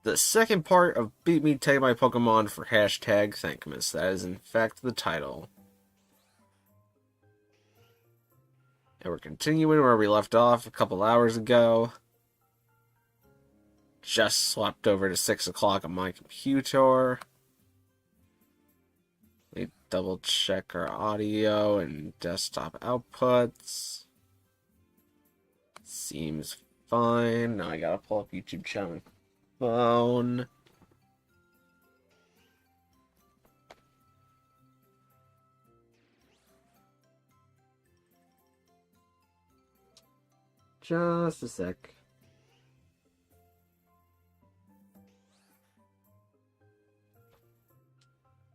The second part of Beat Me Tag My Pokemon for hashtag Thankmas. That is in fact the title. And we're continuing where we left off a couple hours ago. Just swapped over to 6 o'clock on my computer. We double check our audio and desktop outputs. Seems fine. Now I gotta pull up YouTube channel phone. Just a sec.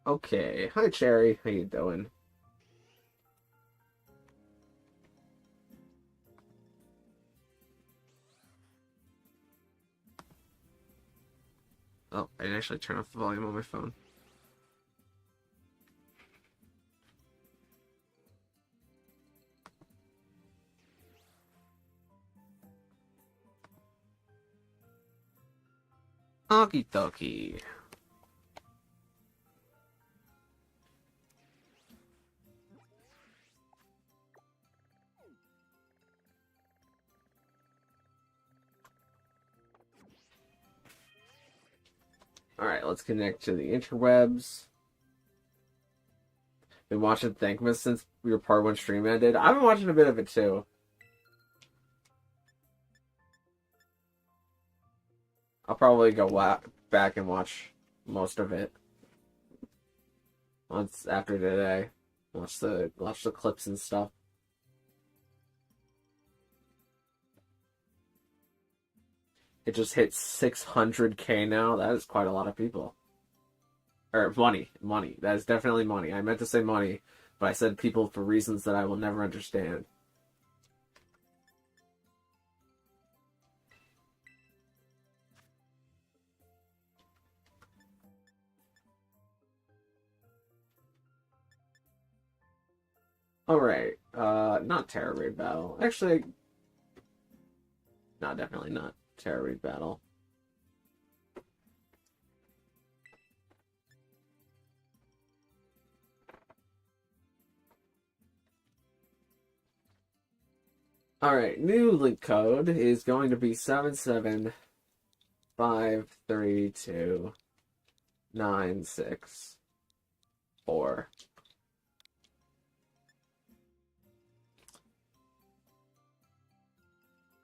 Okay, hi Cherry, how you doing? Oh, I didn't actually turn off the volume on my phone. Okie dokie. Alright, let's connect to the interwebs. Been watching Thankmas since your part 1 stream ended. I've been watching a bit of it too. I'll probably go back and watch most of it once after today. Watch the clips and stuff. It just hit 600k now. That is quite a lot of people. Or money. That is definitely money. I meant to say money, but I said people for reasons that I will never understand. Alright, not Terror Raid Battle. Actually, no, definitely not Terror Raid Battle. Alright, new link code is going to be 7753296.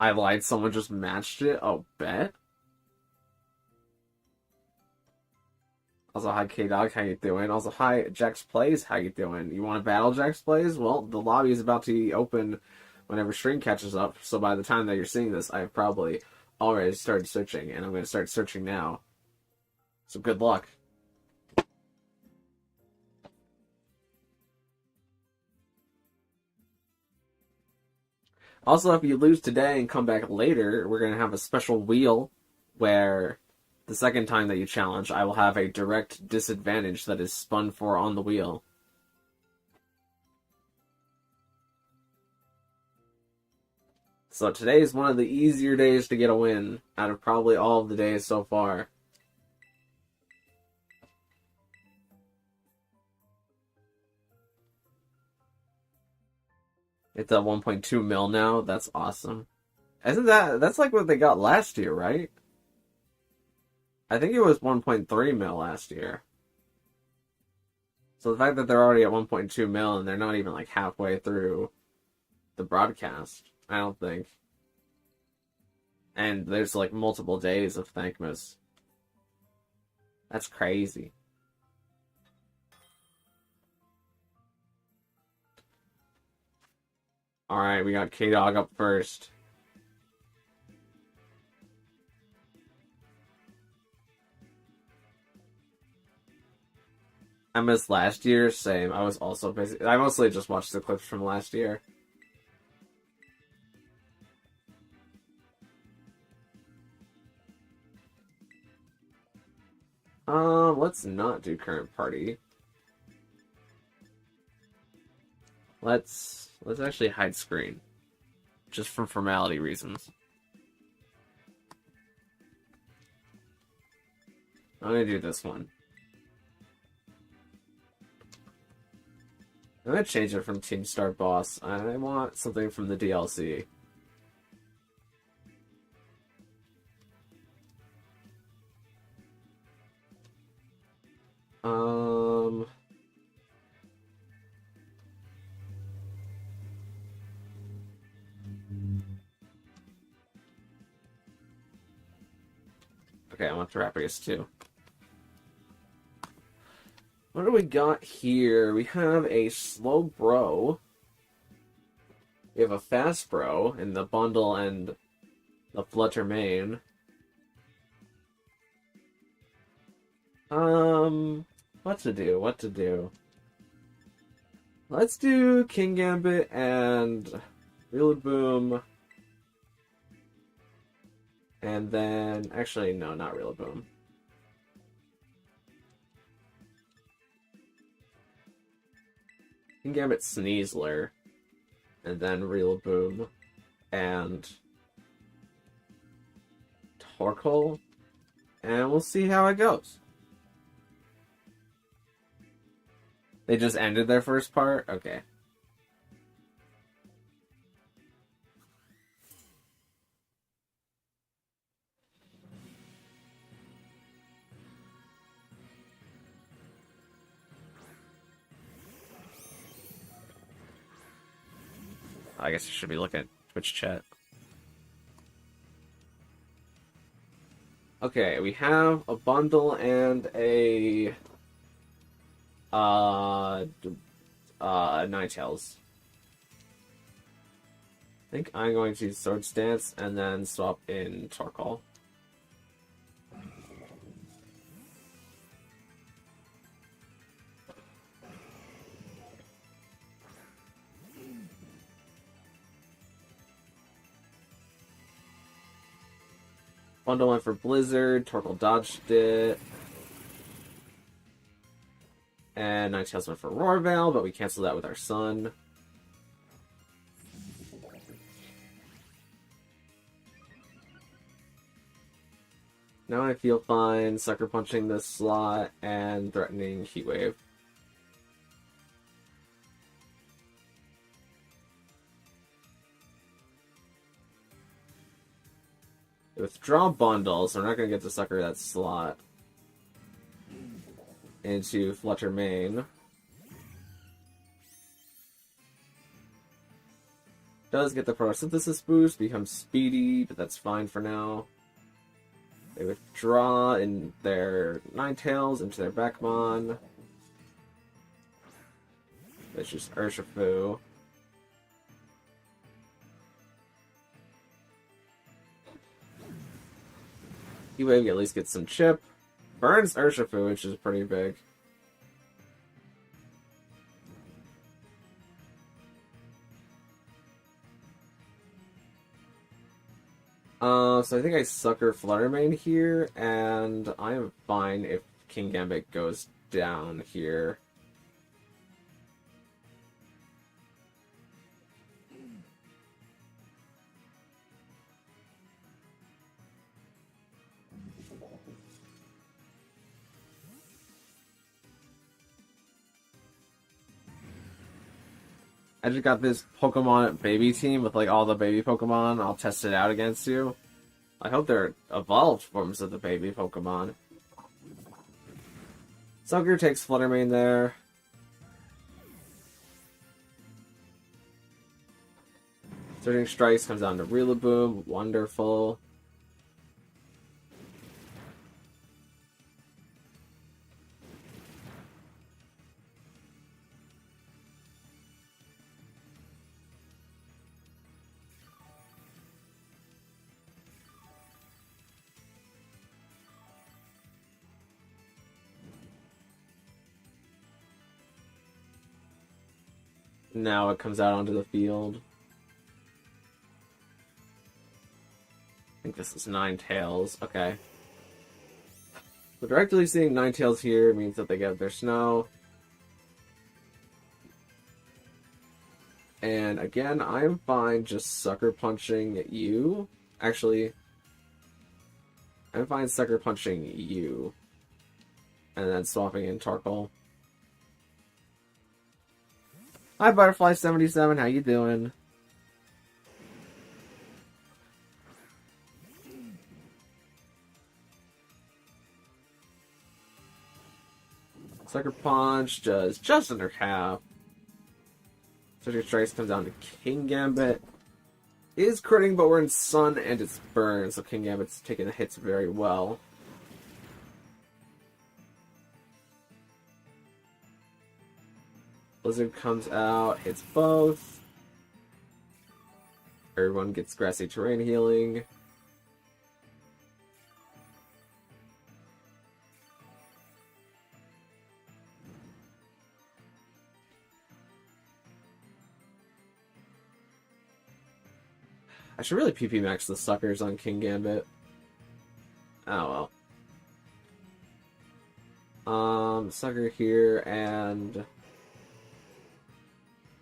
I lied, someone just matched it? Oh, bet? Also, hi K-Dog, how you doing? Also, hi Jax Plays, how you doing? You want to battle Jax Plays? Well, the lobby is about to be open whenever stream catches up, so by the time that you're seeing this, I've probably already started searching, and I'm going to start searching now. So good luck. Also, if you lose today and come back later, we're going to have a special wheel where the second time that you challenge, I will have a direct disadvantage that is spun for on the wheel. So today is one of the easier days to get a win out of probably all of the days so far. It's at 1.2 mil now. That's awesome. That's like what they got last year, right? I think it was 1.3 mil last year. So the fact that they're already at 1.2 mil and they're not even like halfway through the broadcast, I don't think. And there's like multiple days of Thankmas. That's crazy. Alright, we got K-Dog up first. I missed last year, same. I was also busy. I mostly just watched the clips from last year. Let's not do current party. Let's actually hide screen. Just for formality reasons. I'm gonna do this one. I'm gonna change it from Team Star Boss. I want something from the DLC. Okay, I want Terraprius too. What do we got here? We have a slow bro. We have a fast bro in the bundle and the Flutter main. What to do? What to do? Let's do King Gambit and Rillaboom. And then, actually, no, not Rillaboom. King Gambit Sneasler. And then Rillaboom. And Torkoal. And we'll see how it goes. They just ended their first part? Okay. I guess I should be looking at Twitch chat. Okay, we have a bundle and a Ninetales. I think I'm going to Swords Dance and then swap in Torkoal. Bundle went for Blizzard, Torkoal dodged it. And Ninetales went for Roarveil, but we canceled that with our Sun. Now I feel fine sucker punching this slot and threatening Heatwave. Withdraw bundle, so we're not going to get to sucker that slot into Flutter main. Does get the photosynthesis boost, becomes speedy, but that's fine for now. They withdraw in their Ninetales into their Backmon. It's just Urshifu. Heatwave at least gets some chip. Burns Urshifu, which is pretty big. So I think I sucker Fluttermane here, and I am fine if King Gambit goes down here. I just got this Pokemon baby team with like all the baby Pokemon. I'll test it out against you. I hope they're evolved forms of the baby Pokemon. Sucker takes Fluttermane there. Surging Strikes comes down to Rillaboom. Wonderful. Now it comes out onto the field. I think this is Ninetales. Okay. So directly seeing Ninetales here means that they get their snow. And again, I'm fine just sucker punching you. Actually, I'm fine sucker punching you. And then swapping in Torkoal. Hi, Butterfly77, how you doing? Sucker Punch does just under half. Surgical Strikes comes down to King Gambit. It is critting, but we're in Sun and it's Burn, so King Gambit's taking the hits very well. Blizzard comes out, hits both. Everyone gets Grassy Terrain healing. I should really PP max the suckers on King Gambit. Oh well. Sucker here and... Do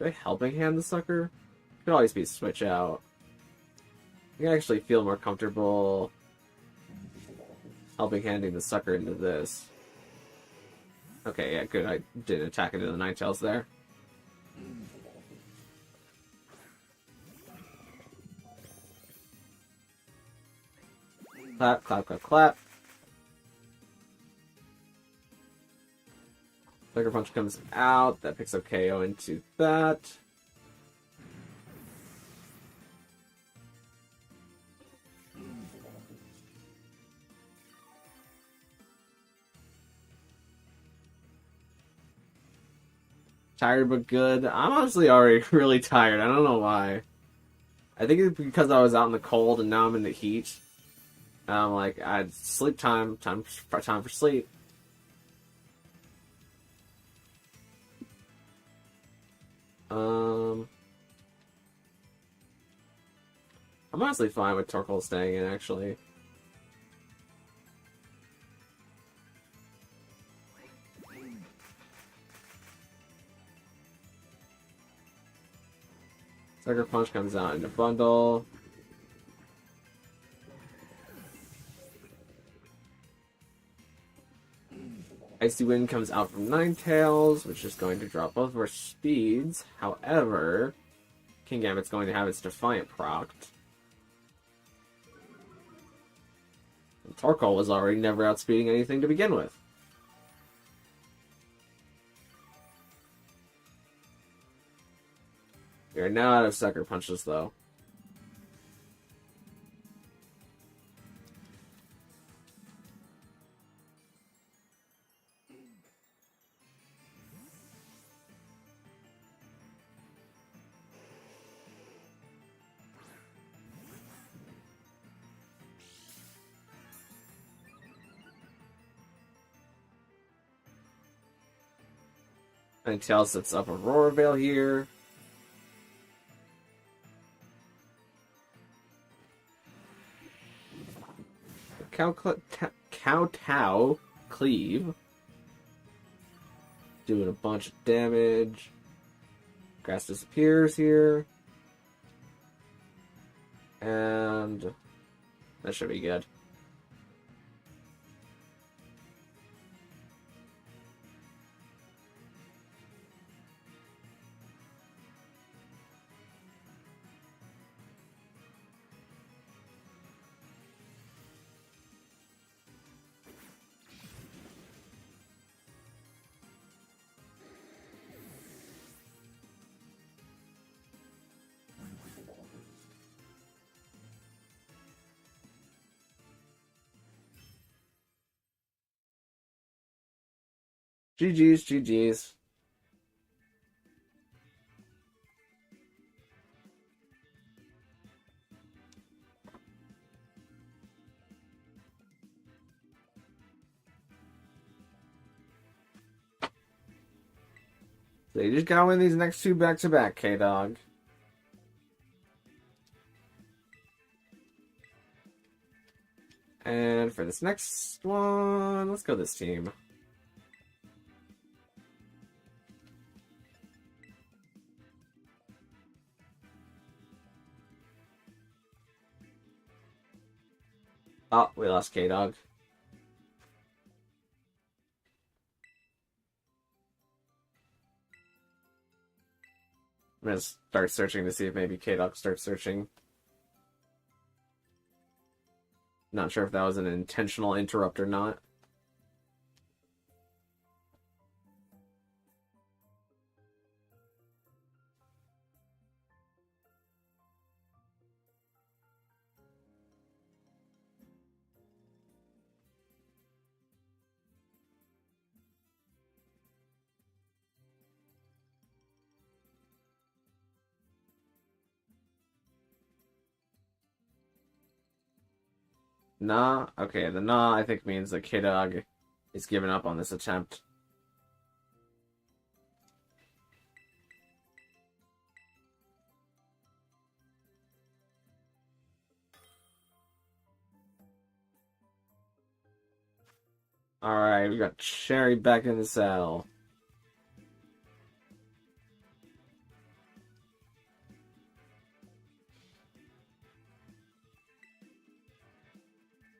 I helping hand the sucker? Could always be switch out. I can actually feel more comfortable helping handing the sucker into this. Okay, yeah, good. I didn't attack into the Ninetales there. Clap, clap, clap, clap. Sucker Punch comes out. That picks up KO into that. Tired but good. I'm honestly already really tired. I don't know why. I think it's because I was out in the cold and now I'm in the heat. And I'm like, sleep time. Time for sleep. I'm honestly fine with Torkoal staying in, actually. Sucker Punch comes out in a bundle. Icy Wind comes out from Ninetales, which is going to drop both of our speeds. However, King Gambit's going to have its Defiant procced. And Torkoal was already never outspeeding anything to begin with. We are now out of Sucker Punches, though. Ninetales sets up Aurora Veil here. Kowtow Cleave. Doing a bunch of damage. Grass disappears here. And that should be good. GG's, GG's. So you just gotta win these next two back-to-back, K-Dog. And for this next one, let's go this team. Oh, we lost K-Dog. I'm gonna start searching to see if maybe K-Dog starts searching. Not sure if that was an intentional interrupt or not. Nah, okay, the nah I think means that K-Dog is giving up on this attempt. Alright, we got Cherry back in the cell.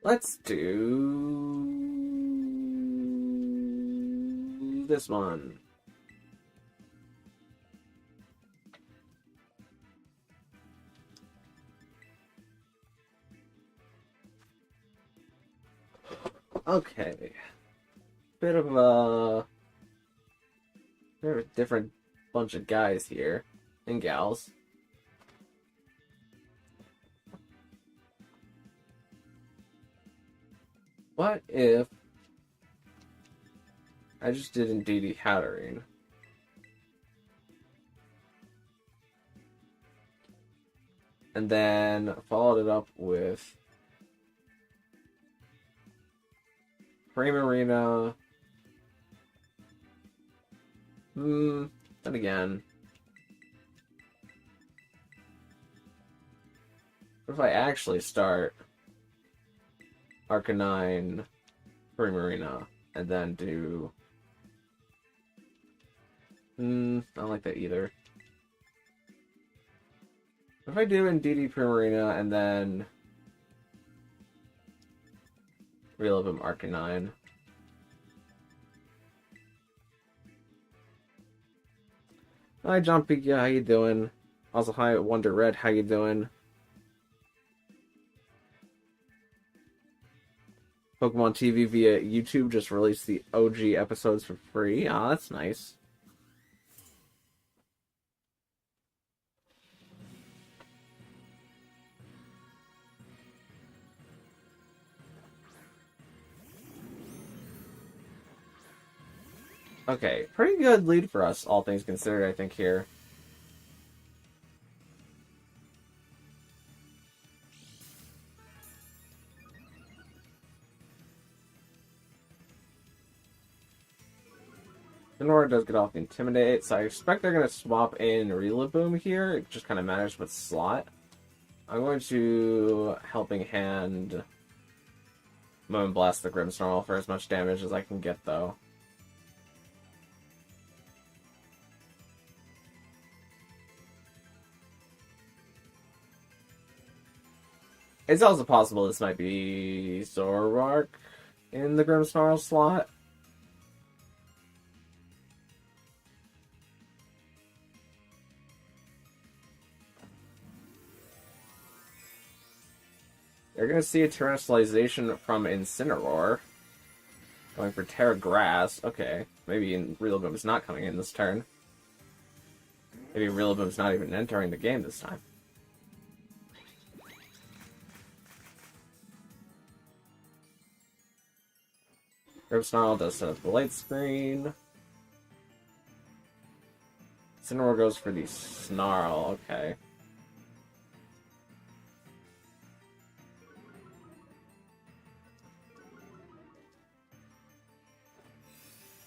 Let's do this one. Okay. Bit of a different bunch of guys here and gals. What if I just did Indeedee Hatterene? And then followed it up with Primarina. Then again. What if I actually start Arcanine, Primarina, and then do... I don't like that either. What if I do Indeedee Primarina and then Rillaboom Arcanine? Hi, Jumpy, yeah, how you doing? Also, hi, Wonder Red, how you doing? Pokemon TV via YouTube just released the OG episodes for free. Ah, that's nice. Okay, pretty good lead for us, all things considered, I think, here. Sonora does get off the Intimidate, so I expect they're going to swap in Rillaboom here. It just kind of matters what slot. I'm going to Helping Hand Moonblast the Grimmsnarl for as much damage as I can get, though. It's also possible this might be Zoroark in the Grimmsnarl slot. You're going to see a Terrestrialization from Incineroar. Going for Terra Grass. Okay, maybe Rillaboom's not coming in this turn. Maybe Rillaboom's not even entering the game this time. Grimmsnarl does set up the light screen. Incineroar goes for the Snarl. Okay.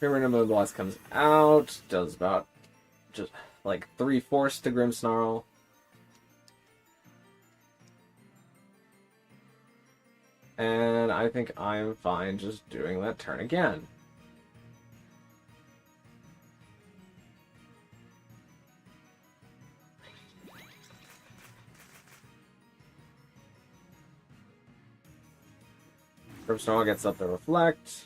Primarina Moonblast comes out, does about just like 3/4 to Grimmsnarl. And I think I'm fine just doing that turn again. Grimmsnarl gets up to Reflect.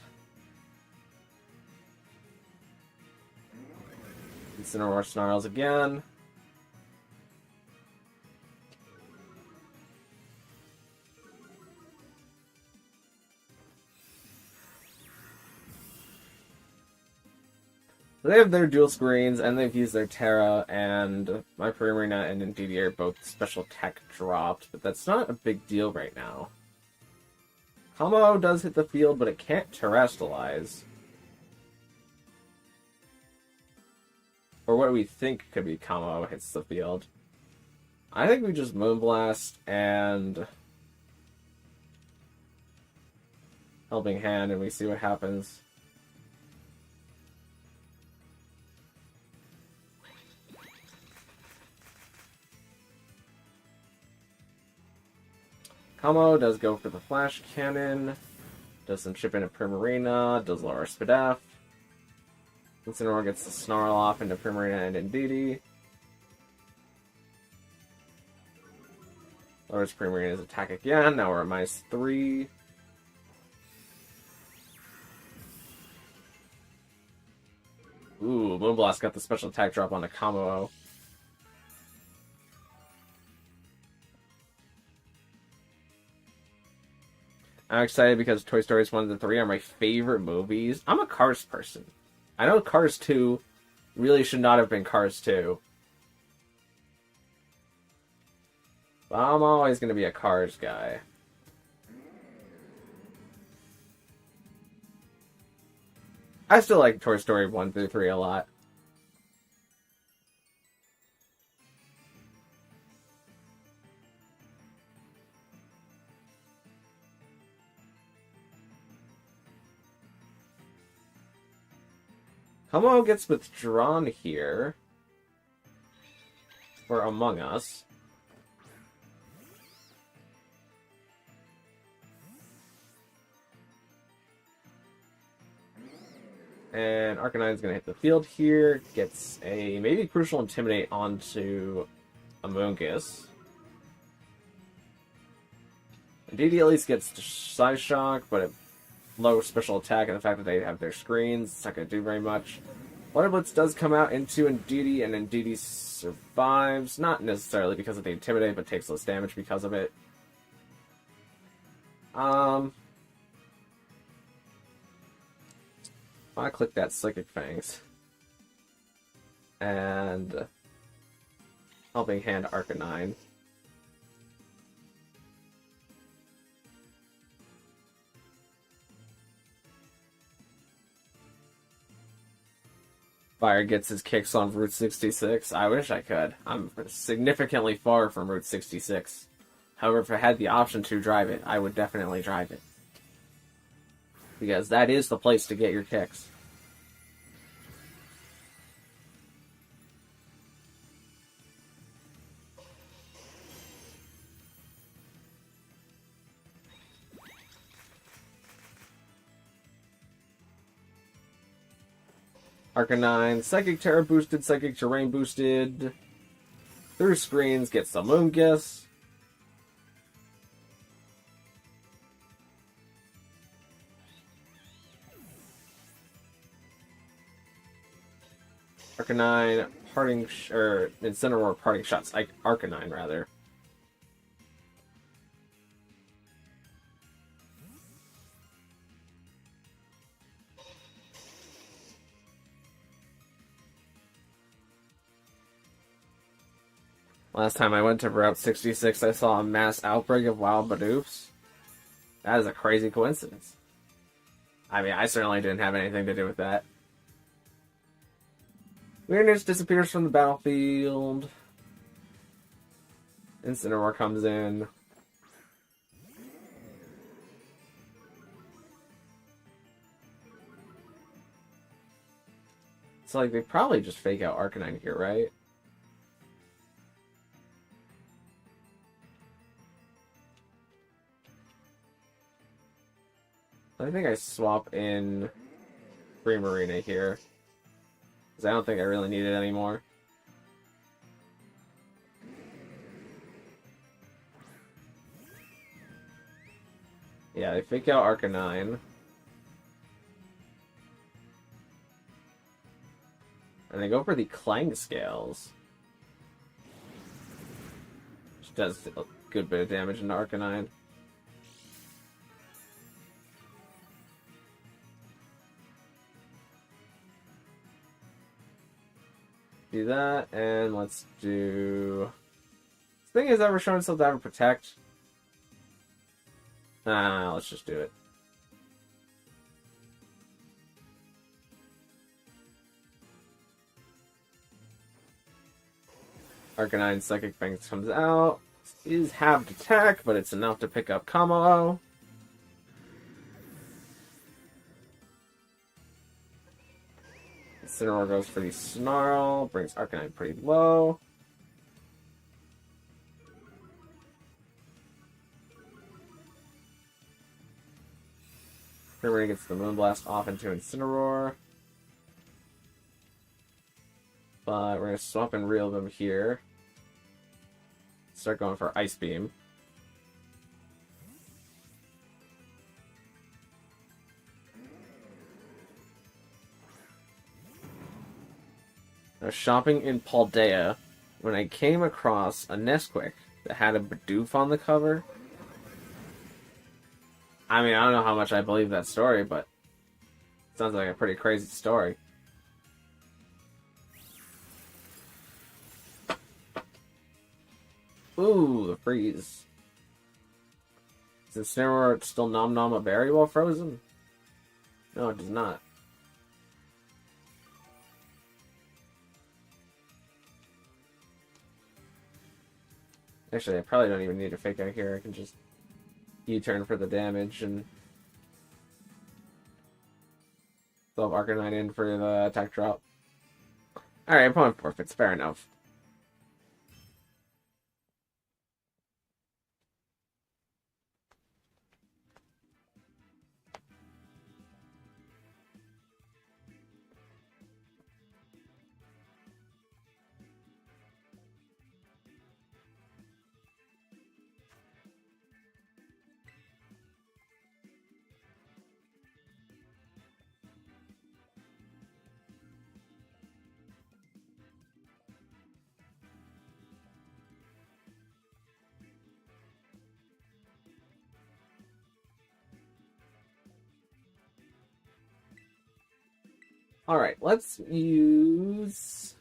Incineroar snarls again. They have their dual screens, and they've used their Terra, and my Primarina and Indeedee are both special tech dropped, but that's not a big deal right now. Combo does hit the field, but it can't terrestrialize. Or what we think could be Combo hits the field. I think we just Moonblast and Helping Hand, and we see what happens. Combo does go for the Flash Cannon, does some chip into Primarina, does lower Spadef. Incineroar gets the Snarl off into Primarina and Indeedee. Lowers Primarina's attack again, now we're at -3. Ooh, Moonblast got the special attack drop on the Combo. I'm excited because Toy Stories 1 and 3 are my favorite movies. I'm a Cars person. I know Cars 2 really should not have been Cars 2. But I'm always going to be a Cars guy. I still like Toy Story 1 through 3 a lot. Combo gets withdrawn here for Among Us. And Arcanine's going to hit the field here. Gets a maybe Crucial Intimidate onto Amoonguss. Indeedee at least gets Side Shock, but it low special attack, and the fact that they have their screens, it's not going to do very much. Water Blitz does come out into Indeedee, and Indeedee survives. Not necessarily because of the Intimidate, but takes less damage because of it. I click that Psychic Fangs. And Helping Hand Arcanine. Fire gets his kicks on Route 66. I wish I could. I'm significantly far from Route 66. However, if I had the option to drive it, I would definitely drive it. Because that is the place to get your kicks. Arcanine, Psychic Terra boosted, Psychic Terrain boosted. Through screens, gets the Moonguss. Arcanine, parting, or Incineroar parting shots. Arcanine, rather. Last time I went to Route 66, I saw a mass outbreak of wild Bidoofs. That is a crazy coincidence. I mean, I certainly didn't have anything to do with that. Weirdness disappears from the battlefield. Incineroar comes in. So, like, they probably just fake out Arcanine here, right? I think I swap in Primarina here. Because I don't think I really need it anymore. Yeah, they fake out Arcanine. And they go for the Clang Scales. Which does a good bit of damage into Arcanine. Do that, and let's do... This thing has ever shown itself to ever protect. Let's just do it. Arcanine Psychic Banks comes out. This is halved attack, but it's enough to pick up Kamalo. Incineroar goes for the Snarl, brings Arcanine pretty low. Everybody gets the Moonblast off into Incineroar. But we're going to swap and reel them here. Start going for Ice Beam. I was shopping in Paldea when I came across a Nesquik that had a Bidoof on the cover. I mean, I don't know how much I believe that story, but it sounds like a pretty crazy story. Ooh, the freeze. Is Incineroar still Nom Nom a berry while frozen? No, it does not. Actually, I probably don't even need a Fake Out here. I can just U-turn for the damage and throw Arcanine in for the attack drop. Alright, opponent forfeits. Fair enough. Alright, let's use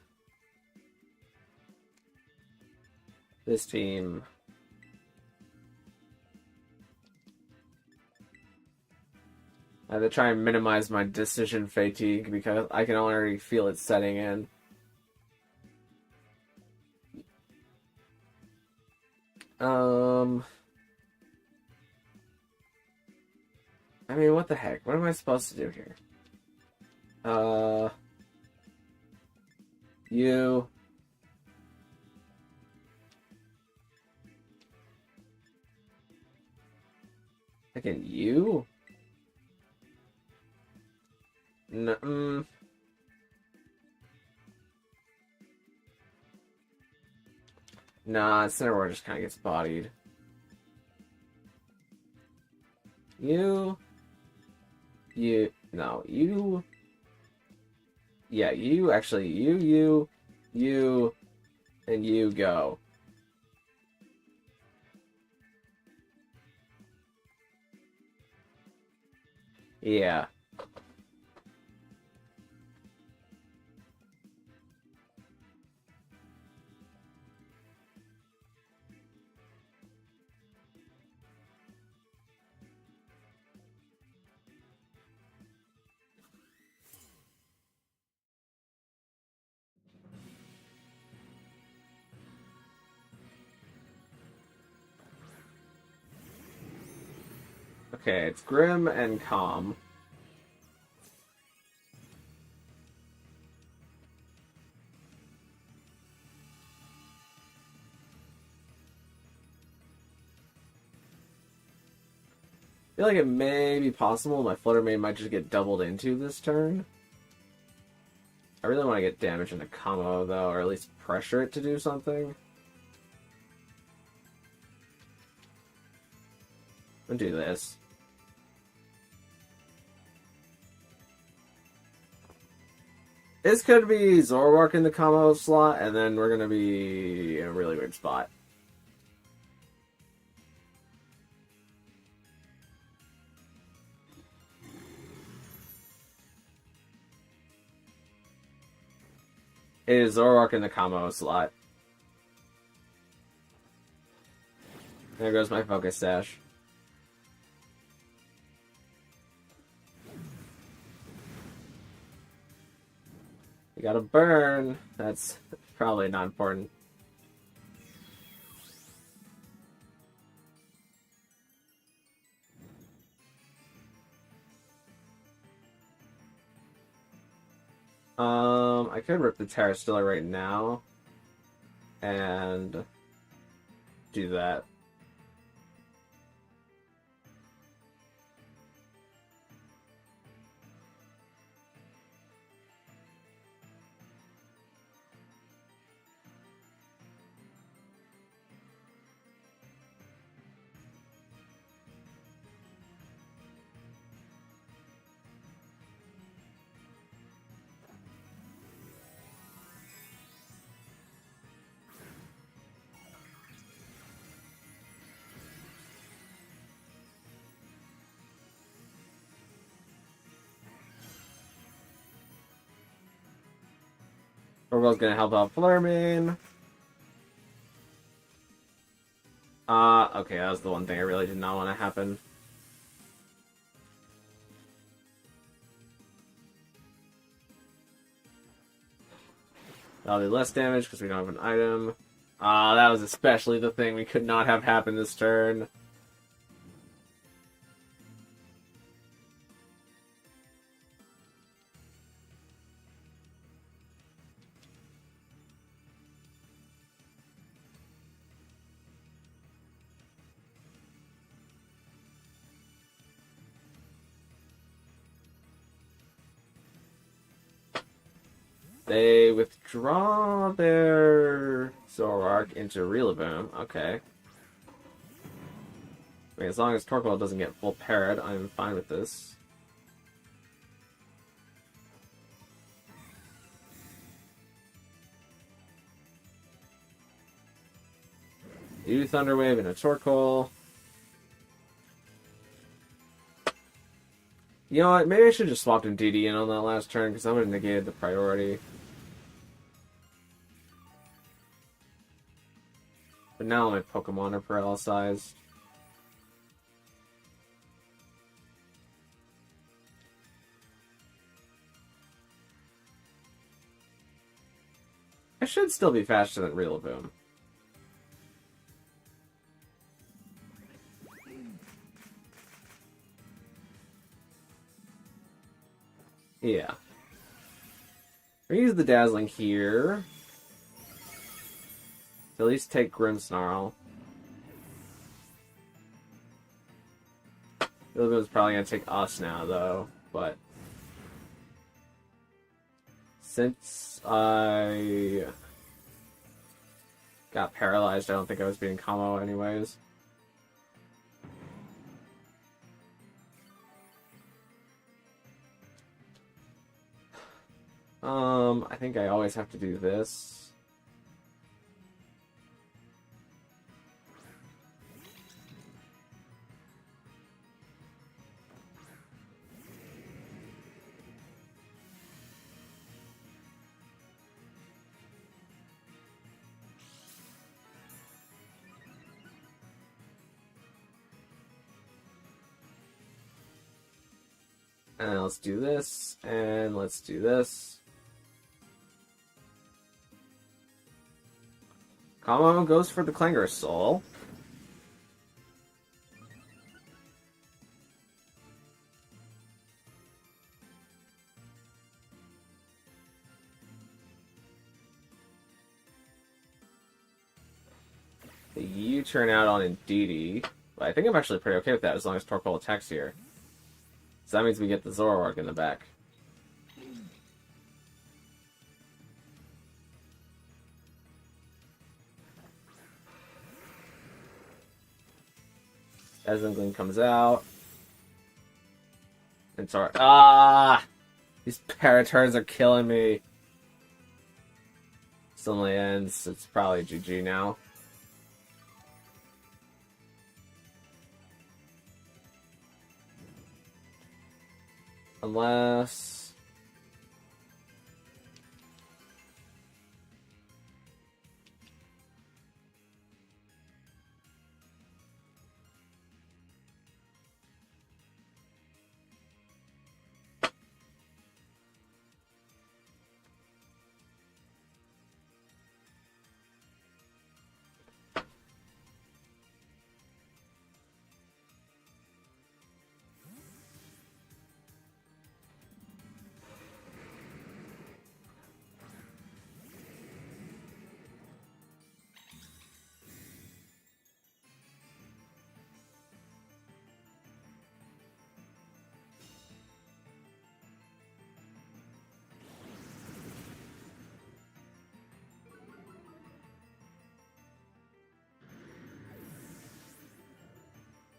this team. I have to try and minimize my decision fatigue because I can already feel it setting in. I mean, what the heck? What am I supposed to do here? You. Again, you? No, Nah, Incineroar just kind of gets bodied. You. No, you. Yeah, you, actually, you, and you go. Yeah. Okay, it's Grim and Calm. I feel like it may be possible my Flutter Mane might just get doubled into this turn. I really want to get damage into Kamo, though, or at least pressure it to do something. I'll do this. This could be Zoroark in the Kamo slot, and then we're going to be in a really weird spot. It is Zoroark in the combo slot. There goes my focus sash. You gotta burn. That's probably not important. I could rip the Terrastiller right now and do that. Orwell's gonna help out Flurmane. Okay, that was the one thing I really did not want to happen. That'll be less damage because we don't have an item. That was especially the thing we could not have happen this turn. They withdraw their Zoroark into Rillaboom. Okay. I mean, as long as Torkoal doesn't get full parried, I'm fine with this. You Thunder Wave and a Torkoal. You know what? Maybe I should have just swapped in DD in on that last turn because I would have negated the priority. But now my Pokemon are paralyzed. I should still be faster than Rillaboom. Yeah. We use the Dazzling here. At least take Grimmsnarl. Rillaboom's probably gonna take us now, though, but since I got paralyzed, I don't think I was being combo anyways. I think I always have to do this. And let's do this, and let's do this. Combo goes for the Clanger Soul. The U-turn out on Indeedee. But I think I'm actually pretty okay with that as long as Torkoal attacks here. So that means we get the Zoroark in the back. Ezengling comes out. And sorry. These Paraturns are killing me. Suddenly ends. It's probably GG now. Unless...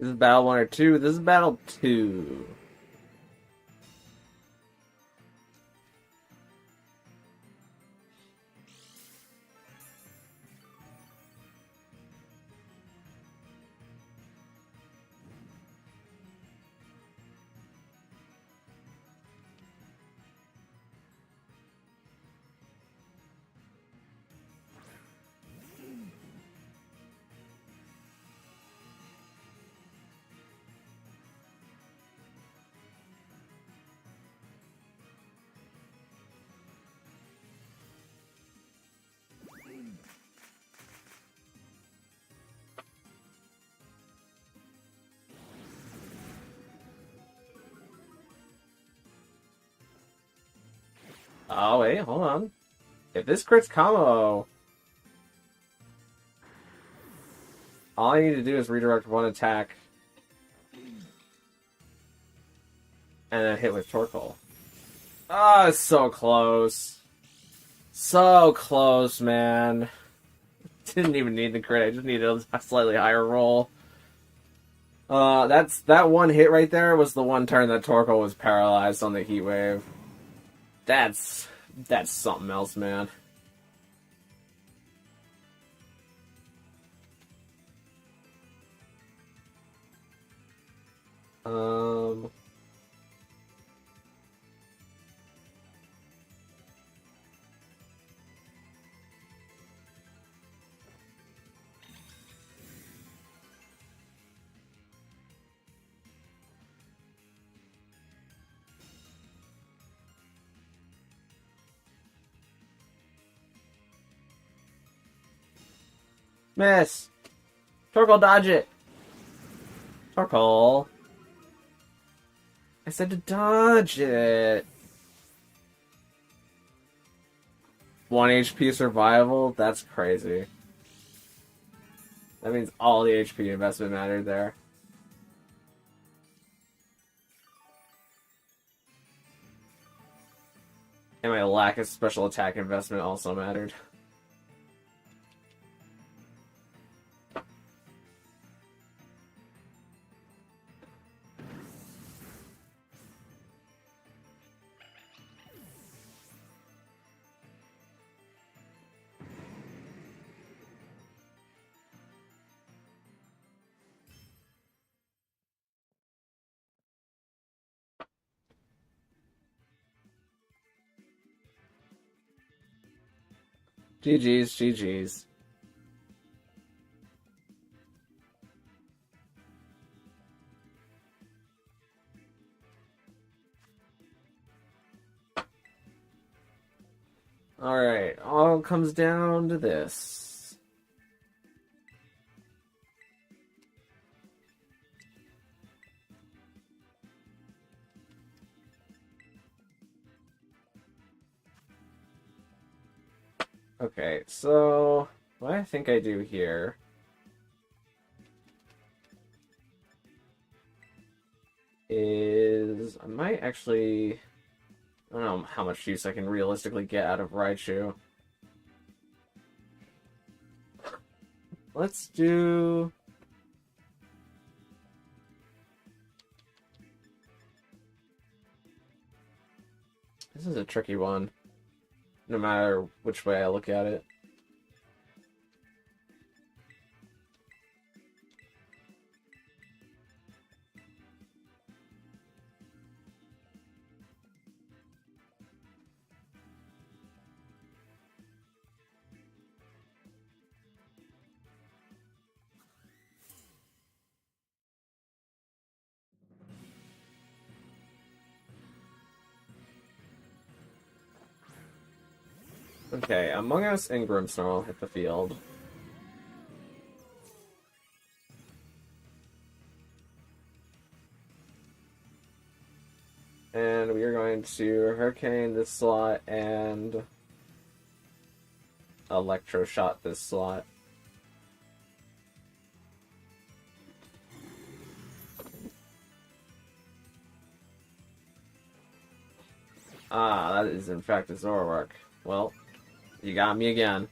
This is battle 1 or 2? This is battle 2. Oh, wait, hold on. If this crits combo, all I need to do is redirect one attack and then hit with Torkoal. Oh, it's so close. So close, man. Didn't even need the crit, I just needed a slightly higher roll. That one hit right there was the one turn that Torkoal was paralyzed on the Heat Wave. That's something else, man. Miss! Torkoal, dodge it! Torkoal. I said to dodge it. 1 HP survival? That's crazy. That means all the HP investment mattered there. And my lack of special attack investment also mattered. GG's, GG's. Alright, all comes down to this. Okay, so what I think I do here is I might actually, I don't know how much use I can realistically get out of Raichu. Let's do... This is a tricky one, no matter which way I look at it. Okay, Among Us and Grimmsnarl hit the field. And we are going to Hurricane this slot and Electro Shot this slot. Ah, that is in fact a Zoroark. Well, you got me again.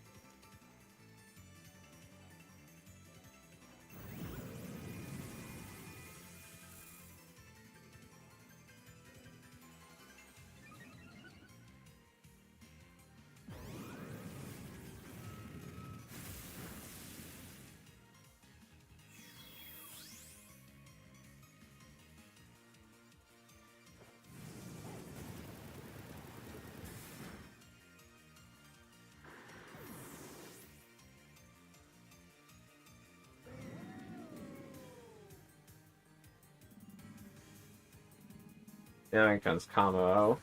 Now here comes Kamo.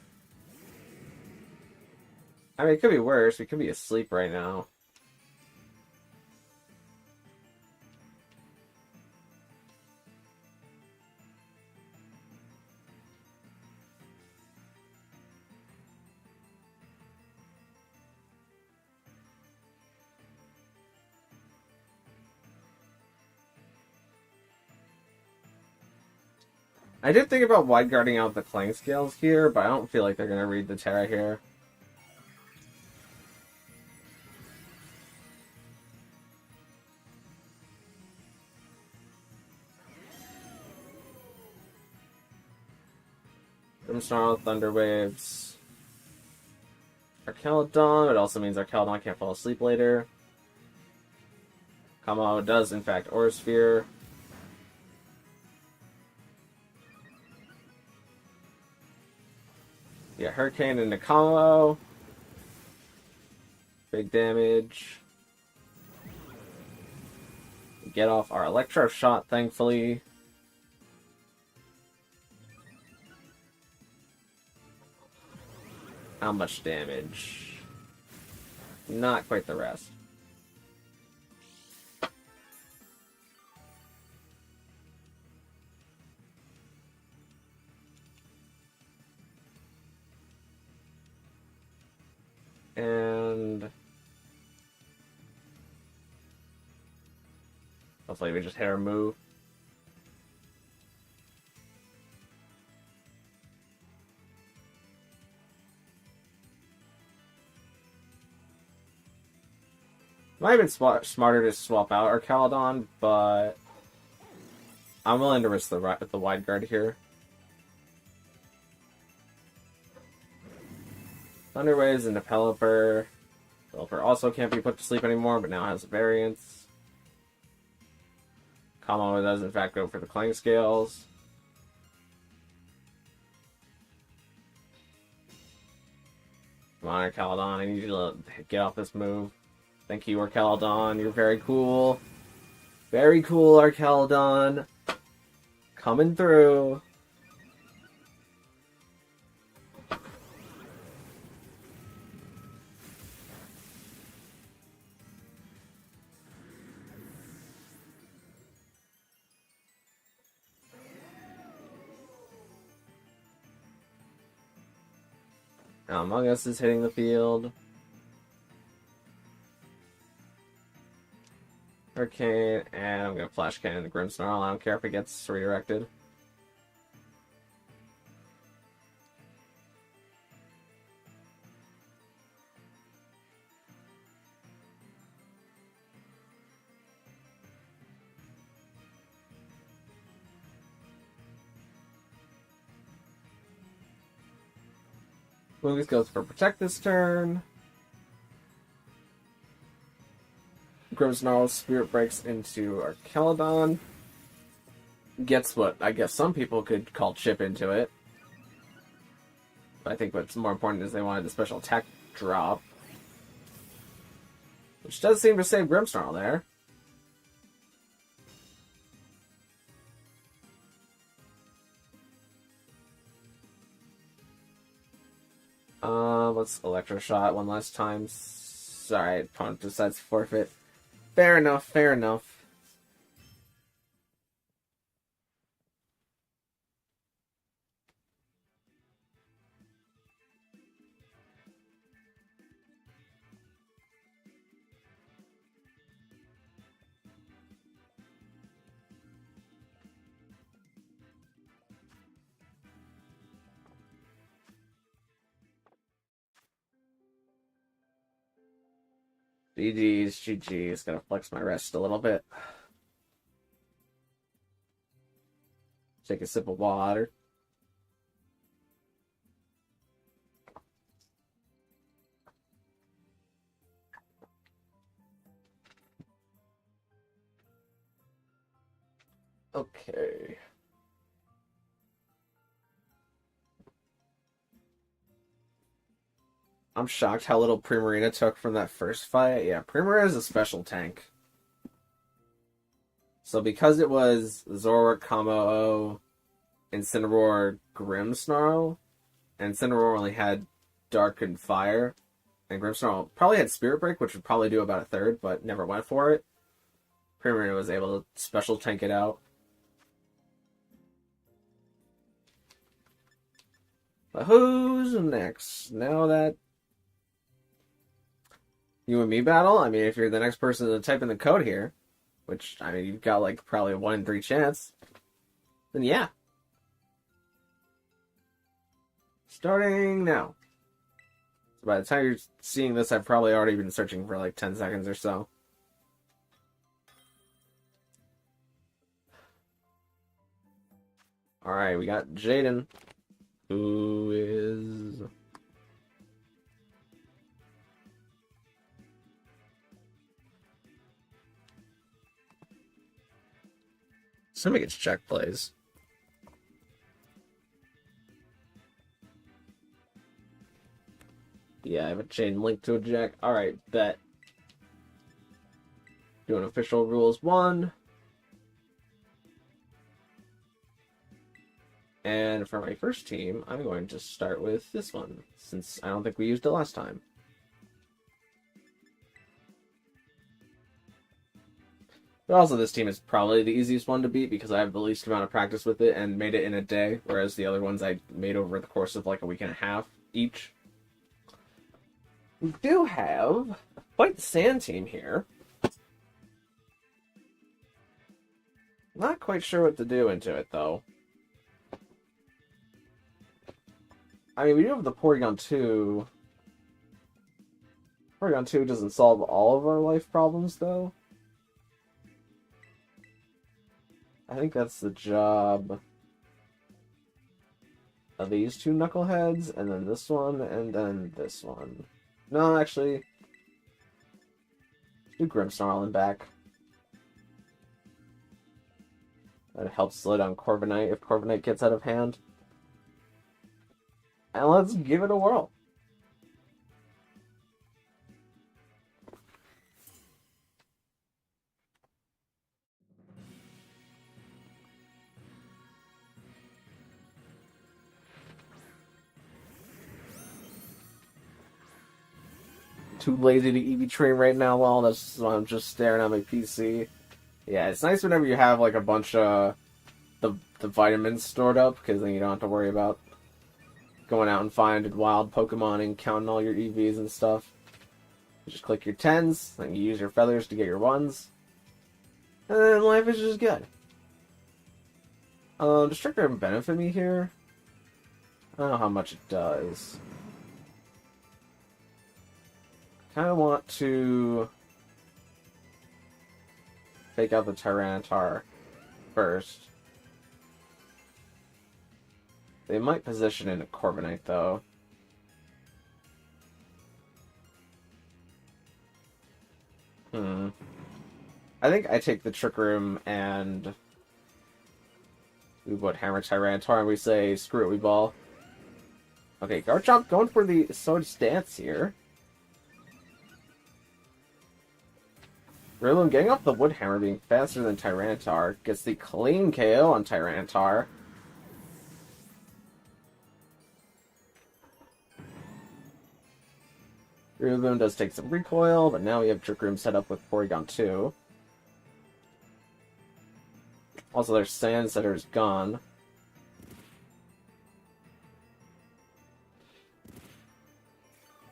I mean, it could be worse. We could be asleep right now. I did think about wide guarding out the Clang Scales here, but I don't feel like they're going to read the Terra here. Grimmsnarl, Thunder Waves. Archaladon, it also means Archaladon can't fall asleep later. Kamo does, in fact, Aura Sphere. Yeah, Hurricane into Kamo. Big damage. Get off our Electro Shot, thankfully. How much damage? Not quite the rest. And hopefully we just hit our move. Might have been smarter to swap out our Caledon, but I'm willing to risk the wide guard here. Thunder Waves into Pelipper. Pelipper also can't be put to sleep anymore, but now has a variance. Kamo does in fact go for the Clang Scales. Come on, Caledon, I need you to get off this move. Thank you, Archaladon. You're very cool. Very cool, Archaladon. Coming through. Now Among Us is hitting the field. Hurricane, and I'm going to Flash Cannon the Grimmsnarl. I don't care if it gets redirected. Movies goes for Protect this turn. Grimmsnarl's Spirit breaks into Archaladon. Gets what I guess some people could call chip into it. But I think what's more important is they wanted the special attack drop. Which does seem to save Grimmsnarl there. Let's Electro Shot one last time. Sorry, opponent decides to forfeit. Fair enough, fair enough. GG's, GG's. Gonna flex my wrist a little bit. Take a sip of water. Okay. I'm shocked how little Primarina took from that first fight. Yeah, Primarina is a special tank. So because it was Zoroark, Kamo, Incineroar Grimmsnarl, and Incineroar only had Dark and Fire, and Grimmsnarl probably had Spirit Break, which would probably do about a third, but never went for it. Primarina was able to special tank it out. But who's next? Now that you and me battle, I mean, if you're the next person to type in the code here, which, I mean, you've got, like, probably a 1 in 3 chance, then yeah. Starting now. So by the time you're seeing this, I've probably already been searching for, like, 10 seconds or so. Alright, we got Jaden, who is... Somebody gets check plays. Yeah, I have a chain linked to a jack. Alright, bet. Doing official rules 1. And for my first team, I'm going to start with this one, since I don't think we used it last time. But also, this team is probably the easiest one to beat because I have the least amount of practice with it and made it in a day, whereas the other ones I made over the course of like a week and a half each. We do have quite the sand team here. Not quite sure what to do into it, though. I mean, we do have the Porygon 2. Porygon 2 doesn't solve all of our life problems, though. I think that's the job of these 2 knuckleheads, and then this one, and then this one. No, actually, do Grimmsnarl and back. That helps slow down Corviknight if Corviknight gets out of hand. And let's give it a whirl. Too lazy to EV train right now, lol. That's why I'm just staring at my PC. Yeah, it's nice whenever you have like a bunch of the vitamins stored up, because then you don't have to worry about going out and finding wild Pokemon and counting all your EVs and stuff. You just click your 10s, then you use your feathers to get your 1s, and then life is just good. Does Trick Room benefit me here? I don't know how much it does. Kind of want to take out the Tyranitar first. They might position in a Corviknight, though. I think I take the Trick Room and we would hammer Tyranitar and we say, screw it, we ball. Okay, Garchomp going for the Sword Stance here. Rillaboom getting off the Wood Hammer, being faster than Tyranitar, gets the clean KO on Tyranitar. Rillaboom does take some recoil, but now we have Trick Room set up with Porygon 2. Also, their Sand Setter is gone.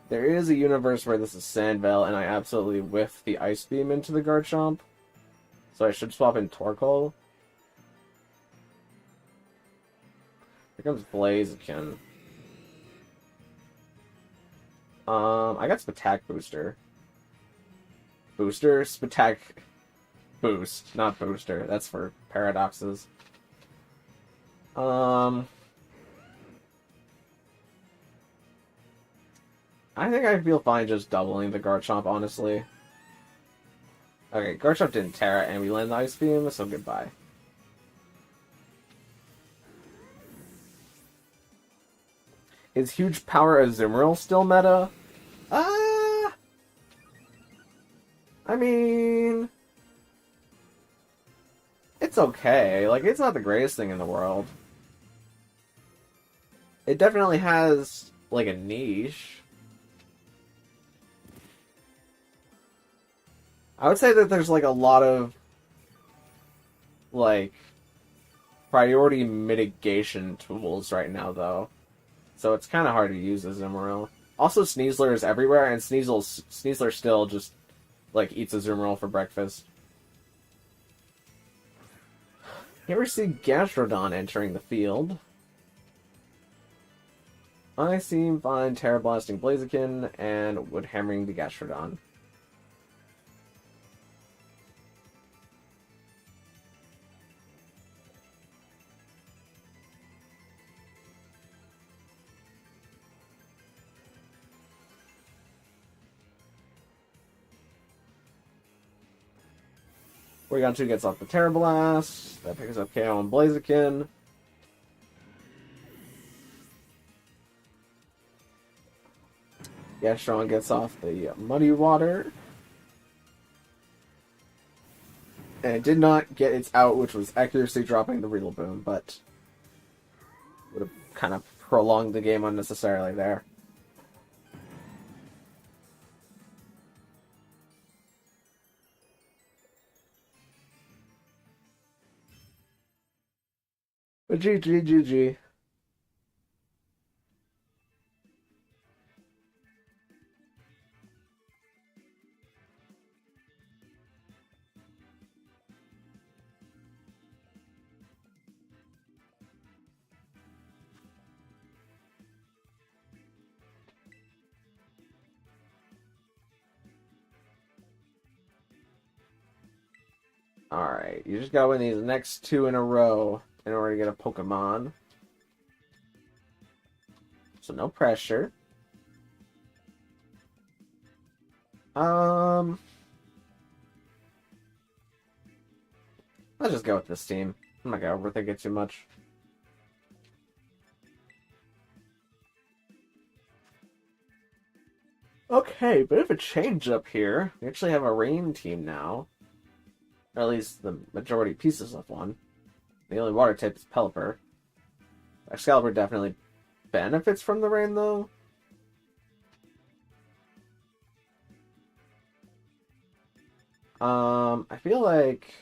There is a universe where this is Sandvale, and I absolutely whiff the Ice Beam into the Garchomp. So I should swap in Torkoal. Here comes Blaziken. I got Spatak Booster. Booster? Spatak Boost, not Booster. That's for Paradoxes. I think I feel fine just doubling the Garchomp, honestly. Okay, Garchomp didn't Terra, and we land the Ice Beam, so goodbye. Is Huge Power Azumarill still meta? I mean... It's okay. Like, it's not the greatest thing in the world. It definitely has, like, a niche. I would say that there's, like, a lot of, like, priority mitigation tools right now, though. So it's kind of hard to use as Azumarill. Also, Sneasler is everywhere, and Sneasler still just, like, eats Azumarill for breakfast. You ever see Gastrodon entering the field? I seem fine Terra Blasting Blaziken and Wood Hammering the Gastrodon. Porygon 2 gets off the Terra Blast. That picks up KO on Blaziken. Gastrodon gets off the Muddy Water. And it did not get its out, which was accuracy dropping the Rillaboom, but would have kind of prolonged the game unnecessarily there. But GG. Alright, you just gotta win these next 2 in a row in order to get a Pokemon. So no pressure. Let's just go with this team. I'm not gonna overthink it too much. Okay, bit of a change up here. We actually have a rain team now. Or at least the majority pieces of one. The only water type is Pelipper. Excalibur definitely benefits from the rain, though. I feel like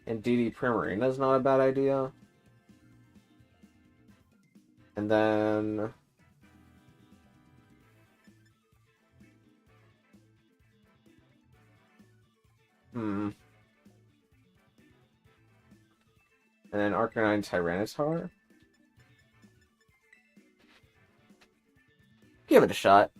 Indeedee Primarina is not a bad idea. And then and then Arcanine Tyranitar. Give it a shot.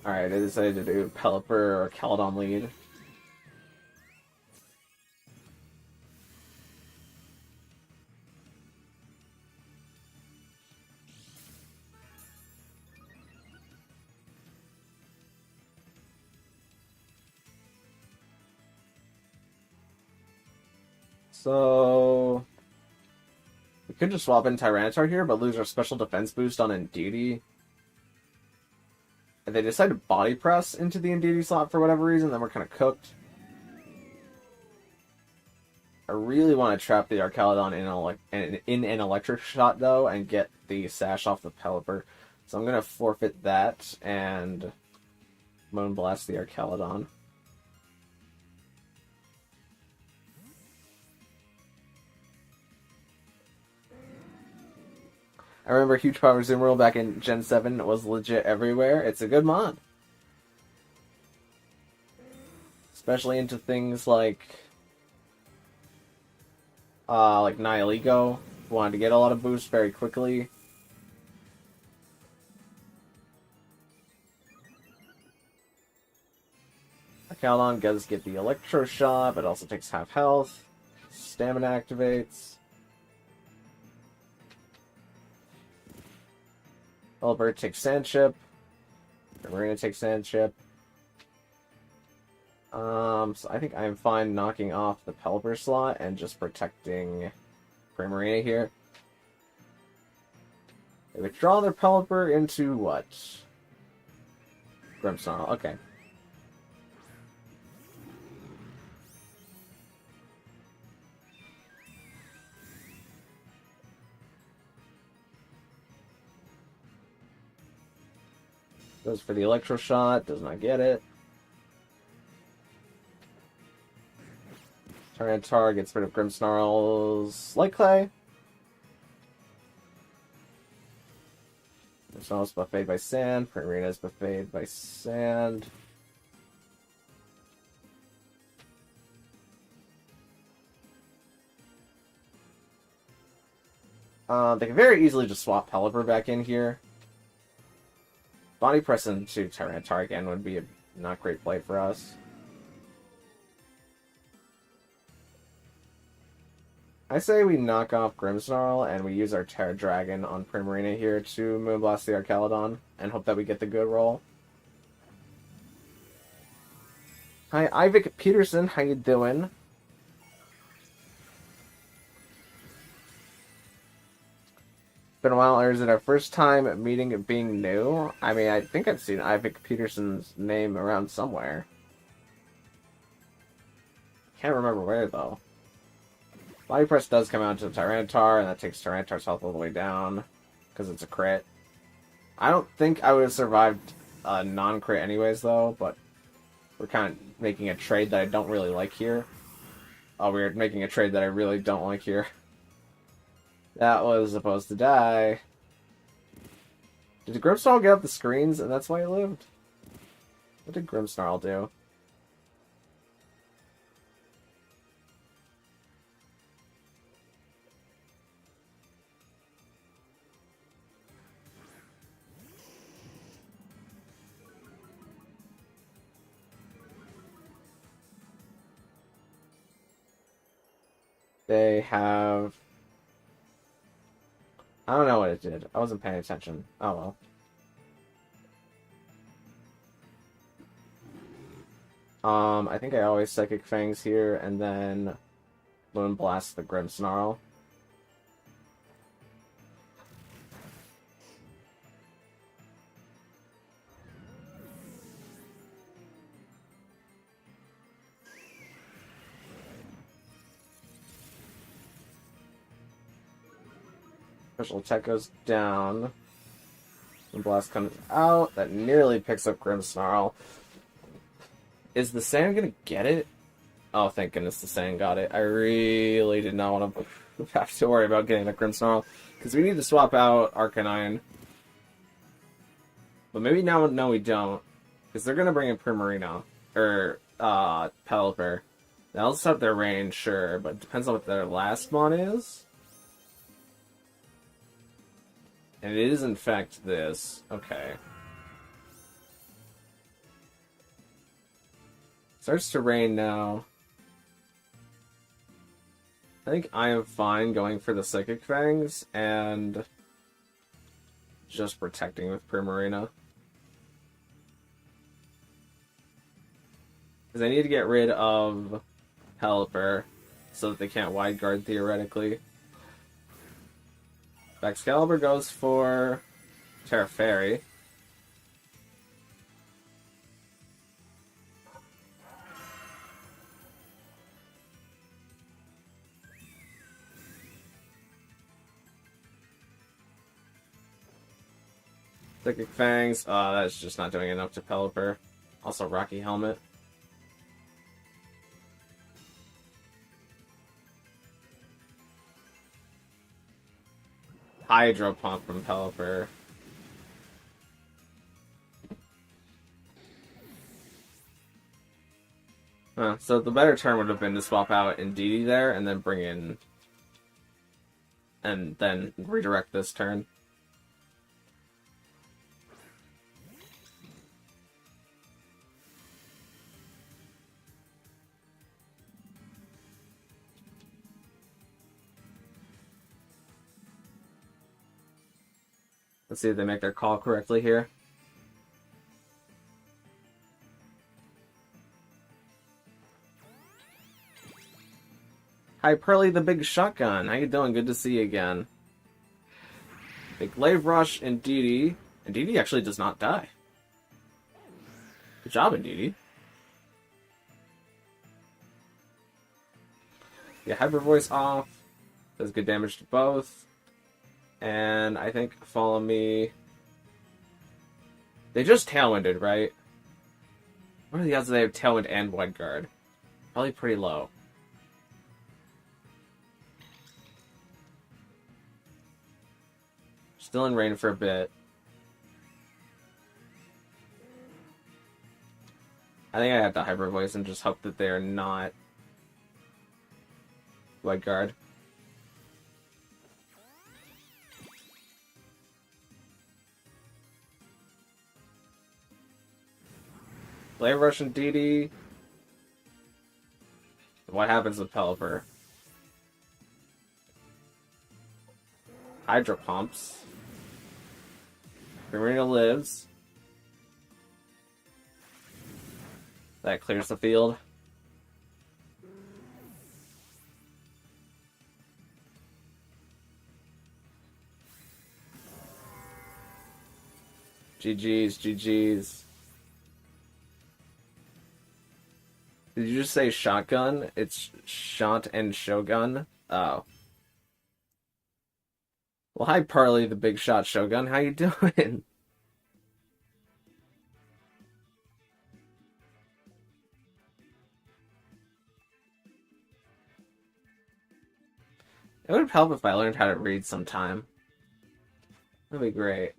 Alright, I decided to do Pelipper or Caledon lead. So we could just swap in Tyranitar here, but lose our special defense boost on Indeedee. And they decide to body press into the Indeedee slot for whatever reason, then we're kind of cooked. I really want to trap the Arcaludon in an electric shot, though, and get the Sash off the Pelipper. So I'm going to forfeit that and Moonblast the Arcaludon. I remember Huge Power Azumarill back in Gen 7 was legit everywhere. It's a good mod. Especially into things like Nihilego. Wanted to get a lot of boosts very quickly. Arcaludon does get the Electro Shot, but also takes half health. Stamina activates. Pelipper takes Sand Chip. Marina takes Sand Chip. So I think I'm fine knocking off the Pelipper slot and just protecting Primarina here. They withdraw their Pelipper into what? Grimmsnarl, okay. Goes for the Electro Shot, does not get it. Tyranitar gets rid of Grimmsnarl's Light Clay. Grimmsnarl's buffeted by Sand. Primarina is buffeted by Sand. They can very easily just swap Pelipper back in here. Body Press into Tyranitar again would be a not great play for us. I say we knock off Grimmsnarl and we use our Terra Dragon on Primarina here to Moonblast the Archaludon and hope that we get the good roll. Hi, Ivik Peterson, how you doing? Been a while, or is it our first time meeting it being new? I mean, I think I've seen Ivik Peterson's name around somewhere. Can't remember where, though. Body Press does come out to Tyranitar, and that takes Tyranitar's health all the way down, because it's a crit. I don't think I would have survived a non-crit anyways, though, but we're kind of making a trade that I don't really like here. Oh, we're making a trade that I really don't like here. That was supposed to die. Did Grimmsnarl get up the screens, and that's why he lived? What did Grimmsnarl do? They have... I don't know what it did. I wasn't paying attention. Oh well. I think I always Psychic Fangs here, and then Moonblast the Grimmsnarl. Special attack goes down. Moonblast comes out. That nearly picks up Grimmsnarl. Is the Sand gonna get it? Oh, thank goodness the Sand got it. I really did not want to have to worry about getting the Grimmsnarl, because we need to swap out Arcanine. But maybe now, no, we don't, because they're gonna bring in Primarina or Pelipper. They'll set their range, sure, but it depends on what their last mon is. And it is in fact this. Okay. Starts to rain now. I think I am fine going for the Psychic Fangs and just protecting with Primarina. Because I need to get rid of Pelipper so that they can't Wide Guard theoretically. Excalibur goes for Terra Fairy. Psychic Fangs, that's just not doing enough to Pelipper. Also Rocky Helmet. Hydro Pump from Pelipper. So the better turn would have been to swap out Indeedee there and then bring in... and then redirect this turn. Let's see if they make their call correctly here. Hi, Pearly the Big Shotgun. How you doing? Good to see you again. Big Glaive Rush, and Indeedee. Indeedee actually does not die. Good job, Indeedee. Yeah, Hyper Voice off. Does good damage to both. And I think Follow Me. They just Tailwinded, right? What are the odds that they have Tailwind and Wide Guard? Probably pretty low. Still in rain for a bit. I think I have to Hyper Voice and just hope that they are not Wide Guard. Glaive Rush and Indeedee. What happens with Pelipper? Hydro Pumps. Marina lives. That clears the field. GG's, GG's. Did you just say shotgun? It's shot and shogun? Oh. Well, hi, Parley, the big shot shogun. How you doing? It would help if I learned how to read sometime. That'd be great.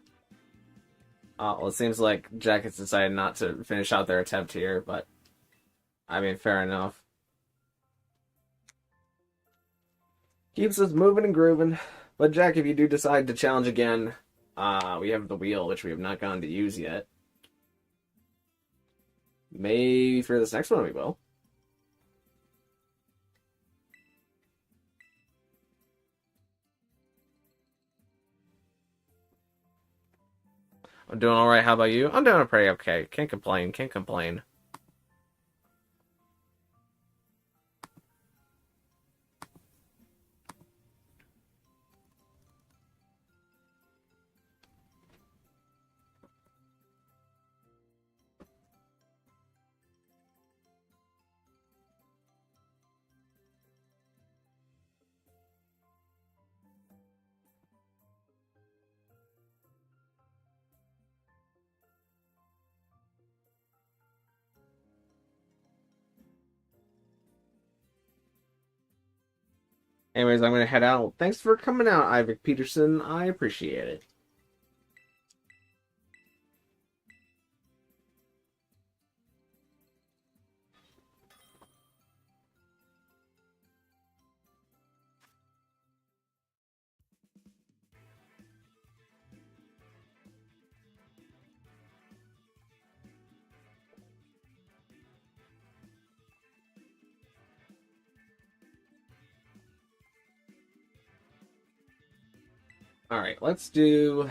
Well, it seems like Jack has decided not to finish out their attempt here, but I mean, fair enough. Keeps us moving and grooving. But Jack, if you do decide to challenge again, we have the wheel, which we have not gone to use yet. Maybe for this next one we will. I'm doing alright, how about you? I'm doing pretty okay. Can't complain, can't complain. Anyways, I'm gonna head out. Thanks for coming out, Ivic Peterson. I appreciate it. Alright, let's do...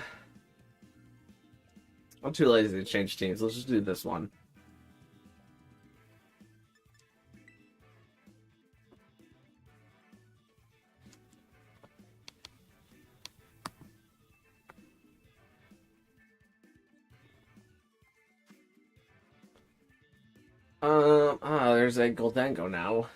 I'm too lazy to change teams. Let's just do this one. There's a Goldango now.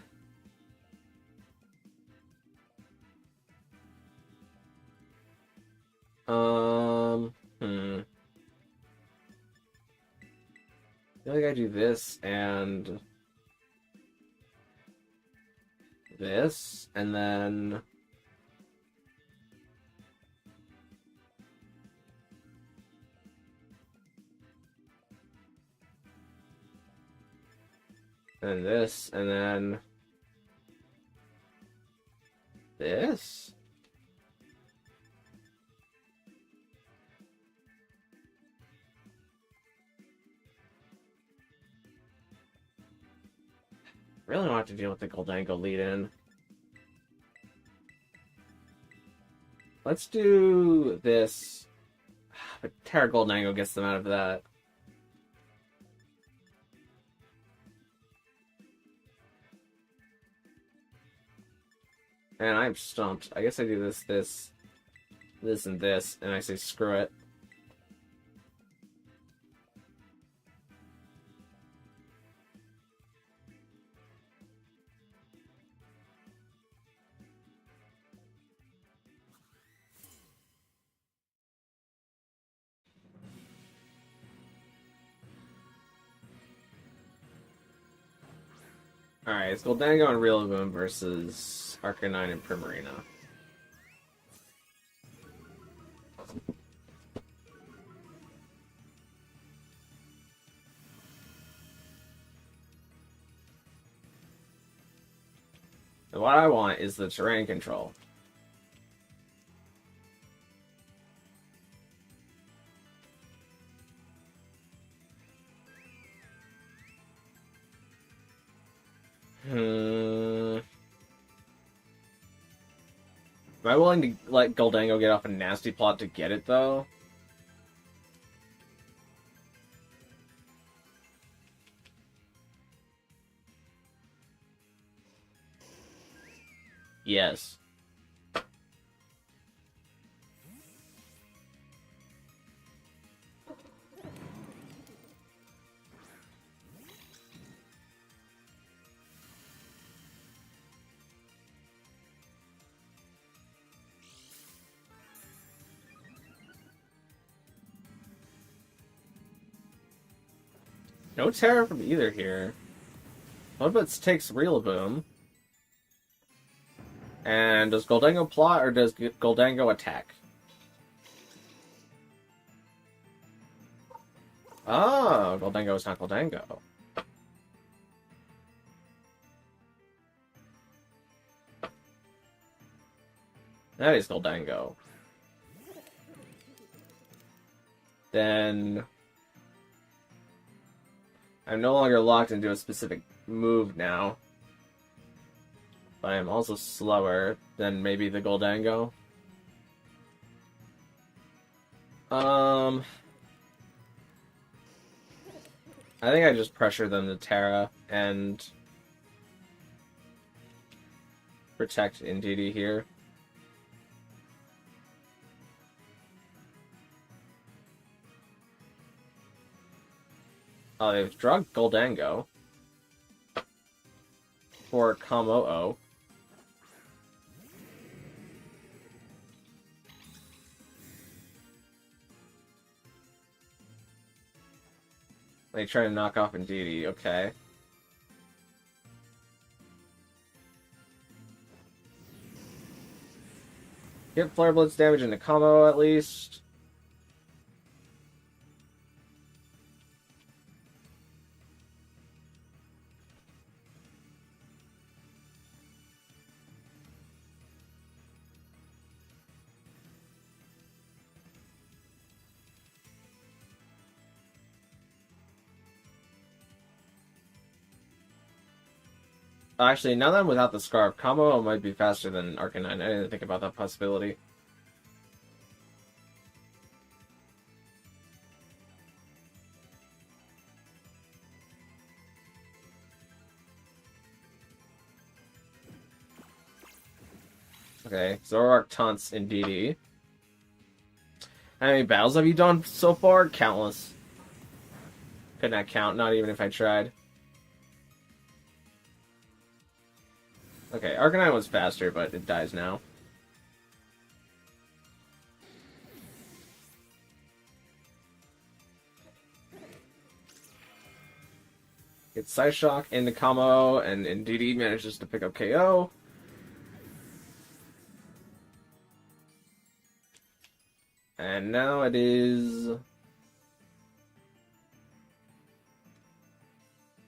I feel like I do this and this, and then this, and then this. Really don't have to deal with the Goldango lead in. Let's do this. But Terra Goldango gets them out of that. And I'm stumped. I guess I do this, and this, and I say screw it. Alright, it's Goldango and Rillaboom versus Arcanine and Primarina. And what I want is the terrain control. Am I willing to let Goldango get off a nasty plot to get it, though? Yes. No terror from either here. What if it takes Rillaboom? And does Goldango plot or does Goldango attack? Oh, Goldango is not Goldango. That is Goldango. Then I'm no longer locked into a specific move now. But I'm also slower than maybe the Goldango. I think I just pressure them to Terra and protect Indeedee here. Oh, they've drugged Goldango for Kamou-o. They try to knock off Indeedee, okay. Get Flare Blitz damage into Kamou at least. Actually, now that I'm without the Scarf, Kamou might be faster than Arcanine. I didn't think about that possibility. Okay, Zoroark taunts Indeedee. How many battles have you done so far? Countless. Could not count, not even if I tried. Okay, Arcanine was faster, but it dies now. Gets Psyshock into Kamou, and Indeedee manages to pick up KO. And now it is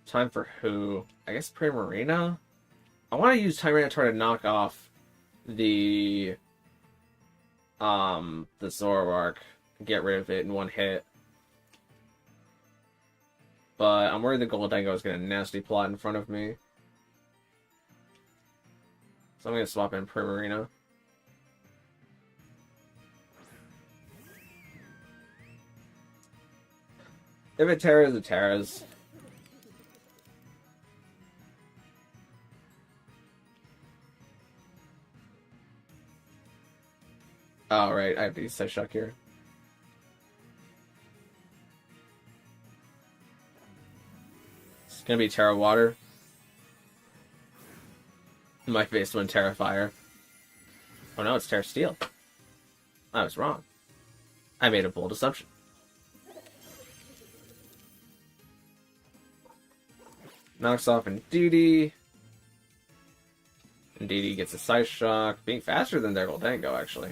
time for who? I guess Primarina? I want to use Tyranitar to knock off the Zoroark, get rid of it in one hit. But I'm worried the Goldango is going to nasty plot in front of me. So I'm going to swap in Primarina. If it Terras, it Terras. Oh, right. I have to use Psyshock here. It's gonna be Terra Water. My face went Terra Fire. Oh no, it's Terra Steel. I was wrong. I made a bold assumption. Knocks off Indeedee. Indeedee gets a Psyshock, being faster than their Goldango, actually.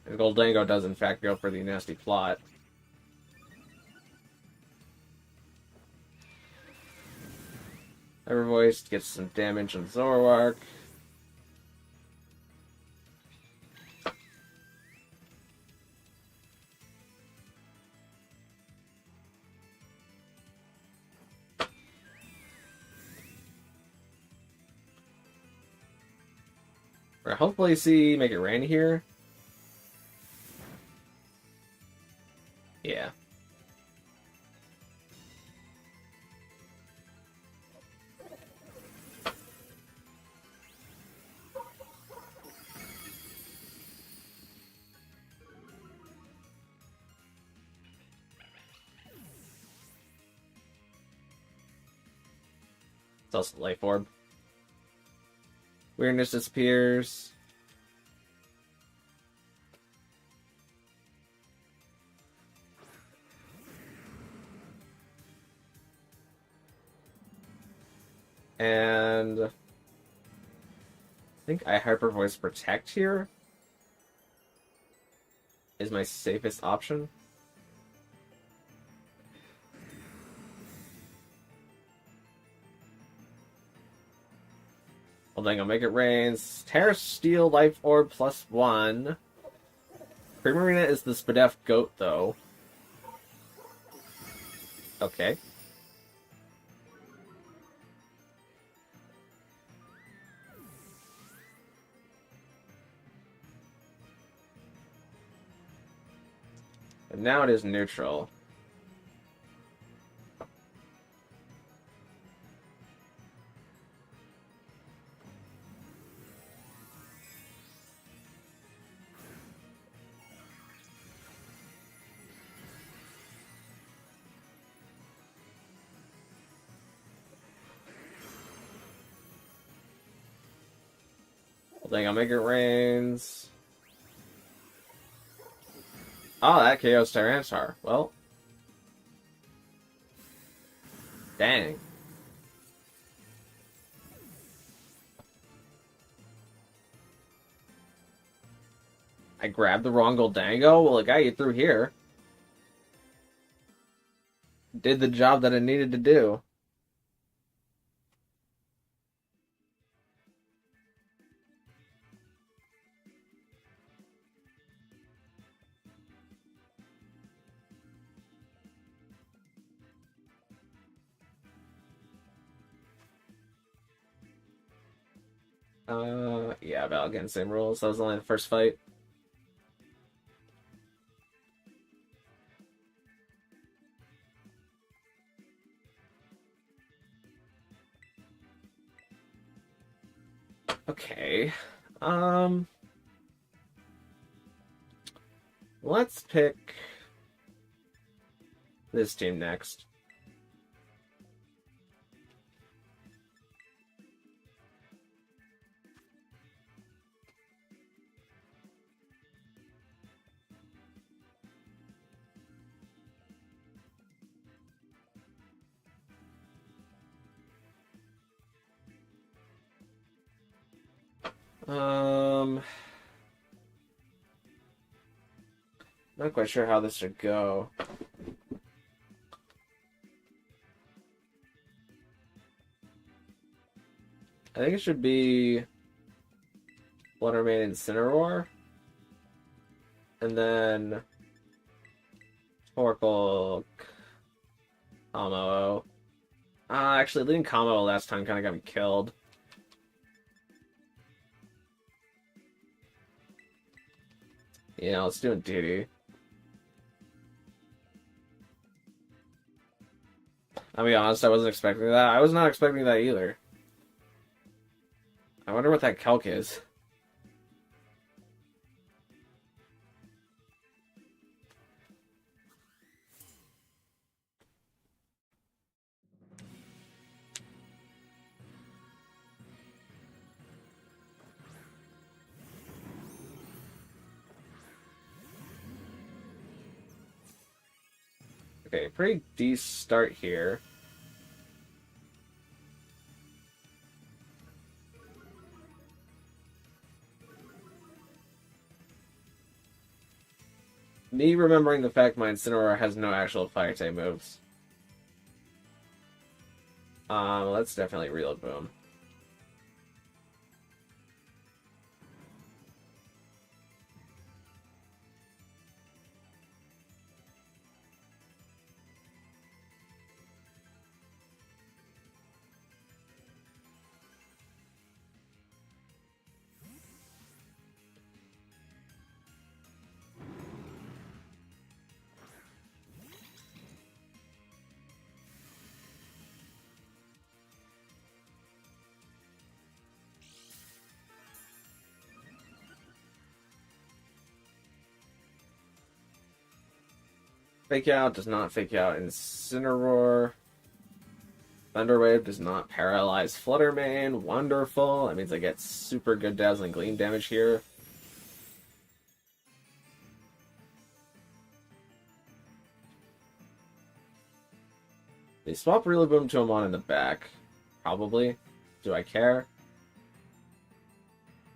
And Goldango does, in fact, go for the nasty plot. Evervoice gets some damage on Zoroark. We'll hopefully see make it rain here. Yeah. It's also Life Orb. Weirdness disappears. And I think I Hyper Voice Protect here is my safest option. Well, then I'll make it rain. Terra Steel Life Orb +1. Primarina is the Spadef Goat, though. Okay. And now it is neutral. Like, I'll make it rains. Oh, that KO's Tyranitar. Well. Dang. I grabbed the wrong Goldango? Well, it got you through here. Did the job that it needed to do. Yeah, about again, same rules. That was only the first fight. Okay. Let's pick this team next. Not quite sure how this should go. I think it should be Water Main Incineroar. And then Torkoal Kamo. Actually, leaving Kamo last time kind of got me killed. Yeah, let's do Indeedee. I'll be honest, I wasn't expecting that. I was not expecting that either. I wonder what that calc is. Okay, pretty decent start here. Me remembering the fact my Incineroar has no actual fire type moves. Let's definitely reload boom. Fake out does not fake out Incineroar. Thunderwave does not paralyze Fluttermane. Wonderful. That means I get super good Dazzling Gleam damage here. They swap Rillaboom to Amon in the back. Probably. Do I care?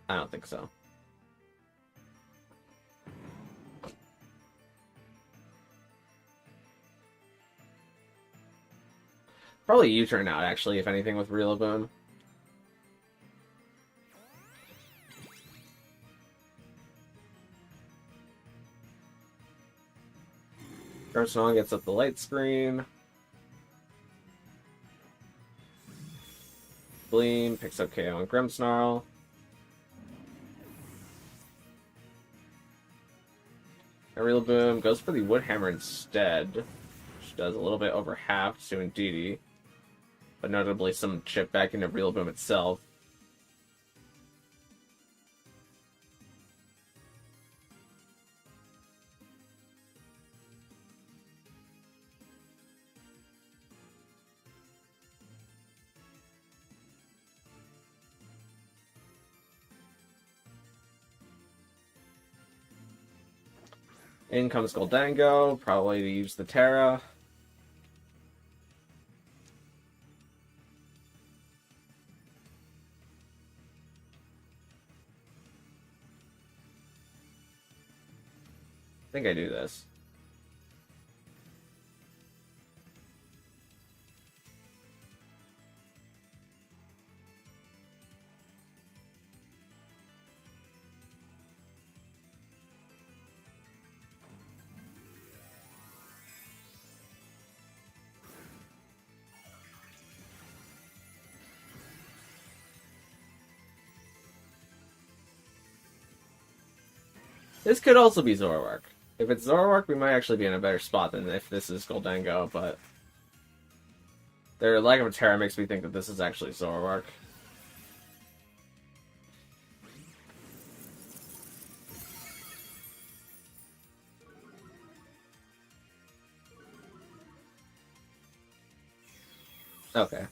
I don't think so. Probably U-turn out, actually, if anything, with Rillaboom. Urshifu gets up the light screen. Gleam picks up KO on Grimmsnarl. And Rillaboom goes for the Woodhammer instead, which does a little bit over half to Indeedee, but notably some chip back into Rillaboom itself. In comes Goldango, probably to use the Terra. I think I do this. This could also be Zoroark. If it's Zoroark, we might actually be in a better spot than if this is Goldango, but their lack of a Terra makes me think that this is actually Zoroark. Okay.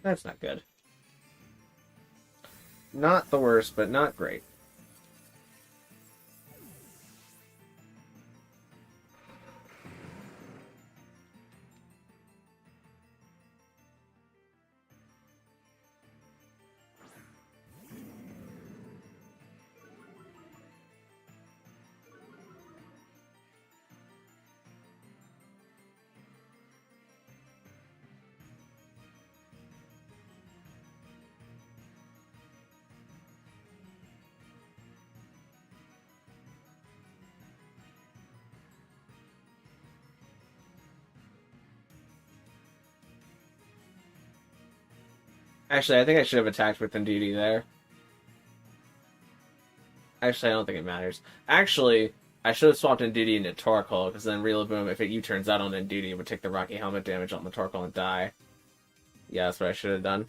That's not good. Not the worst, but not great. Actually, I think I should have attacked with Ndidi there. Actually, I don't think it matters. Actually, I should have swapped Ndidi into Torkoal, because then Rillaboom, if it U-turns out on Ndidi, it would take the Rocky Helmet damage on the Torkoal and die. Yeah, that's what I should have done.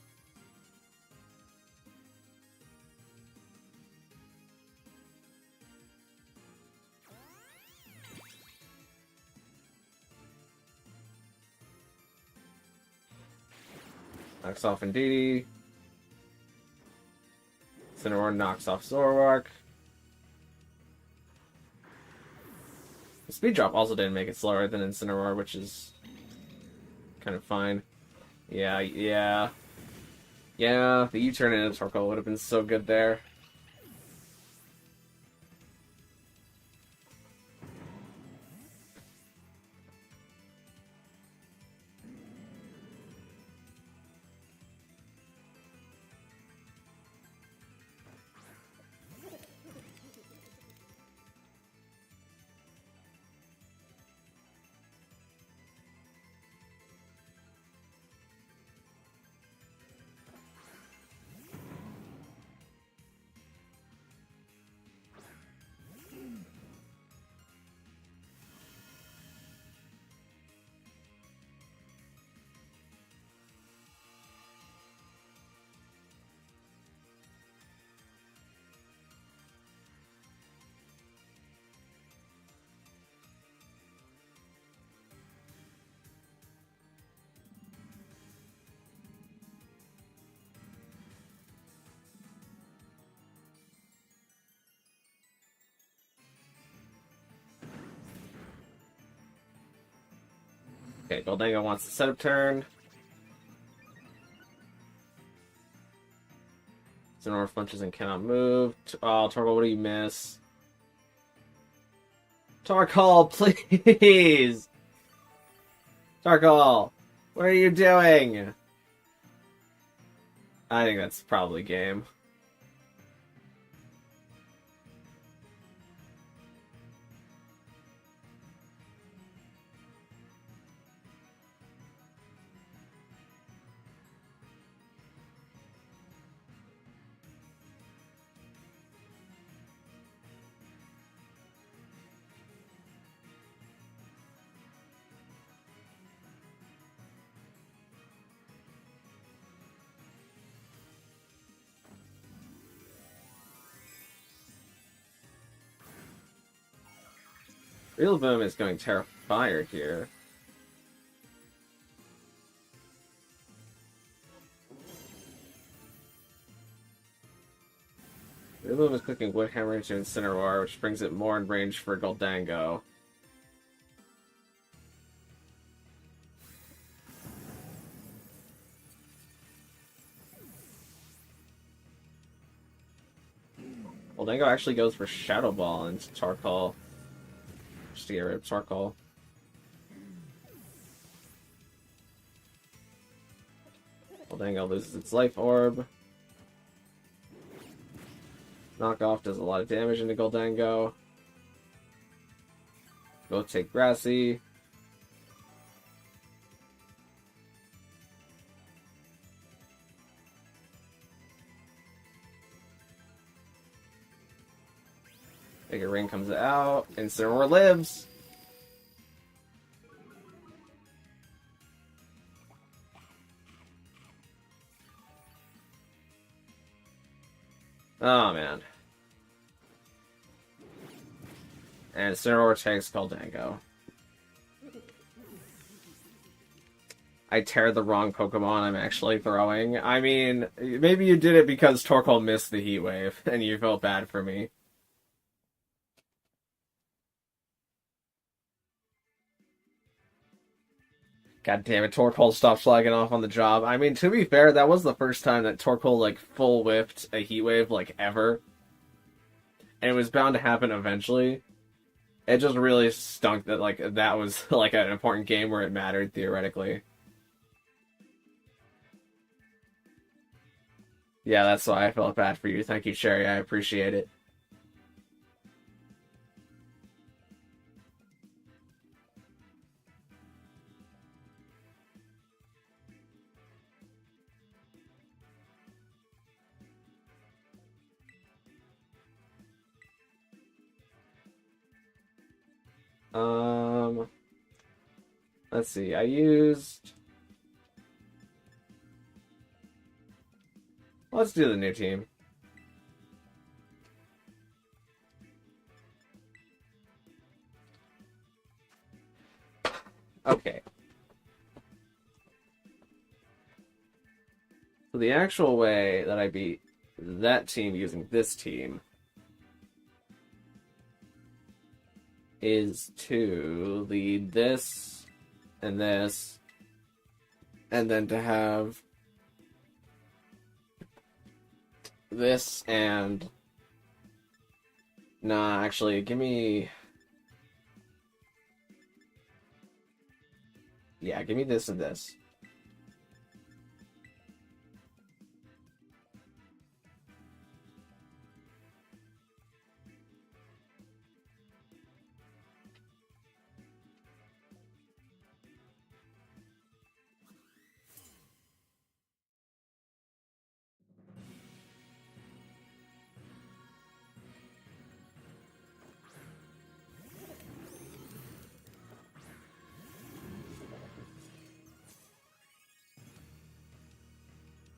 Knocks off Ndidi. Cinnamon knocks off Zoroark. The speed drop also didn't make it slower than Incineroar, which is kind of fine. Yeah. The U-turn into Torkoal would have been so good there. Okay, Goldango wants the setup turn. Incineroar flinches and cannot move. Oh, Torkoal, what do you miss? Torkoal, please! Torkoal, what are you doing? I think that's probably game. Rillaboom is going Terra Fire here. Rillaboom is clicking Wood Hammer into Incineroar, which brings it more in range for Goldango. Goldango actually goes for Shadow Ball into Torkoal. Just to get rid of Torkoal. Goldango loses its Life Orb. Knockoff does a lot of damage into Goldango. Both take Grassy. Bigger Ring comes out. Incineroar lives. Oh, man. And Incineroar takes Goldango. I tear the wrong Pokemon I'm actually throwing. I mean, maybe you did it because Torkoal missed the Heat Wave, and you felt bad for me. God damn it, Torkoal stopped flagging off on the job. I mean, to be fair, that was the first time that Torkoal, like, full whipped a Heat Wave, like, ever. And it was bound to happen eventually. It just really stunk that, like, that was, like, an important game where it mattered, theoretically. Yeah, that's why I felt bad for you. Thank you, Sherry. I appreciate it. Um, let's see. I used. Let's do the new team. Okay. So the actual way that I beat that team using this team is to lead this, and then to have this and... Nah, actually, give me... Yeah, give me this and this.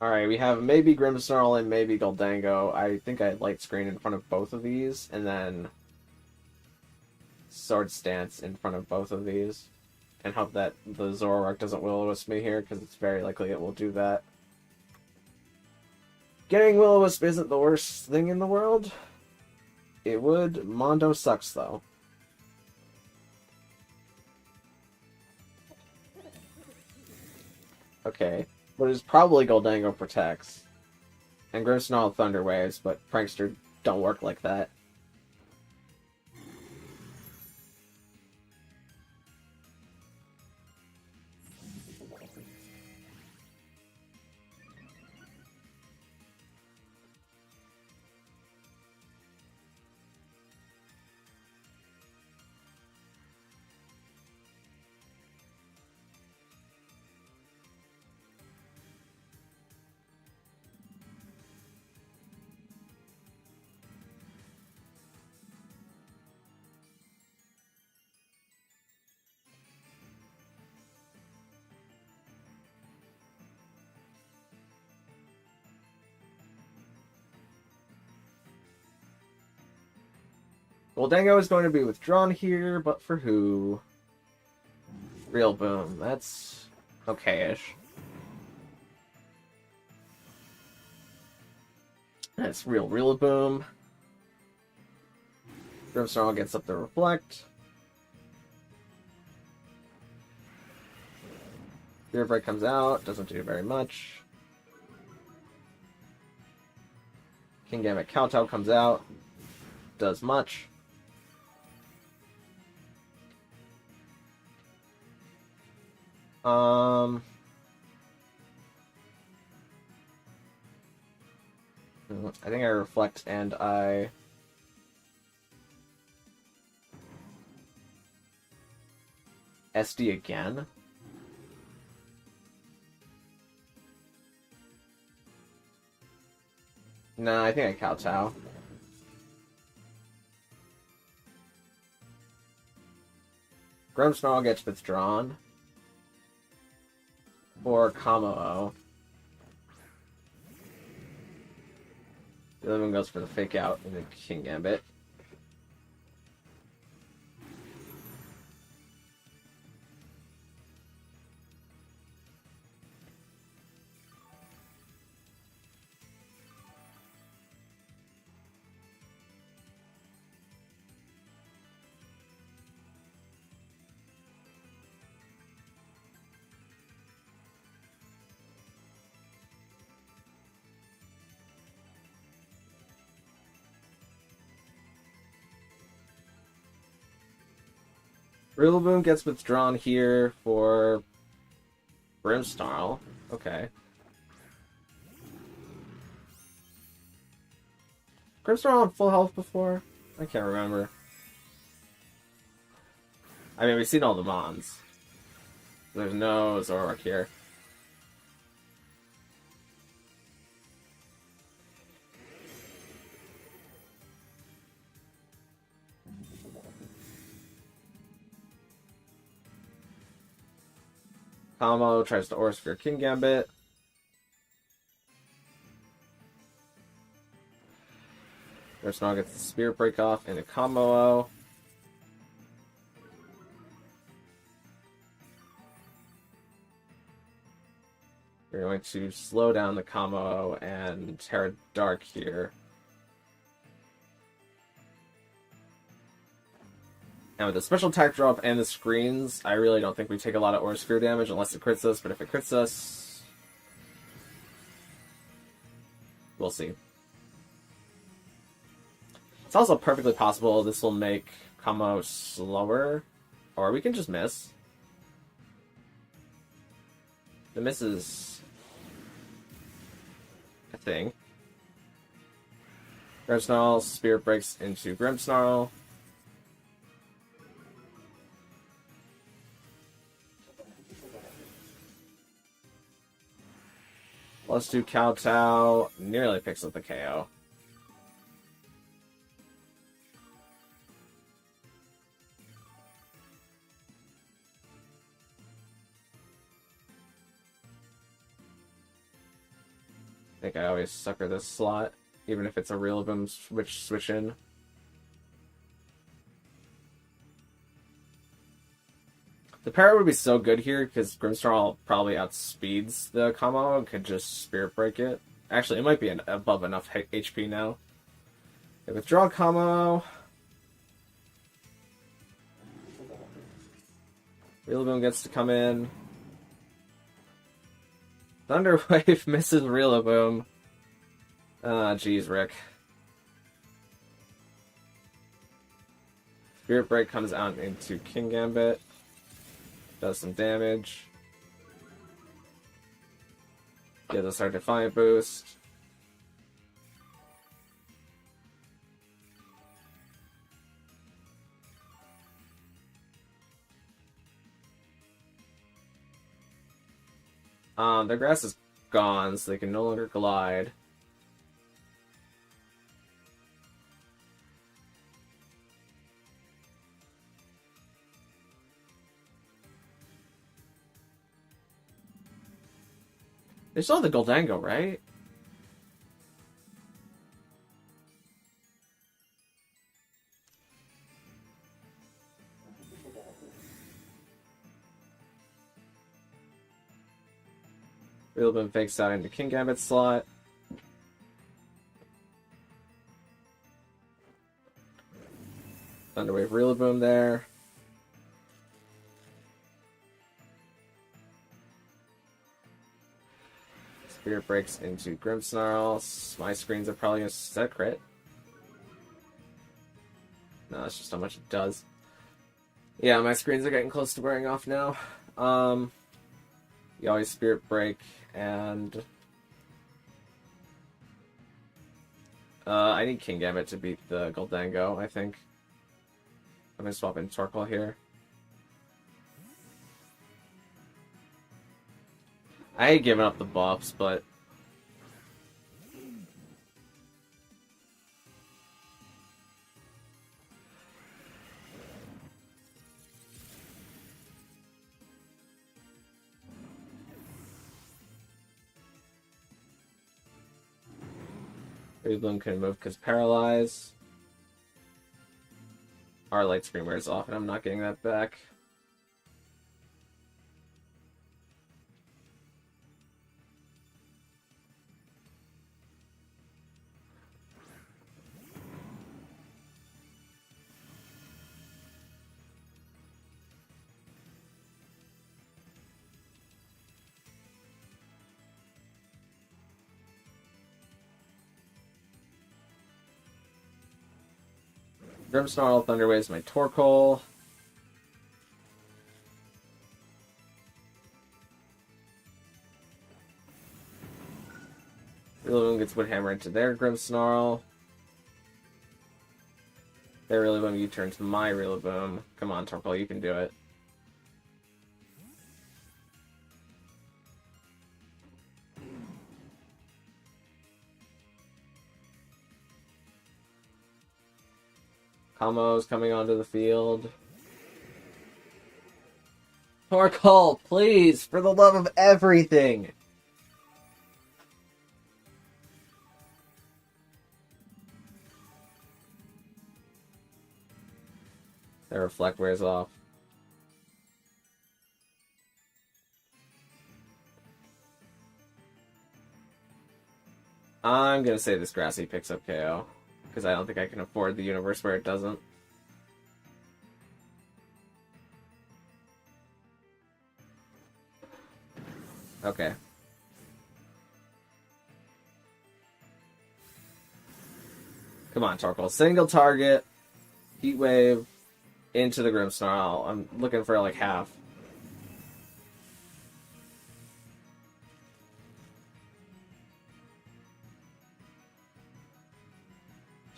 Alright, we have maybe Grimmsnarl and maybe Goldango. I think I light screen in front of both of these, and then Sword Stance in front of both of these. And hope that the Zoroark doesn't Will-O-Wisp me here, because it's very likely it will do that. Getting Will-O-Wisp isn't the worst thing in the world. It would. Mondo sucks, though. Okay. But it's probably Goldango protects. And Grimmsnarl Thunder Waves, but Prankster don't work like that. Goldango is going to be withdrawn here, but for who? Real Boom. That's okay-ish. That's Real Boom. Grimmsnarl gets up to Reflect. Fear Break comes out, doesn't do very much. Kingambit Kowtow comes out, does much. I think I Reflect and I... SD again? No, I think I Kowtow. Grimmsnarl gets withdrawn. Or Kamo-O. The other one goes for the Fake Out in the Kingambit. Rillaboom gets withdrawn here for Grimmsnarl. Okay. Grimmsnarl on full health before? I can't remember. I mean, we've seen all the Mons. There's no Zoroark here. Combo tries to Aura Sphere King Gambit. Urshifu gets the Spirit Break off into combo. We're going to slow down the combo and Terra Dark here. And with the special attack drop and the screens, I really don't think we take a lot of Aura Sphere damage unless it crits us, but if it crits us, we'll see. It's also perfectly possible this will make combo slower, or we can just miss. The miss is a thing. Grimmsnarl, Spirit Breaks into Grimmsnarl. Let's do Kowtow. Nearly picks up the KO. I think I always sucker this slot, even if it's a Rillaboom switch in. The parrot would be so good here because Grimmsnarl probably outspeeds the combo and could just Spirit Break it. Actually, it might be above enough HP now. Okay, withdraw combo. Rillaboom gets to come in. Thunder Wave misses Rillaboom. Ah, jeez, Rick. Spirit Break comes out into King Gambit. Does some damage. Gives us our Defiant boost. Their grass is gone, so they can no longer glide. They still have the Goldango, right? Rillaboom fakes out into King Gambit slot. Thunderwave Rillaboom there. Spirit Breaks into Grimmsnarl. My screens are probably going to set crit. No, that's just how much it does. Yeah, my screens are getting close to wearing off now. You always Spirit Break, and I need King Gambit to beat the Goldango, I think. I'm going to swap in Torkoal here. I hate giving up the buffs, but Rillaboom can move because Paralyze. Our Light Screamer is off, and I'm not getting that back. Grimmsnarl Thunderwaves my Torkoal. Rillaboom gets Woodhammer into their Grimmsnarl. Their Rillaboom U-turns my Rillaboom. Come on, Torkoal, you can do it. Combos coming onto the field. Torkoal, please, for the love of everything! The reflect wears off. I'm gonna say this Grassy picks up KO, because I don't think I can afford the universe where it doesn't. Okay. Come on, Torkoal. Single target, Heat Wave, into the Grimmsnarl. I'm looking for like half.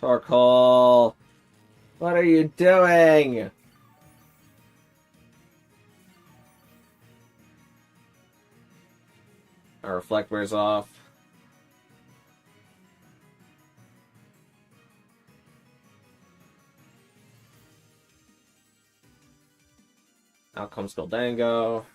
Torkoal! What are you doing? Our reflect wears off. Out comes Goldango.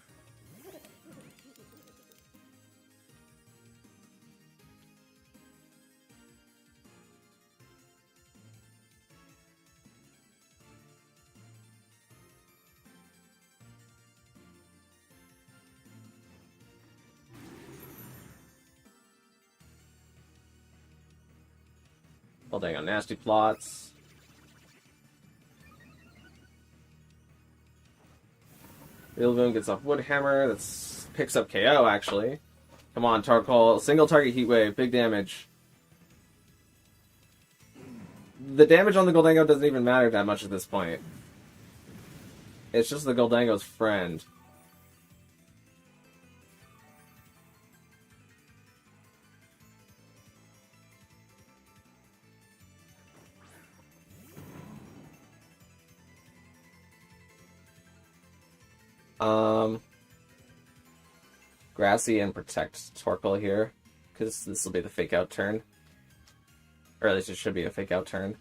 Goldango nasty plots. Rillaboom gets off Wood Hammer. That picks up KO, actually. Come on, Torkoal. Single target Heat Wave. Big damage. The damage on the Goldango doesn't even matter that much at this point. It's just the Goldango's friend. Grassy and protect Torkoal here, because this will be the fake out turn. Or at least it should be a fake out turn.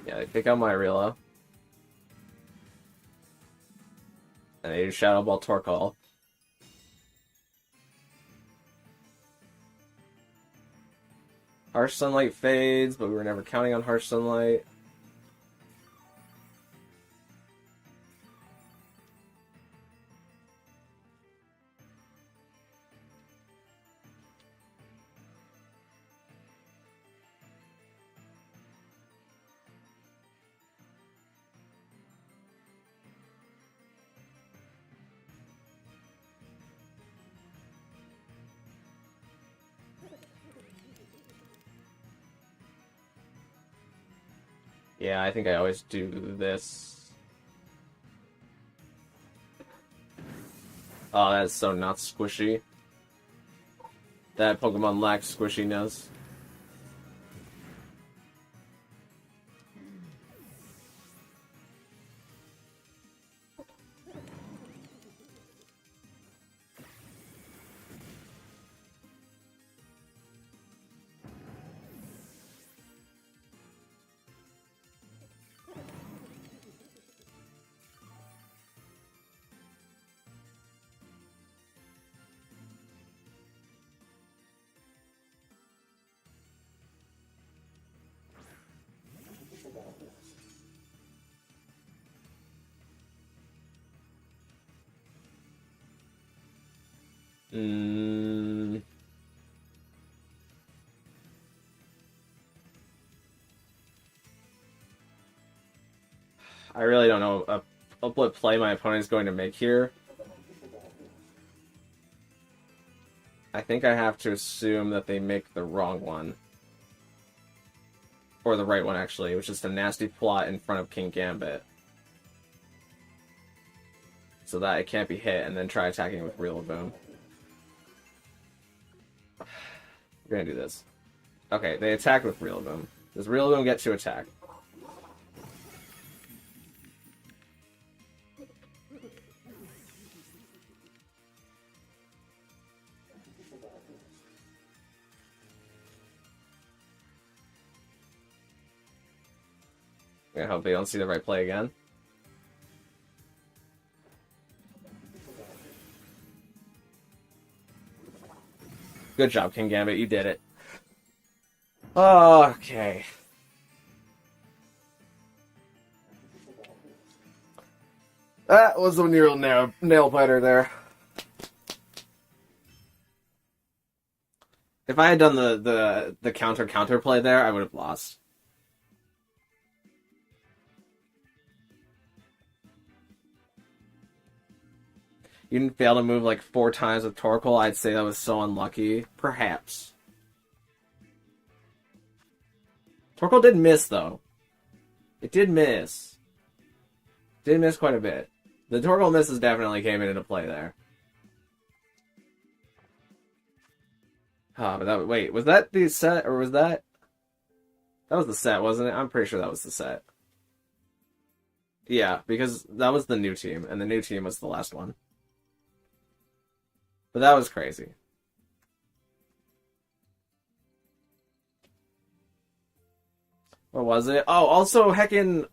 Yeah, they pick out my Rilo. And they just Shadow Ball Torkoal. Harsh Sunlight fades, but we were never counting on Harsh Sunlight. Yeah, I think I always do this. Oh, that's so not squishy. That Pokemon lacks squishiness. I really don't know what play my opponent is going to make here. I think I have to assume that they make the wrong one. Or the right one, actually, which is the nasty plot in front of King Gambit. So that it can't be hit, and then try attacking with Rillaboom. We're gonna do this. Okay, they attack with Rillaboom. Does Rillaboom get to attack? I hope they don't see the right play again. Good job, King Gambit. You did it. Okay. That was a real nail biter there. If I had done the counter play there, I would have lost. You didn't fail to move like 4 times with Torkoal. I'd say that was so unlucky. Perhaps. Torkoal did miss, though. It did miss. Did miss quite a bit. The Torkoal misses definitely came into play there. But that, wait, was that the set, or was that... That was the set, wasn't it? I'm pretty sure that was the set. Yeah, because that was the new team, and the new team was the last one. But that was crazy. What was it? Oh, also, heckin'...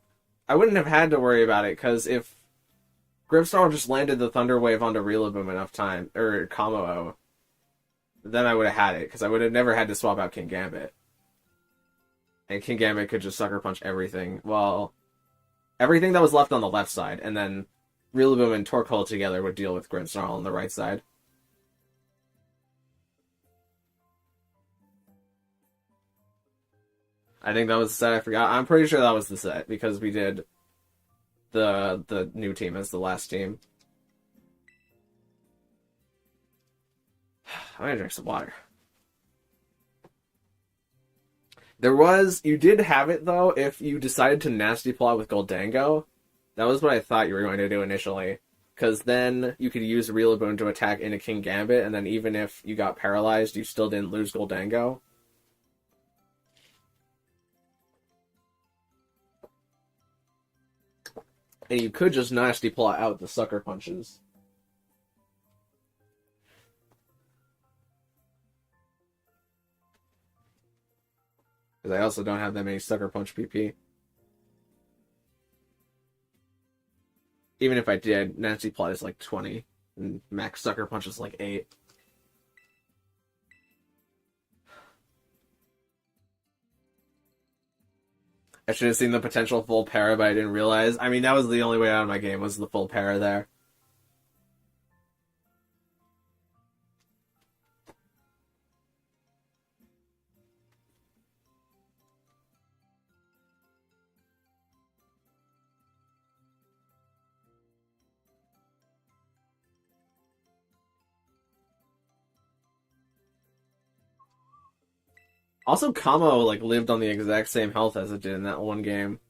I wouldn't have had to worry about it, because if Grimmsnarl just landed the Thunder Wave onto Rillaboom enough time, or Kamo-O, then I would have had it, because I would have never had to swap out King Gambit. And King Gambit could just Sucker Punch everything. Well, everything that was left on the left side, and then Rillaboom and Torkoal together would deal with Grimmsnarl on the right side. I think that was the set I forgot. I'm pretty sure that was the set, because we did the new team as the last team. I'm gonna drink some water. You did have it, though, if you decided to Nasty Plot with Goldango. That was what I thought you were going to do initially. Because then you could use Rillaboom to attack into King Gambit, and then even if you got paralyzed, you still didn't lose Goldango. And you could just Nasty Plot out the Sucker Punches. Because I also don't have that many Sucker Punch PP. Even if I did, Nasty Plot is like 20, and Max Sucker Punch is like 8. I should have seen the potential full para, but I didn't realize. I mean, that was the only way out of my game, was the full para there. Also, Kamo like lived on the exact same health as it did in that one game,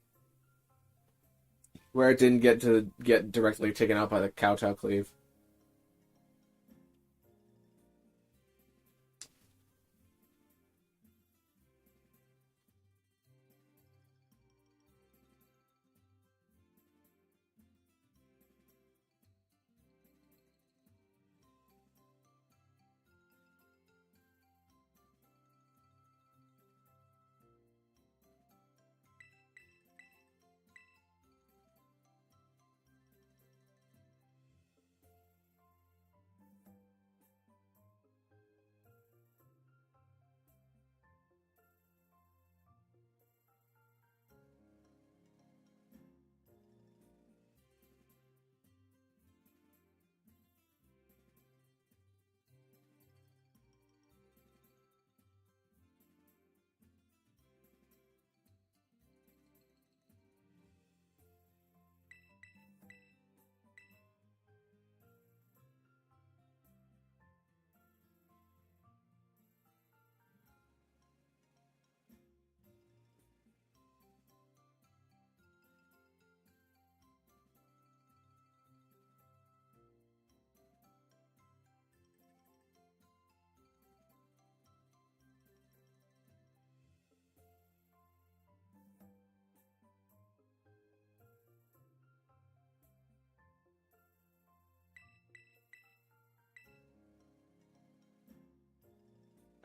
where it didn't get directly taken out by the Kowtow Cleave.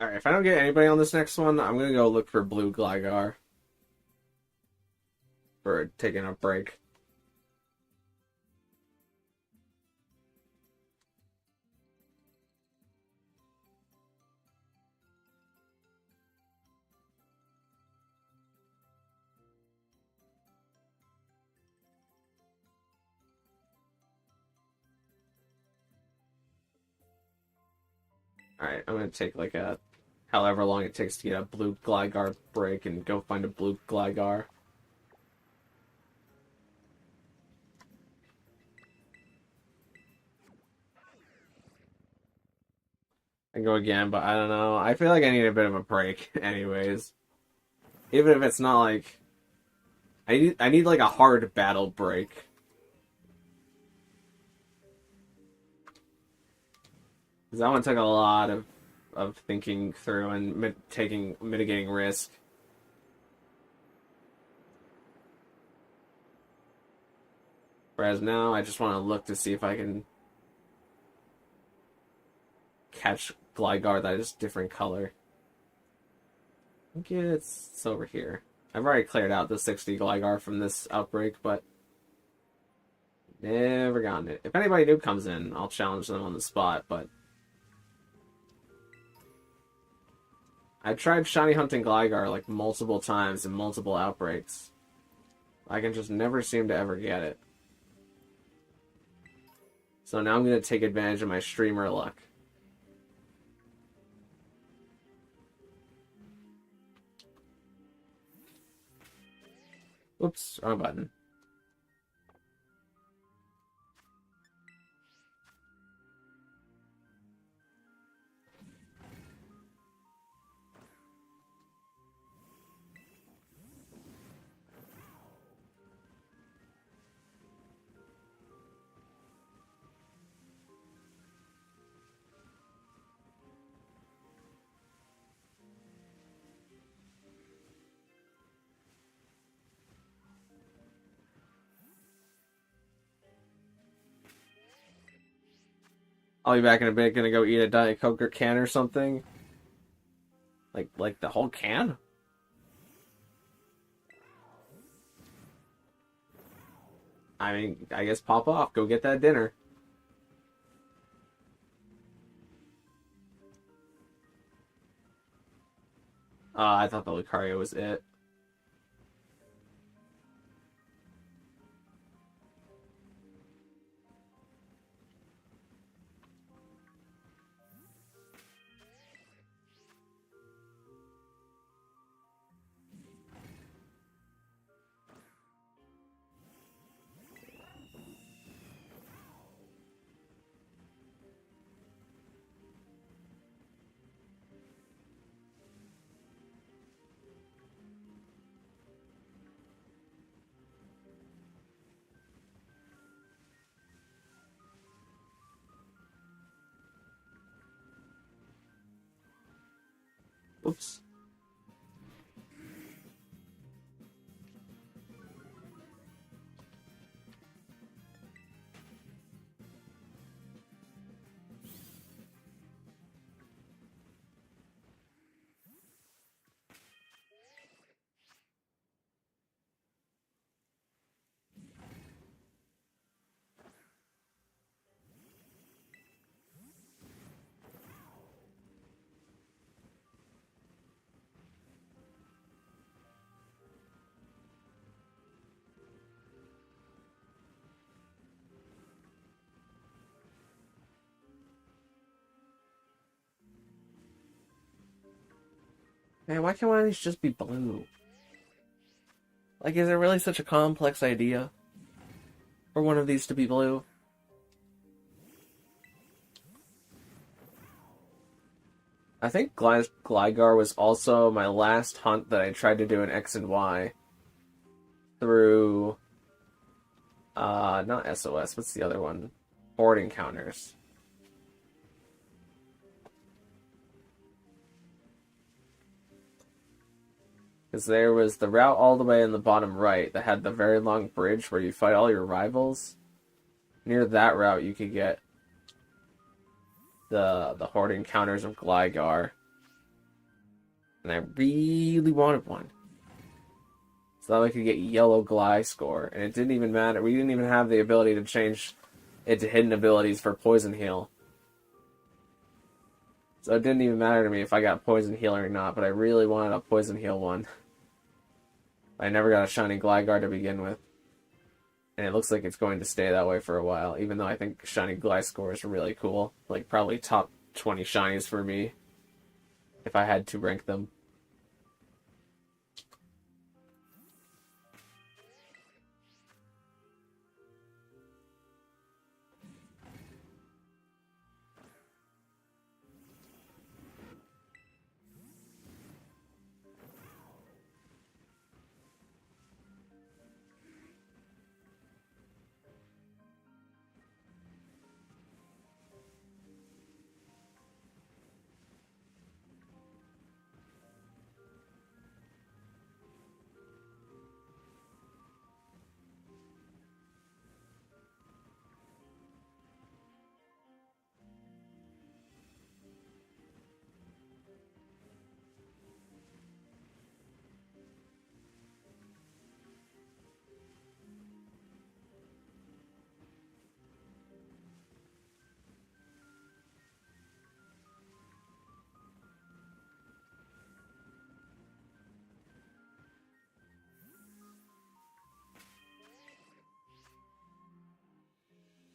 Alright, if I don't get anybody on this next one, I'm gonna go look for Blue Gligar. for taking a break. Alright, I'm gonna take like a however long it takes to get a blue Gligar break and go find a blue Gligar. And go again, but I don't know. I feel like I need a bit of a break anyways. Even if it's not like I need like a hard battle break. Because that one took a lot of thinking through and mitigating risk. Whereas now I just want to look to see if I can catch Gligar that is different color. I think it's over here. I've already cleared out the 60 Gligar from this outbreak, but never gotten it. If anybody new comes in, I'll challenge them on the spot, but I've tried shiny hunting Gligar like multiple times in multiple outbreaks. I can just never seem to ever get it. So now I'm going to take advantage of my streamer luck. Oops, wrong button. I'll be back in a bit, gonna go eat a Diet Coke or can or something. Like the whole can? I mean, I guess pop off, go get that dinner. I thought the Lucario was it. Oops. Man, why can't one of these just be blue? Like, is it really such a complex idea for one of these to be blue? I think Gligar was also my last hunt that I tried to do in X and Y through, not SOS, what's the other one? Board encounters. Because there was the route all the way in the bottom right that had the very long bridge where you fight all your rivals. Near that route, you could get the Horde encounters of Gligar. And I really wanted one. So that we could get yellow Gliscor. And it didn't even matter. We didn't even have the ability to change it to hidden abilities for Poison Heal. So it didn't even matter to me if I got Poison Heal or not, but I really wanted a Poison Heal one. I never got a Shiny Gligar to begin with. And it looks like it's going to stay that way for a while, even though I think Shiny Gliscor is really cool. Like, probably top 20 Shinies for me, if I had to rank them.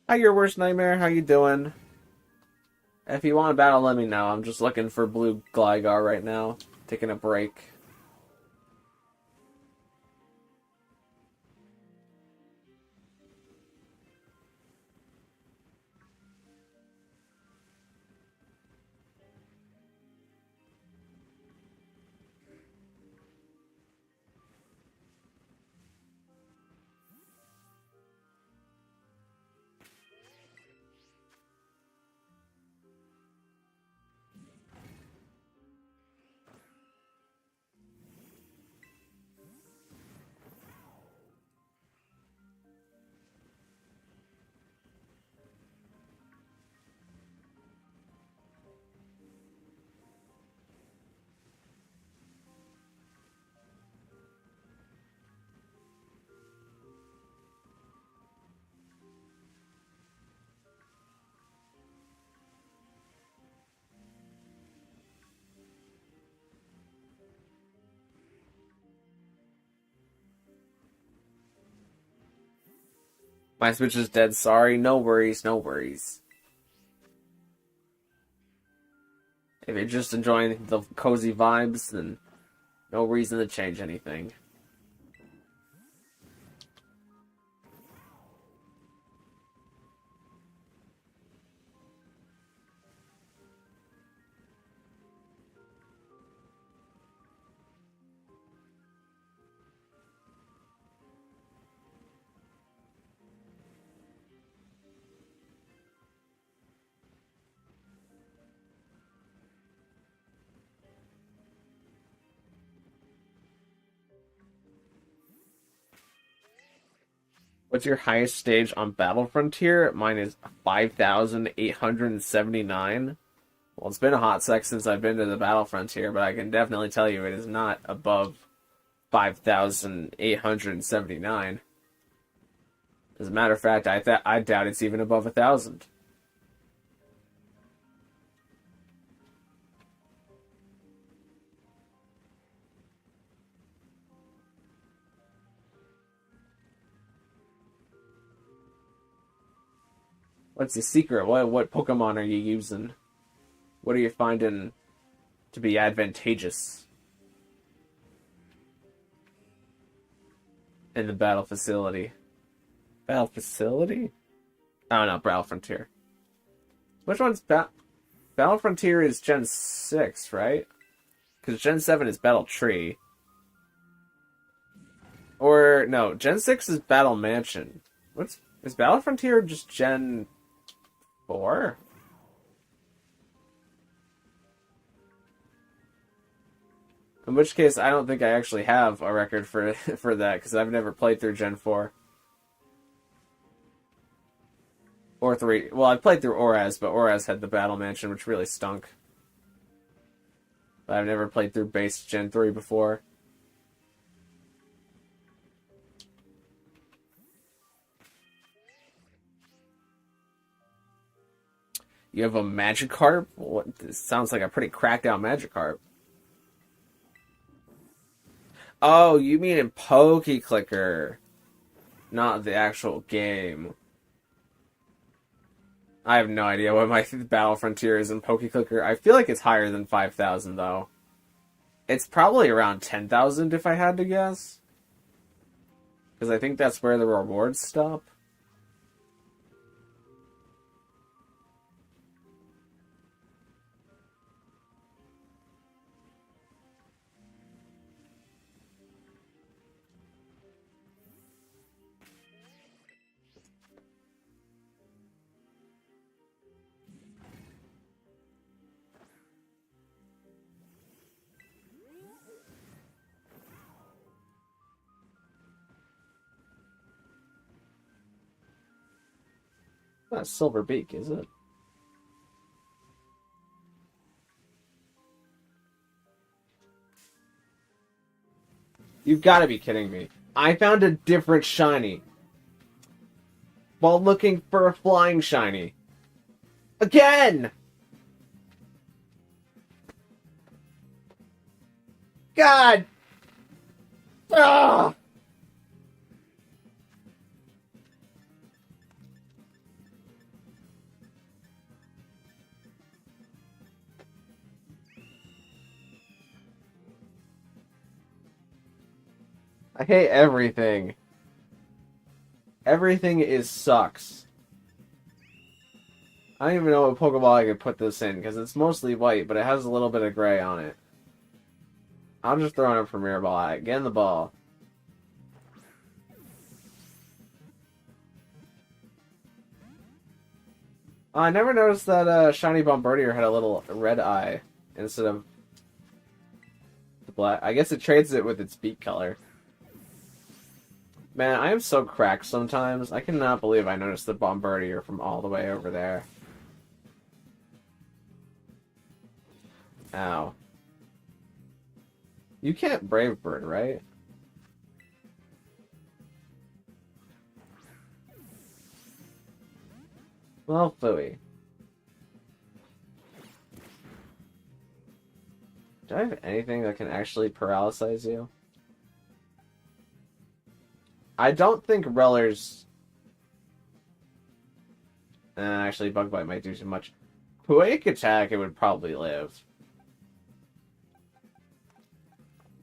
Hi, your worst nightmare. How you doing? If you want to battle, let me know. I'm just looking for blue Gligar right now. Taking a break. My Switch is dead. Sorry. No worries. No worries. If you're just enjoying the cozy vibes, then no reason to change anything. What's your highest stage on Battle Frontier? Mine is 5,879. Well, it's been a hot sec since I've been to the Battle Frontier, but I can definitely tell you it is not above 5,879. As a matter of fact, I doubt it's even above 1,000. What's the secret? What Pokemon are you using? What are you finding to be advantageous in the battle facility? Battle facility? Oh no, Battle Frontier. Which one's Battle Frontier is Gen 6, right? Because Gen 7 is Battle Tree. Or no, Gen 6 is Battle Mansion. Is Battle Frontier just Gen 4? In which case, I don't think I actually have a record for that, because I've never played through Gen 4. Or 3. Well, I played through Oraz, but Oraz had the Battle Mansion, which really stunk. But I've never played through base Gen 3 before. You have a Magikarp? What? This sounds like a pretty cracked out Magikarp. Oh, you mean in Clicker, not the actual game. I have no idea what my Battle Frontier is in Clicker. I feel like it's higher than 5,000 though. It's probably around 10,000 if I had to guess. Because I think that's where the rewards stop. Not Silver Beak, is it? You've got to be kidding me. I found a different shiny while looking for a flying shiny. Again! God! Ugh! I hate everything. Everything is sucks. I don't even know what Pokeball I could put this in, because it's mostly white, but it has a little bit of gray on it. I'm just throwing a Premier Ball at it. Get in the ball. I never noticed that Shiny Bombardier had a little red eye instead of the black. I guess it trades it with its beak color. Man, I am so cracked sometimes. I cannot believe I noticed the Bombardier from all the way over there. Ow. You can't Brave Bird, right? Well, Fooey. Do I have anything that can actually paralyze you? I don't think Reller's... actually, Bug Bite might do too much. Poetic Attack, it would probably live.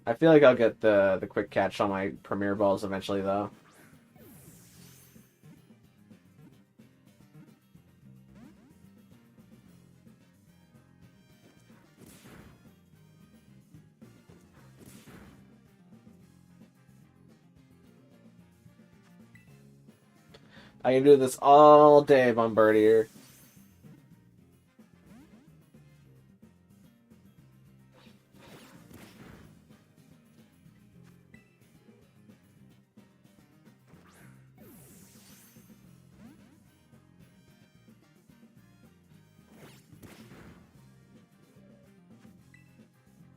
I feel like I'll get the quick catch on my Premier Balls eventually, though. I can do this all day, Bombardier.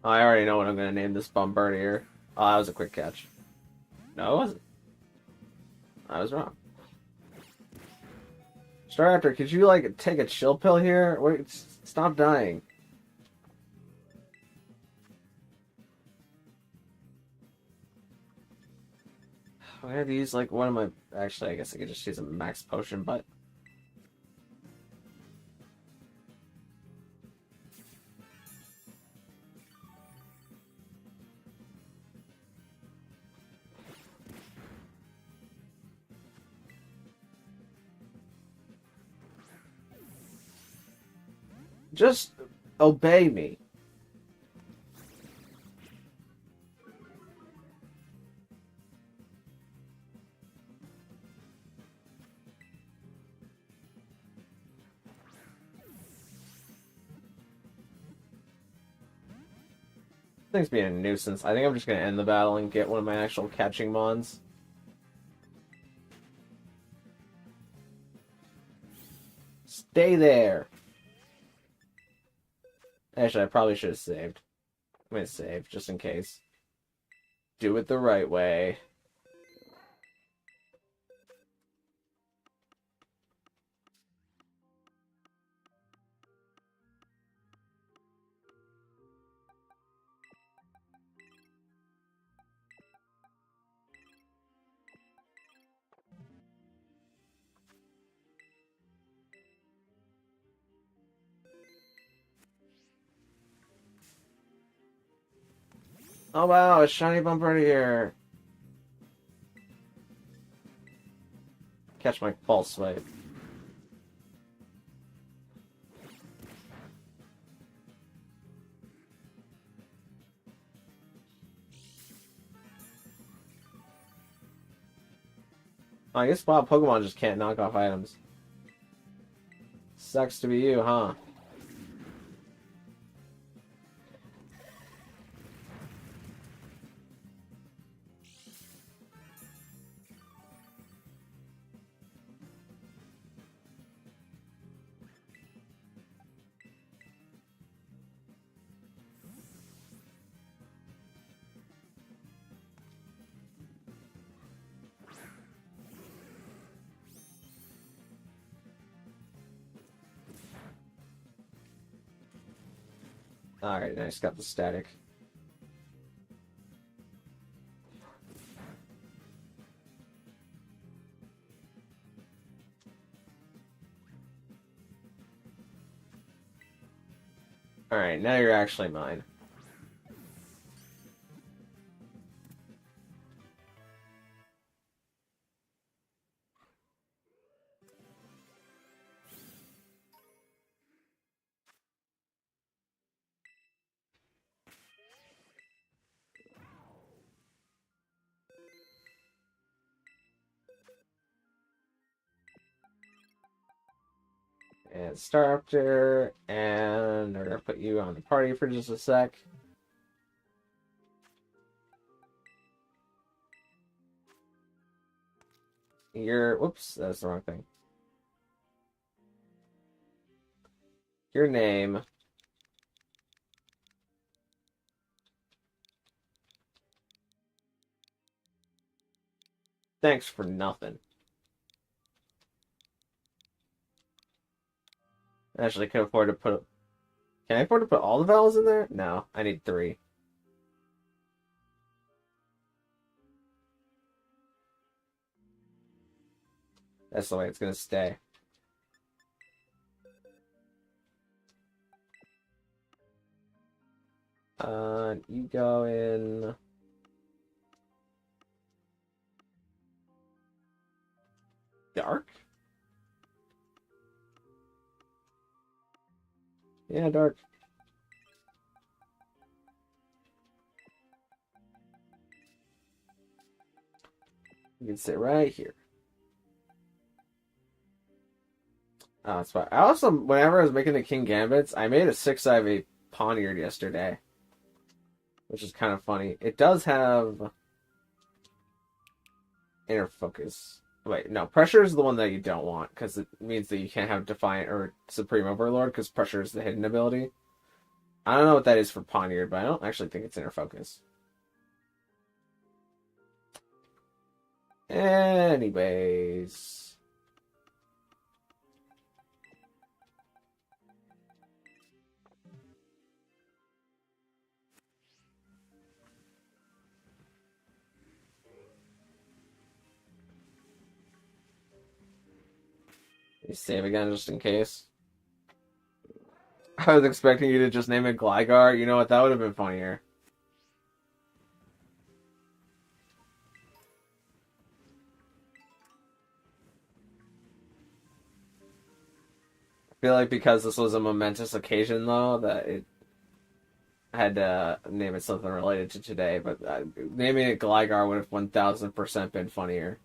I already know what I'm going to name this Bombardier. Oh, that was a quick catch. No, it wasn't. I was wrong. Staraptor, could you, like, take a chill pill here? Wait, stop dying. I had to use, like, one of my... Actually, I guess I could just use a max potion, but... Just obey me. Thing's being a nuisance. I think I'm just going to end the battle and get one of my actual catching mons. Stay there. Actually, I probably should have saved. I'm going to save, just in case. Do it the right way. Oh wow, a shiny Bombardier. Catch my pulse swipe. I guess Bob Pokemon just can't knock off items. Sucks to be you, huh? Alright, nice. Got the static. Alright, now you're actually mine. And Staraptor, and we're gonna put you on the party for just a sec. Whoops, that's the wrong thing. Your name. Thanks for nothing. Actually, can afford to put. Can I afford to put all the vowels in there? No, I need 3. That's the way it's gonna stay. You go in. Dark? Yeah, dark. You can sit right here. Oh, that's fine. I also, whenever I was making the King Gambits, I made a 6-5 Poniard yesterday, which is kind of funny. It does have inner focus. Wait, no, pressure is the one that you don't want, because it means that you can't have Defiant or Supreme Overlord, because pressure is the hidden ability. I don't know what that is for Poniard, but I don't actually think it's inner focus. Anyways. You save again just in case. I was expecting you to just name it Gligar. You know what? That would have been funnier. I feel like because this was a momentous occasion, though, that it had to name it something related to today. But naming it Gligar would have 1000% been funnier.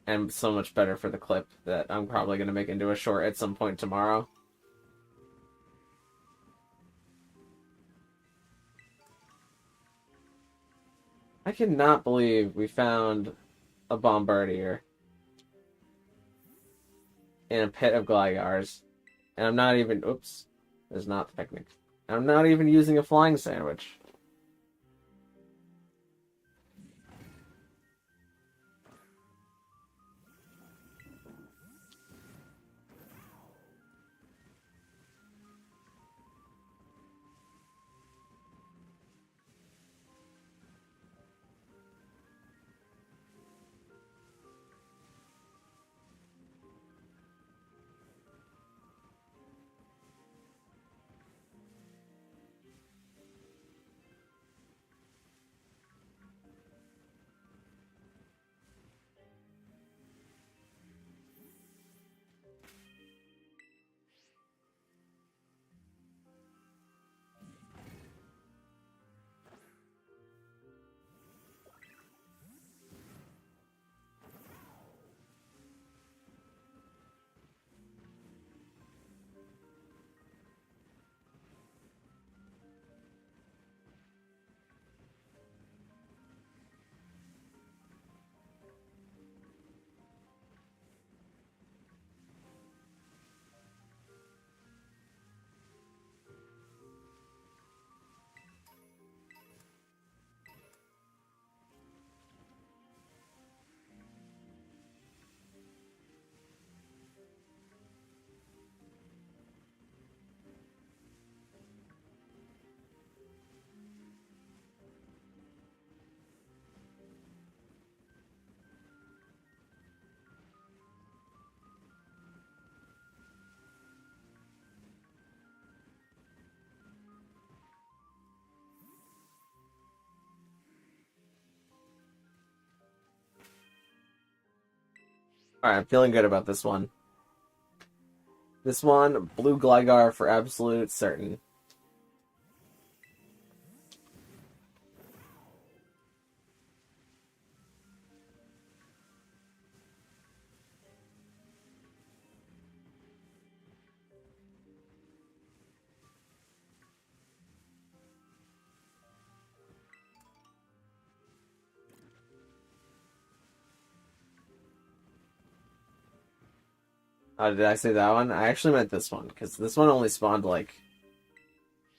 And so much better for the clip that I'm probably going to make into a short at some point tomorrow. I cannot believe we found a Bombardier in a pit of Gligars. And I'm not even... Oops. There's not the picnic. I'm not even using a flying sandwich. Alright, I'm feeling good about this one. This one, blue Gligar for absolute certain. Did I say that one? I actually meant this one, because this one only spawned like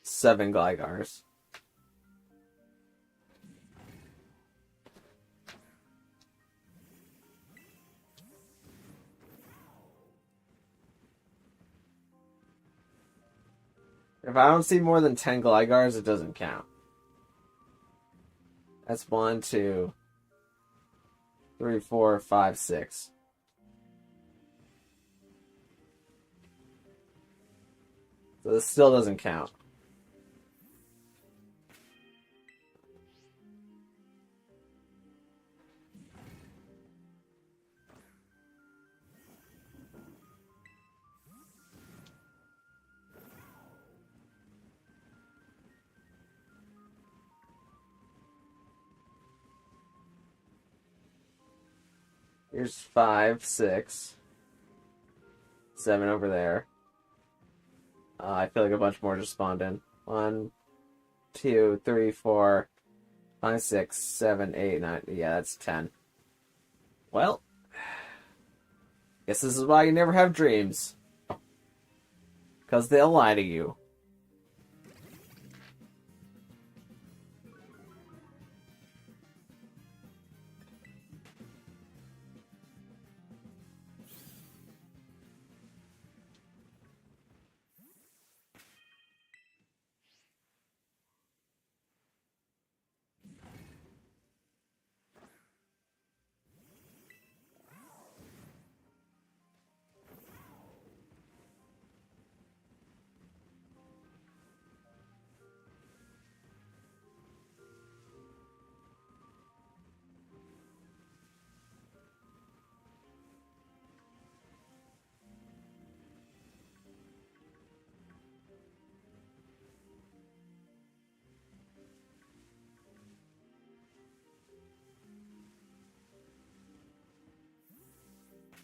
7 Glygars. If I don't see more than 10 Glygars, it doesn't count. That's 1, 2, 3, 4, 5, 6. So this still doesn't count. Here's 5, 6, 7 over there. I feel like a bunch more just spawned in. 1, 2, 3, 4, 5, 6, 7, 8, 9. Yeah, that's 10. Well, guess this is why you never have dreams. Because they'll lie to you.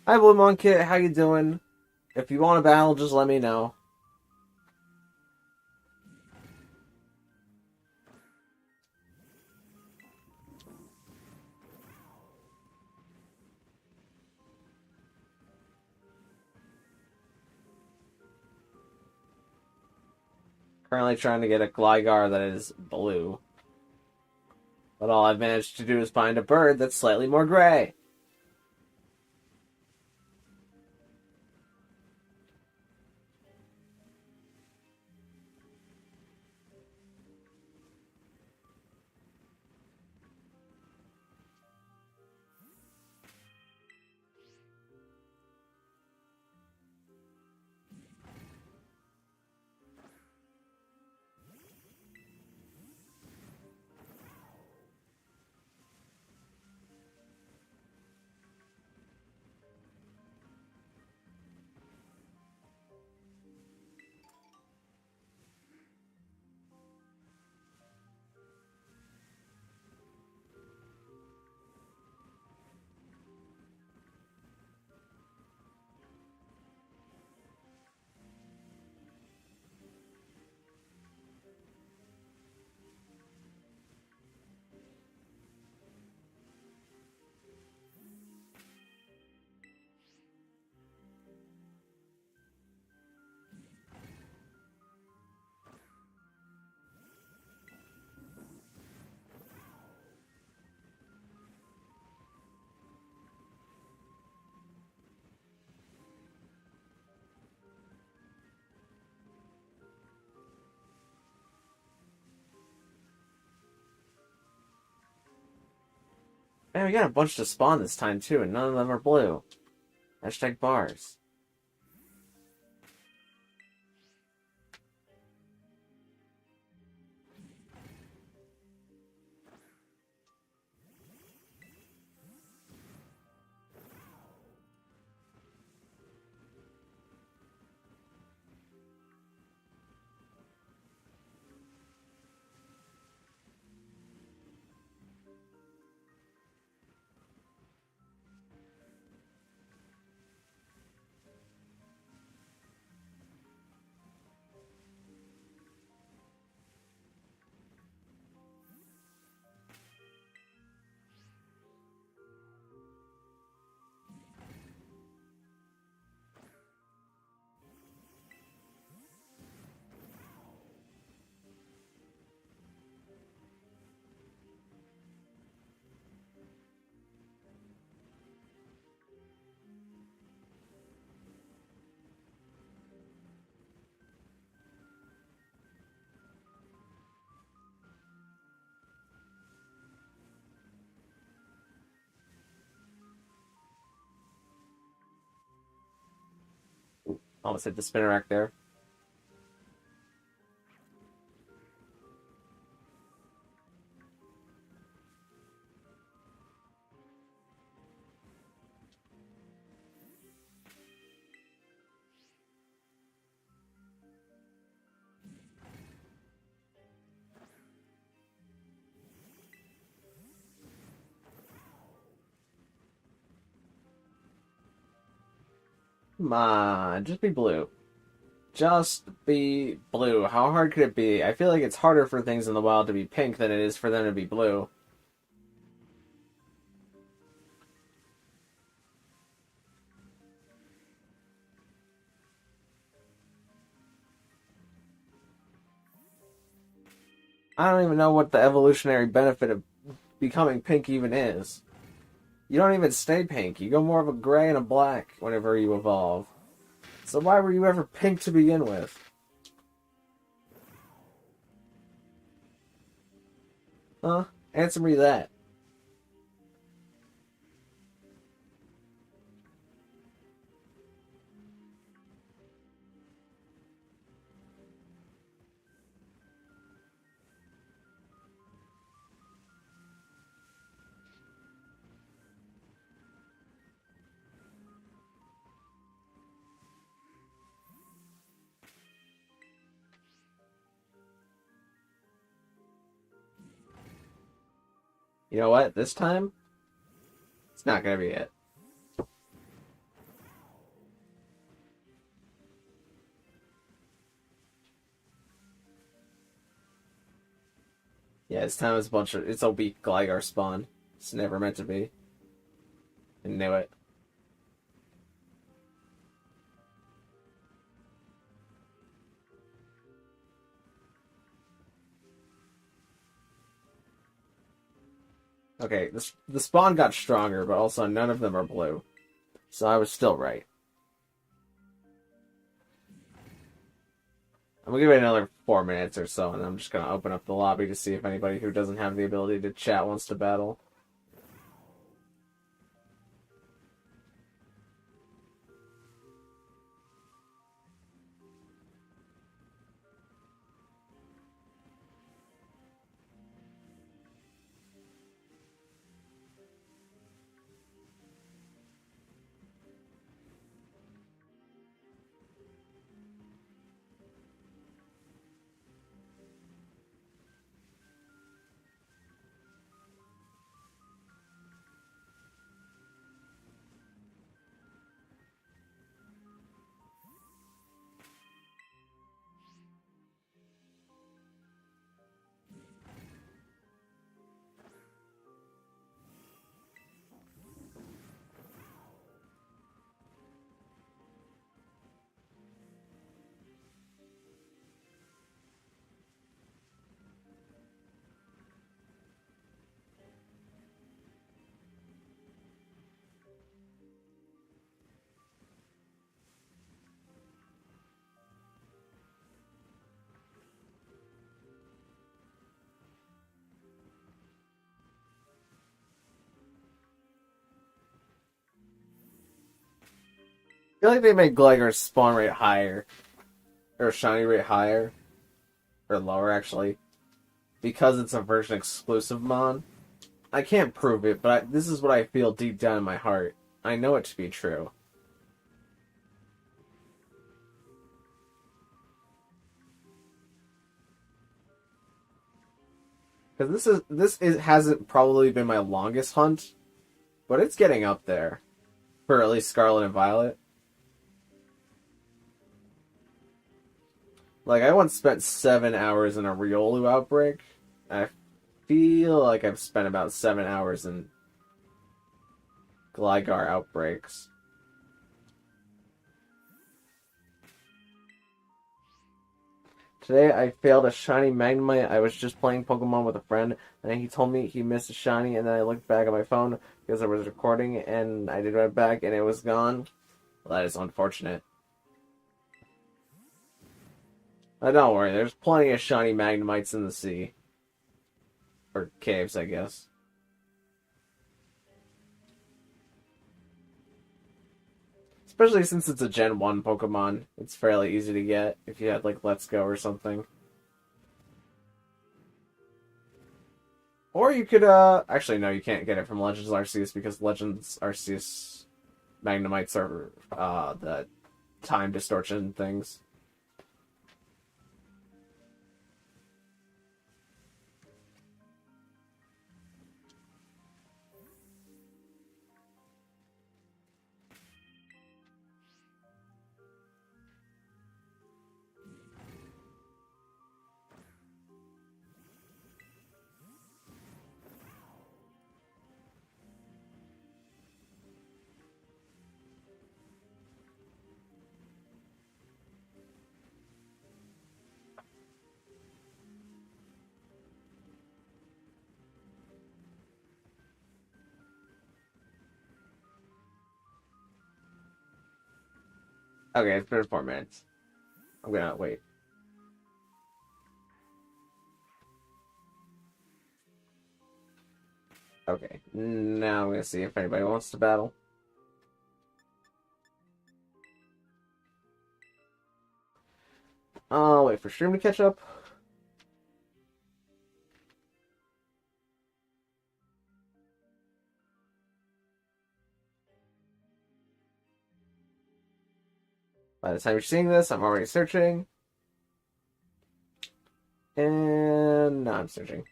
Hi, Blue Monkey. How you doing? If you want to battle, just let me know. Currently trying to get a Gligar that is blue. But all I've managed to do is find a bird that's slightly more gray. Man, we got a bunch to spawn this time, too, and none of them are blue. Hashtag bars. Almost hit the Spinnerack there. Come on, just be blue. Just be blue. How hard could it be? I feel like it's harder for things in the wild to be pink than it is for them to be blue. I don't even know what the evolutionary benefit of becoming pink even is. You don't even stay pink. You go more of a gray and a black whenever you evolve. So why were you ever pink to begin with? Huh? Answer me that. You know what? This time, it's not gonna be it. Yeah, this time it's a weak Gligar spawn. It's never meant to be. I knew it. Okay, the spawn got stronger, but also none of them are blue. So I was still right. I'm gonna give it another 4 minutes or so, and I'm just gonna open up the lobby to see if anybody who doesn't have the ability to chat wants to battle. I feel like they made Gligar's spawn rate higher, or shiny rate higher, or lower actually, because it's a version exclusive mon. I can't prove it, but this is what I feel deep down in my heart. I know it to be true. Because this hasn't probably been my longest hunt, but it's getting up there for at least Scarlet and Violet. Like I once spent 7 hours in a Riolu outbreak. I feel like I've spent about 7 hours in Gligar outbreaks. Today I failed a shiny Magnemite. I was just playing Pokemon with a friend, and he told me he missed a shiny, and then I looked back at my phone because I was recording, and I did right back, and it was gone. Well, that is unfortunate. Don't worry, there's plenty of shiny Magnemites in the sea. Or caves, I guess. Especially since it's a Gen 1 Pokemon. It's fairly easy to get if you had, like, Let's Go or something. Or you could, actually, no, you can't get it from Legends Arceus because Legends Arceus Magnemites are, the time distortion things. Okay, it's been 4 minutes. I'm gonna wait. Okay, now I'm gonna see if anybody wants to battle. I'll wait for stream to catch up. By the time you're seeing this, I'm already searching. And now I'm searching.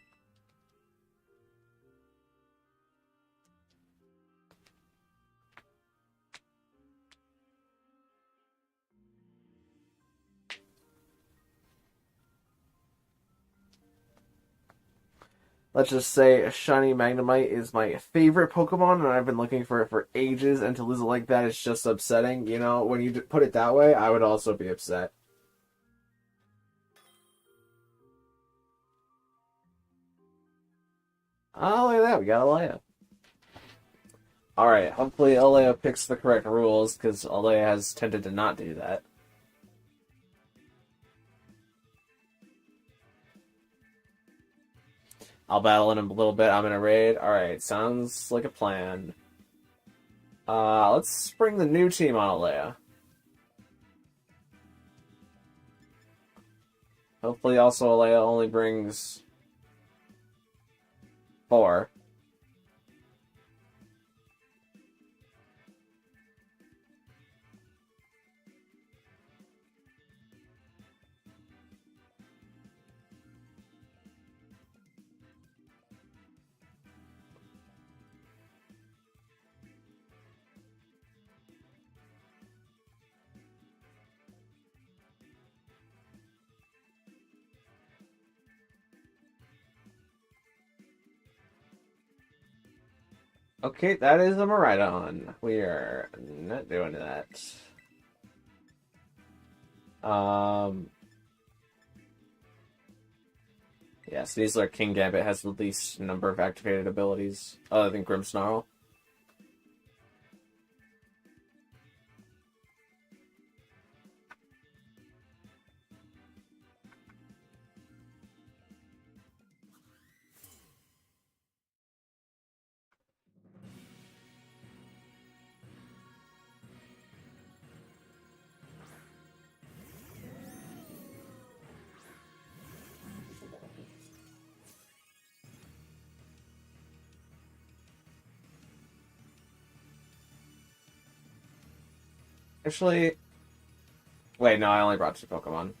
Let's just say a shiny Magnemite is my favorite Pokemon, and I've been looking for it for ages, and to lose it like that is just upsetting. You know, when you put it that way, I would also be upset. Oh, look at that, we got Alea. Alright, hopefully Alea picks the correct rules, because Alea has tended to not do that. I'll battle in a little bit. I'm in a raid. Alright, sounds like a plan. Let's bring the new team on Alea. Hopefully also Alea only brings 4. Okay, that is a Miraidon. We are not doing that. Yeah, Sneasler King Gambit has the least number of activated abilities, other than Grimmsnarl. Actually, wait, no, I only brought 2 Pokemon.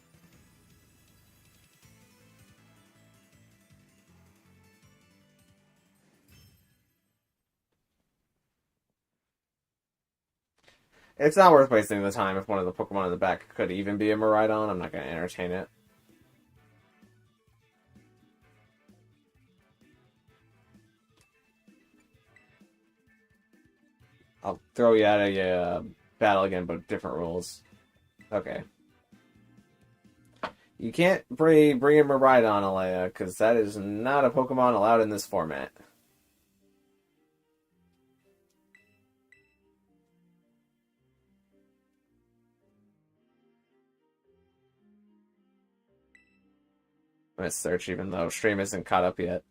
It's not worth wasting the time if one of the Pokemon in the back could even be a Miraidon. I'm not going to entertain it. I'll throw you out of your battle again, but different rules. Okay. You can't bring in Miraidon, Alea, because that is not a Pokemon allowed in this format. I'm going to search even though stream isn't caught up yet.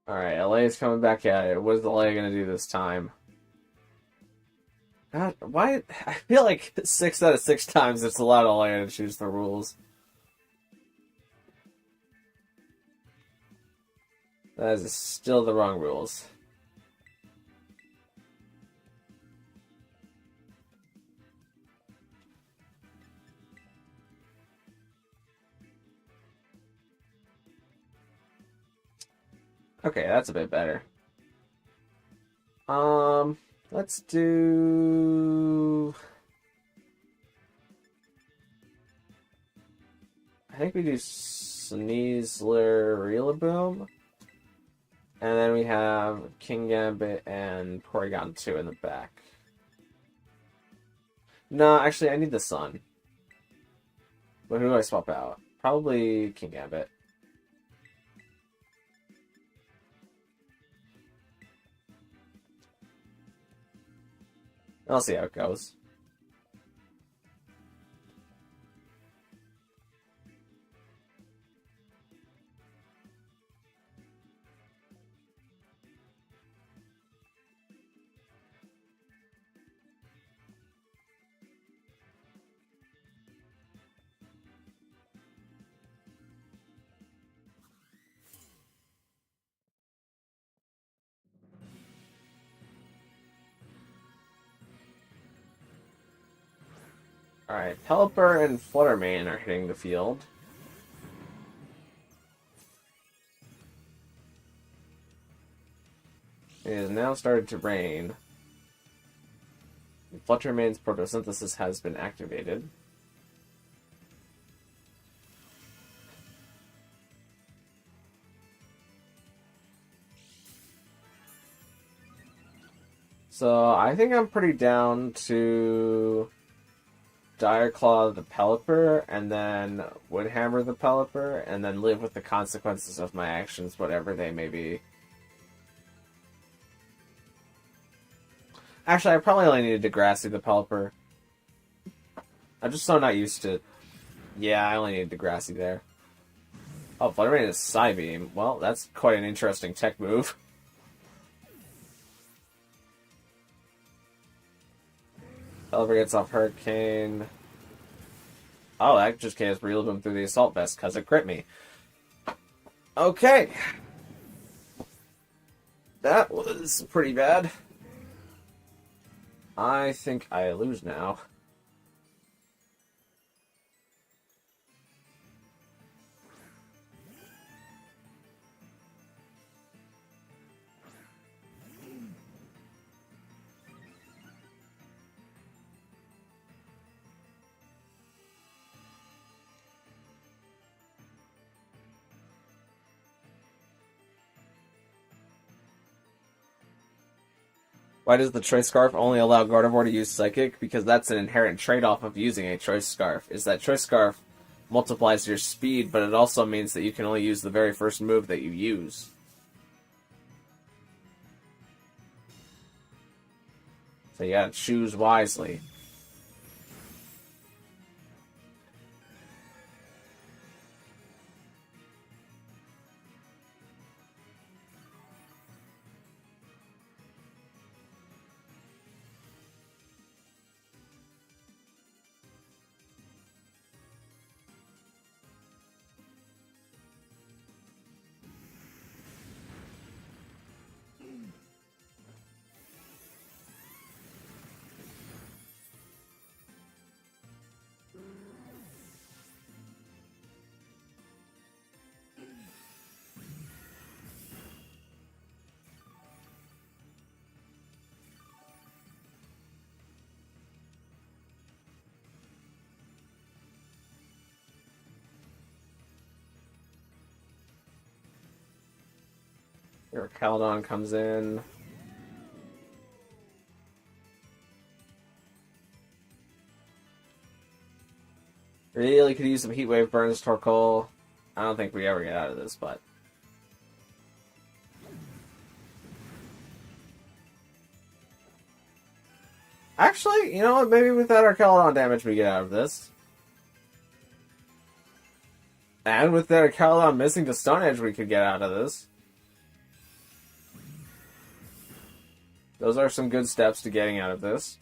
Alright, LA is coming back at it. What is LA gonna do this time? God, why? I feel like 6 out of 6 times it's allowed LA to choose the rules. That is still the wrong rules. Okay, that's a bit better. Let's do... I think we do Sneasler Rillaboom. And then we have King Gambit and Porygon 2 in the back. No, actually, I need the Sun. But who do I swap out? Probably King Gambit. I'll see how it goes. Alright, Pelipper and Fluttermane are hitting the field. It has now started to rain. Fluttermane's photosynthesis has been activated. So I think I'm pretty down to Dire Claw the Pelipper, and then Woodhammer the Pelipper, and then live with the consequences of my actions, whatever they may be. Actually, I probably only needed Degrassi the Pelipper. I'm just so not used to... Yeah, I only needed Degrassi there. Oh, Fluttermane is Psybeam. Well, that's quite an interesting tech move. Pelipper gets off Hurricane. Oh, that just KOs Rillaboom through the Assault Vest because it crit me. Okay. That was pretty bad. I think I lose now. Why does the Choice Scarf only allow Gardevoir to use Psychic? Because that's an inherent trade-off of using a Choice Scarf, is that Choice Scarf multiplies your speed, but it also means that you can only use the very first move that you use. So you gotta choose wisely. Your Caledon comes in. Really could use some Heat Wave burns, Torkoal. I don't think we ever get out of this, but... Actually, you know what? Maybe without our Caledon damage we get out of this. And with their Caledon missing the Stone Edge we could get out of this. Those are some good steps to getting out of this.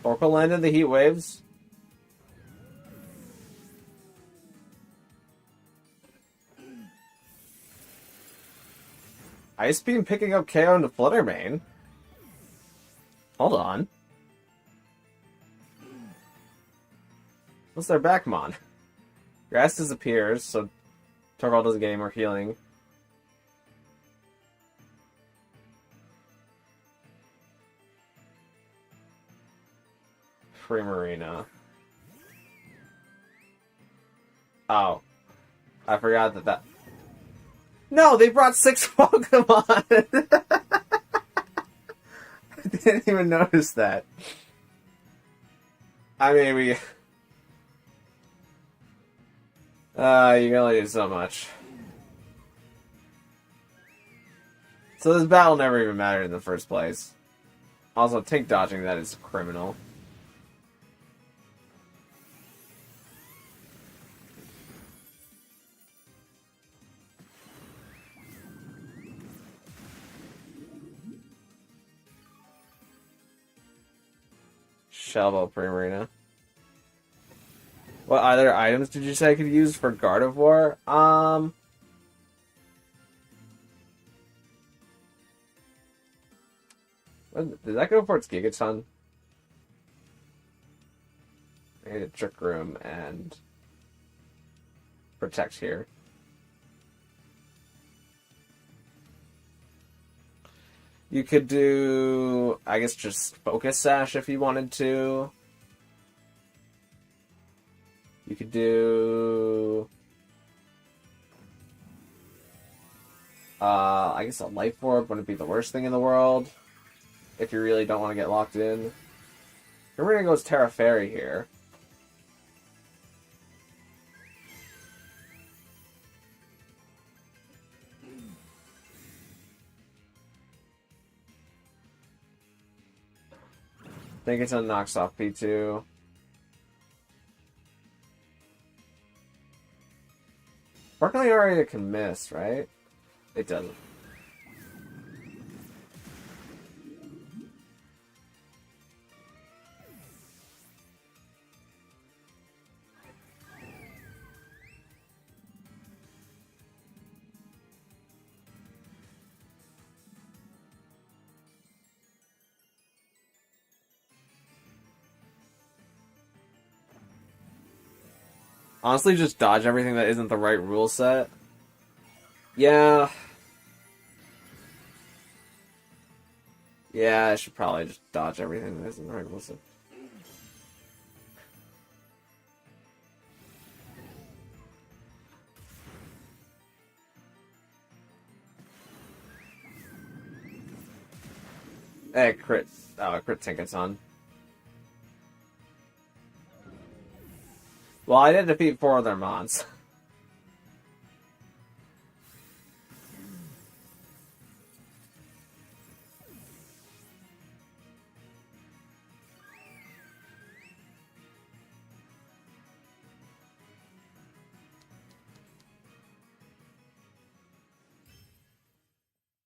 Oracle landed the heat waves. Ice Beam picking up KO into Fluttermane. Hold on. What's their Backmon? Grass disappears, so Torvald doesn't get any more healing. Primarina. Oh. I forgot that... No, they brought 6 Pokemon! I didn't even notice that. I mean, we... you can only do so much. So this battle never even mattered in the first place. Also, tank dodging that is criminal. Shelbo Primarina. What other items did you say I could use for Gardevoir? Did that go for its Gigaton? I need a Trick Room and Protect here. You could do, I guess, just Focus Sash if you wanted to. You could do... I guess a Life Orb wouldn't be the worst thing in the world. If you really don't want to get locked in. We're going to go with Terra Fairy here. I think it's knocks off P2. Sparkling Aria can miss, right? It doesn't. Honestly, just dodge everything that isn't the right rule set. Yeah. Yeah, I should probably just dodge everything that isn't the right rule set. Hey, crit. Oh, crit tickets on. Well, I did defeat 4 of their mons.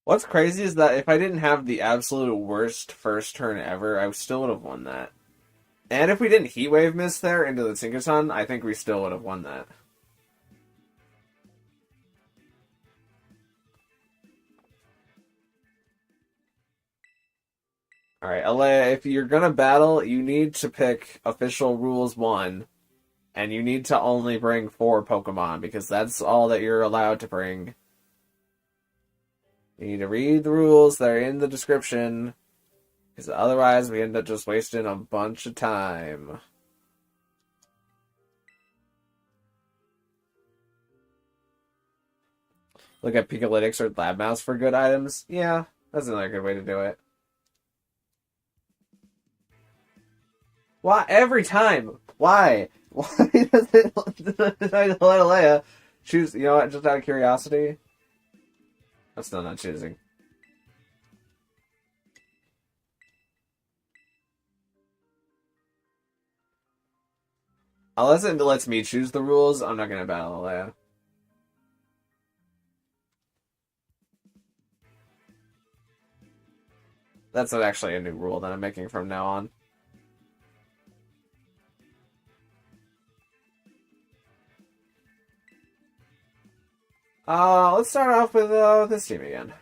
What's crazy is that if I didn't have the absolute worst first turn ever, I still would have won that. And if we didn't Heat Wave miss there into the Tinkaton, I think we still would have won that. Alright, Alea, if you're gonna battle, you need to pick Official Rules 1, and you need to only bring 4 Pokemon, because that's all that you're allowed to bring. You need to read the rules, they're in the description. Because otherwise, we end up just wasting a bunch of time. Look at Pikalytics or Lab Mouse for good items. Yeah, that's another good way to do it. Why? Every time! Why? Why does it let Alea choose? You know what? Just out of curiosity. I'm still not choosing. Unless it lets me choose the rules, I'm not gonna battle Leia. That's actually a new rule that I'm making from now on. Let's start off with this team again.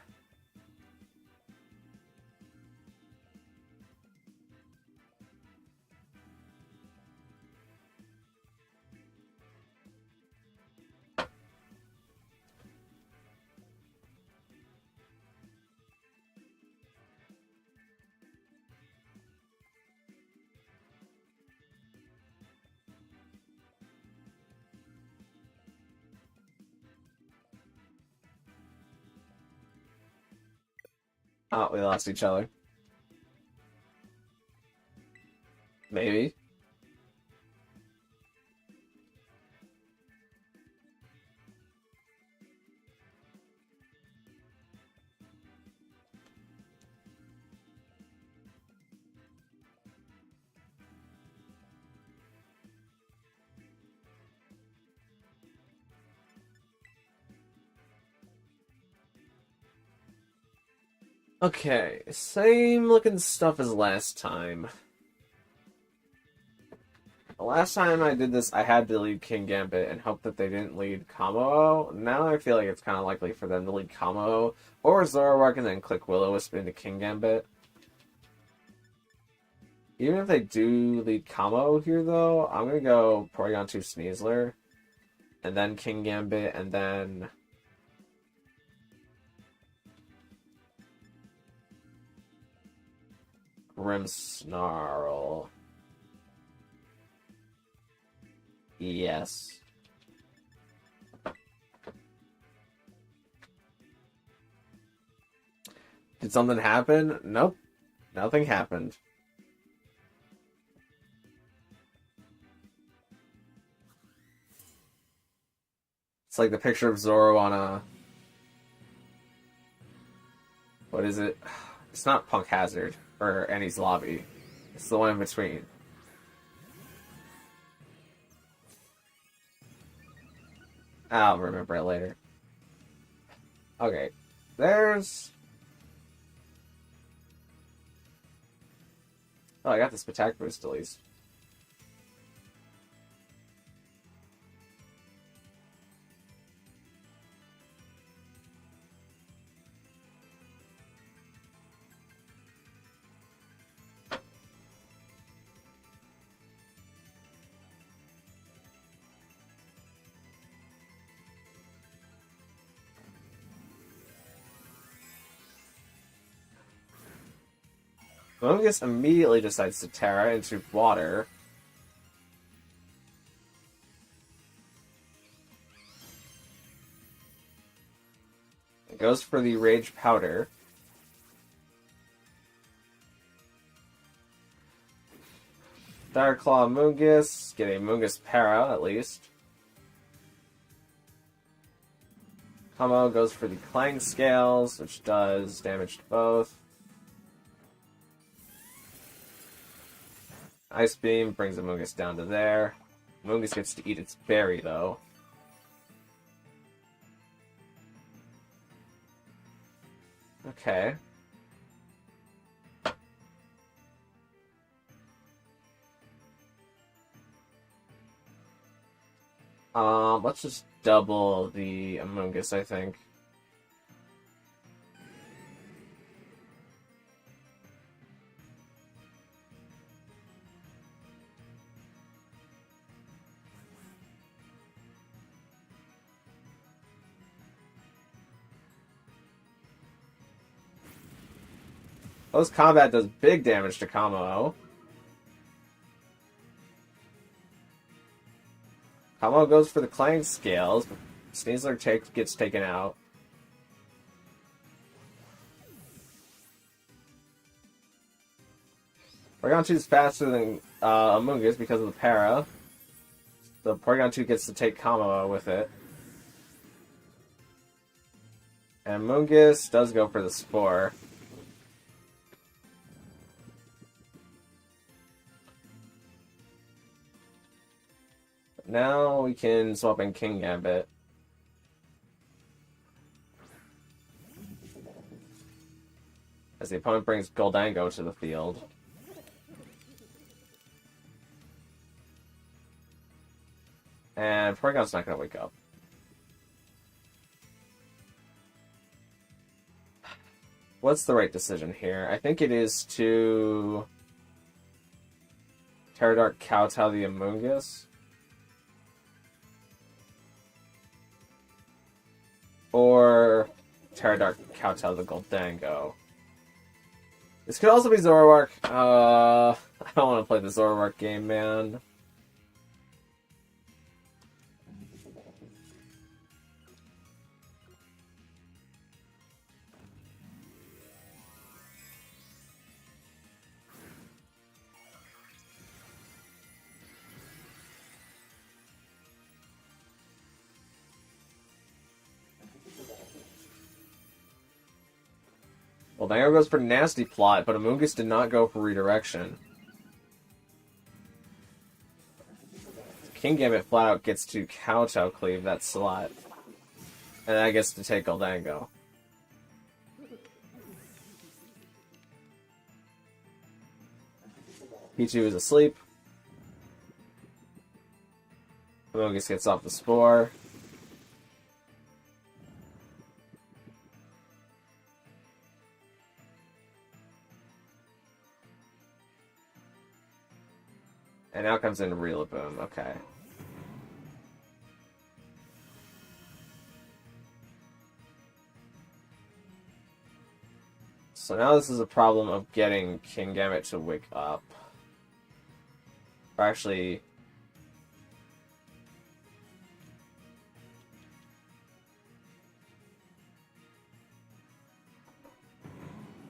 Oh, we lost each other. Maybe. Okay, same looking stuff as last time. The last time I did this, I had to lead King Gambit and hope that they didn't lead Kamo. Now I feel like it's kind of likely for them to lead Kamo or Zoroark and then click Will-O-Wisp into King Gambit. Even if they do lead Kamo here, though, I'm going to go Porygon 2 Sneasler, and then King Gambit, and then Grimmsnarl. Yes. Did something happen? Nope. Nothing happened. It's like the picture of Zoro on a... What is it? It's not Punk Hazard or Annie's Lobby. It's the one in between. I'll remember it later. Okay. There's... Oh, I got this attack boost at least. Moongus immediately decides to Terra into water. It goes for the Rage Powder. Dire Claw Moongus. Get a Moongus Para, at least. Kamo goes for the Clang Scales, which does damage to both. Ice Beam brings the Moongus down to there. Moongus gets to eat its berry, though. Okay. Let's just double the Amoonguss, I think. Close Combat does big damage to Kamo. Kamo goes for the Clang Scales, but Sneasler gets taken out. Porygon 2 is faster than Amoonguss because of the Para. The Porygon 2 gets to take Kamo with it. And Amoonguss does go for the Spore. Now we can swap in King Gambit. As the opponent brings Goldango to the field. And Porygon's not going to wake up. What's the right decision here? I think it is to Terradark kowtow the Amoonguss. Or Terradark kowtow the Goldango. This could also be Zoroark. I don't want to play the Zoroark game, man. Well, Dango goes for Nasty Plot, but Amoonguss did not go for Redirection. King Gambit flat out gets to kowtow cleave that slot. And then I gets to take Goldango. P2 is asleep. Amoonguss gets off the Spore. And now comes in Rillaboom, okay. So now this is a problem of getting King Gambit to wake up. Or actually...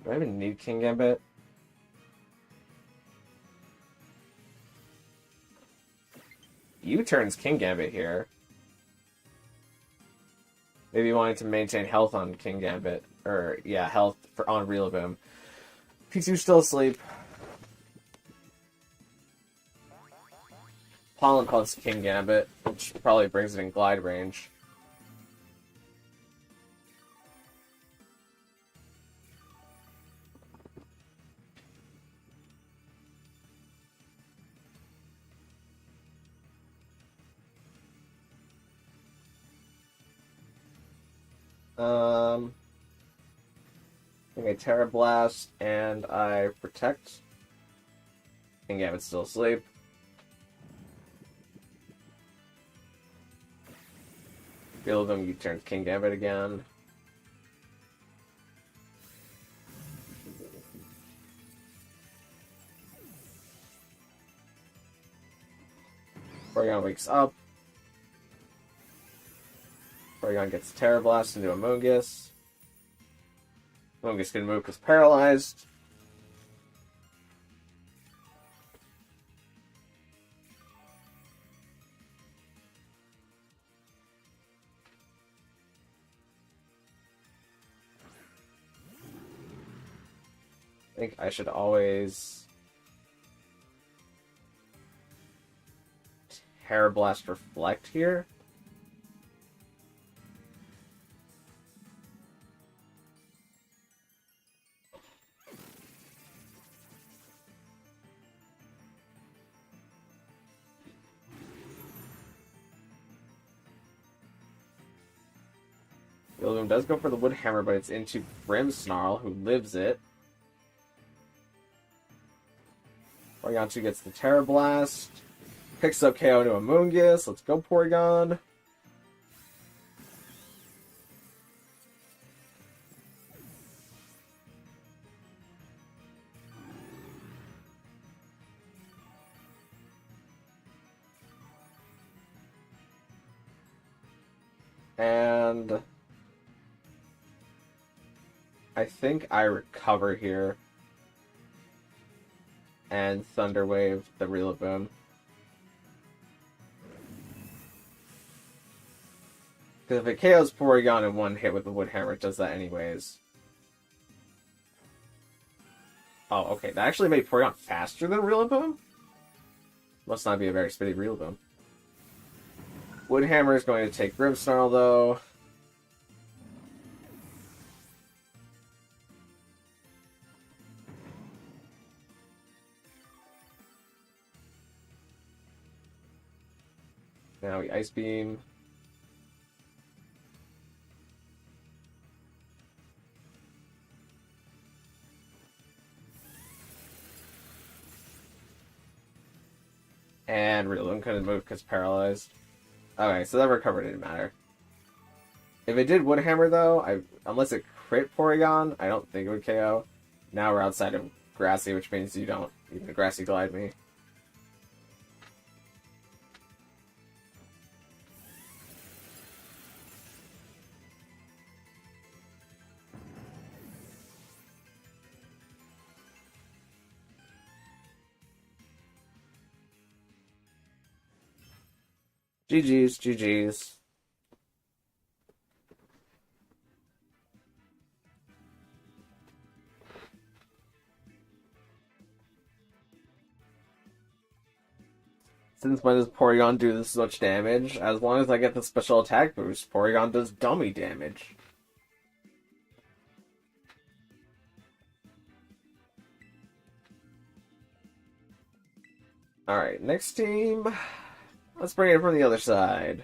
do I even need King Gambit? U-turns King Gambit here. Maybe wanting to maintain health on King Gambit. Or, yeah, health on Rillaboom. P2 still asleep. Pollen calls King Gambit, which probably brings it in glide range. Okay, Terra Blast, and I protect. King Gambit's still asleep. Rillaboom U-turns King Gambit again. Porygon wakes up. Porygon gets Terra Blast into Amoonguss. Amoonguss can move because paralyzed. I think I should always Terra Blast Reflect here. Rillaboom does go for the Wood Hammer, but it's into Grimmsnarl, who lives it. Porygon 2 gets the Terra Blast. Picks up KO to Amoonguss. Let's go, Porygon. And I think I recover here and Thunder Wave the Rillaboom. Because if it KOs Porygon in one hit with the Wood Hammer, it does that anyways. Oh, okay. That actually made Porygon faster than Rillaboom? Must not be a very speedy Rillaboom. Woodhammer is going to take Grimmsnarl, though. Now we Ice Beam. And Rillaboom couldn't move because paralyzed. Okay, so that recovery didn't matter. If it did Woodhammer, though, unless it crit Porygon, I don't think it would KO. Now we're outside of Grassy, which means you don't even Grassy Glide me. GG's, GG's. Since when does Porygon do this much damage? As long as I get the special attack boost, Porygon does dummy damage. Alright, next team. Let's bring it from the other side.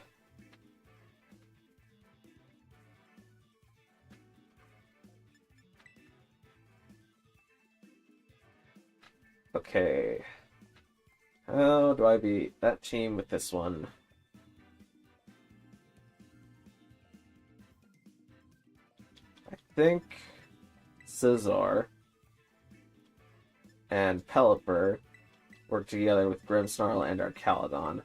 Okay. How do I beat that team with this one? I think Scizor and Pelipper work together with Grimmsnarl and Arcaludon.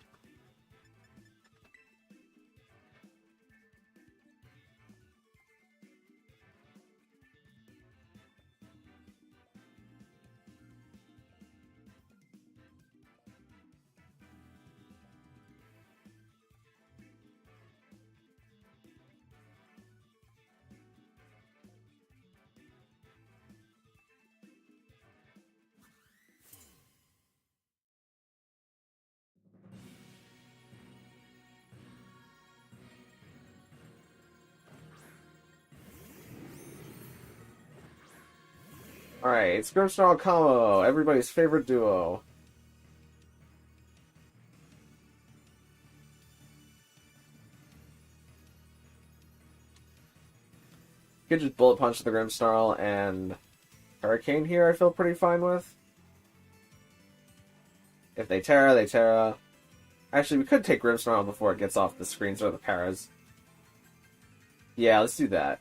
Alright, it's Grimmsnarl combo, everybody's favorite duo. You could just Bullet Punch the Grimmsnarl and Hurricane here, I feel pretty fine with. If they Terra, they Terra. Actually, we could take Grimmsnarl before it gets off the screens or the paras. Yeah, let's do that.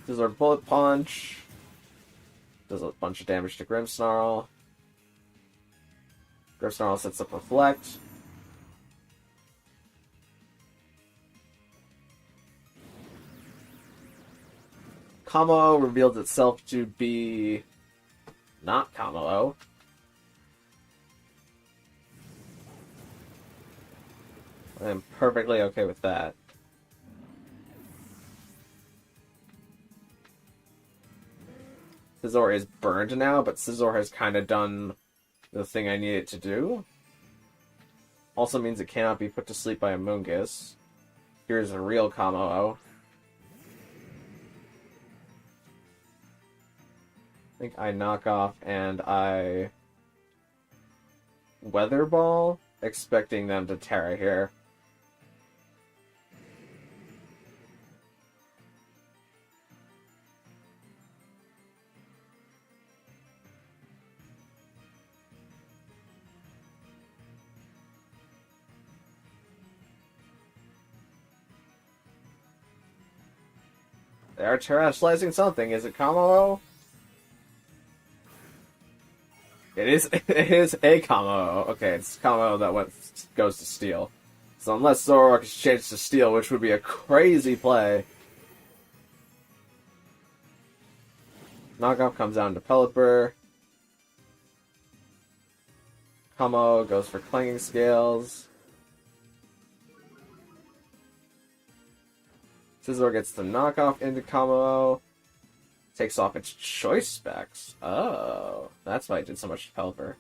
Does our Bullet Punch. Does a bunch of damage to Grimmsnarl. Grimmsnarl sets up Reflect. Combo revealed itself to be not Combo. I'm perfectly okay with that. Scizor is burned now, but Scizor has kind of done the thing I need it to do. Also means it cannot be put to sleep by a Moongus. Here's a real Combo. I think I knock off and I Weather Ball, expecting them to Terra here. They are terrestrializing something. Is it Combo? It is a Combo. Okay, it's Combo that goes to Steel. So unless Zoroark is changed to Steel, which would be a crazy play. Knockoff comes down to Pelipper. Combo goes for Clanging Scales. Scizor gets the knockoff into Combo. Takes off its choice specs. Oh, that's why it did so much to Pelipper.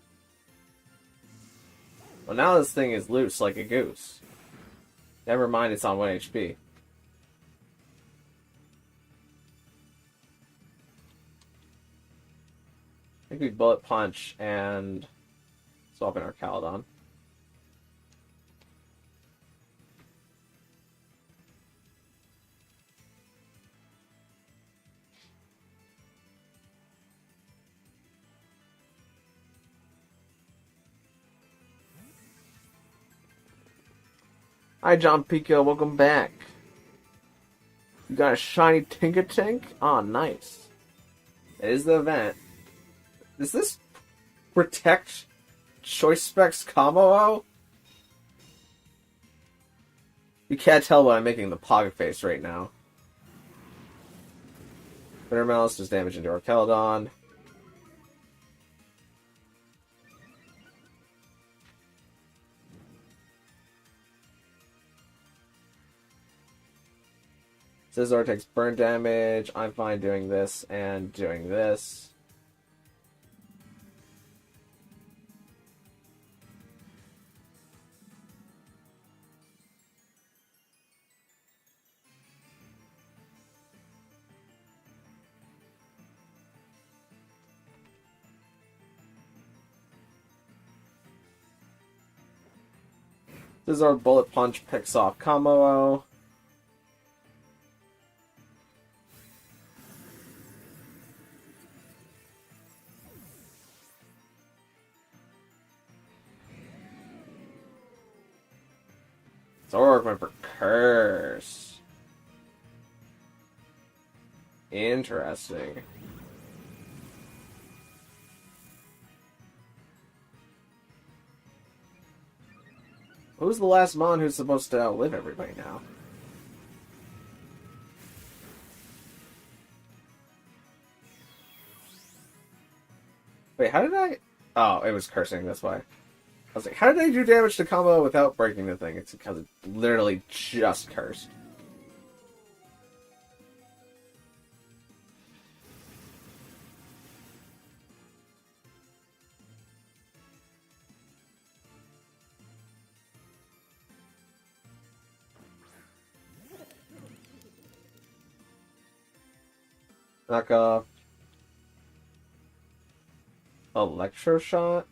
Well, now this thing is loose like a goose. Never mind, it's on 1 HP. I think we Bullet Punch and swap in our Caledon. Hi, John Pico. Welcome back. You got a shiny Tinkatank? Oh, nice. It is the event. Does this protect Choice Specs combo? You can't tell what I'm making the pocket face right now. Bitter Malice does damage into our Caledon. Scizor takes burn damage. I'm fine doing this and doing this. Scizor Bullet Punch picks off combo. Zorg went for Curse. Interesting. Who's the last Mon who's supposed to outlive everybody now? Wait, how did I... Oh, it was cursing, that's why. I was like, how did I do damage to combo without breaking the thing? It's because it literally just cursed. Knock off. Electro Shot?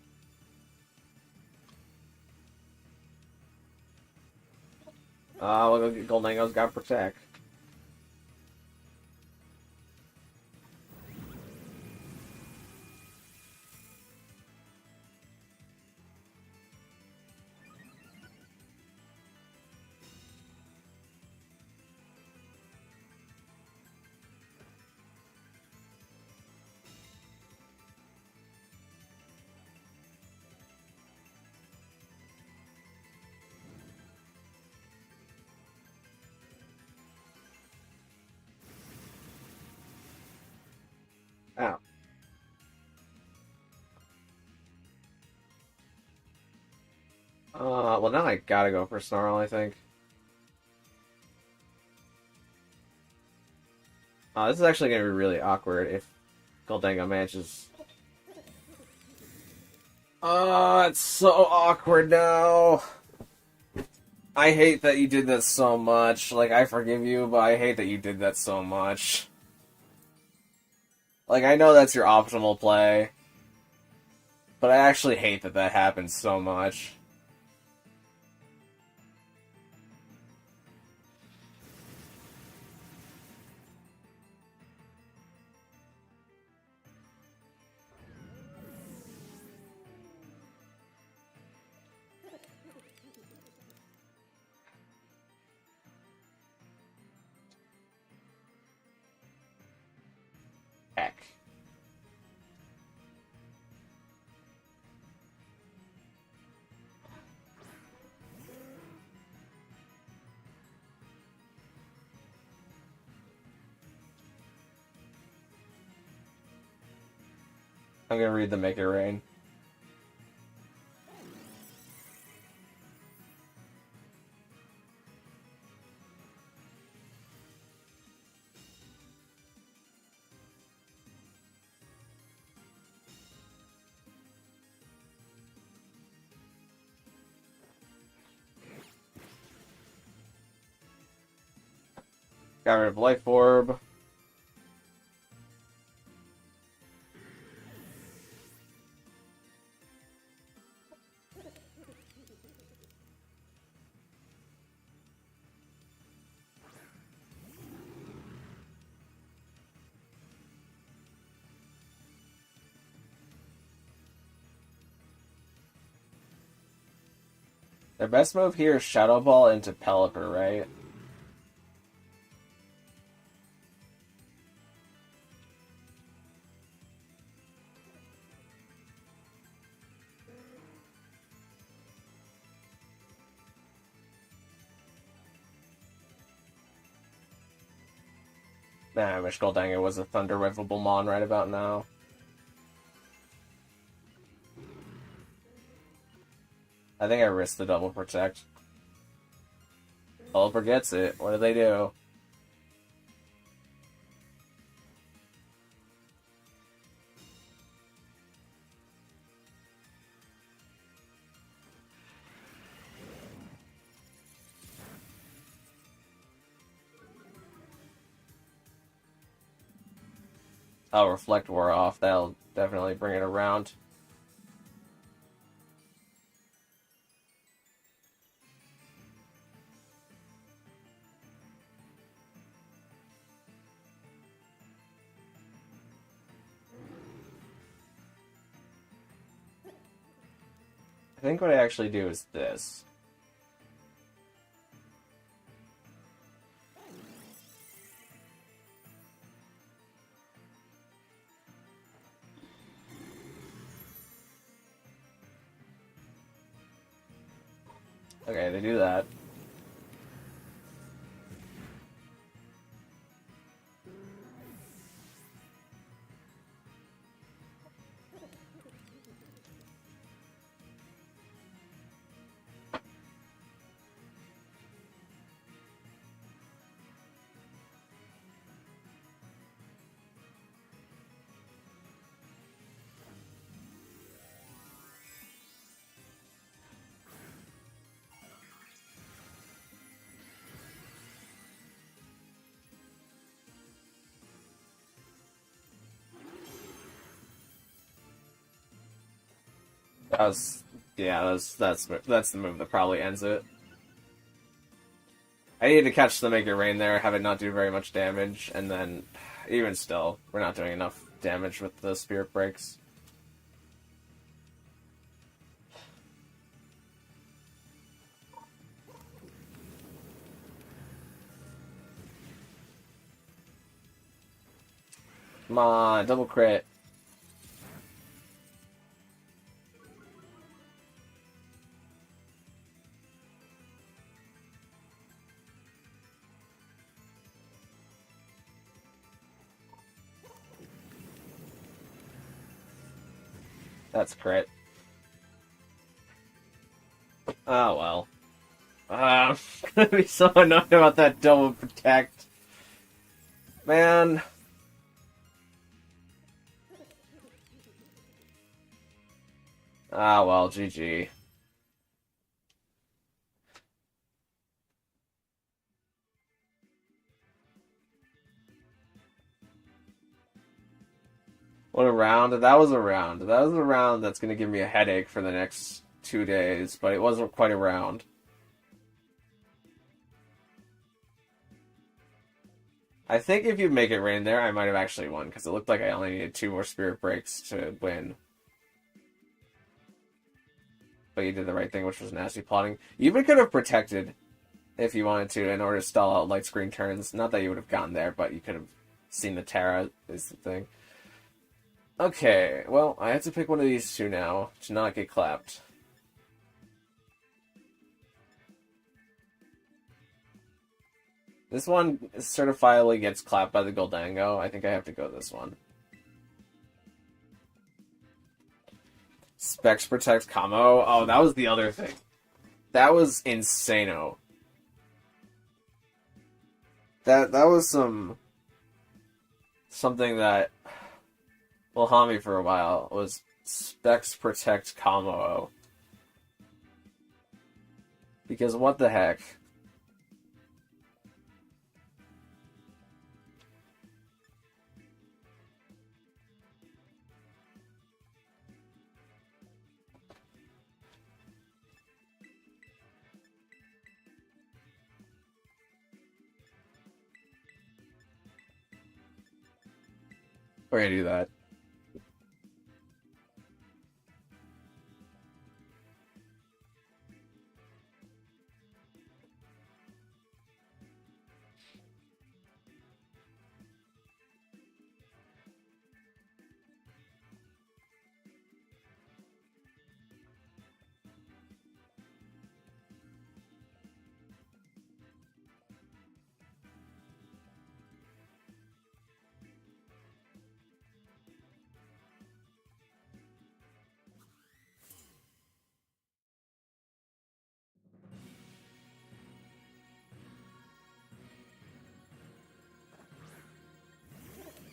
Well, Goldango's got Protect. Ow. Well now I gotta go for Snarl, I think. This is actually gonna be really awkward if Goldango manages... it's so awkward now. I hate that you did that so much. Like, I forgive you, but I hate that you did that so much. Like, I know that's your optimal play, but I actually hate that that happens so much. Heck. I'm gonna read the Make It Rain. Got rid of Life Orb. Their best move here is Shadow Ball into Pelipper, right? Man, I wish Goldango was a Thunder Riveable Mon right about now. I think I risked the double protect. Pelipper gets it. What do they do? Oh, Reflect wore off. That'll definitely bring it around. I think what I actually do is this. Okay, they do that. That was, yeah, that's the move that probably ends it. I needed to catch the Make It Rain there, have it not do very much damage, and then, even still, we're not doing enough damage with the Spirit Breaks. Come on, double crit. That's crit. Oh well. I'm gonna be so annoyed about that double protect. Man. Ah well, GG. What a round. That was a round. That was a round that's gonna give me a headache for the next 2 days, but it wasn't quite a round. I think if you Make It Rain there, I might have actually won, because it looked like I only needed 2 more Spirit Breaks to win. But you did the right thing, which was nasty plotting. You even could have protected, if you wanted to, in order to stall out light screen turns. Not that you would have gotten there, but you could have seen the Terra, is the thing. Okay, well, I have to pick one of these two now to not get clapped. This one certifiably gets clapped by the Goldango. I think I have to go this one. Specs Protect Kamo. Oh, that was the other thing. That was insano. That was something that will haunt me for a while. Was Specs Protect Kamo. Because what the heck? We're gonna do that.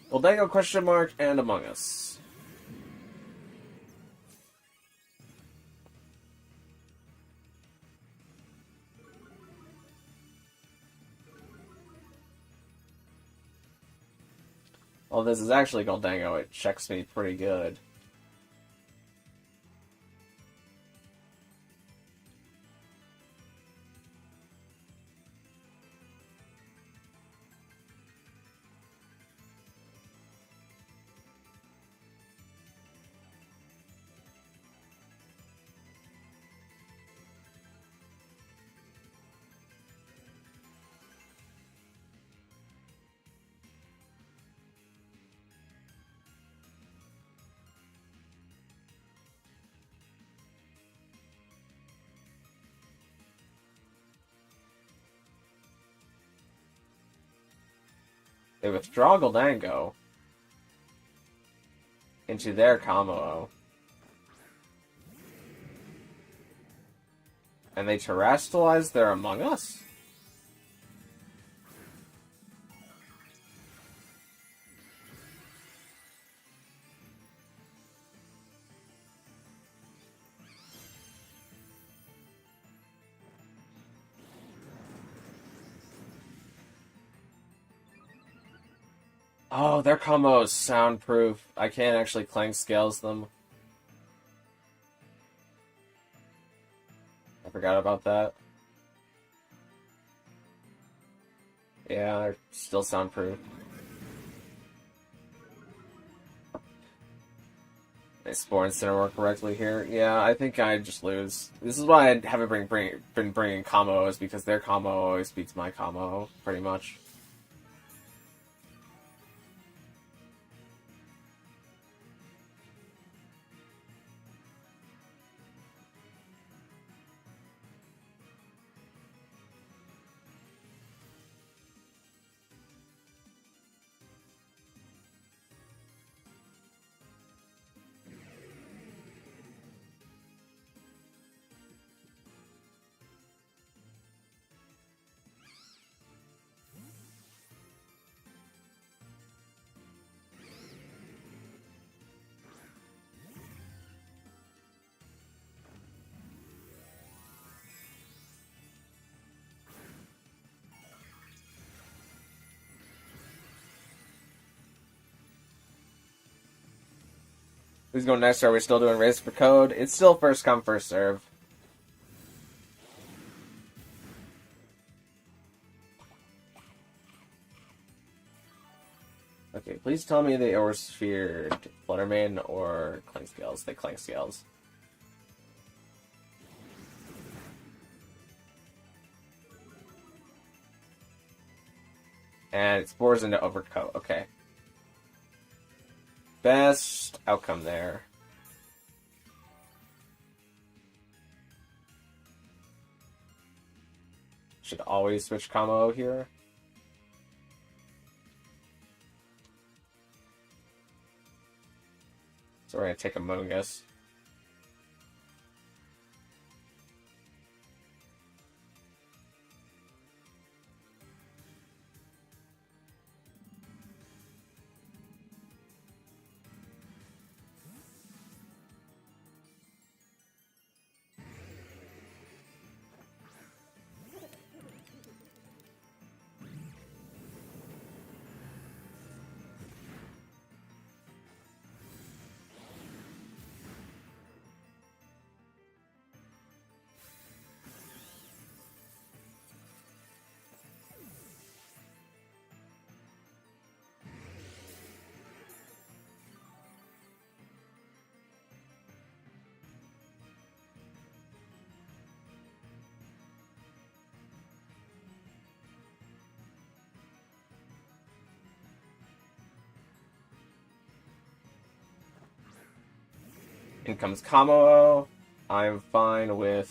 Goldango question mark and Among Us. Well, this is actually Goldango. It checks me pretty good. They withdraw Goldango into their combo. And they terrestrialize their Among Us? Oh, their combo is soundproof. I can't actually clank scales them. I forgot about that. Yeah, they're still soundproof. They Sports didn't work correctly here. Yeah, I think I just lose. This is why I haven't been bringing combos, because their combo always beats my combo, pretty much. Who's going next? Are we still doing race for code? It's still first come, first serve. Okay, please tell me they oversphered Fluttermane or Clank Scales. They Clank Scales. And it spores into Overcoat. Okay. Best outcome there. Should always switch combo here. So we're going to take Among Us. In comes Kamo. I'm fine with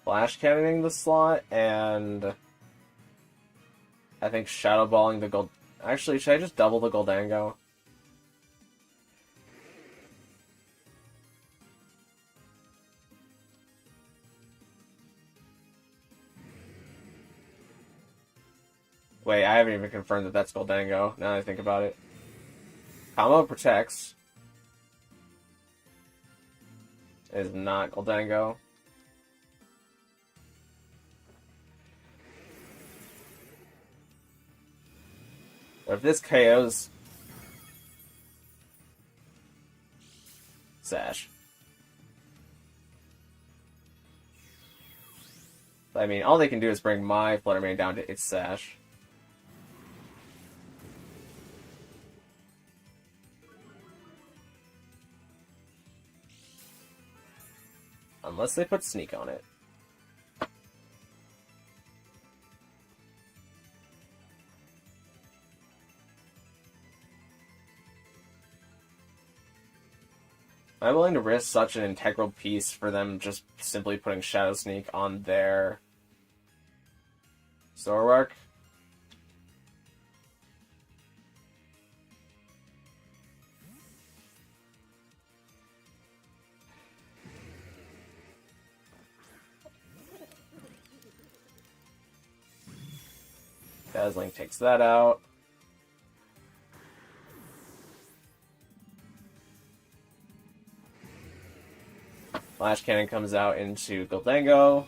flash cannoning the slot, and I think shadow balling the gold. Actually, should I just double the Goldango? Wait, I haven't even confirmed that that's Goldango, now that I think about it. Kamo protects. It is not Goldango. But if this KOs Sash. I mean, all they can do is bring my Fluttermane down to its Sash. Unless they put Sneak on it. Am I willing to risk such an integral piece for them just simply putting Shadow Sneak on their Zoroark? Dazzling takes that out. Flash Cannon comes out into Goldango.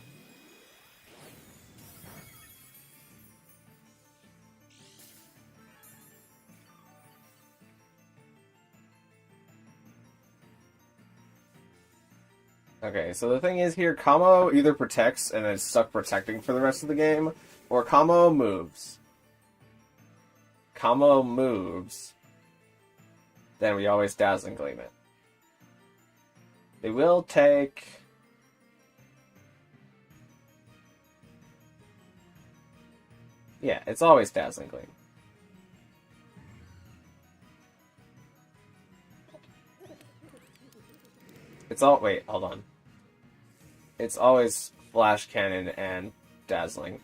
Okay, so the thing is here, Kamo either protects and is stuck protecting for the rest of the game, or Kamo moves. Kamo moves. Then we always Dazzling Gleam it. They will take... Yeah, it's always Dazzling Gleam. It's all... Wait, hold on. It's always Flash Cannon and Dazzling.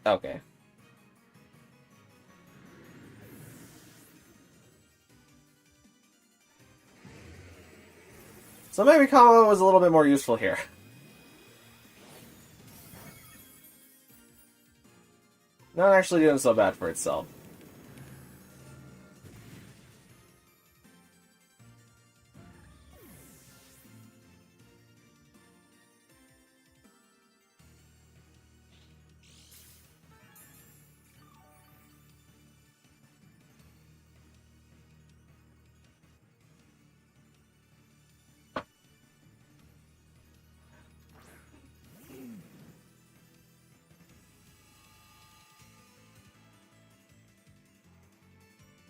Okay. So maybe Kamo was a little bit more useful here. Not actually doing so bad for itself.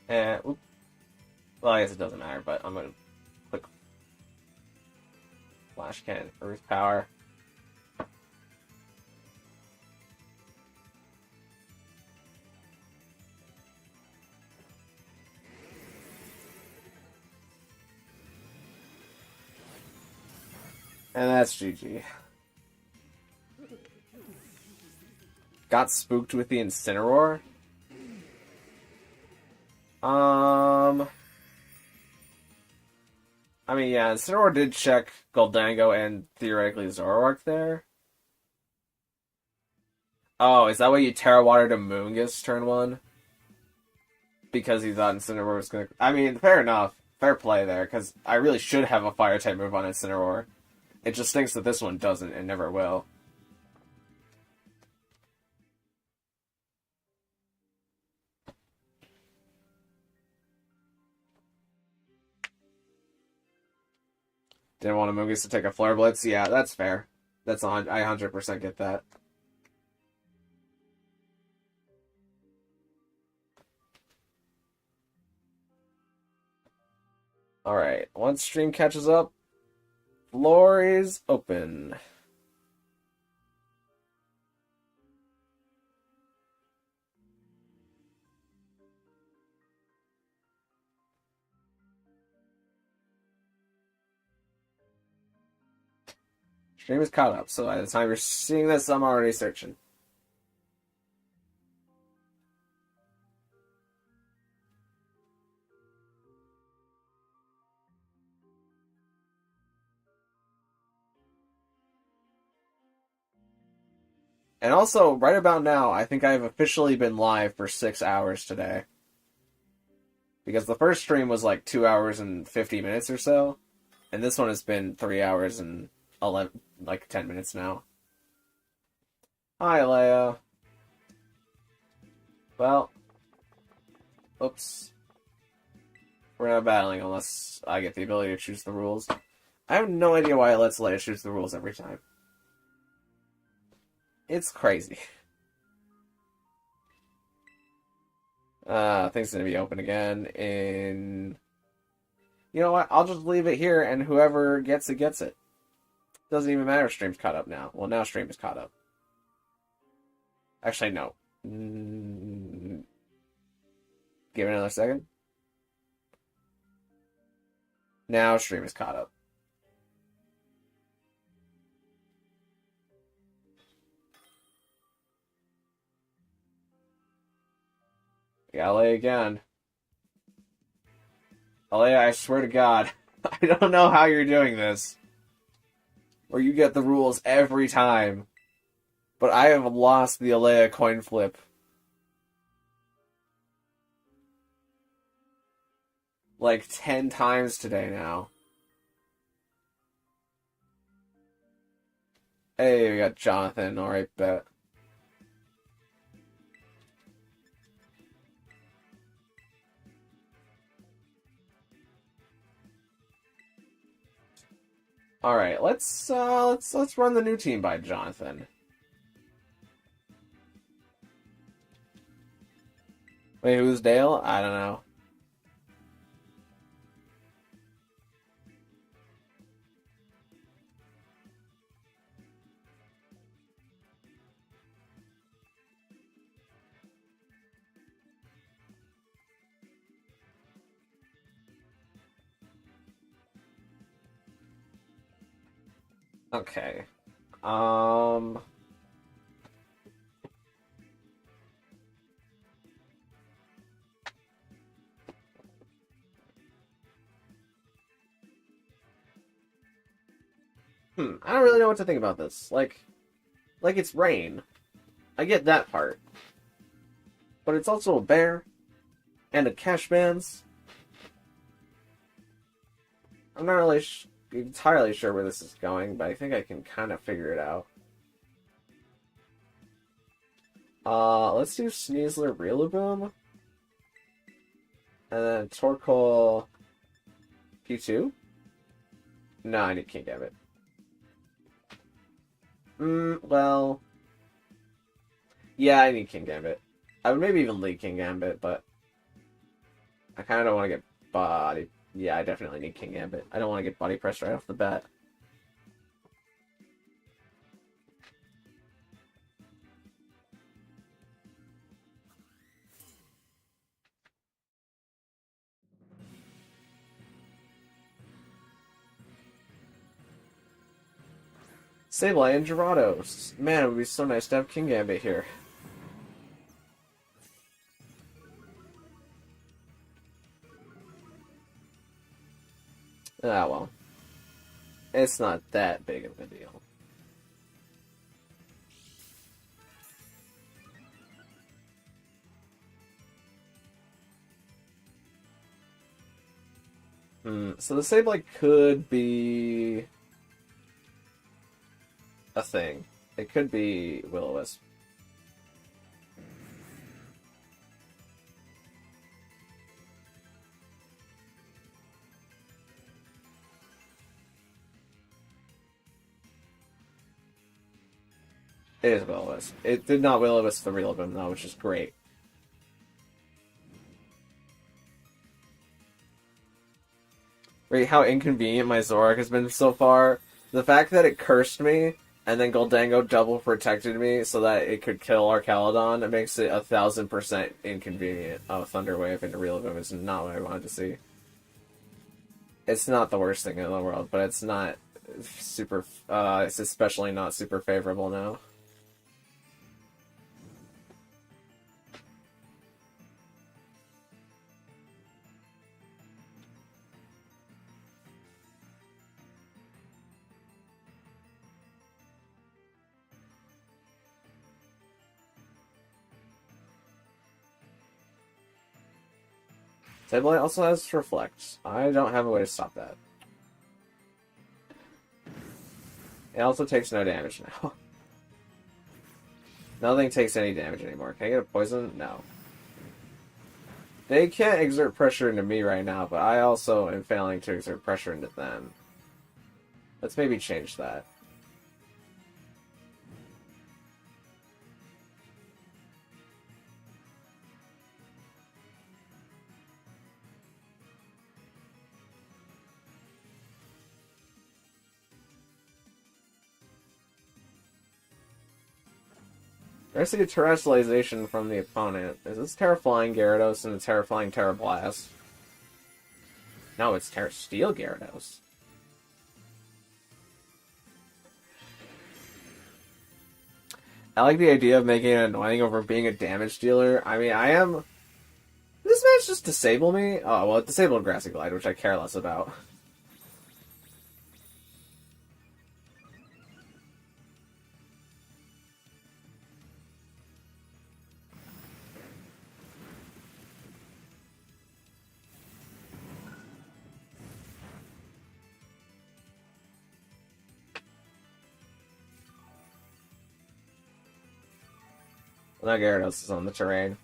And, well, I guess it doesn't matter, but I'm going to click Flash Cannon, Earth Power. And that's GG. Got spooked with the Incineroar. I mean, yeah, Incineroar did check Goldango and theoretically Zoroark there. Oh, is that why you Terra Water to Moongus turn 1? Because he thought Incineroar was gonna... I mean, fair enough. Fair play there, because I really should have a Fire-type move on Incineroar. It just thinks that this one doesn't and never will. Didn't want a Moongus to take a Flare Blitz? Yeah, that's fair. That's I 100% get that. Alright, once stream catches up, floor is open. Stream is caught up, so by the time you're seeing this, I'm already searching. And also, right about now, I think I've officially been live for 6 hours today. Because the first stream was like 2 hours and 50 minutes or so. And this one has been 3 hours and 11, like 10 minutes now. Hi, Leia. Well. Oops. We're not battling unless I get the ability to choose the rules. I have no idea why it lets Leia choose the rules every time. It's crazy. Things gonna be open again in... You know what? I'll just leave it here, and whoever gets it, gets it. Doesn't even matter if stream's caught up now. Well, now stream is caught up. Actually, no. Give it another second. Now stream is caught up. Alea again. Alea, I swear to God, I don't know how you're doing this. Where you get the rules every time. But I have lost the Alea coin flip. Like 10 times today now. Hey, we got Jonathan. Alright, bet. All right, let's run the new team by Jonathan. Wait, who's Dale? I don't know. Okay. I don't really know what to think about this. Like it's rain. I get that part. But it's also a bear. And a cash bands. I'm not really entirely sure where this is going, but I think I can kind of figure it out. Let's do Sneasler Rillaboom. And then Torkoal P2? No, I need King Gambit. Well... Yeah, I need King Gambit. I would maybe even lead King Gambit, but... I kind of don't want to get body... Yeah, I definitely need King Gambit. I don't want to get body pressed right off the bat. Sableye and Gyarados. Man, it would be so nice to have King Gambit here. Ah, well. It's not that big of a deal. So the Sableye could be... a thing. It could be Will-O-Wisp. It is Will-O-Wisp. It did not Will-O-Wisp the Rillaboom though, which is great. Wait, how inconvenient my Zoroark has been so far. The fact that it cursed me, and then Goldango double protected me so that it could kill Archaludon, it makes it 1000% inconvenient. Oh, Thunder Wave into Rillaboom is not what I wanted to see. It's not the worst thing in the world, but it's not super. It's especially not super favorable now. Sableye also has Reflect. I don't have a way to stop that. It also takes no damage now. Nothing takes any damage anymore. Can I get a poison? No. They can't exert pressure into me right now, but I also am failing to exert pressure into them. Let's maybe change that. I see a terrestrialization from the opponent. Is this Terraflying Gyarados and a Terraflying Terrablast? No, it's Terrasteel Gyarados. I like the idea of making it annoying over being a damage dealer. I mean, I am... Did this match just disable me? Oh, well, it disabled Grassy Glide, which I care less about. Well, now Gyarados is on the terrain.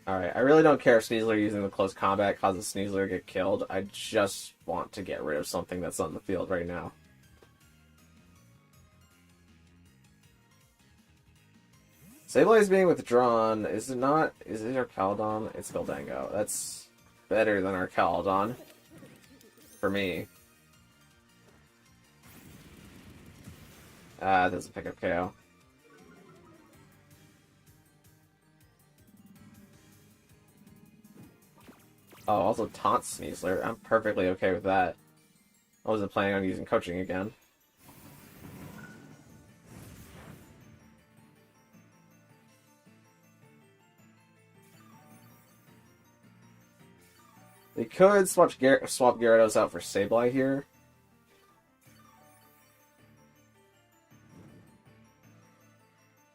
Alright, I really don't care if Sneasler using the close combat causes Sneasler to get killed. I just want to get rid of something that's on the field right now. Sableye is being withdrawn. Is it not? Is it our Caledon? It's Gholdengo. That's better than our Caledon. For me. That doesn't pick up KO. Oh, also taunt Sneasler. I'm perfectly okay with that. I wasn't planning on using coaching again. They could swap Gyarados out for Sableye here.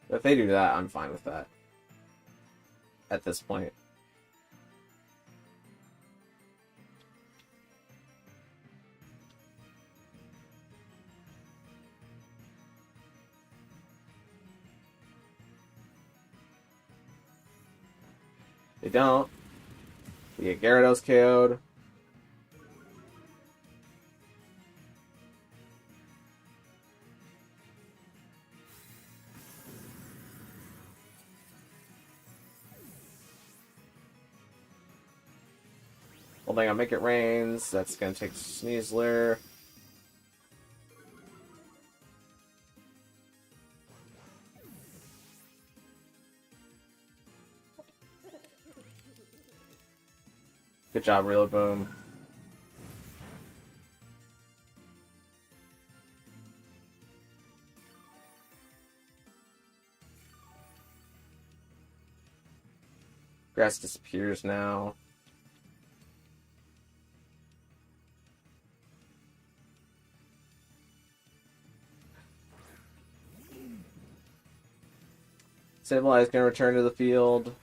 But if they do that, I'm fine with that. At this point. They don't. We get Gyarados KO'd. Well, thing, I'll make it rains. That's gonna take Sneasler. Good job, Rillaboom. Grass disappears now. Sableye is going to return to the field.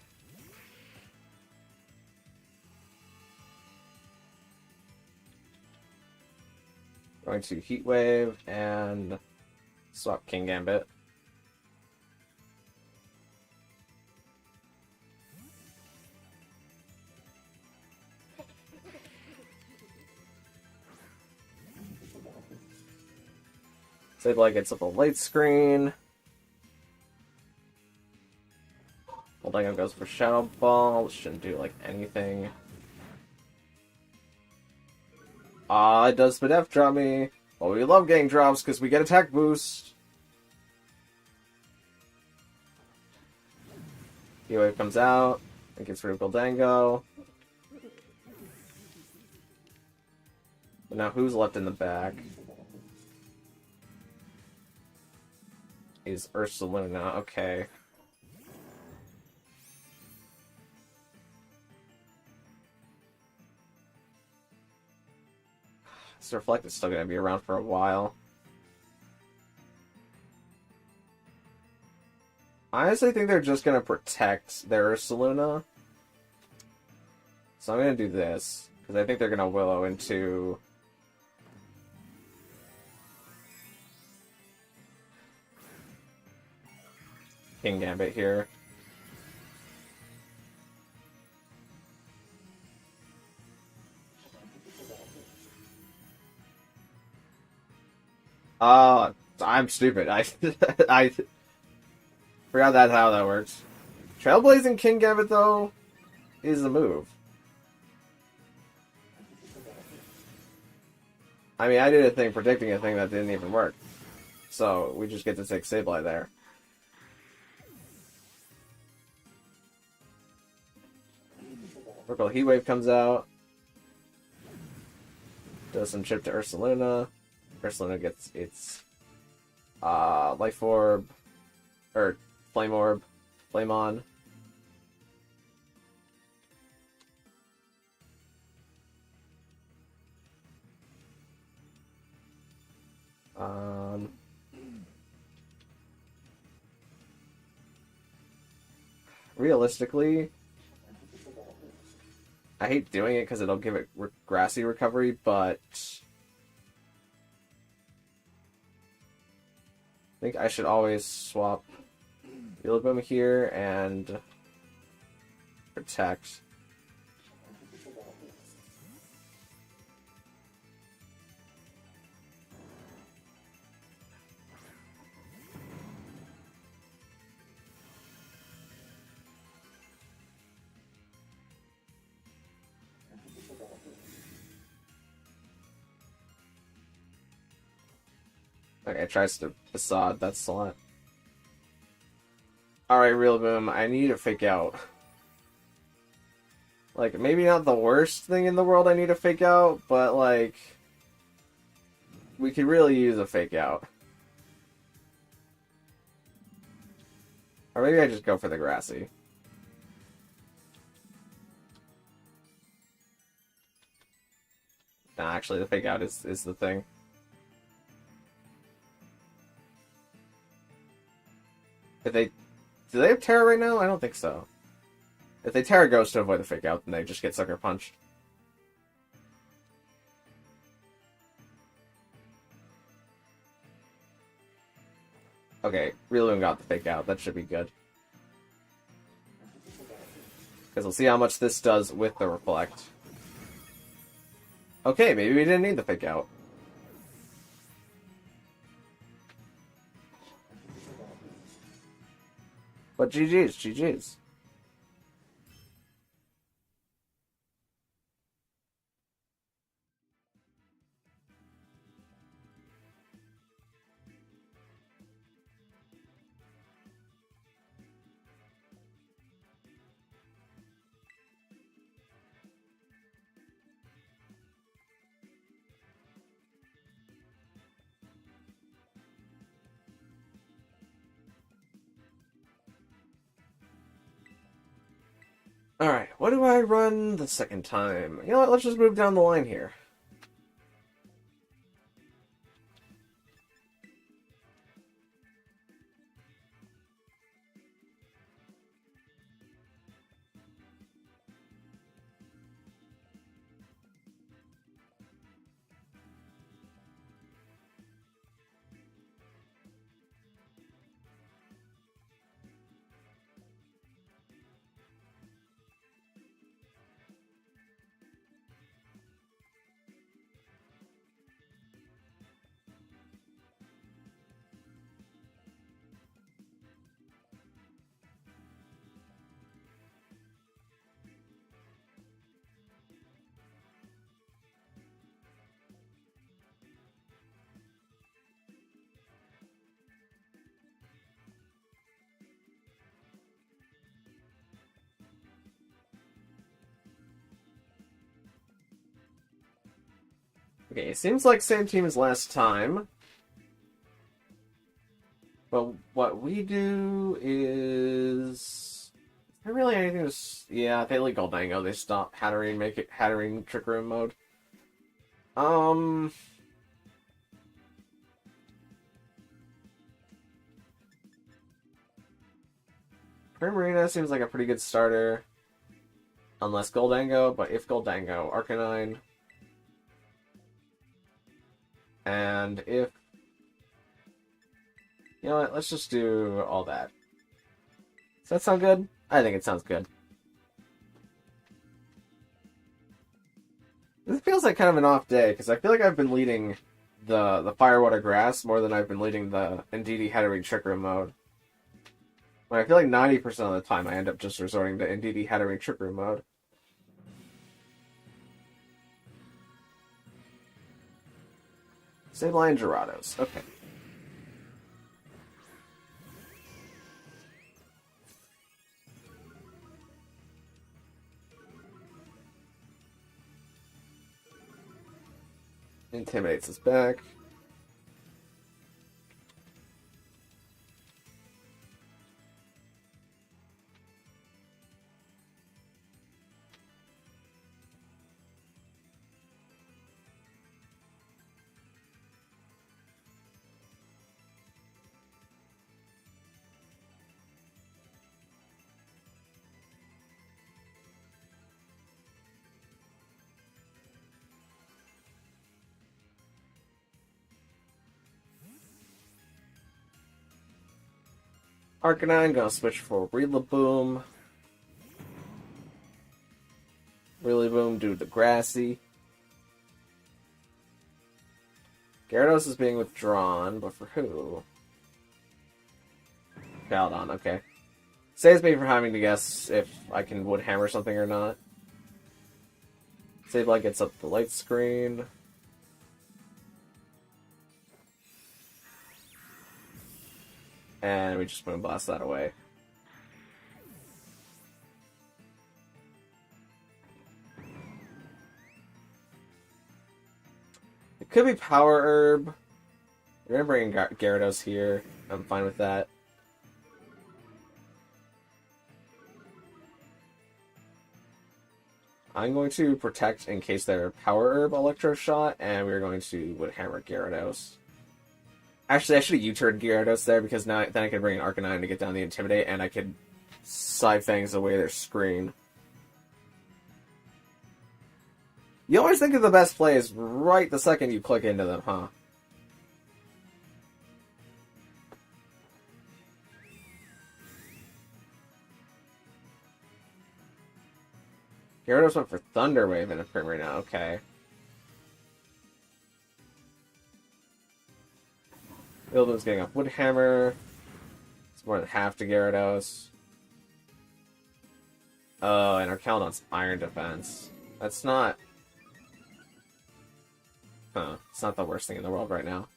Going to Heat Wave and swap King Gambit. Sableye gets up a light screen. Gholdengo goes for Shadow Ball. Shouldn't do like anything. It does Spadef drop me. Well, we love getting drops because we get attack boost. Heatwave comes out and gets rid of Goldango. But now who's left in the back? Is Ursaluna. Okay. This Reflect is still going to be around for a while. I honestly think they're just going to protect their Ursaluna. So I'm going to do this, because I think they're going to Willow into... King Gambit here. I'm stupid. I forgot that's how that works. Trailblazing King Gambit, though, is a move. I mean, I did a thing predicting a thing that didn't even work. So, we just get to take Sableye there. Purple Heatwave comes out. Does some chip to Ursaluna. Ursaluna gets its Life Orb, or Flame Orb, Flame On. Realistically, I hate doing it because it'll give it grassy recovery, but I think I should always swap Rillaboom here and protect. Okay, tries to facade, that's a lot. Alright, Rillaboom, I need to fake out. Like, maybe not the worst thing in the world I need to fake out, but like, we could really use a fake out. Or maybe I just go for the grassy. Nah, actually the fake out is the thing. If they... Do they have Terra right now? I don't think so. If they Terra Ghost to avoid the fake out, then they just get Sucker Punched. Okay, Rillaboom got the fake out. That should be good. Because we'll see how much this does with the Reflect. Okay, maybe we didn't need the fake out. But GG's, GG's. Alright, what do I run the second time? You know what, let's just move down the line here. Okay, it seems like same team as last time. But what we do is... Is there really anything to... Yeah, they leak Goldango. They stop Hatterene, make it Hatterene Trick Room mode. Primarina seems like a pretty good starter. Unless Goldango, but if Goldango, Arcanine. And if... You know what, let's just do all that. Does that sound good? I think it sounds good. This feels like kind of an off day, because I feel like I've been leading the Fire, Water, Grass more than I've been leading the Indeedee Hatterene Trick Room mode. But I feel like 90% of the time I end up just resorting to Indeedee Hatterene Trick Room mode. Sableye Gyarados. Okay. Intimidates us back. Arcanine, gonna switch for Rillaboom. Rillaboom do the grassy. Gyarados is being withdrawn, but for who? Baladon, okay. Saves me from having to guess if I can Wood Hammer something or not. Sableye gets up the light screen. And we just Moonblast that away. It could be Power Herb. We're gonna bring Gyarados here. I'm fine with that. I'm going to protect in case they're Power Herb Electro Shot, and we're going to Wood Hammer Gyarados. Actually, I should have U-turned Gyarados there, because now then I could bring an Arcanine to get down the Intimidate, and I could Scyfangs away their screen. You always think of the best plays right the second you click into them, huh? Gyarados went for Thunder Wave in a Primarina, okay. Rillaboom's getting up Wood Hammer. It's more than half to Gyarados. Oh, and Arcalon's Iron Defense. That's not... Huh. It's not the worst thing in the world right now.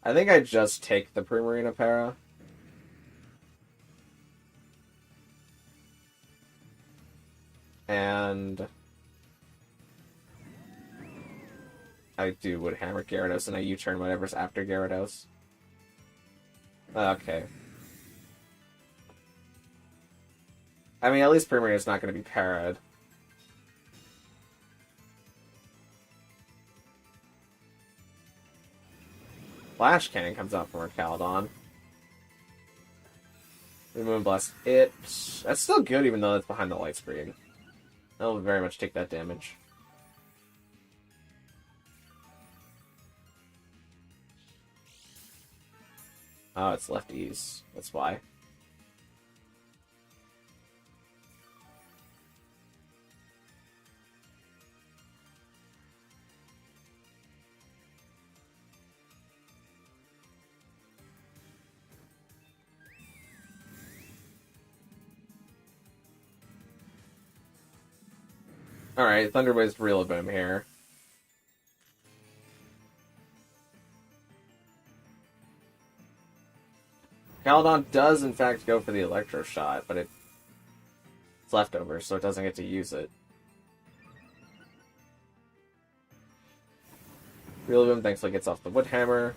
I think I just take the Primarina Para. And I do Wood Hammer Gyarados, and I U-turn whatever's after Gyarados. Okay. I mean, at least Primarina's not going to be parried. Flash Cannon comes out from Arcalon. We Moonblast it. That's still good, even though it's behind the light screen. That'll very much take that damage. Oh, it's lefties. That's why. Alright, Thunder Wave's Rillaboom here. Caledon does, in fact, go for the Electro Shot, but it's leftovers, so it doesn't get to use it. Rillaboom thankfully gets off the Wood Hammer.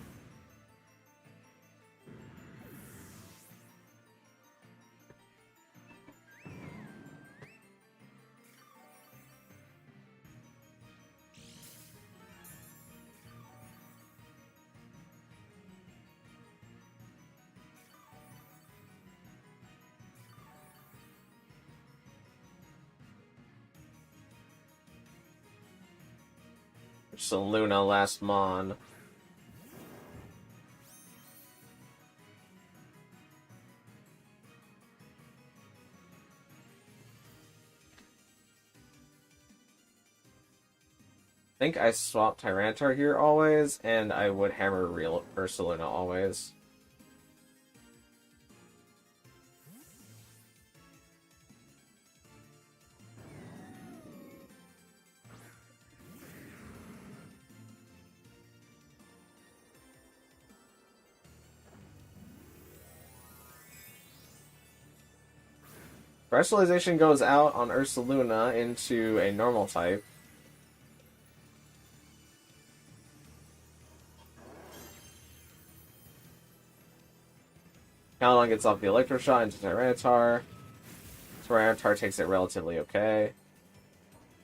Ursaluna last Mon. I think I swap Tyranitar here always, and I would hammer real Ursaluna always. Specialization goes out on Ursaluna into a normal type. Caledon gets off the Electro Shot into Tyranitar. Tyranitar takes it relatively okay.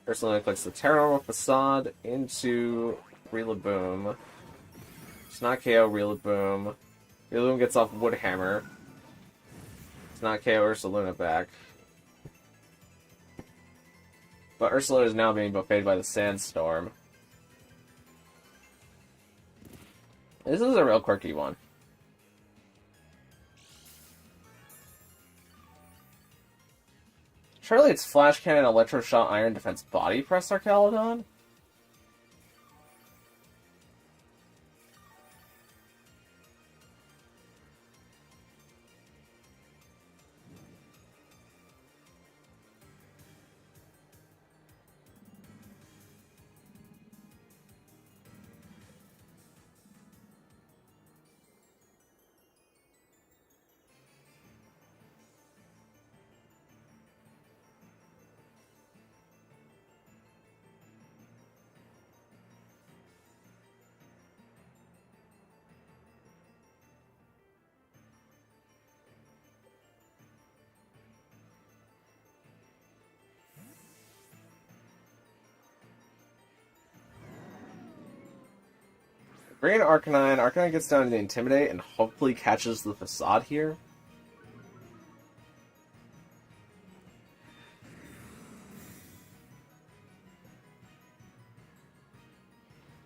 Ursaluna clicks the Terra Facade into Rillaboom. It's not KO Rillaboom. Rillaboom gets off Wood Hammer. It's not KO Ursaluna back. But Ursaluna is now being buffeted by the Sandstorm. This is a real quirky one. Surely it's Flash Cannon, Electro Shot, Iron Defense, Body Press Arcalodon? Bring in Arcanine. Arcanine gets down to Intimidate and hopefully catches the Facade here.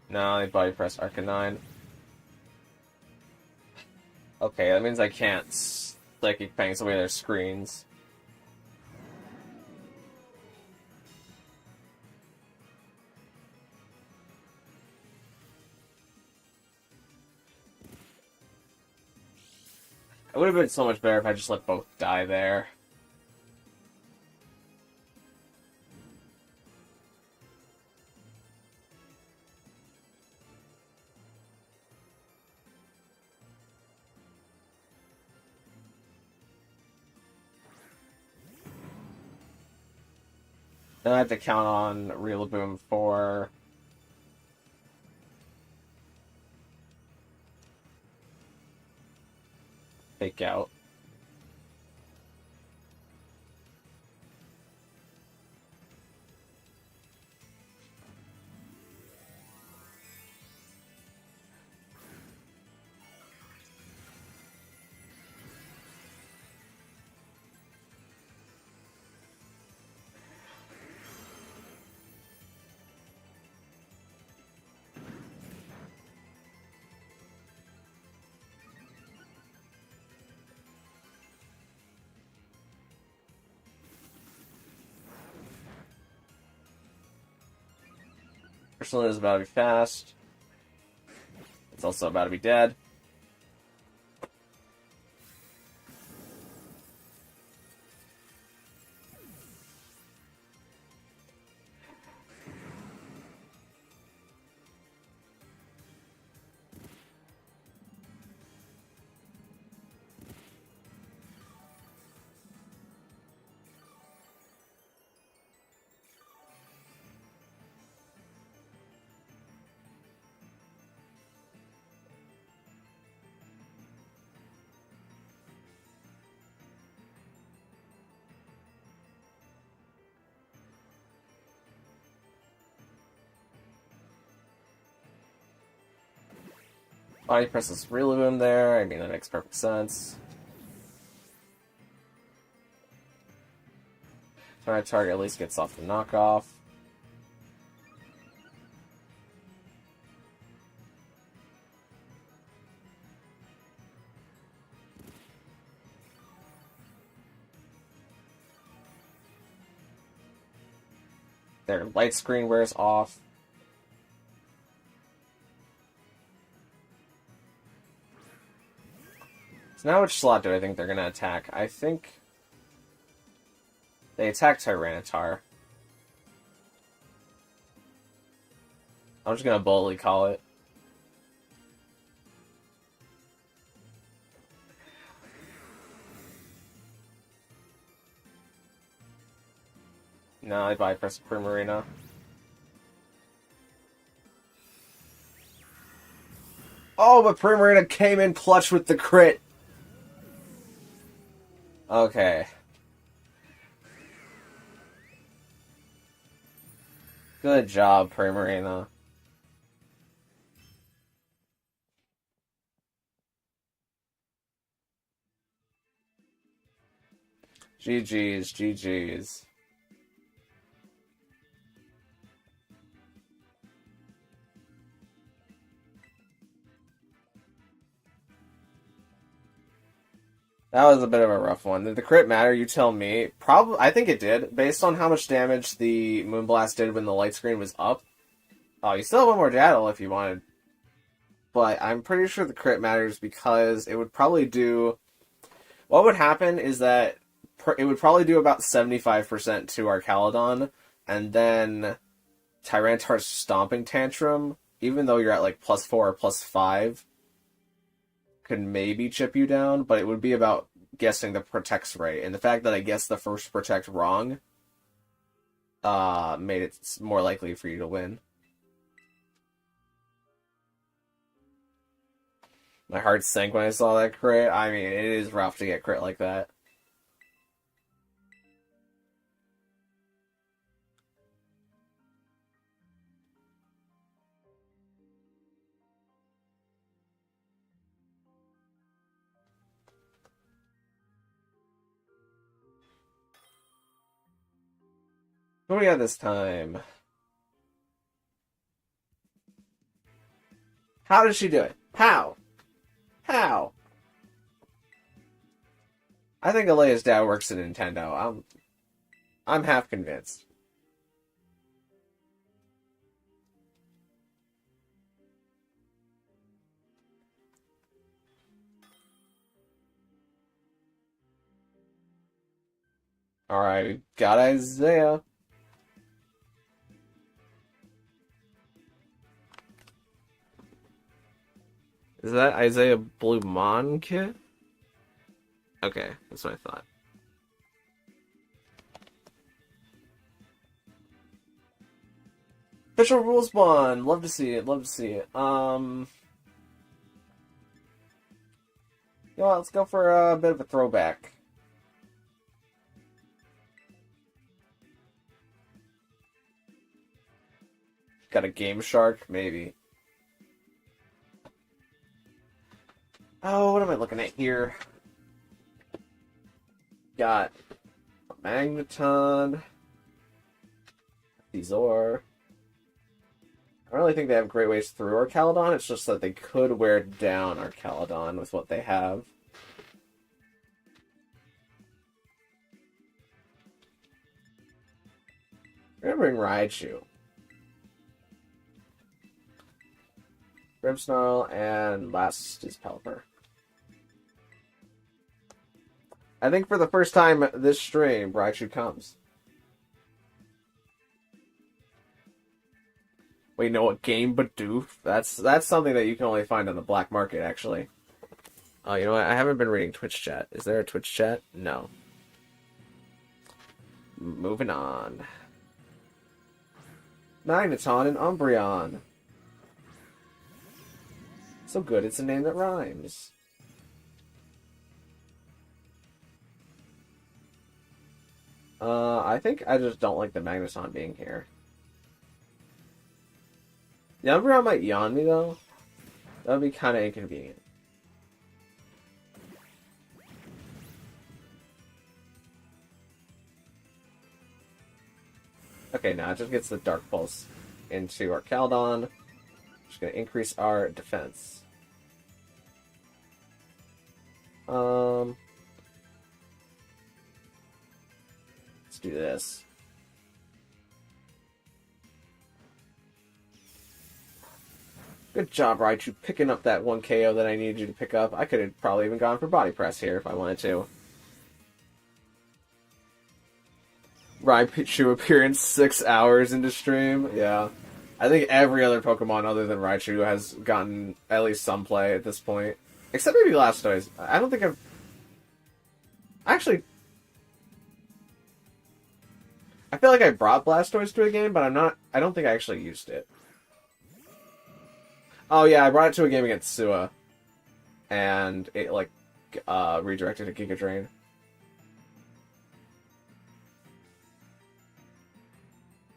No, they Body Press Arcanine. Okay, that means I can't Psychic Fangs away their screens. It would have been so much better if I just let both die there. Then I have to count on Rillaboom for Fake Out. Ursaluna is about to be fast. It's also about to be dead. Body presses Rillaboom there. I mean, that makes perfect sense. So my target at least gets off the knockoff. Their light screen wears off. So now which slot do I think they're going to attack? I think they attack Tyranitar. I'm just going to boldly call it. No, I bypass Primarina. Oh, but Primarina came in clutch with the crit. Okay. Good job, Primarina. GG's, GG's. That was a bit of a rough one. Did the crit matter? You tell me. Probably, I think it did. Based on how much damage the Moonblast did when the light screen was up. Oh, you still have one more Daddle if you wanted. But I'm pretty sure the crit matters because it would probably do... What would happen is that it would probably do about 75% to our Caledon, and then Tyranitar's Stomping Tantrum, even though you're at like +4 or +5, could maybe chip you down, but it would be about guessing the protects right. And the fact that I guessed the first protect wrong made it more likely for you to win. My heart sank when I saw that crit. I mean, it is rough to get crit like that. What do we got this time? How did she do it? How? How? I think Alea's dad works at Nintendo. I'm half convinced. Alright, we got Isaiah. Is that Isaiah Blue Mon kit? Okay, that's what I thought. Official Rules 1. Love to see it, love to see it. You know what, let's go for a bit of a throwback. Got a Game Shark? Maybe. Oh, what am I looking at here? Got a Magneton. Thesor. I don't really think they have great ways through our Caledon. It's just that they could wear down our Caledon with what they have. We're gonna bring Raichu. Grimmsnarl, and last is Pelipper. I think for the first time this stream, Raichu comes. Wait, you know what? Game Bidoof? That's something that you can only find on the black market, actually. Oh, you know what? I haven't been reading Twitch chat. Is there a Twitch chat? No. Moving on. Magneton and Umbreon. So good, it's a name that rhymes. I think I just don't like the Magneton being here. The Umbreon might yawn me, though. That would be kind of inconvenient. Okay, now it just gets the Dark Pulse into our Caldon. Just going to increase our defense. Let's do this. Good job, Raichu, picking up that 1 KO that I needed you to pick up. I could have probably even gone for Body Press here if I wanted to. Raichu appearance 6 hours into stream. Yeah. I think every other Pokemon other than Raichu has gotten at least some play at this point. Except maybe Blastoise. I don't think I've... Actually... I feel like I brought Blastoise to a game, but I don't think I actually used it. Oh yeah, I brought it to a game against Sua. And it, redirected a Giga Drain.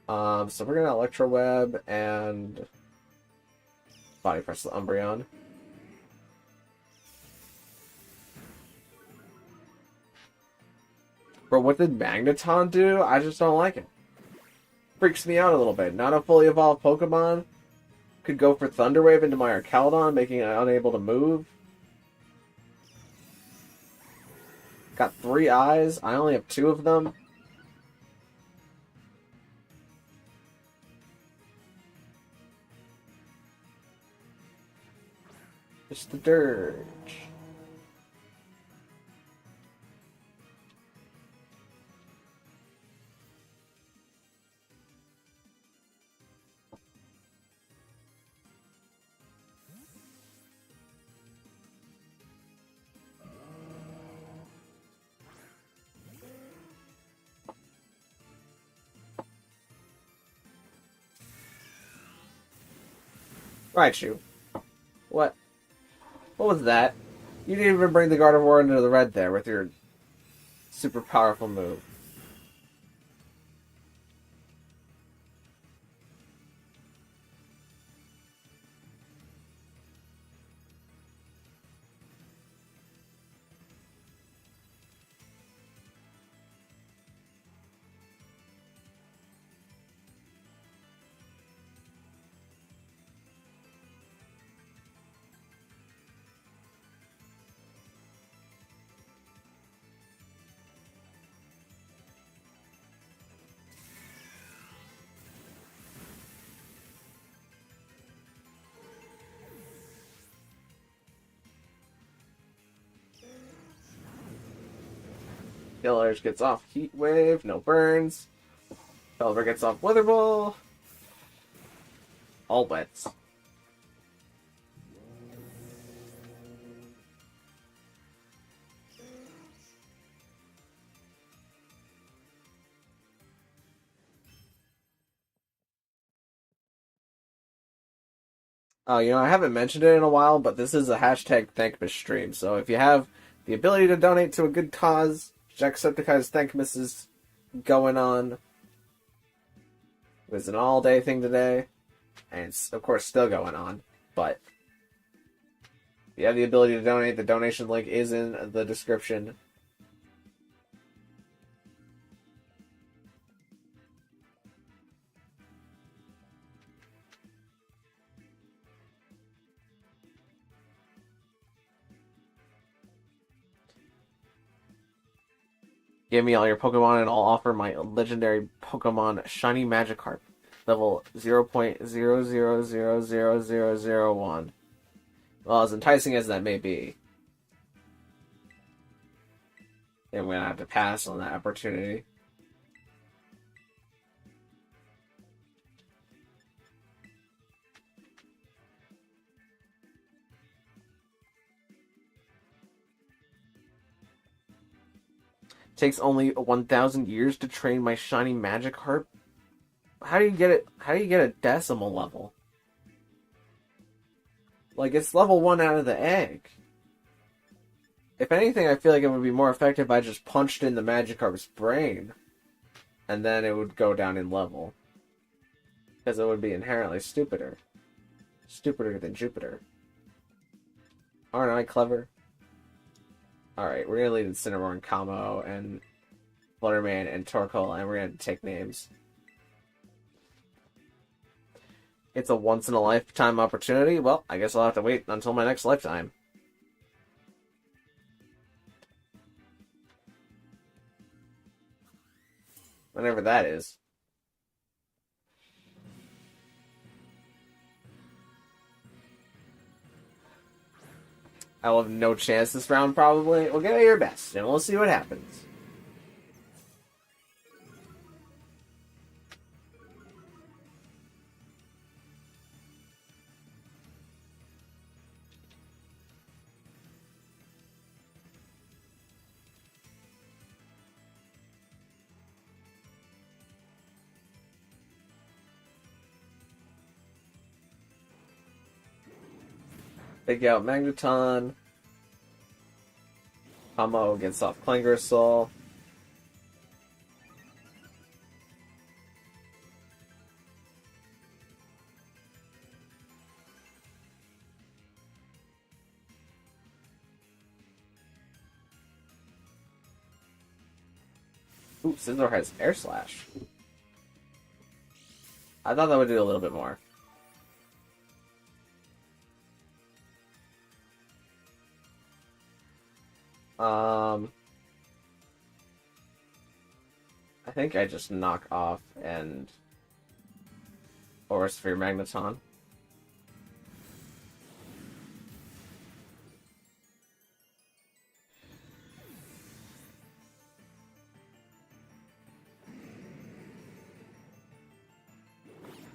So we're gonna Electro Web and Body Press the Umbreon. Bro, what did Magneton do? I just don't like it. Freaks me out a little bit. Not a fully evolved Pokemon. Could go for Thunder Wave into my Arcaludon, making it unable to move. Got 3 eyes. I only have 2 of them. It's the Dirge. Raichu. What? What was that? You didn't even bring the Gardevoir into the red there with your super powerful move. Killers gets off Heat Wave, no burns. Pelipper gets off Weather Ball. All wets. Oh, I haven't mentioned it in a while, but this is a hashtag Thankmas stream. So if you have the ability to donate to a good cause, Jacksepticeye's Thankmas is going on. It was an all-day thing today, and it's, of course, still going on. But if you have the ability to donate, the donation link is in the description. Give me all your Pokemon and I'll offer my legendary Pokemon Shiny Magikarp, level 0.00000001. Well, as enticing as that may be, I'm going to have to pass on that opportunity. Takes only 1,000 years to train my shiny Magikarp. How do you get it? How do you get a decimal level? Like, it's level 1 out of the egg. If anything, I feel like it would be more effective if I just punched in the Magikarp's brain, and then it would go down in level. Because it would be inherently stupider. Stupider than Jupiter. Aren't I clever? Alright, we're gonna lead Incineroar and Kamo and Flutterman and Torkoal, and we're gonna take names. It's a once-in-a-lifetime opportunity. Well, I guess I'll have to wait until my next lifetime. Whenever that is. I will have no chance this round, probably. We'll give it your best, and we'll see what happens. Big out Magneton. Kamo gets off Klangersoul. Ooh, Scizor has Air Slash. I thought that would do a little bit more. I think I just knock off and Aura Sphere Magneton.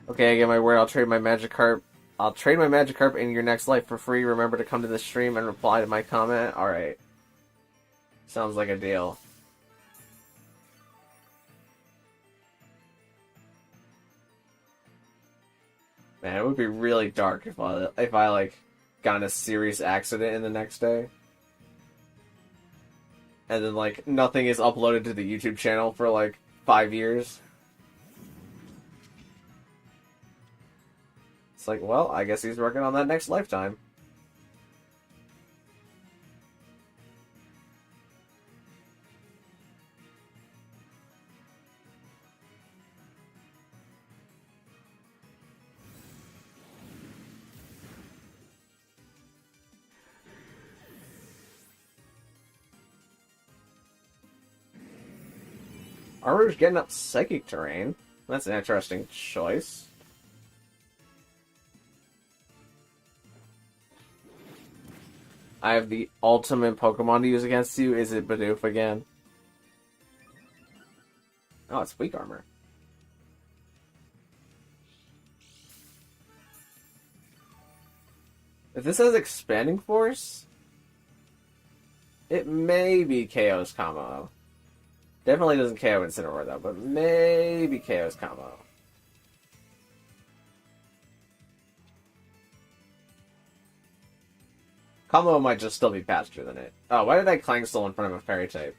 Okay, I get my word. I'll trade my Magikarp. I'll trade my Magikarp in your next life for free. Remember to come to the stream and reply to my comment. Alright. Sounds like a deal. Man, it would be really dark if I like got in a serious accident in the next day. And then like nothing is uploaded to the YouTube channel for like 5 years. It's like, well, I guess he's working on that next lifetime. Armor's getting up Psychic Terrain. That's an interesting choice. I have the ultimate Pokemon to use against you. Is it Bidoof again? Oh, it's Weak Armor. If this has Expanding Force, it may be KO's Kamo. Definitely doesn't KO Incineroar though, but maybe KO's Kamo. Kamo might just still be faster than it. Oh, why did I Clang Soul in front of a Fairy type?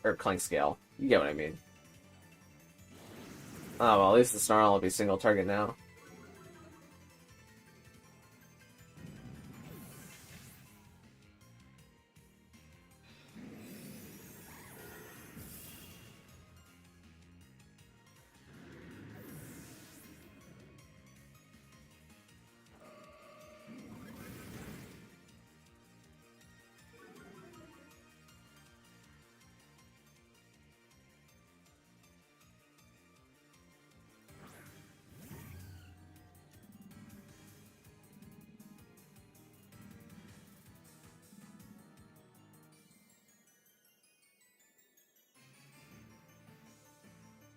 Or Clang Scale. You get what I mean. Oh, well, at least the Snarl will be single target now.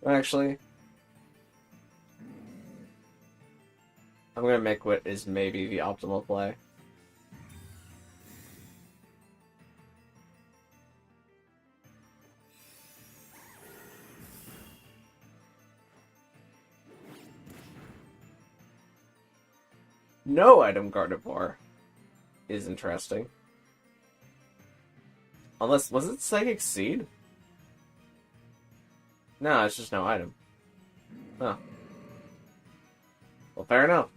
Actually, I'm gonna make what is maybe the optimal play. No item Gardevoir is interesting. Unless, was it Psychic Seed? No, it's just no item. Huh. Well, fair enough.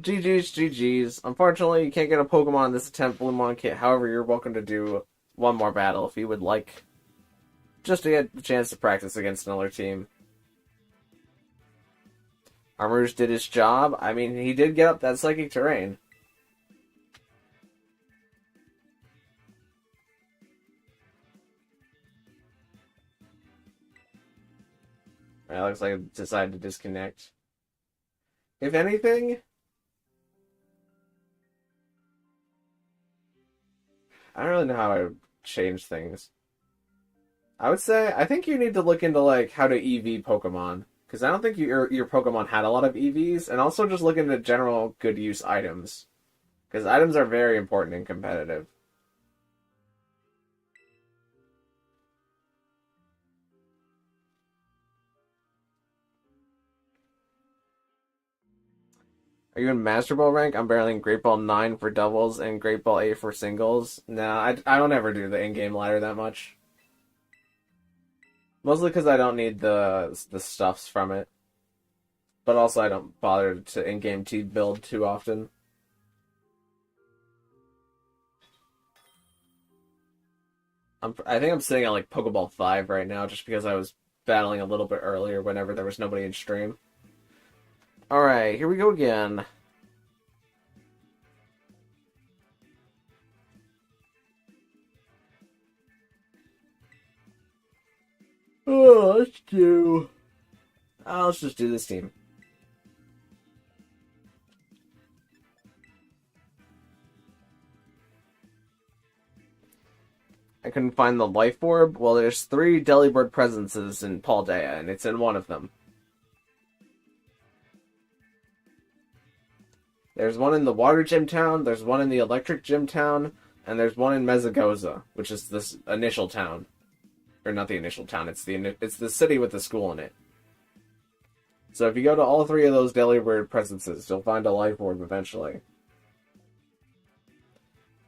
GG's. Unfortunately, you can't get a Pokemon in this attempt Bluemon kit. However, you're welcome to do one more battle if you would like. Just to get the chance to practice against another team. Armors did his job. I mean, he did get up that Psychic Terrain. It looks like I decided to disconnect. If anything, I don't really know how I would change things. I would say, I think you need to look into, like, how to EV Pokemon. Because I don't think your Pokemon had a lot of EVs. And also just look into general good use items. Because items are very important in competitive. Are you in Master Ball rank? I'm barely in Great Ball 9 for doubles and Great Ball 8 for singles. No, I don't ever do the in-game ladder that much. Mostly because I don't need the stuffs from it. But also I don't bother to in-game team build too often. I think I'm sitting at like Pokeball 5 right now just because I was battling a little bit earlier whenever there was nobody in stream. Alright, here we go again. Oh, let's just do this team. I couldn't find the Life Orb. Well, there's 3 Delibird presences in Paldea, and it's in one of them. There's one in the Water Gym Town, there's one in the Electric Gym Town, and there's one in Mezagoza, which is this initial town. Or not the initial town, it's the city with the school in it. So if you go to all 3 of those Delibird presences, you'll find a Life Orb eventually.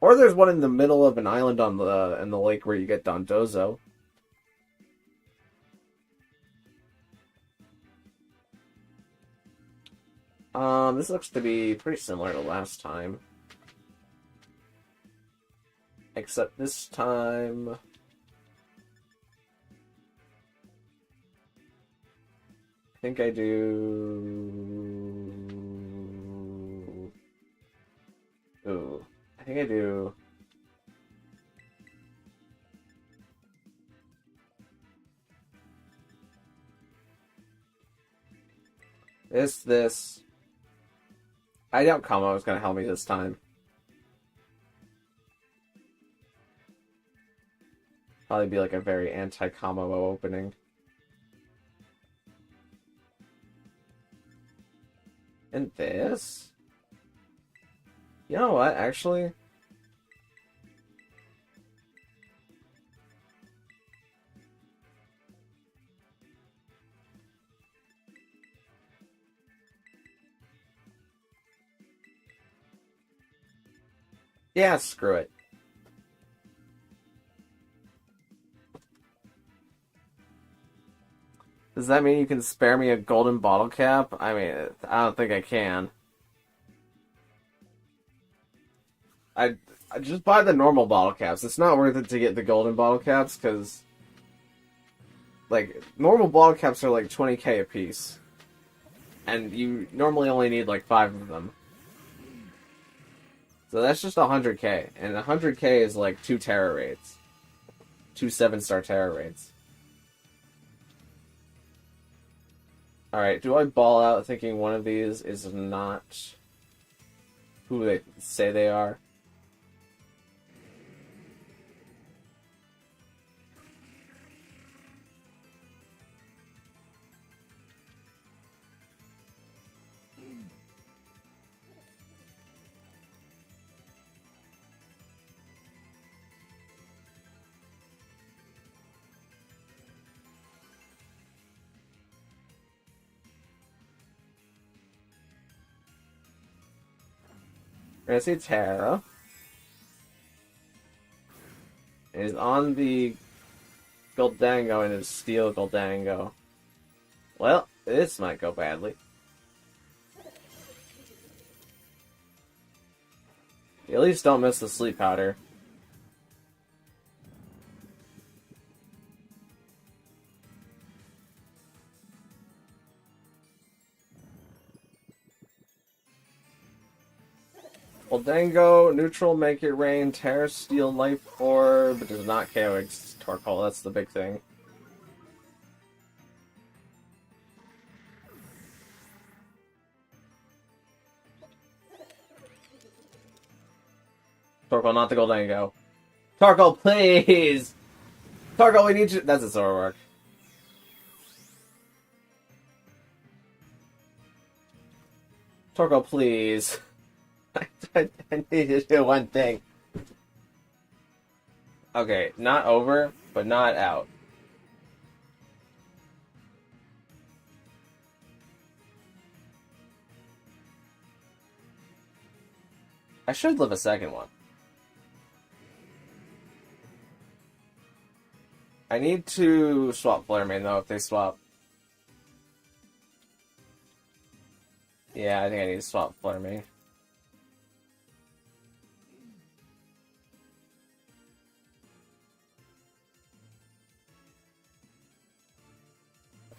Or there's one in the middle of an island in the lake where you get Dondozo. This looks to be pretty similar to last time. Except this time... I think I do... Ooh. I think I do... This. I doubt Kamo is going to help me this time. Probably be like a very anti-Kamo opening. And this? You know what, actually? Yeah, screw it. Does that mean you can spare me a golden bottle cap? I mean, I don't think I can. I just buy the normal bottle caps. It's not worth it to get the golden bottle caps, because... Like, normal bottle caps are like 20k a piece. And you normally only need like 5 of them. So that's just 100k. And 100k is like 2 Terra raids. 2 7-star Terra raids. Alright, do I ball out thinking one of these is not who they say they are? We're gonna see Terra. It is on the Goldango and it's Steel Goldango. Well, this might go badly. At least don't miss the sleep powder. Well, Dango, neutral, make it rain, Terra, Steel, Life Orb, does not KO its Torkoal, that's the big thing. Torkoal, not the Goldango. Torkoal, please! Torkoal, we need you. That's a Zoroark. Torkoal, please. I need to do one thing. Okay, not over, but not out. I should live a second one. I need to swap Flare Main, though, if they swap. Yeah, I think I need to swap Flare Main.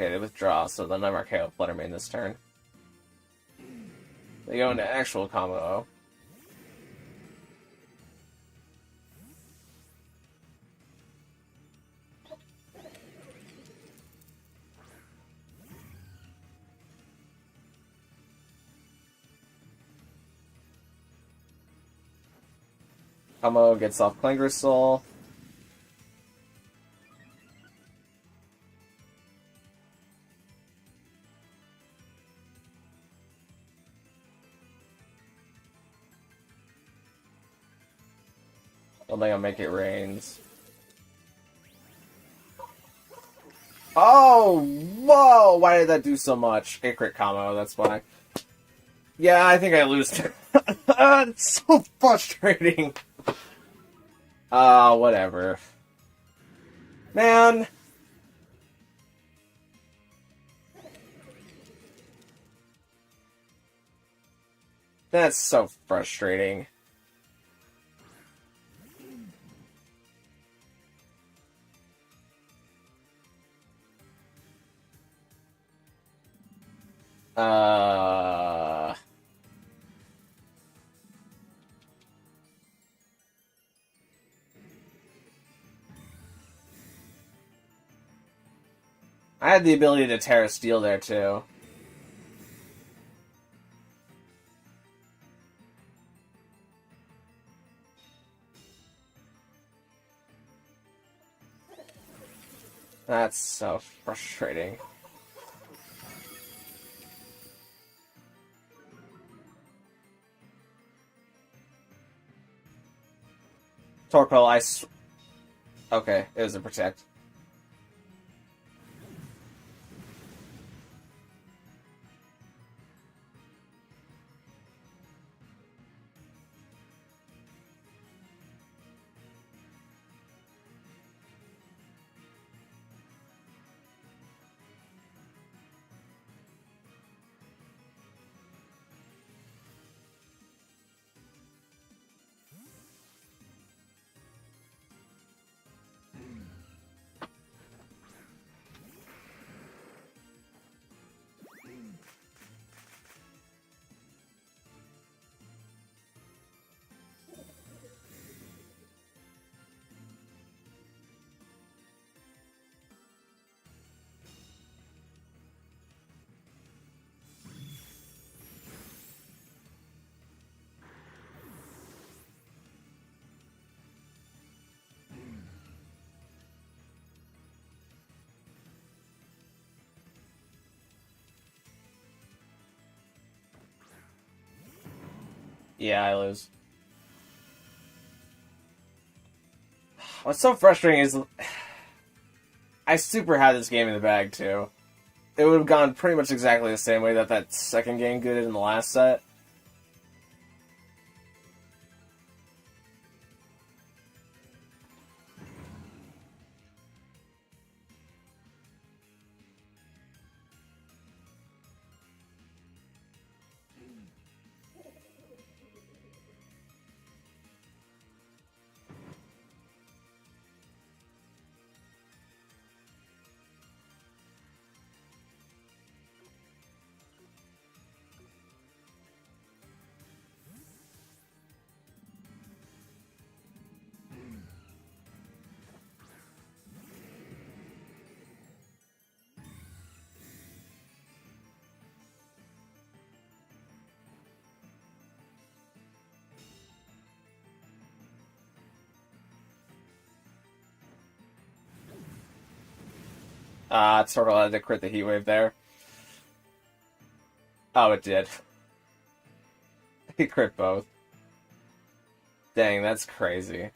Okay, they withdraw, so they'll never KO Flutter Mane this turn. They go into actual combo. Combo gets off Clanger's Soul. Well, they'll make it rains. Oh, whoa! Why did that do so much? A crit combo, that's why. Yeah, I think I lose. It's so frustrating. Whatever. Man. That's so frustrating. I had the ability to Terra Steel there, too. That's so frustrating. Torkoal, okay, it was a protect. Yeah, I lose. What's so frustrating is I super had this game in the bag, too. It would have gone pretty much exactly the same way that that second game did in the last set. Turtle had to crit the heat wave there. Oh, it did. He crit both. Dang, that's crazy.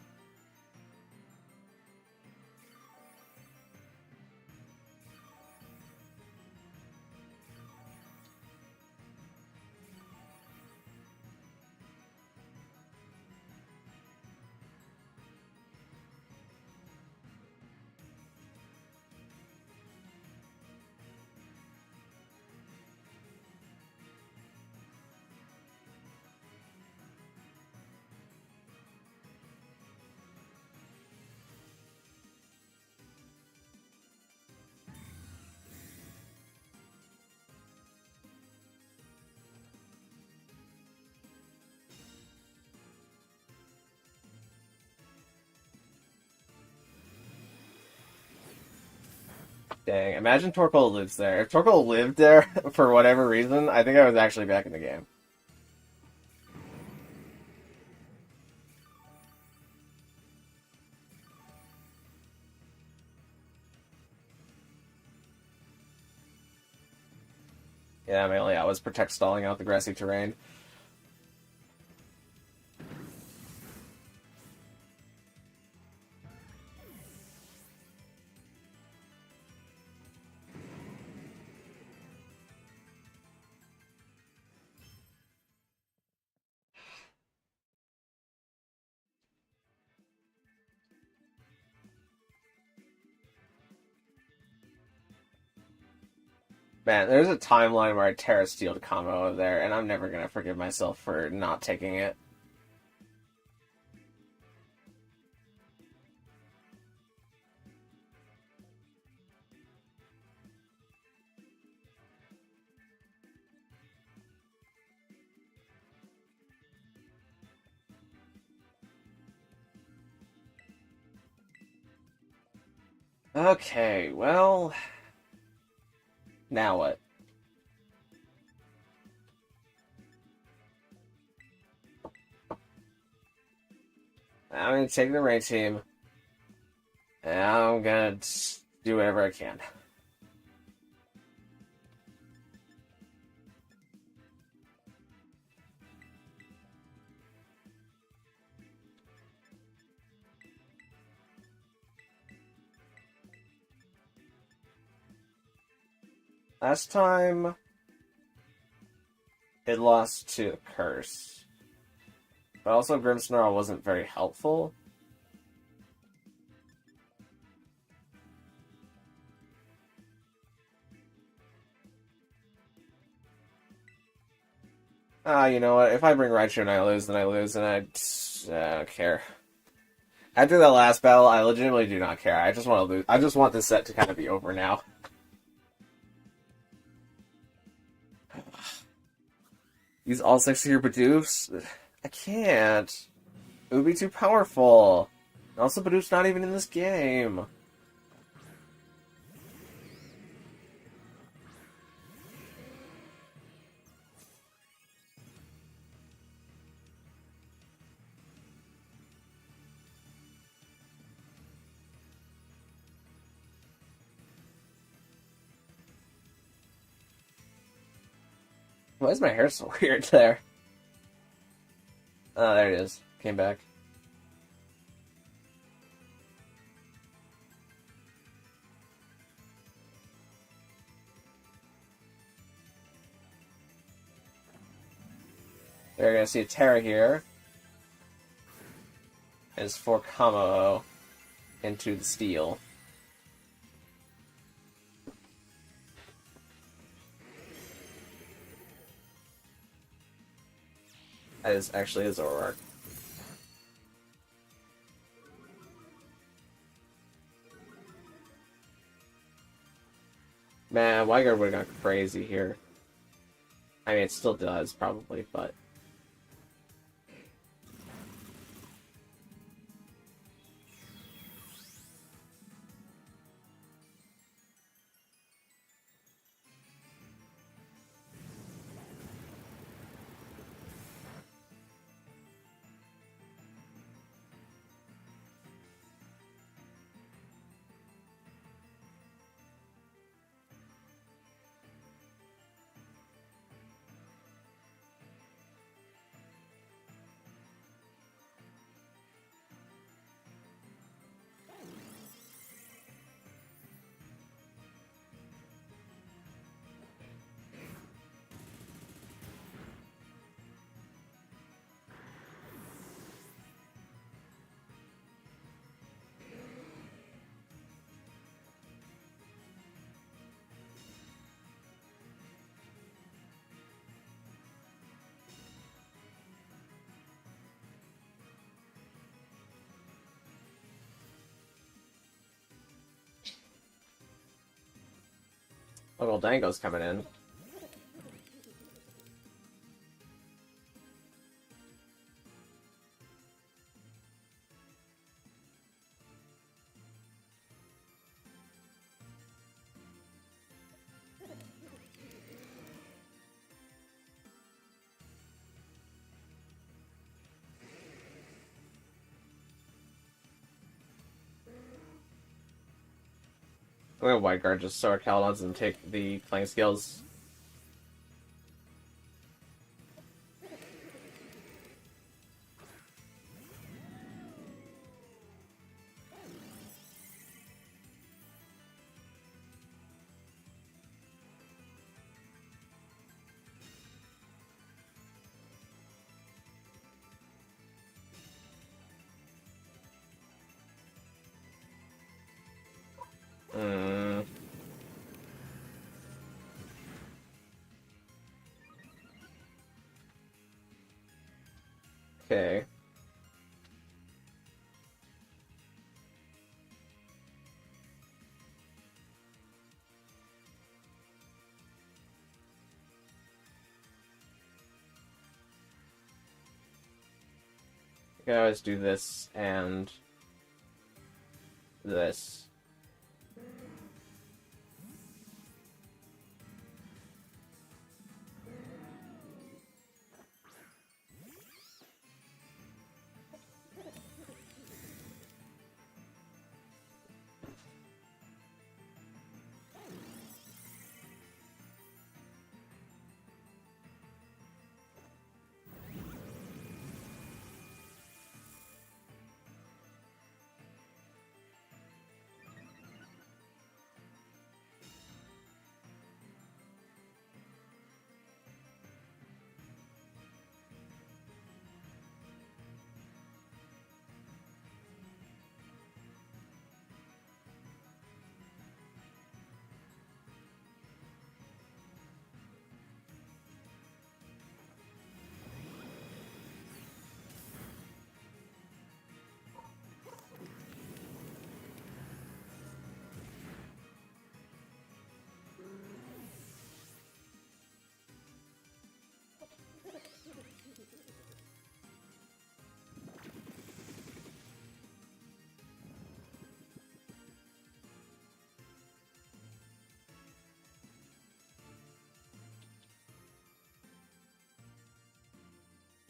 Dang, imagine Torkoal lives there. If Torkoal lived there for whatever reason, I think I was actually back in the game. Yeah, my only out was protect stalling out the grassy terrain. Man, there's a timeline where I Terra Steeled combo over there, and I'm never gonna forgive myself for not taking it. Okay, well... Now what? I'm gonna take the rain team, and I'm gonna do whatever I can. Last time, it lost to the Curse. But also, Grimmsnarl wasn't very helpful. You know what? If I bring Raichu and I lose, then I lose, and I don't care. After that last battle, I legitimately do not care. I just want to lose. I just want this set to kind of be over now. Use all 6 of your Bidoofs? I can't. It would be too powerful. And also, Bidoof's not even in this game. Why is my hair so weird there? Oh, there it is. Came back. They're gonna see a Terra here. Is for combo into the steel. That is actually a Zoroark. Man, Wyguard would have gone crazy here. I mean, it still does, probably, but... Uncle Dango's coming in. I'm gonna white guard just so our Cal doesn't take the playing skills. Okay. You can always do this and this.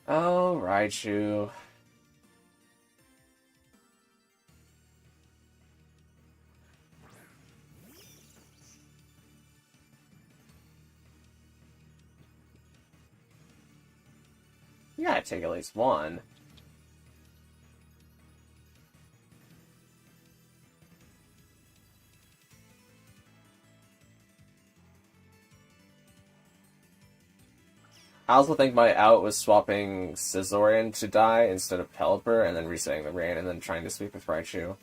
Oh, Raichu. You gotta take at least one. I also think my out was swapping Scissorin to die instead of Pelipper, and then resetting the rain, and then trying to sweep with Raichu.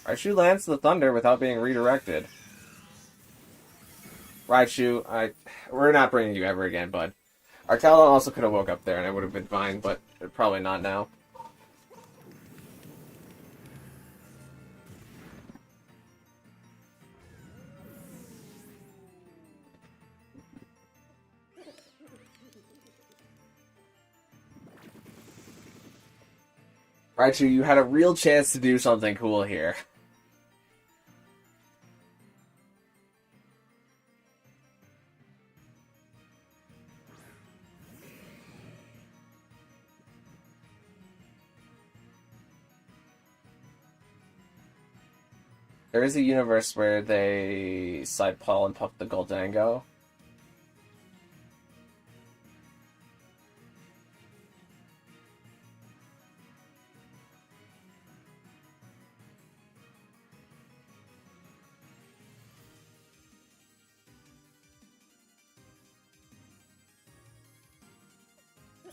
Raichu lands the Thunder without being redirected. Raichu, we're not bringing you ever again, bud. Arcalon also could have woke up there and it would have been fine, but probably not now. Raichu, you had a real chance to do something cool here. There is a universe where they side Paul and puff the Goldango.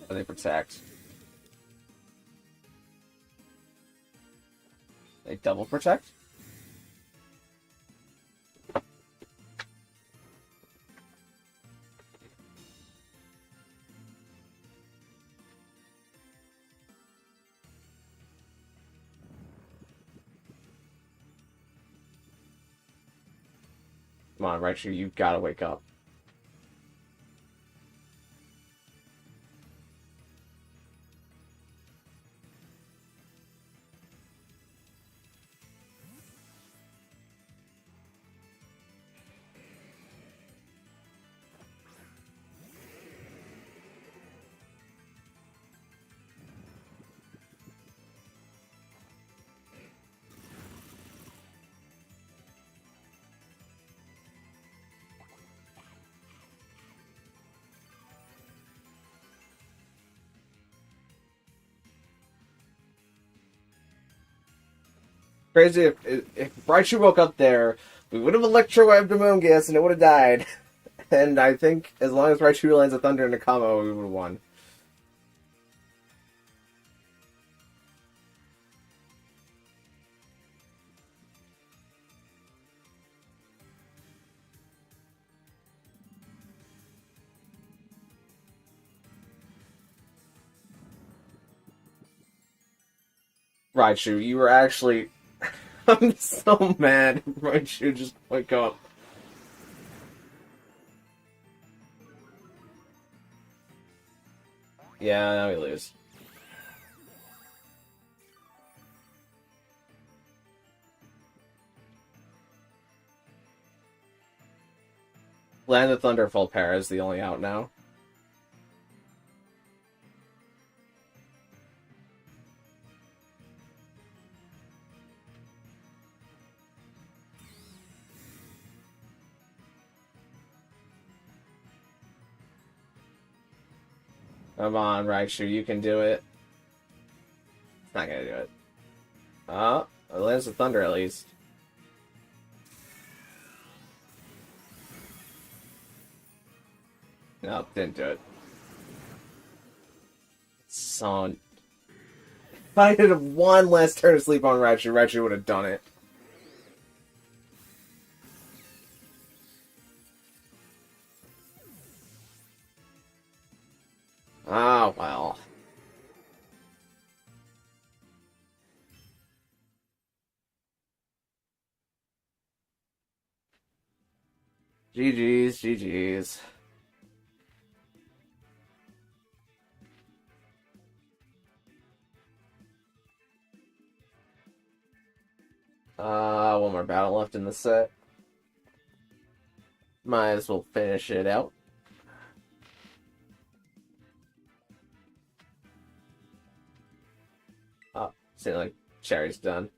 Or they protect. They double protect? Come on, Raichu, you've got to wake up. Crazy if Raichu woke up there, we would have electrowebbed Amoonguss and it would have died. And I think as long as Raichu lands a Thunder and a combo, we would have won. Raichu, you were actually... I'm so mad. Raichu, just wake up. Yeah, now we lose. Land the Thunder full pair is the only out now. Come on, Raichu, you can do it. It's not gonna do it. Oh, it lands the Thunder at least. No, didn't do it. Son. If I had one last turn of sleep on Raichu, Raichu would have done it. Oh, well. GG's, GG's. One more battle left in the set. Might as well finish it out. Oh, seems like Cherry's done.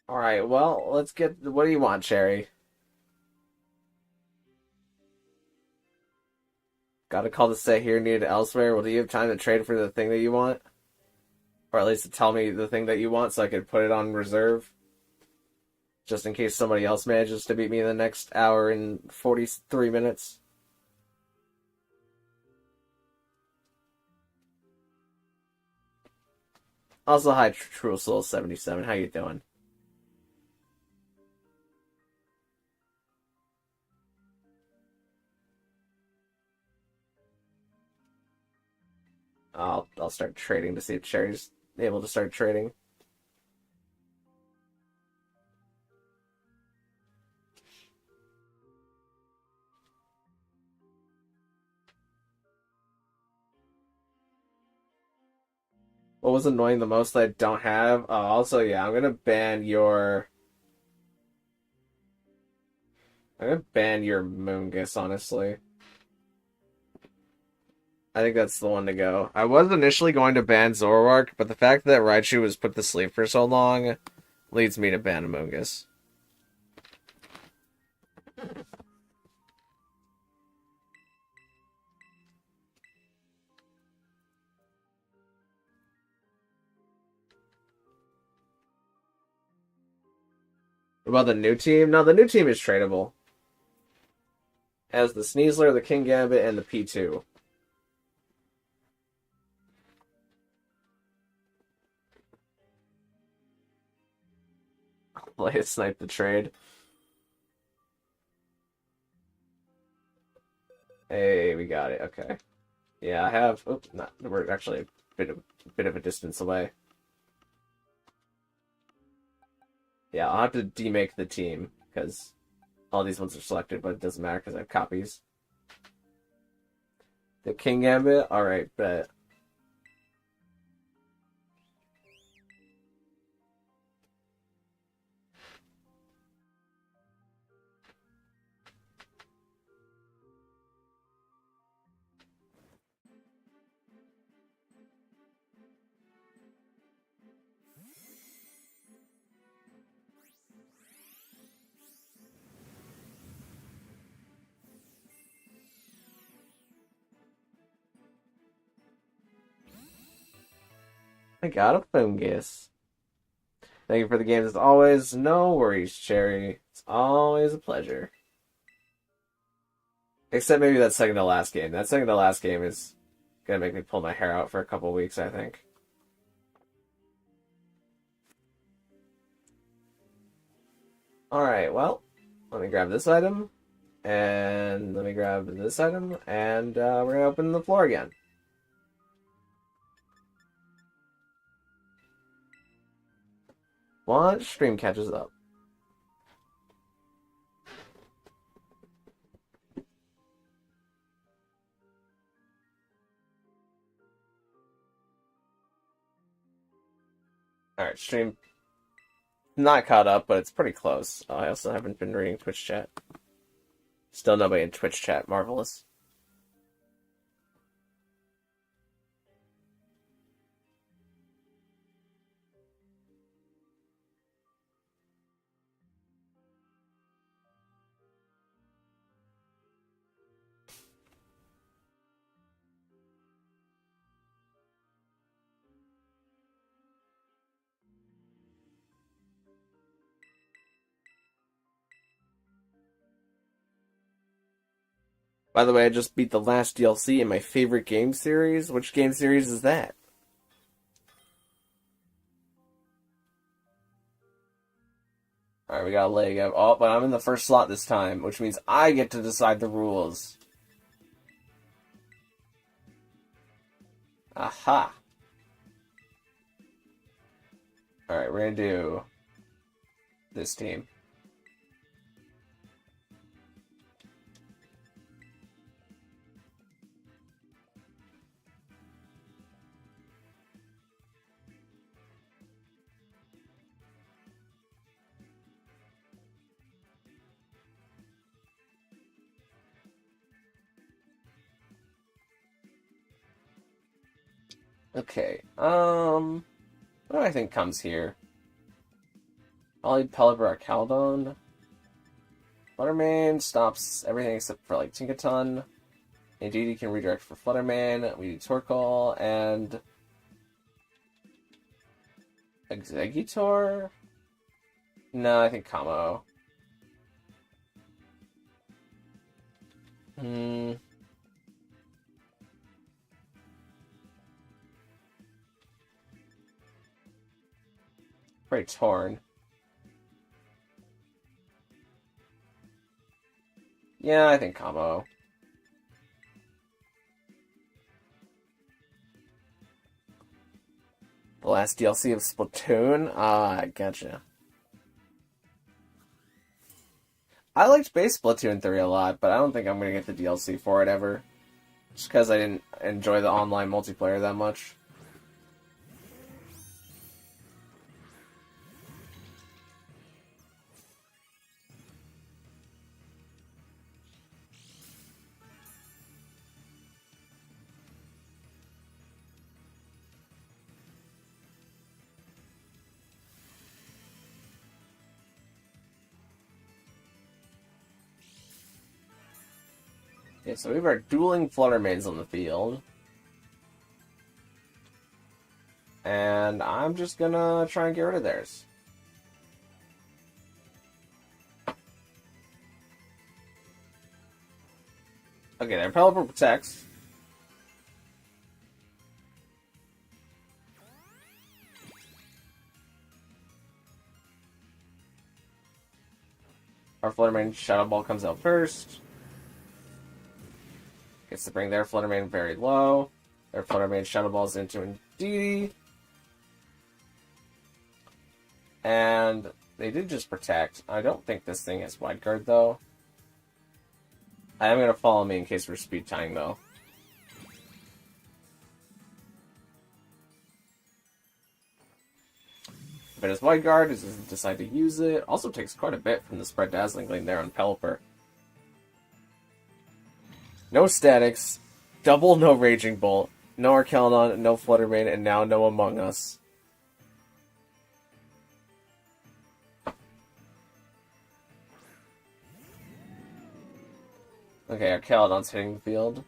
Alright, well, let's get... What do you want, Cherry? Gotta call the set here needed elsewhere. Well, do you have time to trade for the thing that you want? Or at least to tell me the thing that you want so I could put it on reserve? Just in case somebody else manages to beat me in the next hour and 43 minutes. Also, hi, True Soul 77. How you doing? I'll start trading to see if Cherry's able to start trading. What was annoying the most that I don't have? Also, yeah, I'm gonna ban your Moongus, honestly. I think that's the one to go. I was initially going to ban Zoroark, but the fact that Raichu was put to sleep for so long leads me to ban Amoonguss. What about the new team? No, the new team is tradable. as the Sneasler, the King Gambit, and the P2. Play Snipe the Trade. Hey, we got it. Okay. Yeah, I have. Oops, not. We're actually bit of a distance away. Yeah, I'll have to demake the team because all these ones are selected, but it doesn't matter because I have copies. The King Gambit. All right, bet. I got a fungus. Thank you for the games as always. No worries, Cherry. It's always a pleasure. Except maybe that second to last game. That second to last game is gonna make me pull my hair out for a couple weeks, I think. Alright, well, let me grab this item. And let me grab this item. And we're gonna open the floor again. Once stream catches up. Alright, stream not caught up, but it's pretty close. I also haven't been reading Twitch chat. Still nobody in Twitch chat. Marvelous. By the way, I just beat the last DLC in my favorite game series. Which game series is that? Alright, we got a leg up. Oh, but I'm in the first slot this time, which means I get to decide the rules. Aha! Alright, we're gonna do this team. Okay, what do I think comes here? Ollie Pelipper Caldon. Flutterman stops everything except for like Tinkaton. Indeed, he can redirect for Flutterman. We do Torkoal and Exeggutor? No, I think Kamo. Very torn. Yeah, I think Kamo. The last DLC of Splatoon? Ah, gotcha. I liked base Splatoon 3 a lot, but I don't think I'm going to get the DLC for it ever. Just because I didn't enjoy the online multiplayer that much. Okay, so we have our dueling Fluttermanes on the field. And I'm just gonna try and get rid of theirs. Okay, their Pelipper protects. Our Fluttermane Shadow Ball comes out first. Gets to bring their Fluttermane very low. Their Fluttermane Shadow Balls into Indeedee. And they did just protect. I don't think this thing has Wide Guard, though. I am going to follow me in case we're speed tying, though. If it has Wide Guard, it doesn't decide to use it. Also takes quite a bit from the Spread Dazzling Gleam there on Pelipper. No Statics, double no Raging Bolt, no Archelon, no Fluttermane, and now no Among Us. Okay, Archelon's hitting the field.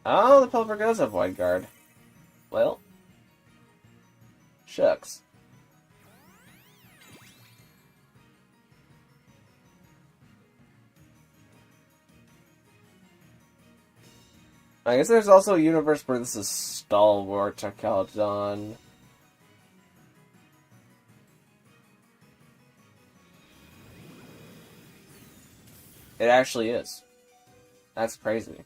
Oh, the Pelipper does have Wide Guard. Well, shucks. I guess there's also a universe where this is Stalwart Archelon. It actually is. That's crazy.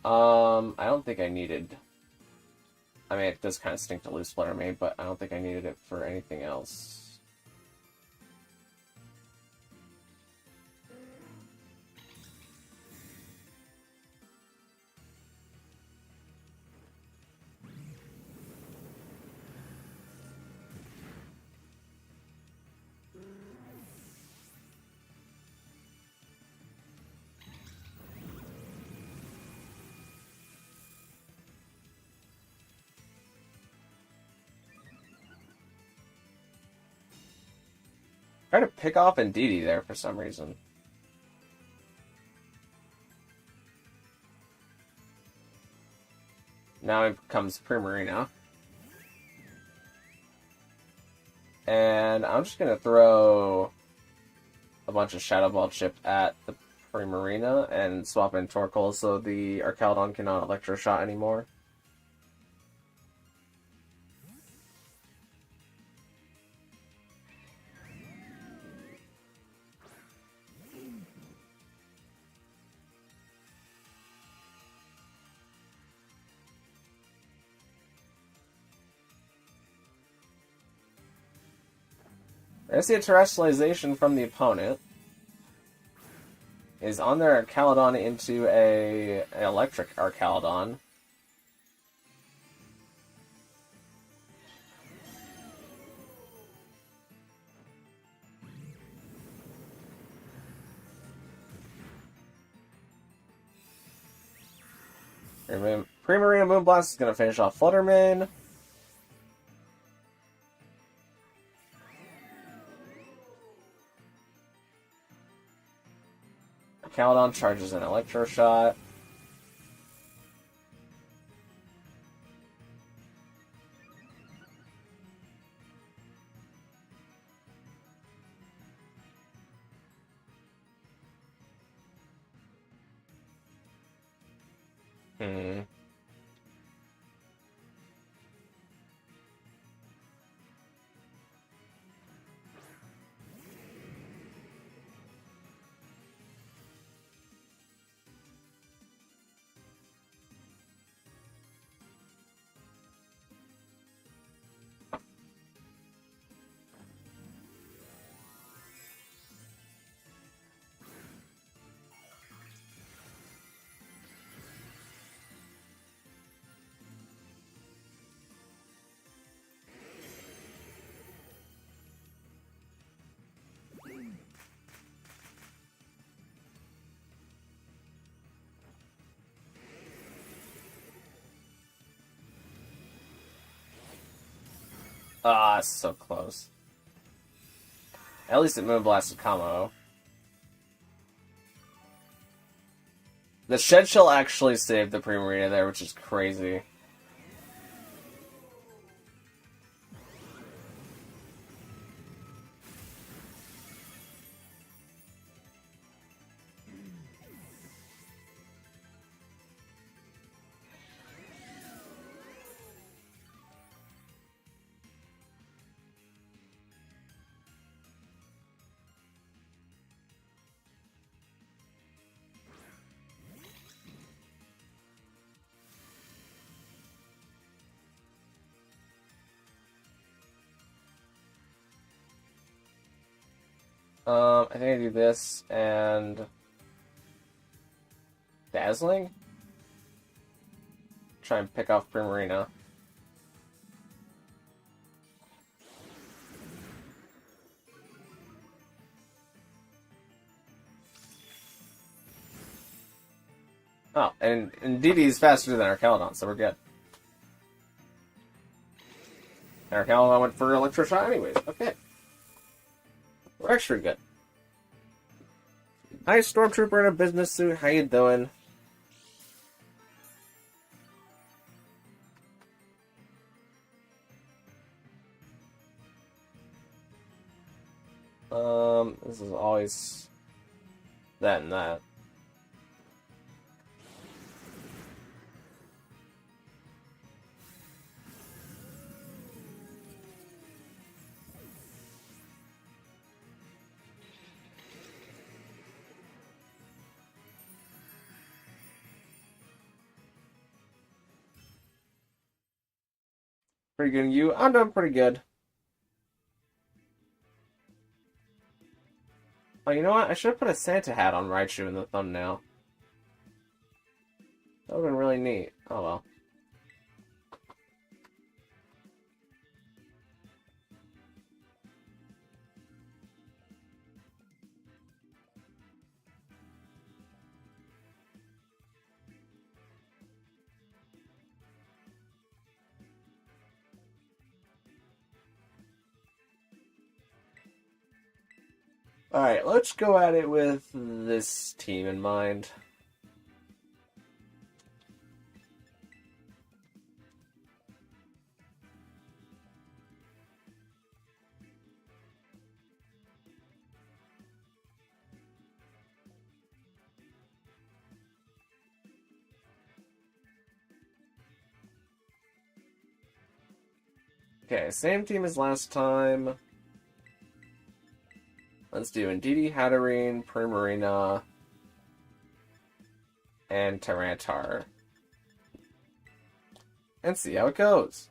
I don't think I needed... I mean, it does kind of stink to lose Fluttermane, but I don't think I needed it for anything else. Try to pick off Indeedee there for some reason. Now it becomes Primarina. And I'm just going to throw a bunch of Shadow Ball chip at the Primarina and swap in Torkoal so the Archelon cannot Electro Shot anymore. I see a Terrestrialization from the opponent. Is on their Archelon into an Electric Archelon. Primarina Moonblast is going to finish off Fluttermane. Archelon charges an Electro Shot. Ah, so close. At least it Moonblasted Kamo. The Shed Shell actually saved the Primarina there, which is crazy. I think I do this and Dazzling. Try and pick off Primarina. Oh, and DD is faster than Archelodon, so we're good. Archelodon went for Electroshock anyways. Okay. We're extra good. Hi, Stormtrooper in a business suit. How you doing? This is always that and that. Pretty good. You? I'm doing pretty good. Oh, you know what? I should have put a Santa hat on Raichu in the thumbnail. That would have been really neat. Oh well. Alright, let's go at it with this team in mind. Okay, same team as last time. Let's do Indeedee, Hatterene, Primarina, and Tyranitar. And see how it goes.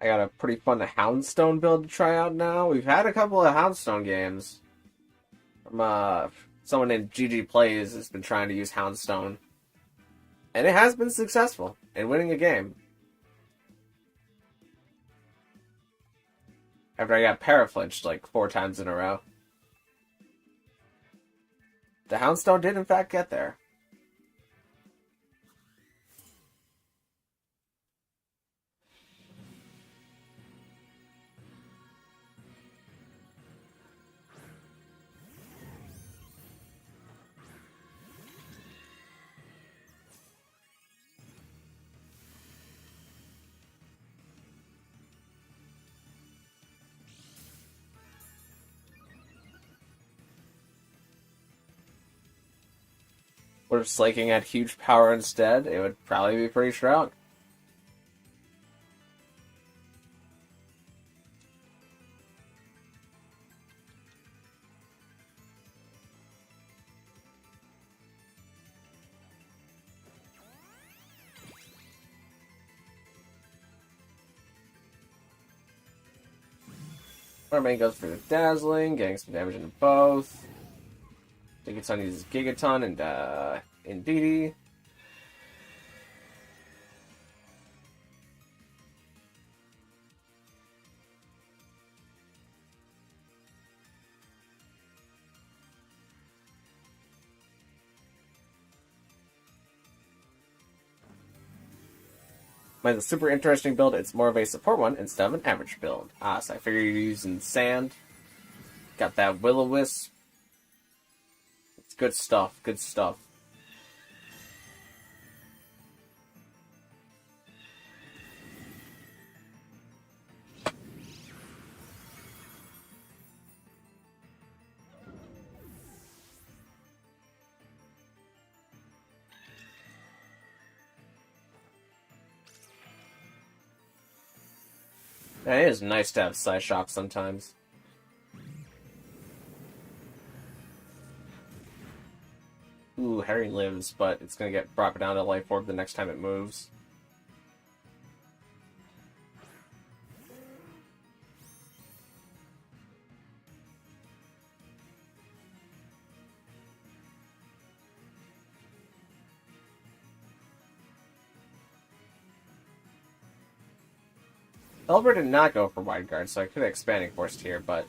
I got a pretty fun Houndstone build to try out now. We've had a couple of Houndstone games. From someone named GG Plays has been trying to use Houndstone. And it has been successful in winning a game. After I got paraflinched like 4 times in a row. The Houndstone did in fact get there. What if Slaking had huge power instead? It would probably be pretty strong. Our main goes for the Dazzling, getting some damage into both. Gigaton uses Gigaton and Indeedee. Mine's a super interesting build. It's more of a support one instead of an average build. So I figure you're using Sand. Got that Will-O-Wisp. It's good stuff. Good stuff. It is nice to have Psy Shock sometimes. Ooh, Harry lives, but it's gonna get brought down to Life Orb the next time it moves. Elber did not go for Wide Guard, so I could have Expanding Forced here, but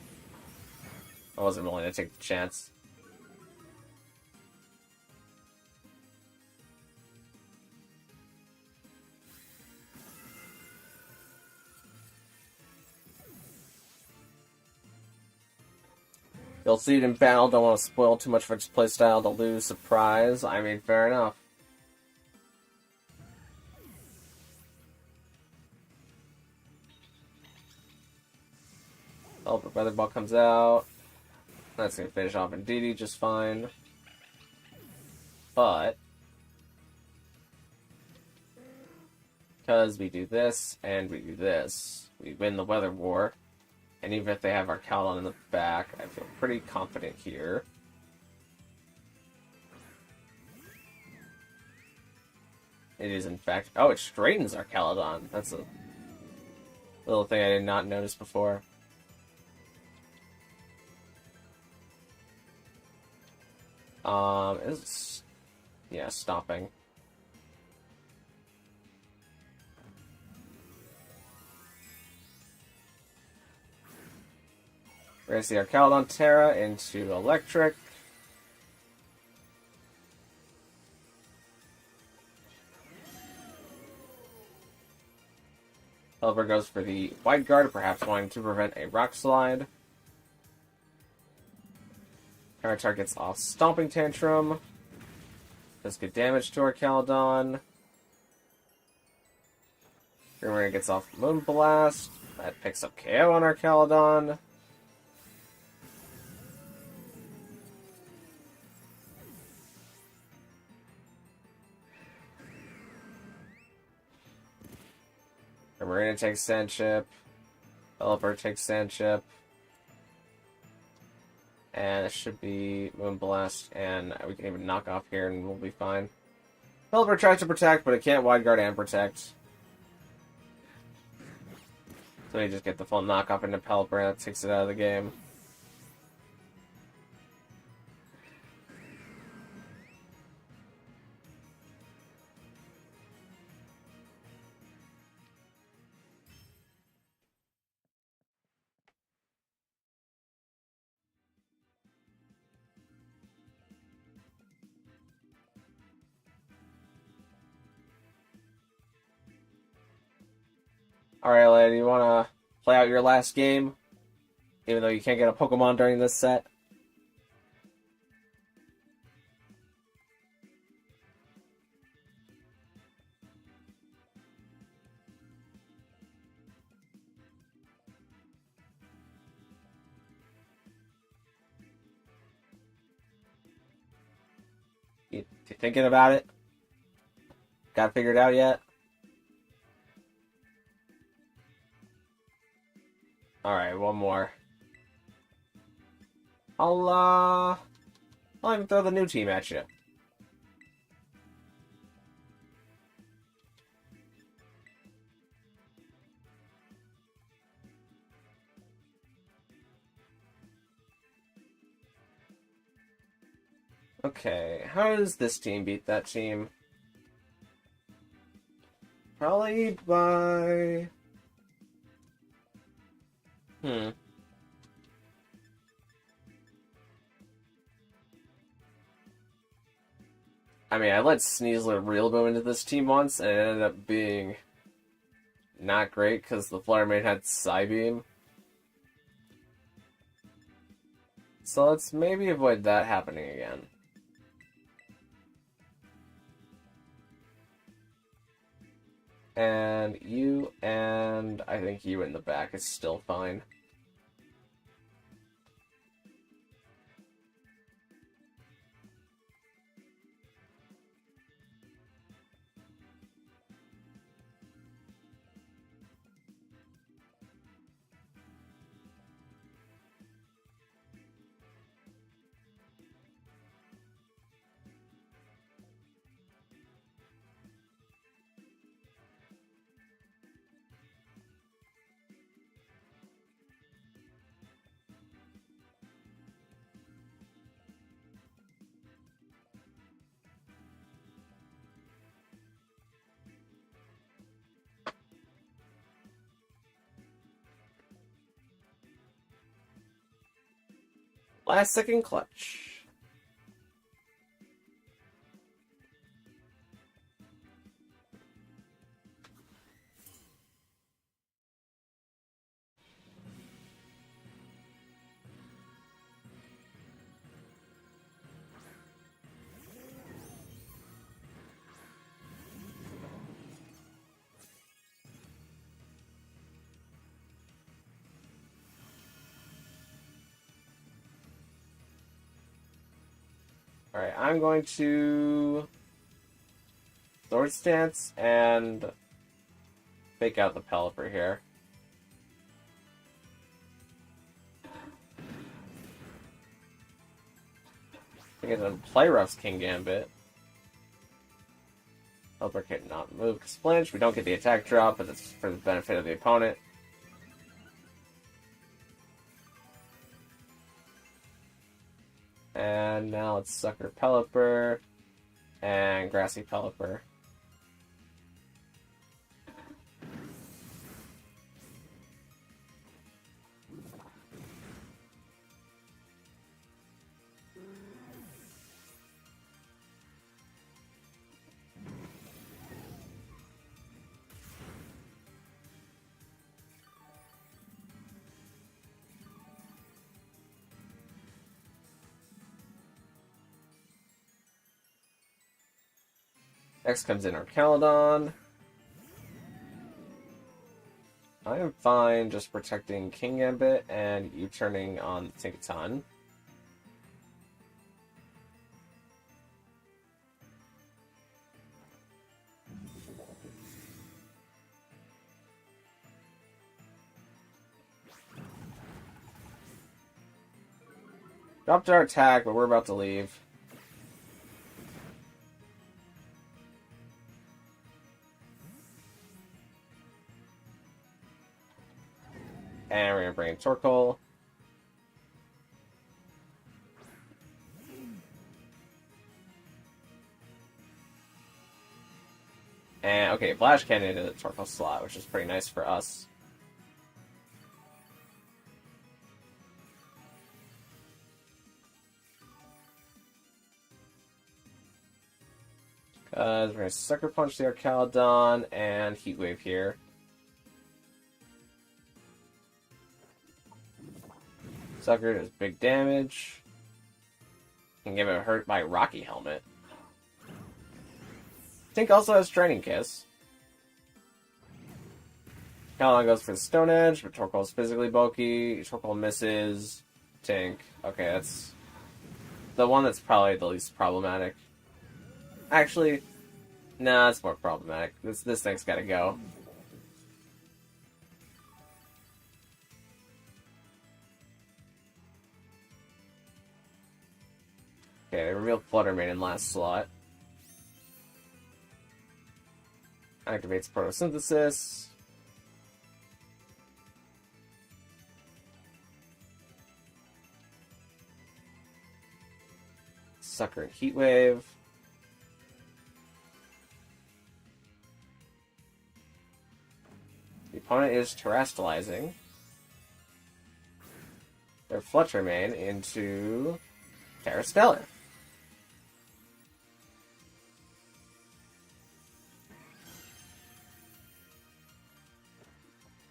I wasn't willing to take the chance. You'll see it in battle, don't want to spoil too much of its playstyle to lose surprise. I mean, fair enough. Elber Weather Ball comes out. That's going to finish off Indeedee just fine. But because we do this and we do this, we win the Weather War. And even if they have our Caledon in the back, I feel pretty confident here. It is, in fact... Oh, it straightens our Caledon. That's a little thing I did not notice before. It's... Yeah, stopping. We're going to see our Caledon Terra into Electric. Elber goes for the Wide Guard, perhaps wanting to prevent a Rock Slide. Tyranitar gets off Stomping Tantrum. Does good damage to our Caledon. Grimmer gets off Moon Blast. That picks up KO on our Caledon. Marina takes Sandship. Developer takes Sandship. And it should be Moonblast, and we can even knock off here and we'll be fine. Developer tries to protect, but it can't Wide Guard and protect. So we just get the full knockoff into Pelipper, and that takes it out of the game. Alright, lady, you wanna play out your last game? Even though you can't get a Pokemon during this set? You thinking about it? Got it figured out yet? Alright, one more. I'll even throw the new team at you. Okay, how does this team beat that team? Probably by... I mean, I let Sneasler Real Boom into this team once, and it ended up being not great because the Flare Main had Psybeam. So let's maybe avoid that happening again. And you, and I think you in the back is still fine. Last second clutch. Alright, I'm going to Sword Stance and fake out the Pelipper here. I think it's play Rough's King Gambit. Pelipper cannot move because flinch. We don't get the attack drop, but it's for the benefit of the opponent. And now let's Sucker Pelipper and Grassy Pelipper. Next comes in Archaludon. I am fine just protecting King Gambit and you turning on Tinkaton. Dropped our attack, but we're about to leave. And we're going to bring in Torkoal. And, okay, Flash Cannon into the Torkoal slot, which is pretty nice for us. Because we're going to Sucker Punch the Archaludon and Heat Wave here. Sucker does big damage. Can give it hurt by Rocky Helmet. Tink also has Training Kiss. Calon goes for the Stone Edge, but Torkoal is physically bulky. Torkoal misses. Tink. Okay, that's the one that's probably the least problematic. Actually, nah, it's more problematic. This thing's gotta go. Okay, they revealed Flutter Mane in last slot. Activates Photosynthesis. Sucker and Heat Wave. The opponent is terrestrializing their Flutter Mane into Terrastellar.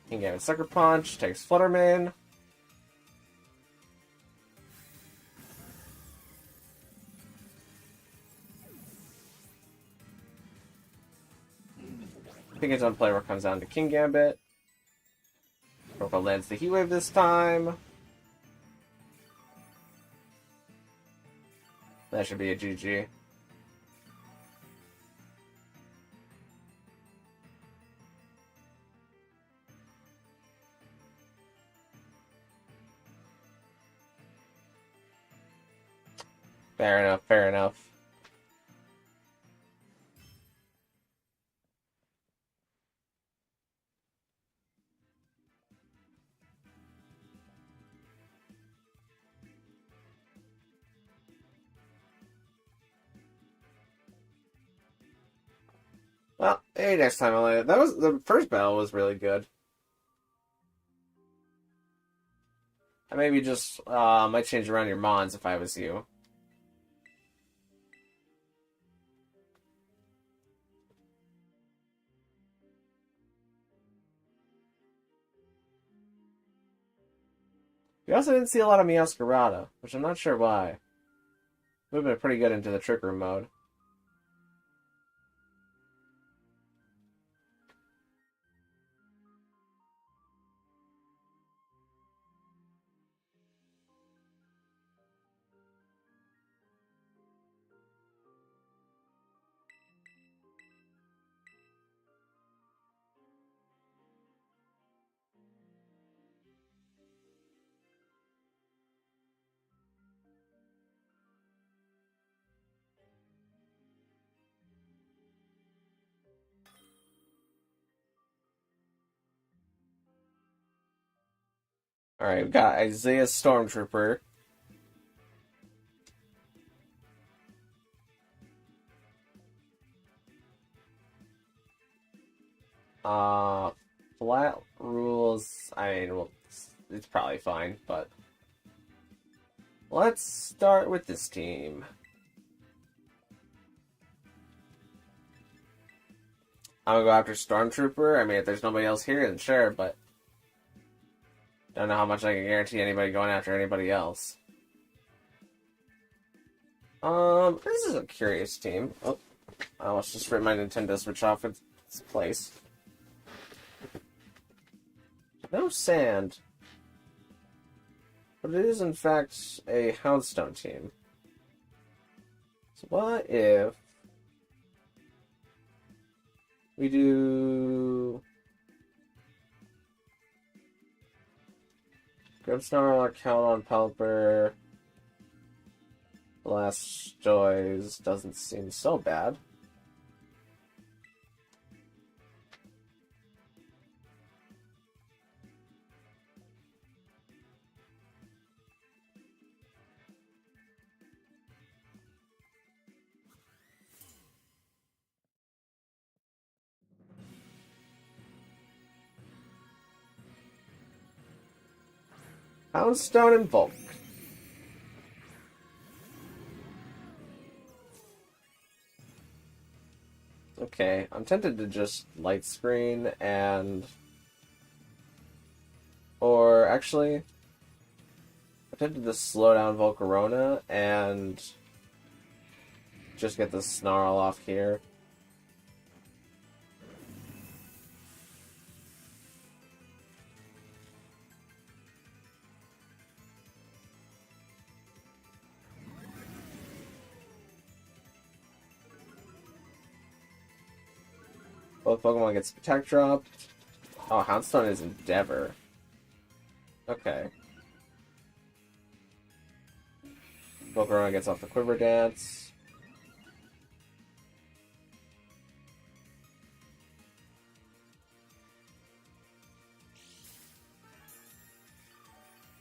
King Gambit Sucker Punch takes Flutter Mane. I think it's unplayable. Comes down to King Gambit. Torkoal lands the Heat Wave this time. That should be a GG. Fair enough, fair enough. Well, hey, next time I'll that was the first battle was really good. I maybe just might change around your mons if I was you. We also didn't see a lot of Meowscarada, which I'm not sure why. Would have been pretty good into the Trick Room mode. Alright, we got Isaiah Stormtrooper. Flat rules. I mean, well, it's probably fine, but let's start with this team. I'm gonna go after Stormtrooper. I mean, if there's nobody else here, then sure, but don't know how much I can guarantee anybody going after anybody else. This is a curious team. Oh, I almost just ripped my Nintendo Switch off its place. No sand. But it is, in fact, a Houndstone team. So what if we do Grimmsnarl, Count on Pelipper, Blastoise doesn't seem so bad. Houndstone and Volk. Okay, I'm tempted to just light screen and... Or actually, I'm tempted to slow down Volcarona and just get the Snarl off here. Both Pokemon gets Attack dropped. Oh, Houndstone is Endeavor. Okay. Volcarona gets off the Quiver Dance.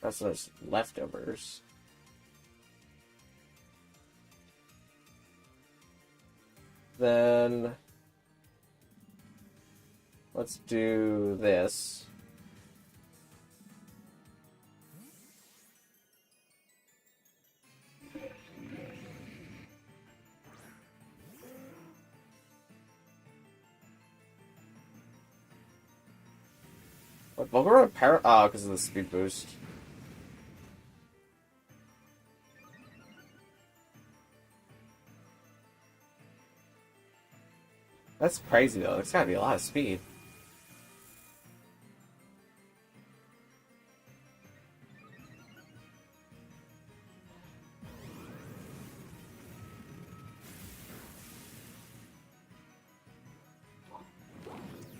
That's those leftovers. Then let's do this. What, Volcarona Power? Oh, because of the speed boost. That's crazy though. There's gotta be a lot of speed.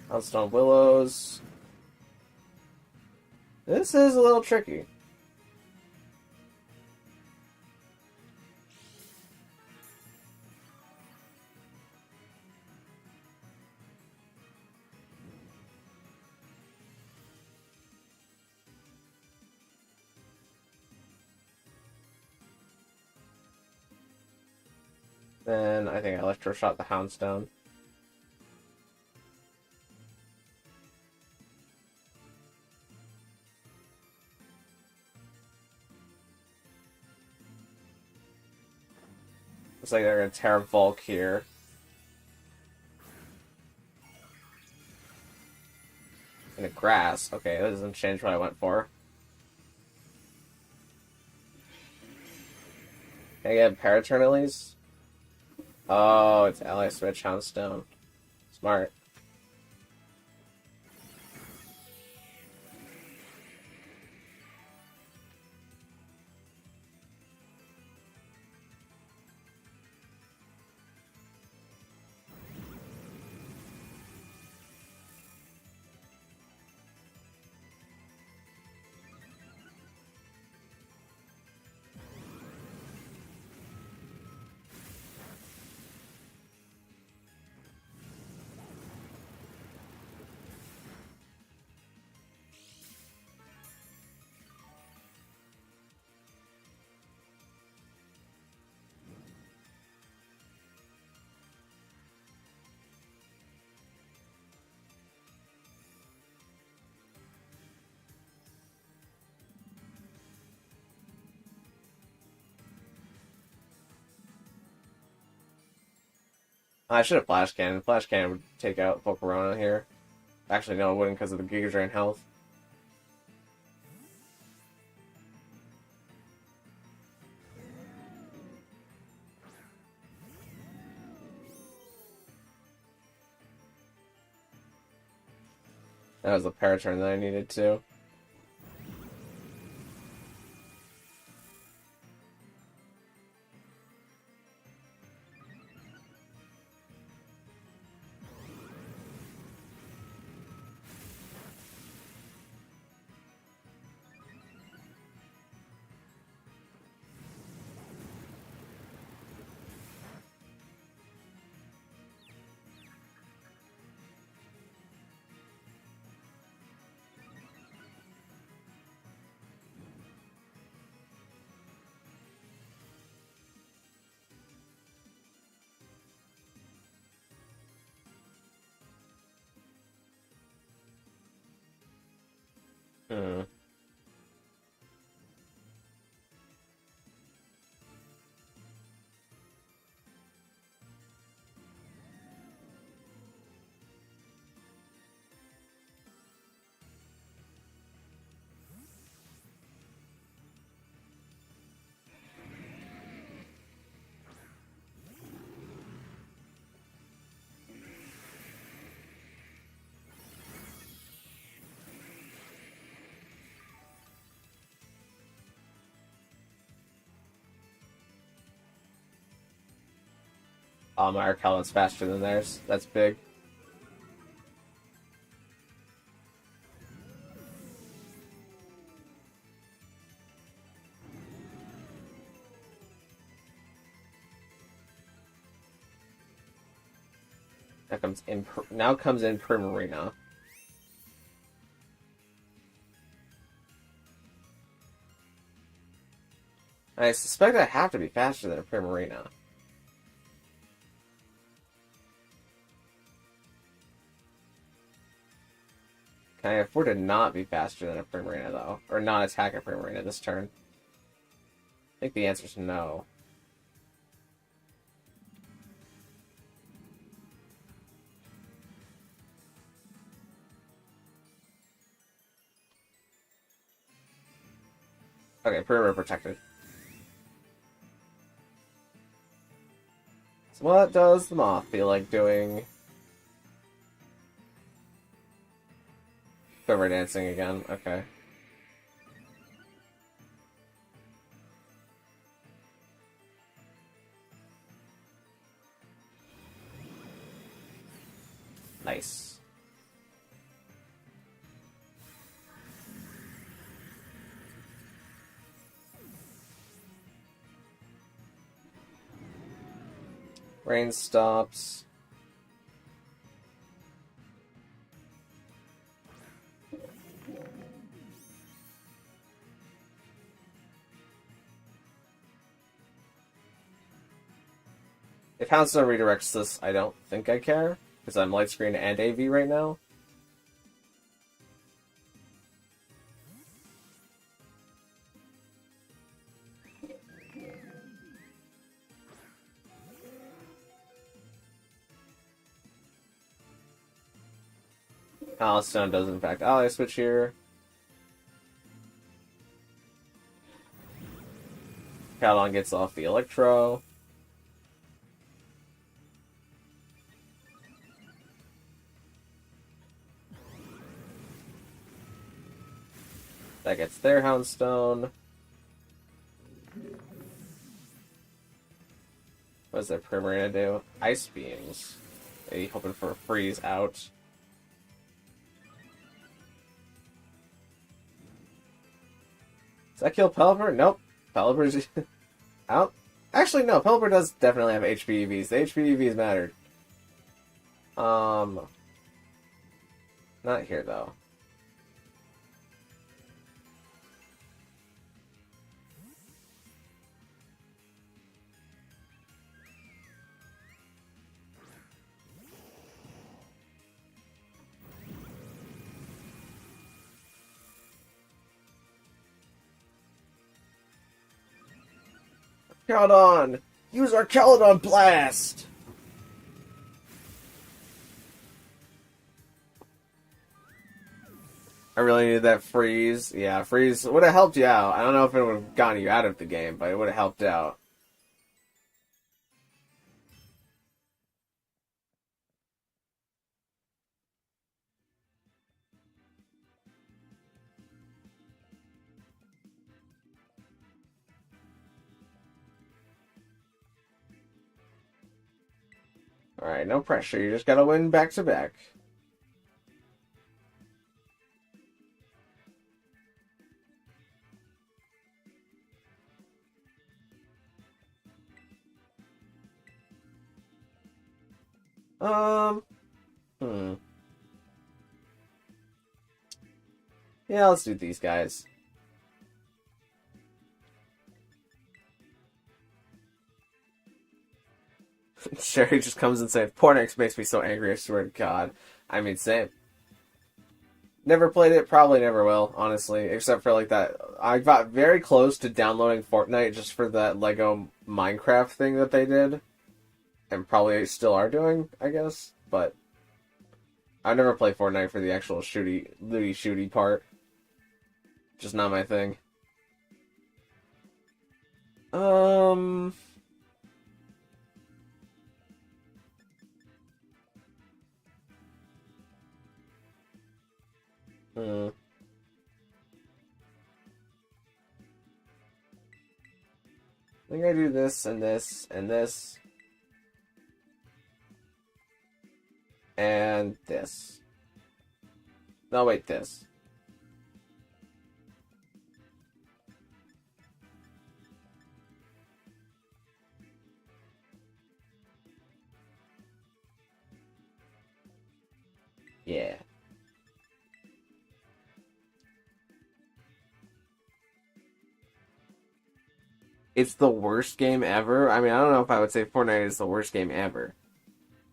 Houndstone Willows. This is a little tricky. Then I think I Electroshot the Houndstone. Looks like they're gonna Terra Volk here. In the grass. Okay, that doesn't change what I went for. Can I get Paraturn at least? Oh, it's Ally Switch Houndstone. Smart. I should have Flash Cannon. Flash Cannon would take out Pokerona here. Actually, no, it wouldn't because of the Giga Drain health. That was the Paraturn that I needed too. Hmm. My Archelon's faster than theirs. That's big. Now comes in Primarina. I suspect I have to be faster than a Primarina. Can I afford to not be faster than a Primarina, though? Or not attack a Primarina this turn? I think the answer is no. Okay, Primarina protected. So what does the Moth feel like doing? Quiver dancing again, okay. Nice. Rain stops. If Houndstone redirects this, I don't think I care, because I'm Light Screen and AV right now. Alice Stone does in fact ally switch here. Caldon gets off the Electro. That gets their Houndstone. What does their Primarina do? Ice Beams. Maybe hoping for a freeze out. Does that kill Pelipper? Nope. Pelipper's out. Actually, no. Pelipper does definitely have HPEVs. The HPEVs mattered. Not here, though. Caldon! Use our Caldon Blast! I really needed that freeze. Yeah, freeze would have helped you out. I don't know if it would have gotten you out of the game, but it would have helped out. Alright, no pressure. You just gotta win back to back. Hmm. Yeah, let's do these guys. Sherry just comes and says, Pornix makes me so angry, I swear to God. I mean, same. Never played it, probably never will, honestly. Except for, like, that. I got very close to downloading Fortnite just for that Lego Minecraft thing that they did. And probably still are doing, I guess. But I never play Fortnite for the actual looty-shooty part. Just not my thing. I think I do this and this and this. And this. No, wait, this. Yeah. It's the worst game ever. I mean, I don't know if I would say Fortnite is the worst game ever.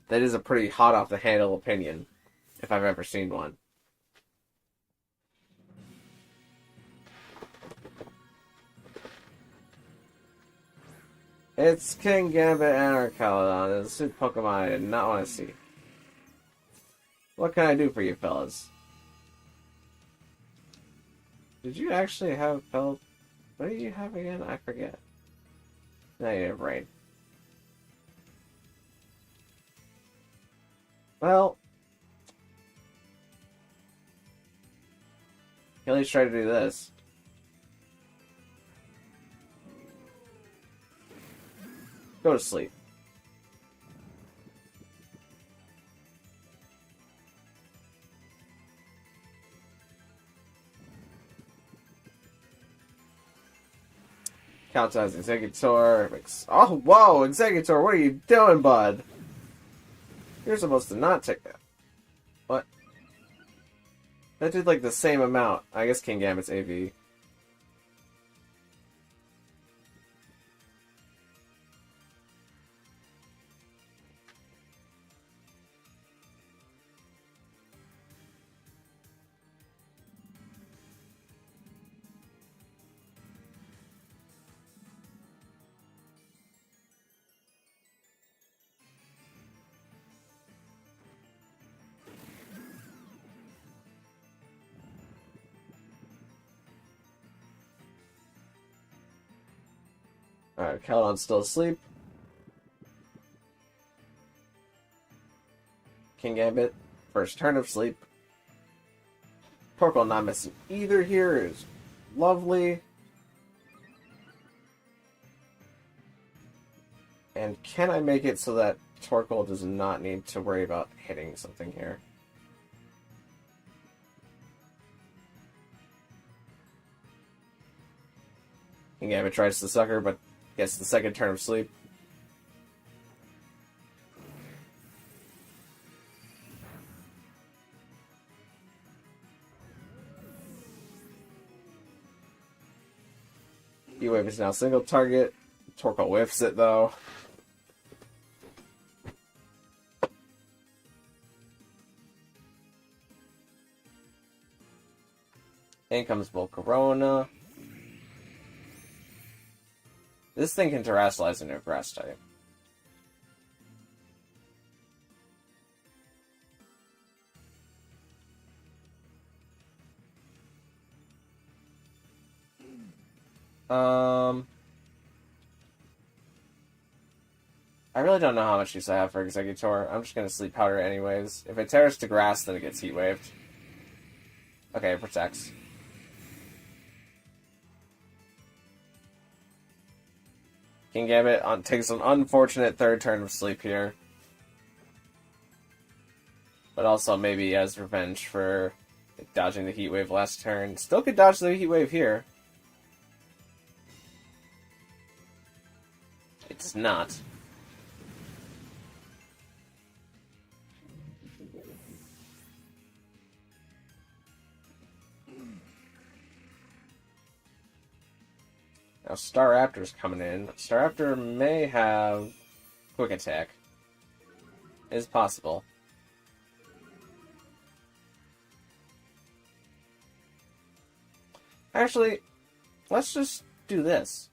That is a pretty hot off the handle opinion, if I've ever seen one. It's King Gambit and Arcalodon. It's a Pokemon I did not want to see. What can I do for you, fellas? Did you actually have What did you have again? I forget. No, you have Rain. Well, you at least try to do this. Go to sleep. Counts as Executor. Oh, whoa, Executor, what are you doing, bud? You're supposed to not take that. What? That did like the same amount. I guess King Gambit's AV. Alright, Caledon's still asleep. King Gambit, first turn of sleep. Torkoal not missing either here is lovely. And can I make it so that Torkoal does not need to worry about hitting something here? King Gambit tries to sucker, but gets the second turn of sleep. E-Wave is now single target. Torkoal whiffs it, though. In comes Volcarona. This thing can terrestrialize into a grass type. I really don't know how much use I have for Exeggutor. I'm just gonna Sleep Powder anyways. If it tears to grass, then it gets Heat Waved. Okay, it protects. King Gambit takes an unfortunate third turn of sleep here. But also maybe as revenge for dodging the Heat Wave last turn. Still could dodge the Heat Wave here. It does not. Now Staraptor's coming in. Staraptor may have Quick Attack. Is possible. Actually, let's just do this.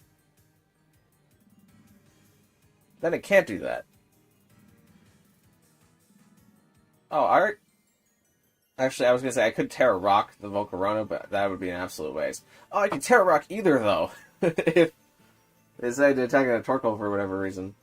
Then it can't do that. Oh, actually, I was gonna say I could Terra Rock the Volcarona, but that would be an absolute waste. Oh, I could Terra Rock either, though. If they decided to attack a Torkoal for whatever reason.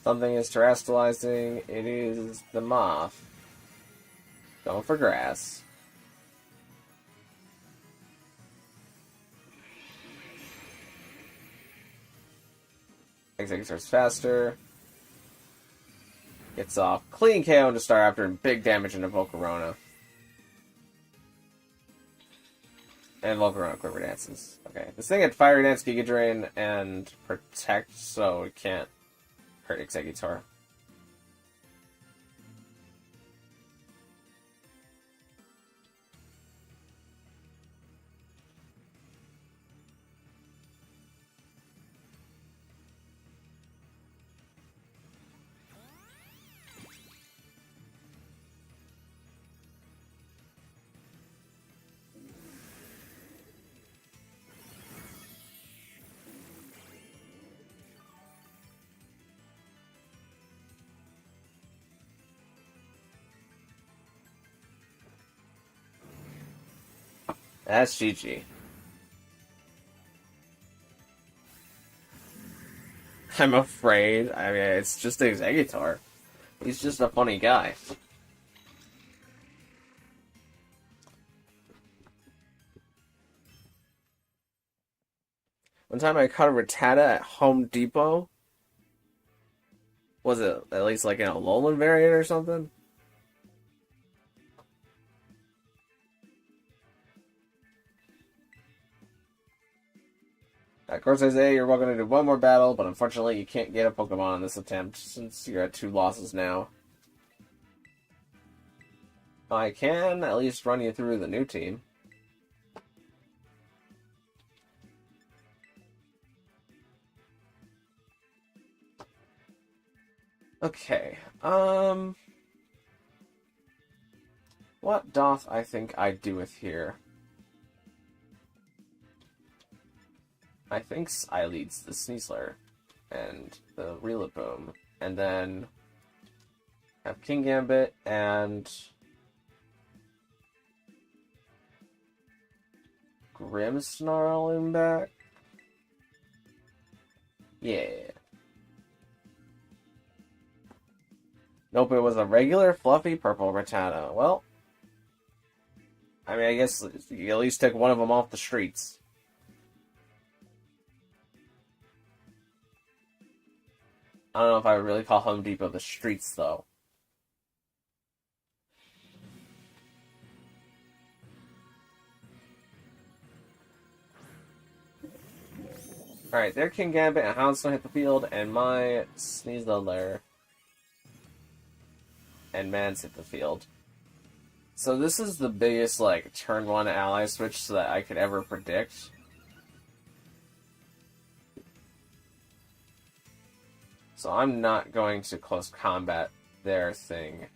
Something is terrestrializing. It is the moth. Going for grass. Exeggutor's faster. Gets off. Clean KO into Staraptor and big damage into Volcarona. And Volcarona Quiver Dances. Okay, this thing had Fire Dance, Giga Drain, and Protect, so it can't hurt Exeggutor. That's GG. I'm afraid. I mean, it's just Exeggutor. He's just a funny guy. One time I caught a Rattata at Home Depot. Was it at least like an Alolan variant or something? Of course, Isaiah, you're welcome to do one more battle, but unfortunately you can't get a Pokemon on this attempt since you're at 2 losses now. I can at least run you through the new team. Okay. What doth I think I doeth here? I thinks I leads the Sneasler and the Rillaboom, and then have King Gambit and Grimmsnarl in back. Yeah. Nope, it was a regular fluffy purple Rattata. Well, I mean, I guess you at least took one of them off the streets. I don't know if I would really call Home Depot the streets, though. Alright, their King Gambit and Houndstone hit the field, and my Sneasler and Mans hit the field. So this is the biggest, like, turn 1 ally switch that I could ever predict. So I'm not going to close combat their thing.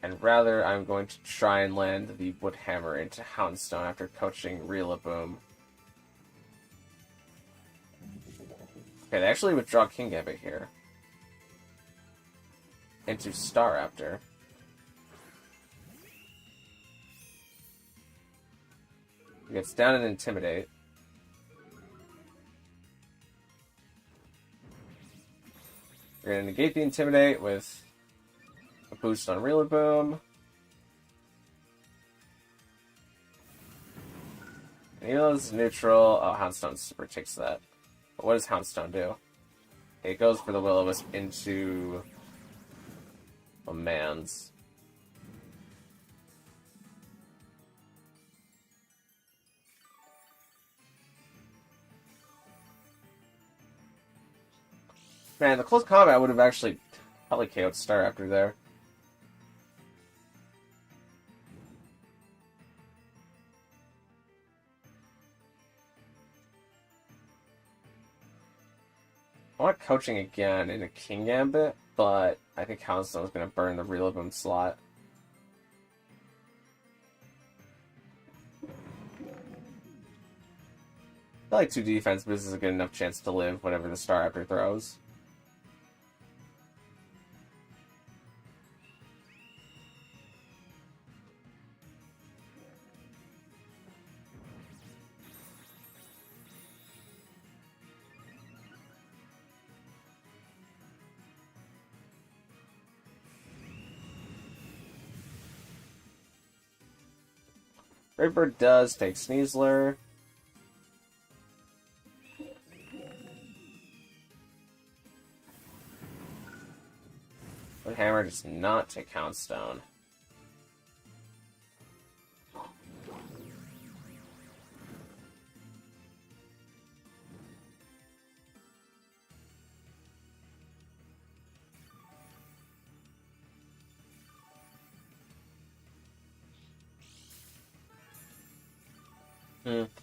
And rather, I'm going to try and land the Wood Hammer into Houndstone after coaching Rillaboom. Okay, they actually withdraw King Gambit here. Into Staraptor. He gets down and Intimidate. We're going to negate the Intimidate with a boost on Rillaboom. And even though this is neutral, oh, Houndstone super takes that. But what does Houndstone do? It goes for the Will-O-Wisp into a Mans. Man, the close combat would have actually probably KO'd Staraptor there. I want coaching again into King Gambit, but I think Houndstone is going to burn the Rillaboom slot. I feel like 2 defense, but this is a good enough chance to live whatever the Staraptor throws. Redbird does take Sneasler. But Hammer does not take Houndstone.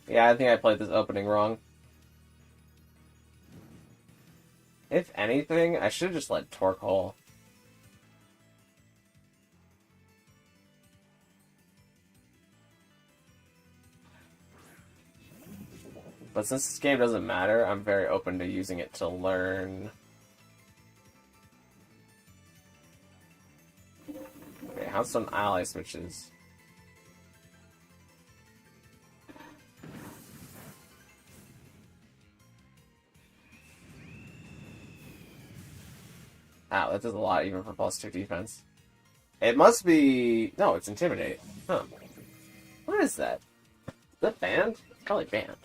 Yeah, I think I played this opening wrong. If anything, I should have just let Torque Hole. But since this game doesn't matter, I'm very open to using it to learn. Okay, Houndstone ally switches. Wow, that does a lot even for +2 defense. It must be... No, it's Intimidate. Huh. What is that? Is that banned? It's probably banned.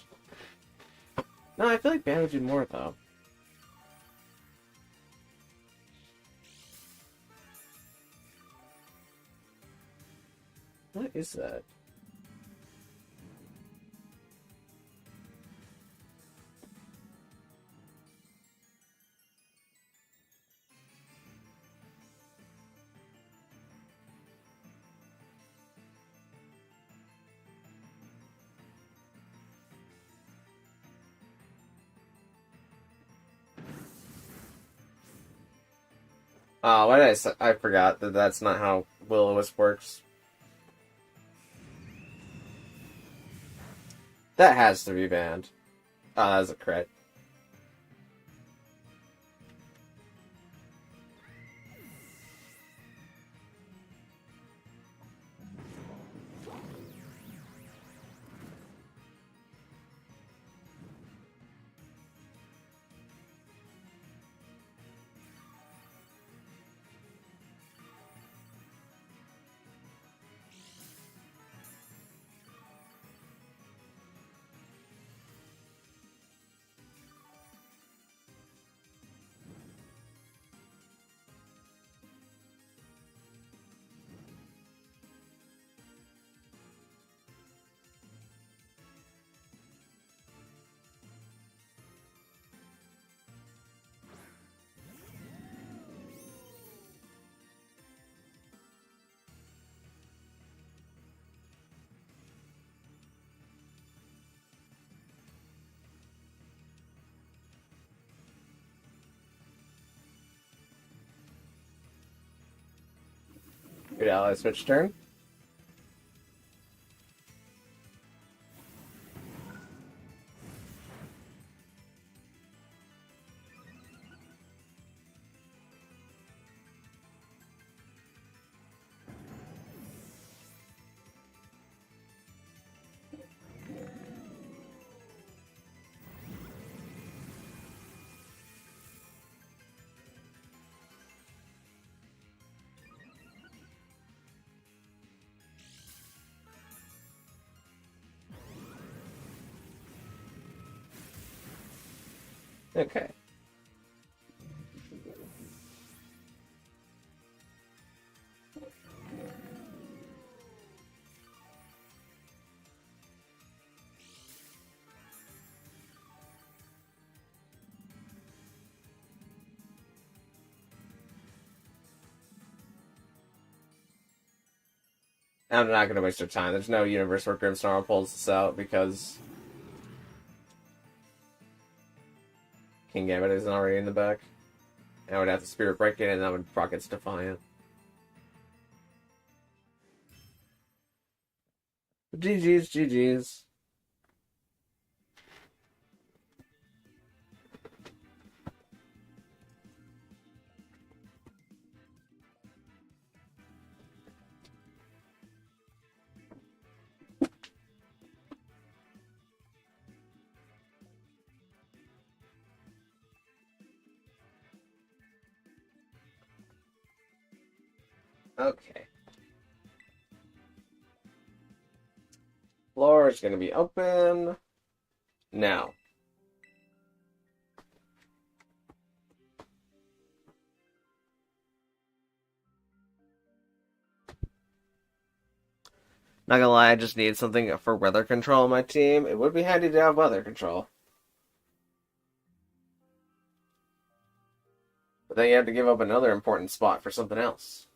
No, I feel like banned would do more, though. What is that? Why did I say? I forgot that that's not how Will-O-Wisp works. That has to be banned. Oh, that was a crit. Good ally switch turn. Okay. I'm not going to waste your time. There's no universe where Grimmsnarl pulls this out because King Gambit isn't already in the back. I would have to Spirit Break it, and that would proc its Defiant. GG's, GG's. Okay. Floor is going to be open now. Not gonna lie, I just need something for weather control on my team. It would be handy to have weather control. But then you have to give up another important spot for something else.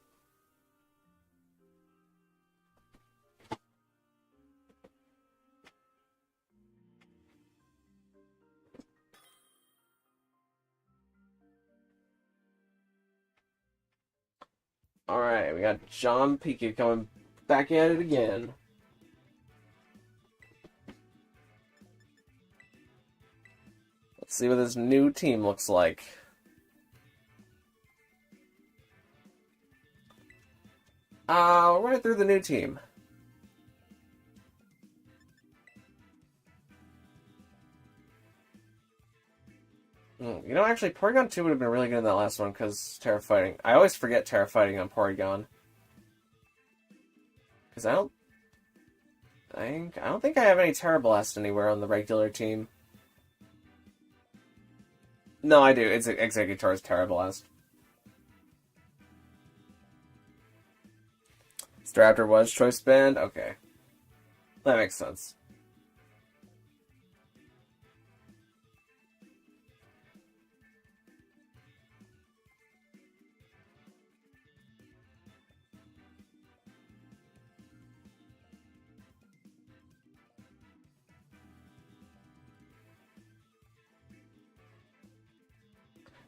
Alright, we got John Piku coming back at it again. Let's see what this new team looks like. We'll run it through the new team. You know, actually, Porygon 2 would have been really good in that last one, because Terra Fighting. I always forget Terra Fighting on Porygon. Because I don't think I have any Terra Blast anywhere on the regular team. No, I do. It's Exeggutor's Terra Blast. Staraptor was Choice Band? Okay. That makes sense.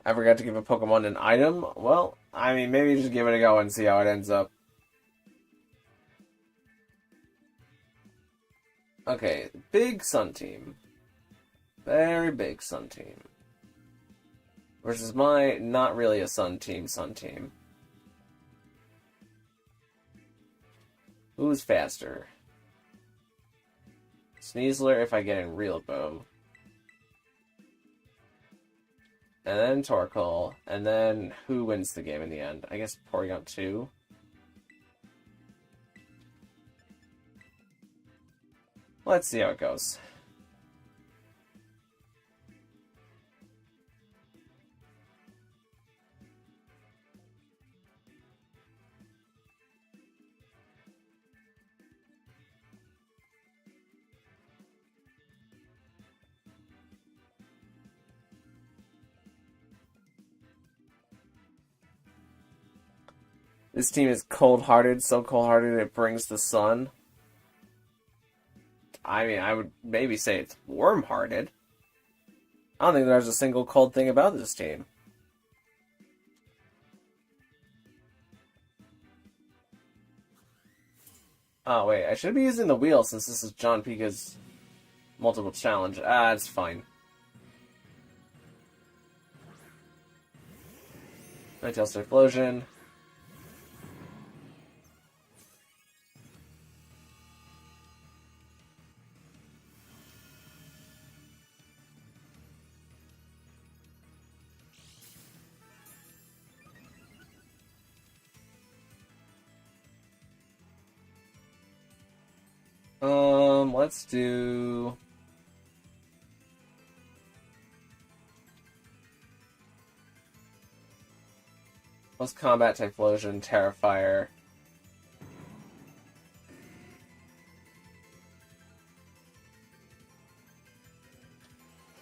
I forgot to give a Pokemon an item. Well, I mean, maybe just give it a go and see how it ends up. Okay, big Sun team. Very big Sun team. Versus my not really a Sun team. Who's faster? Sneasler if I get in Real Bow. And then Torkoal. And then who wins the game in the end? I guess Porygon 2. Let's see how it goes. This team is cold-hearted, so cold-hearted it brings the sun. I mean, I would maybe say it's warm-hearted. I don't think there's a single cold thing about this team. Oh, wait, I should be using the wheel since this is John Pika's multiple challenge. Ah, it's fine. Nightales Explosion. Let's do... Let's combat Typhlosion, Terrifier.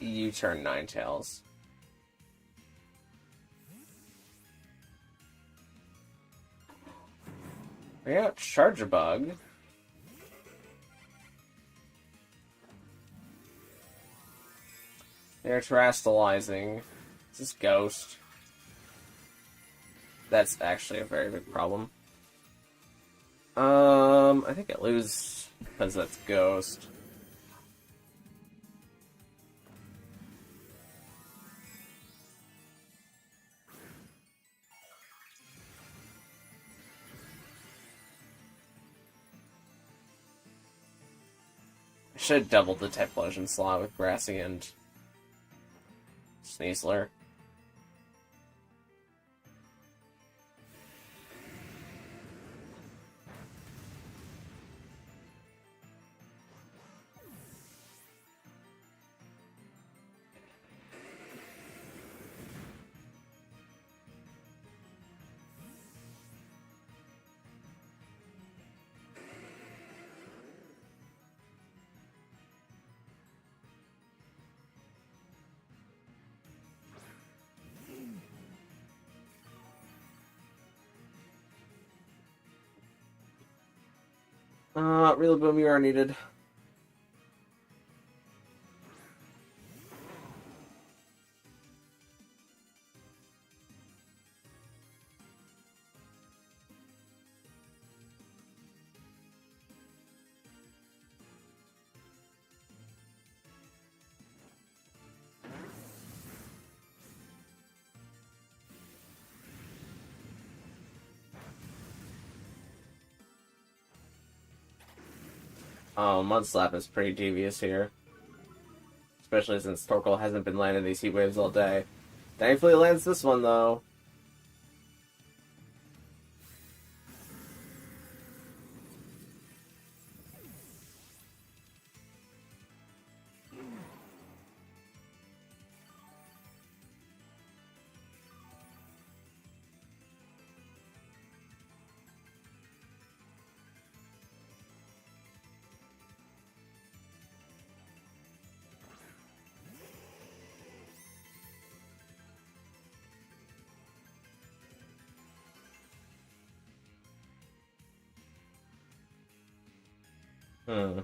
U-turn Ninetales. We got Charger Bug. They're terastallizing. This is Ghost. That's actually a very big problem. I think I lose because that's Ghost. I should have doubled the Typhlosion slot with Grassy and Sneasler. Real Boom you are needed. Oh, Mudslap is pretty devious here. Especially since Torkoal hasn't been landing these heat waves all day. Thankfully lands this one, though. Hmm.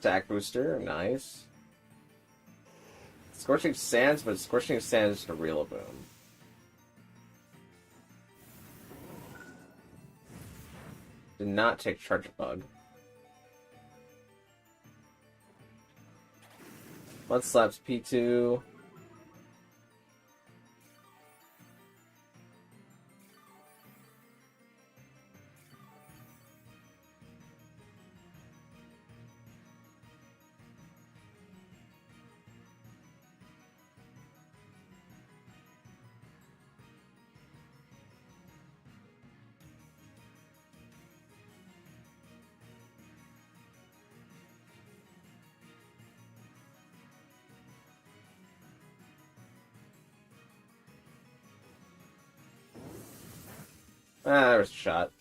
attack booster, nice. Scorching Sands, but Scorching Sands to Rillaboom. Did not take Charge Bug. Mud Slaps P2. Ah, there was a shot.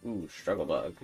Ooh, Struggle Bug.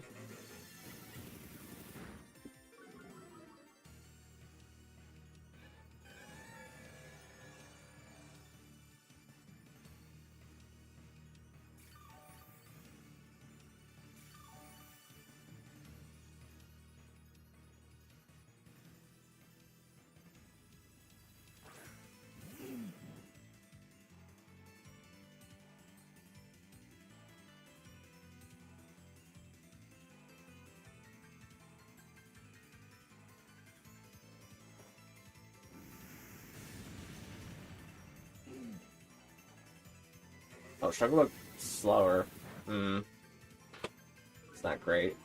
Oh, Struggle Bug slower. It's not great.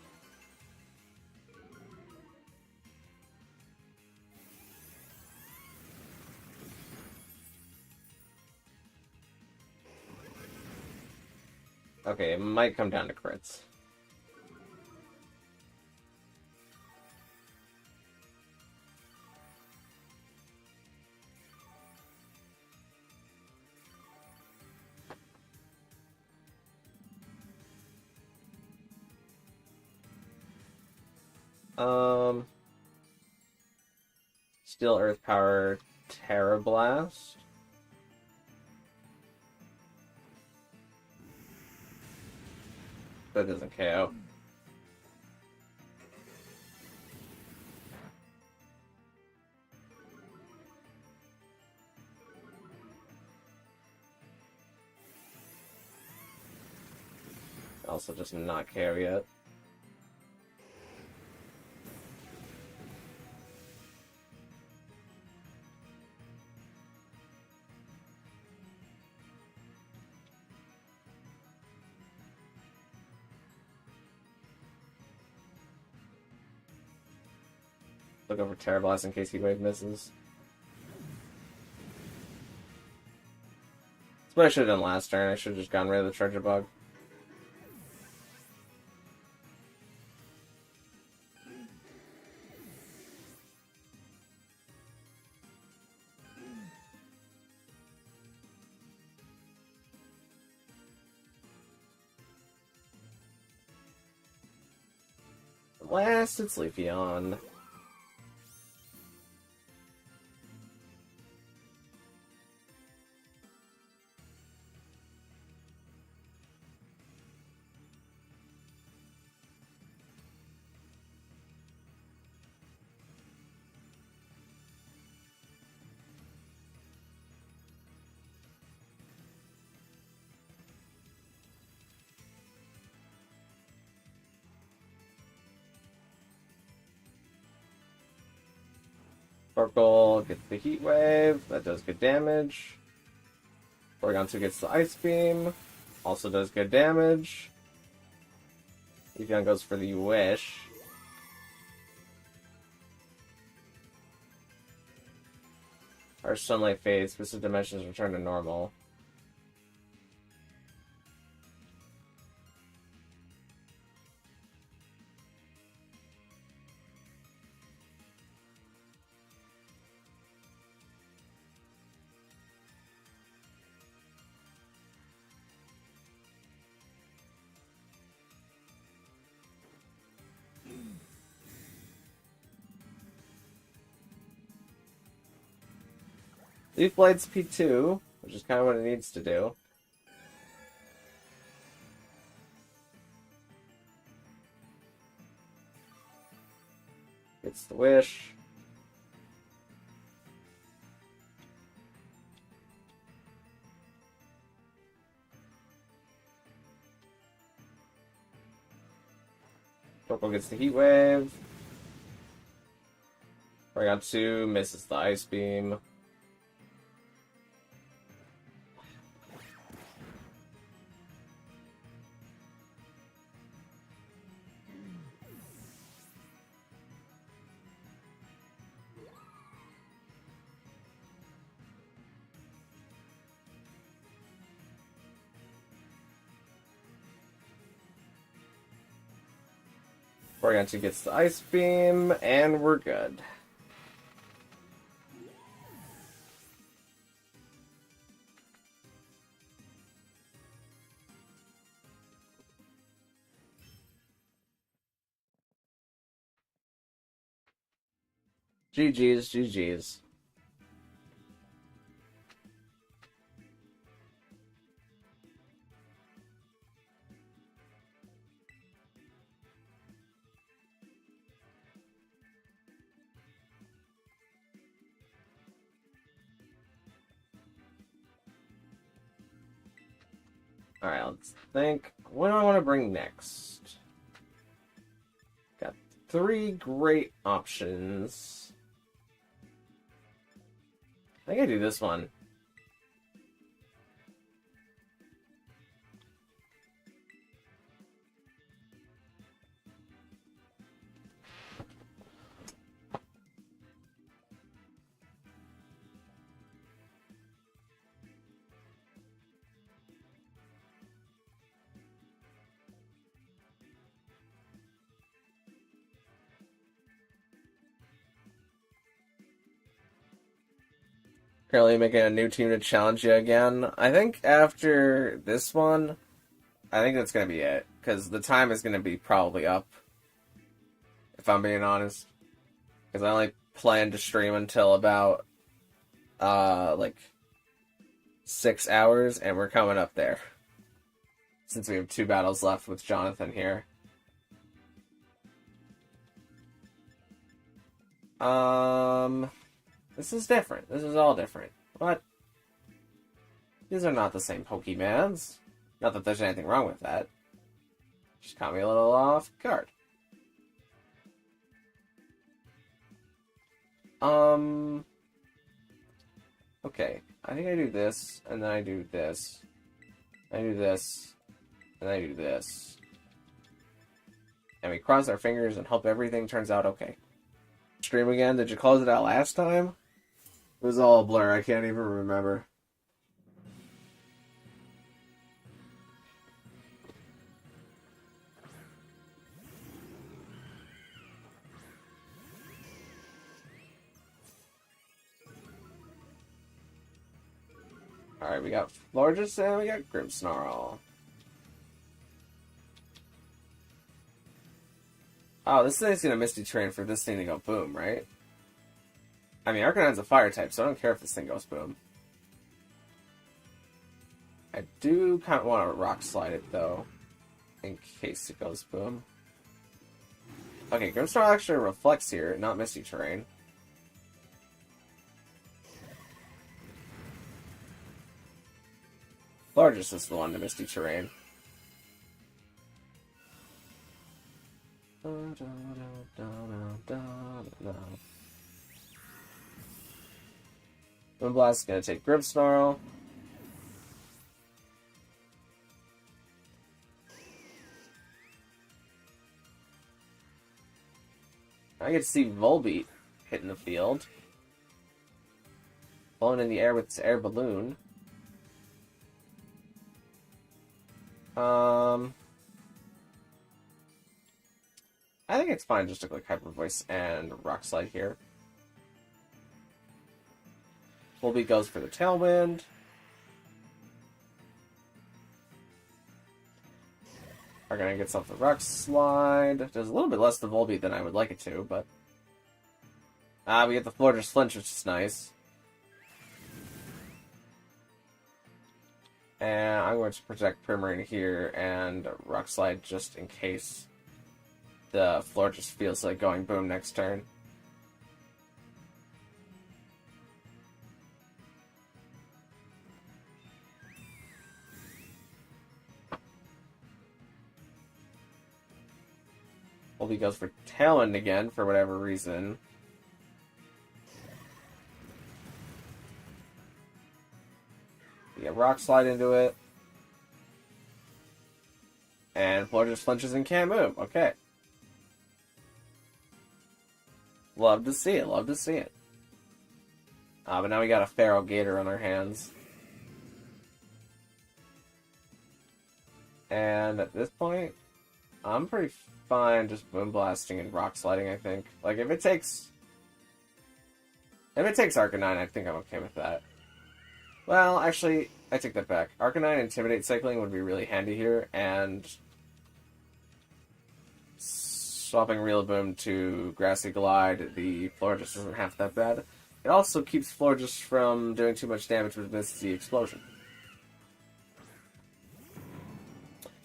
Okay, it might come down to crits. Steel Earth Power Terra Blast. That doesn't KO. Also just not KO yet. Look over Terra Blast in case Heat Wave misses. That's what I should have done last turn. I should have just gotten rid of the Treasure Bug. Last, it's Leafeon. Sparkle gets the Heat Wave, that does good damage. Porygon 2 gets the Ice Beam, also does good damage. Leafeon goes for the Wish. Our Sunlight fades, specific dimensions return to normal. Leaf Blade's P2, which is kind of what it needs to do. Gets the wish. Purple gets the Heat Wave. I got 2, misses the Ice Beam. Oriental gets the Ice Beam, and we're good. GG's, GG's. Alright, let's think. What do I want to bring next? Got 3 great options. I think I do this one. Apparently making a new team to challenge you again. I think after this one, I think that's going to be it. Because the time is going to be probably up. If I'm being honest. Because I only plan to stream until about, like, 6 hours. And we're coming up there. Since we have 2 battles left with Jonathan here. This is different. This is all different. What? These are not the same Pokemons. Not that there's anything wrong with that. Just caught me a little off guard. Okay. I think I do this, and then I do this. I do this, and I do this. And we cross our fingers and hope everything turns out okay. Stream again. Did you close it out last time? It was all a blur. I can't even remember. Alright, we got Florges and we got Grimmsnarl. Oh, this thing's gonna Misty Terrain for this thing to go boom, right? I mean, Arcanine's a fire type, so I don't care if this thing goes boom. I do kind of want to rock slide it, though, in case it goes boom. Okay, Grimmsnarl actually reflects here, not Misty Terrain. Largest is the one to Misty Terrain. Moonblast is going to take Grimmsnarl. I get to see Volbeat hitting the field. Blowing in the air with its air balloon. I think it's fine just to click Hyper Voice and Rock Slide here. Volbeat goes for the Tailwind. Arcanine gets off the Rock Slide. Does a little bit less to Volbeat than I would like it to, but... we get the Florges Flinch, which is nice. And I'm going to protect Primarine here and Rock Slide just in case the floor just feels like going boom next turn. Volby goes for Talon again for whatever reason. Yeah, Rock Slide into it. And Floor just flinches and can't move. Okay. Love to see it, love to see it. But now we got a Feral Gator on our hands. And at this point, I'm pretty fine just Boom Blasting and Rock Sliding, I think. Like, if it takes Arcanine, I think I'm okay with that. Well, actually, I take that back. Arcanine Intimidate cycling would be really handy here, and swapping Rillaboom to Grassy Glide, the Florges isn't half that bad. It also keeps Florges from doing too much damage with Misty Explosion.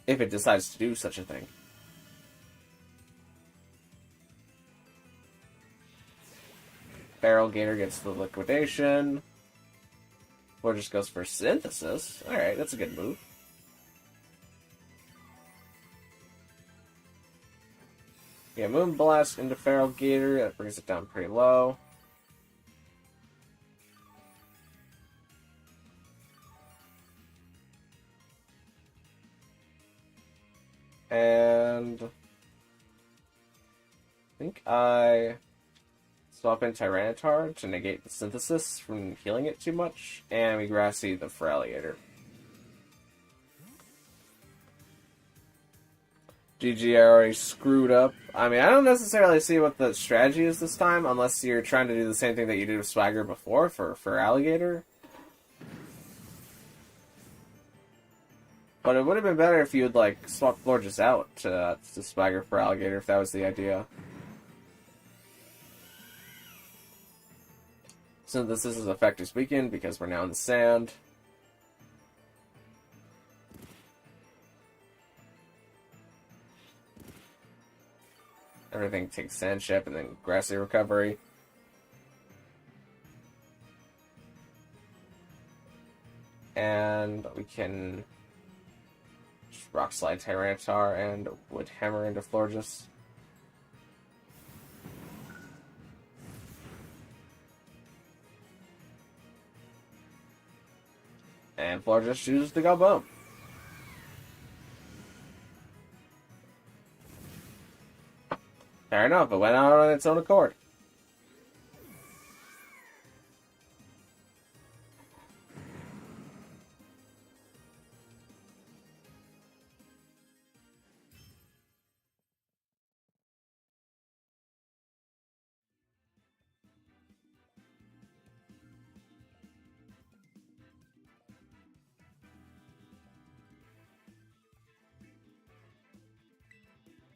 If it decides to do such a thing. Feral Gator gets the Liquidation. Florges goes for Synthesis. Alright, that's a good move. Yeah, Moon Blast into Feral Gator. That brings it down pretty low. And I think I swap in Tyranitar to negate the Synthesis from healing it too much, and we Grassy the Feraligatr. GG, I already screwed up. I mean, I don't necessarily see what the strategy is this time, unless you're trying to do the same thing that you did with Swagger before for Alligator. But it would have been better if you had, like, swapped Florges out to Swagger for Alligator, if that was the idea. Synthesis' effect is weakened because we're now in the sand. Everything takes Sand Ship and then Grassy Recovery. And we can just Rock Slide Tyranitar and Wood Hammer into Florges. And Florges chooses to go boom. Fair enough, it went out on its own accord.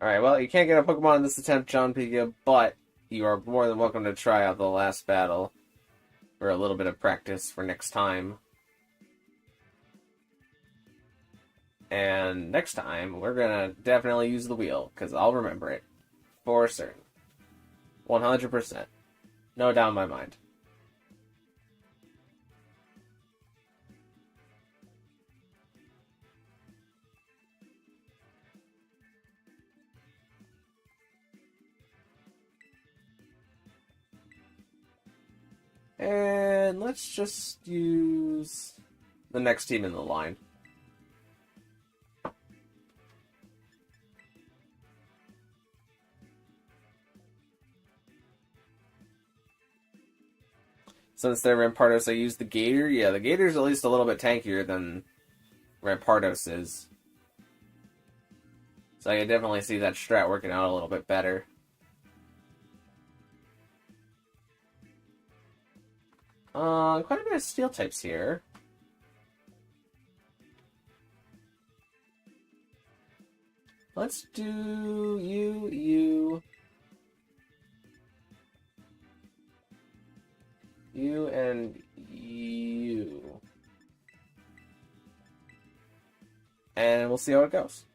Alright, well, you can't get a Pokemon in this attempt, John Pika, but you are more than welcome to try out the last battle for a little bit of practice for next time. And next time, we're gonna definitely use the wheel, because I'll remember it. For certain. 100%. No doubt in my mind. And let's just use the next team in the line. Since they're Rampardos, I use the Gator. Yeah, the Gator's at least a little bit tankier than Rampardos is. So I can definitely see that strat working out a little bit better. Quite a bit of Steel types here. Let's do you, and you. and we'll see how it goes.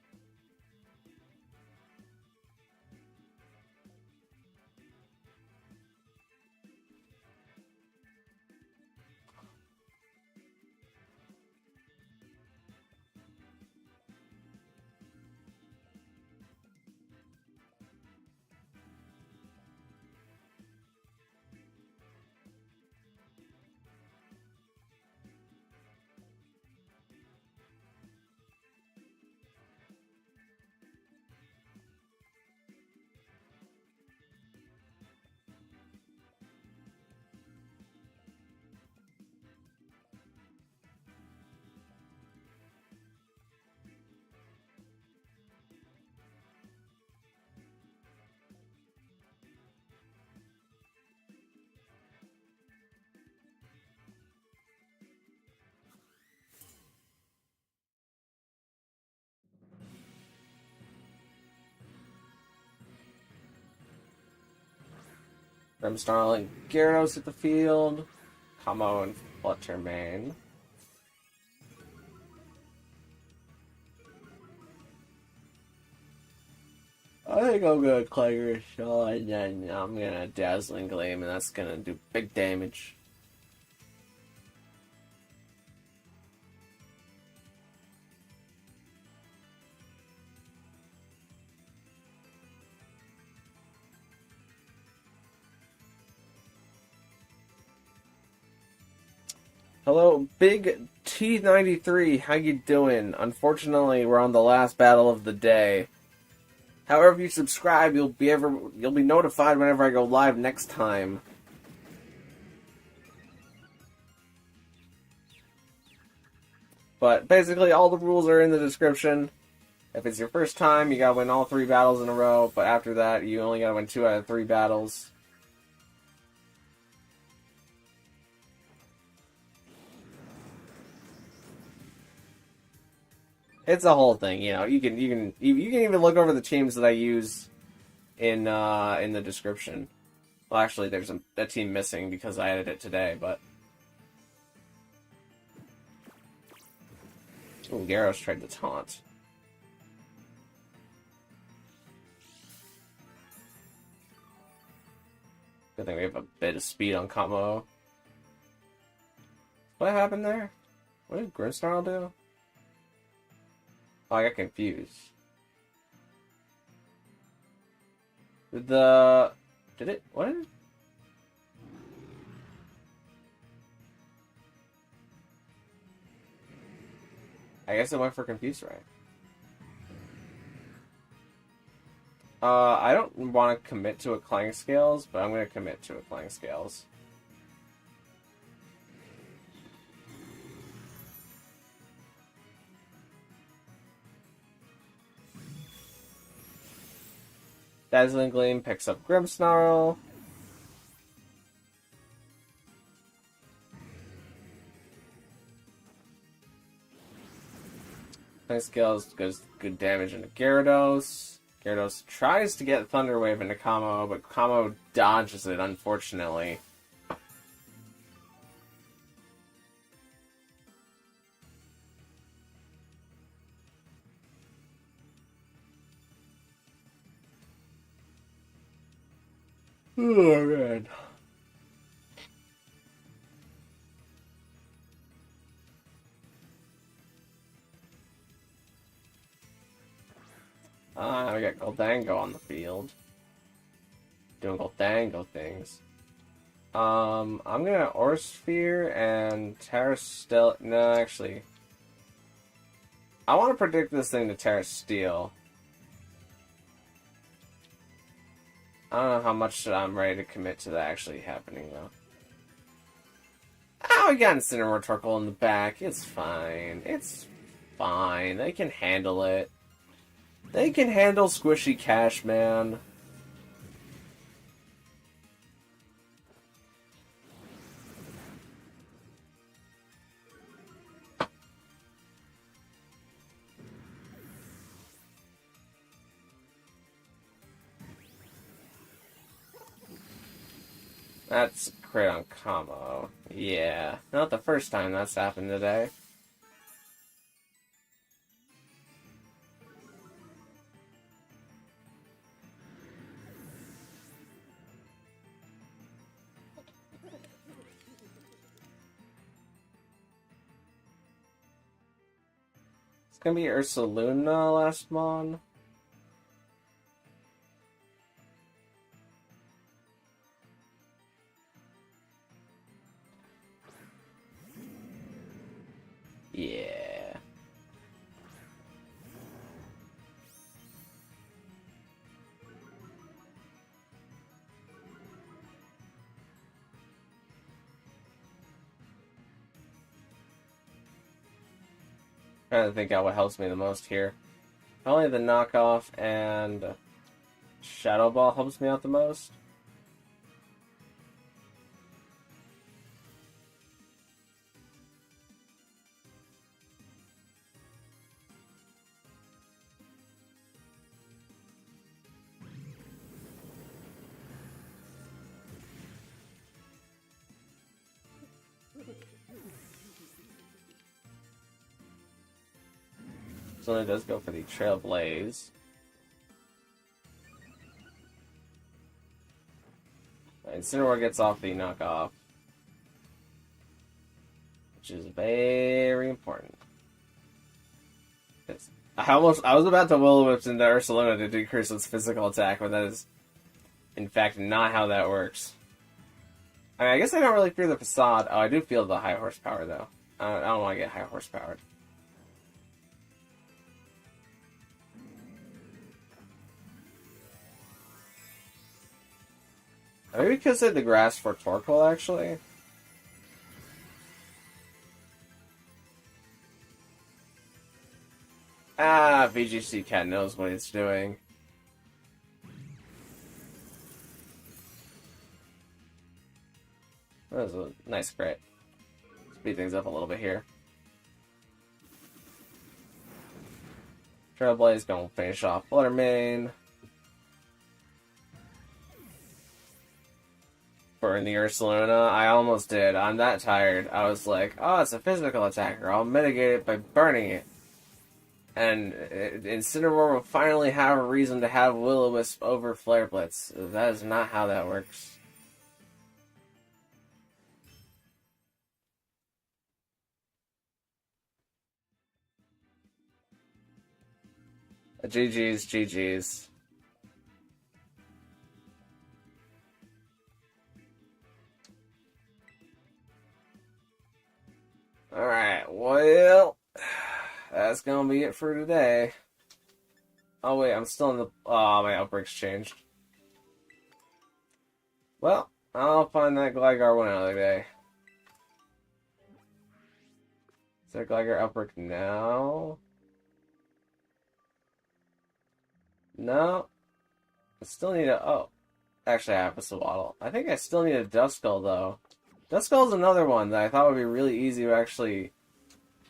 Grimmsnarl and Gyarados at the field. Kamo and Fluttermane. I think I'm gonna Clanger Shot, and then I'm gonna Dazzling Gleam, and that's gonna do big damage. Hello, Big T93. How you doing? Unfortunately, we're on the last battle of the day. However, if you subscribe, you'll be notified whenever I go live next time. But basically, all the rules are in the description. If it's your first time, you gotta win all 3 battles in a row. But after that, you only gotta win 2 out of 3 battles. It's a whole thing, you know. You can even look over the teams that I use in the description. Well, actually, there's a team missing because I added it today, but. Oh, Gyarados tried to taunt. Good thing we have a bit of speed on Kamo. What happened there? What did Grimmsnarl do? Oh, I got confused. Did it? What? I guess it went for confused, right? I don't want to commit to a Clang Scales, but I'm going to commit to a Clang Scales. Dazzling Gleam picks up Grimmsnarl. Clang Scales goes good damage into Gyarados. Gyarados tries to get Thunder Wave into Kamo, but Kamo dodges it, unfortunately. Oh, man. We got Goldango on the field. Doing Goldango things. I'm gonna Orsphere and Terra Steel. No, actually. I want to predict this thing to Terra Steel. I don't know how much I'm ready to commit to that actually happening, though. Oh, we got Incineroar Torkoal in the back. It's fine. It's fine. They can handle it. They can handle Squishy Cash, man. That's crit on Kamo. Yeah. Not the first time that's happened today. It's gonna be Ursaluna last mon. Yeah. Trying to think out what helps me the most here. Probably the knockoff and Shadow Ball helps me out the most. So it does go for the Trailblaze. Incineroar gets off the knockoff, which is very important. I was about to Will-O-Wisp into Ursaluna to decrease its physical attack, but that is, in fact, not how that works. I mean, I guess I don't really fear the Facade. Oh, I do feel the high horsepower, though. I don't want to get high horsepowered. Maybe because of the grass for Torkoal, actually. Ah, VGC Cat knows what it's doing. That was a nice crit. Speed things up a little bit here. Trailblaze gonna finish off Fluttermane. For the Ursaluna, I almost did. I'm that tired. I was like, oh, it's a physical attacker. I'll mitigate it by burning it. And Incineroar will finally have a reason to have Will-O-Wisp over Flare Blitz. That is not how that works. GG's, GG's. Alright, well, that's gonna be it for today. Oh wait, I'm still in the... Oh, my outbreaks changed. Well, I'll find that Gligar one another day. Is there a Gligar outbreak now? No. I still need a... Oh. Actually, I have a Swaddle. I think I still need a Duskull, though. Duskull's another one that I thought would be really easy, but actually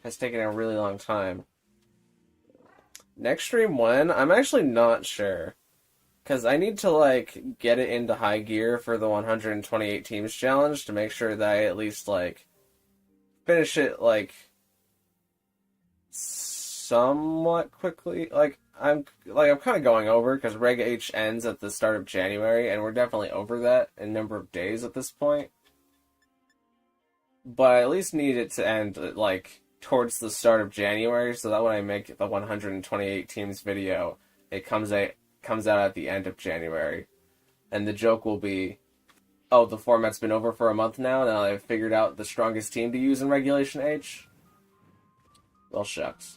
has taken a really long time. Next stream when? I'm actually not sure. Because I need to, like, get it into high gear for the 128 teams challenge to make sure that I at least, like, finish it, like, somewhat quickly. I'm kind of going over, because Reg H ends at the start of January, and we're definitely over that in number of days at this point. But I at least need it to end, like, towards the start of January, so that when I make the 128 teams video, it comes out at the end of January. And the joke will be, oh, the format's been over for a month now I've figured out the strongest team to use in Regulation H? Well, shucks.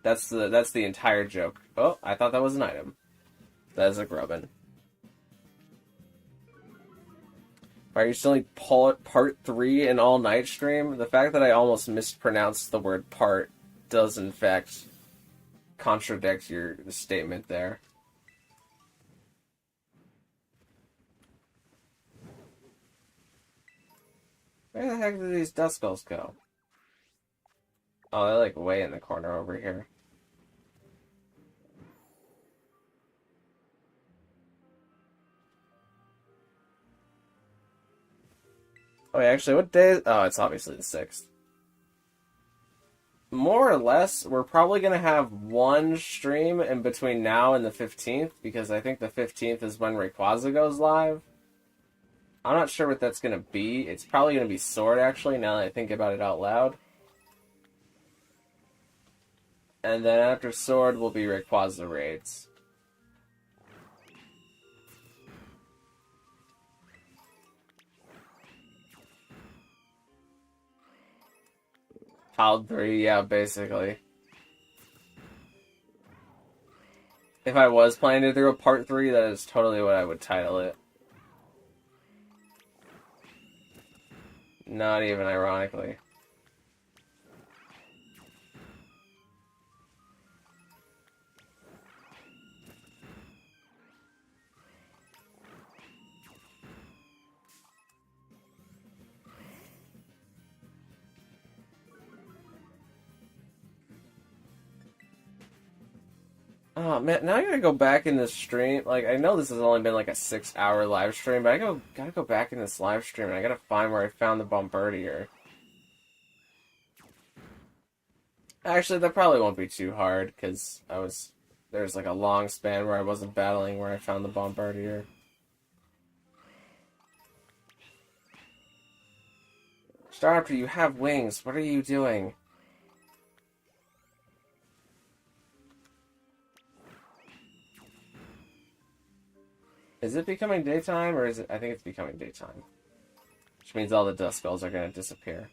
That's the entire joke. Oh, I thought that was an item. That is a Grubbin. Are you still in part 3 in all night stream? The fact that I almost mispronounced the word part does in fact contradict your statement there. Where the heck did these Duskulls go? Oh, they're like way in the corner over here. Oh, wait, actually, what day? Oh, it's obviously the 6th. More or less, we're probably going to have one stream in between now and the 15th, because I think the 15th is when Rayquaza goes live. I'm not sure what that's going to be. It's probably going to be Sword, actually, now that I think about it out loud. And then after Sword will be Rayquaza raids. Pile 3, yeah, basically. If I was planning to do a part 3, that is totally what I would title it. Not even ironically. Oh man, now I gotta go back in this stream. Like, I know this has only been like a 6-hour live stream, but gotta go back in this live stream and I gotta find where I found the Bombardier. Actually, that probably won't be too hard, because there's like a long span where I wasn't battling where I found the Bombardier. Staraptor, you have wings. What are you doing? Is it becoming daytime, or is it... I think it's becoming daytime. Which means all the dust skulls are going to disappear.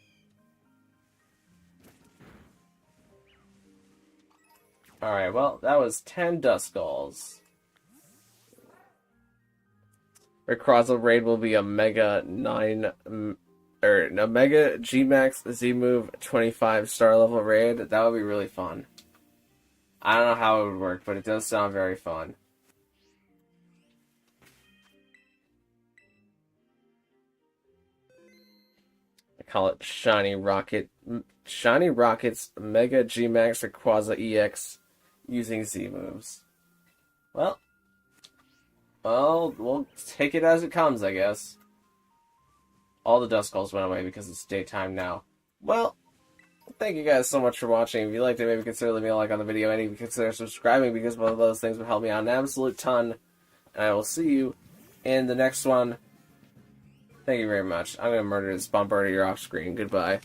Alright, well, that was 10 dust skulls. Rayquaza raid will be a Mega 9... a Mega G-Max Z-Move 25 star level raid. That would be really fun. I don't know how it would work, but it does sound very fun. Call it Shiny Rocket. Shiny Rocket's Mega G-Max Rayquaza EX using Z-moves. Well, we'll take it as it comes, I guess. All the dust skulls went away because it's daytime now. Well, thank you guys so much for watching. If you liked it, maybe consider leaving a like on the video, and even consider subscribing, because both of those things would help me out an absolute ton. And I will see you in the next one. Thank you very much. I'm going to murder this Bombardier off screen. Goodbye.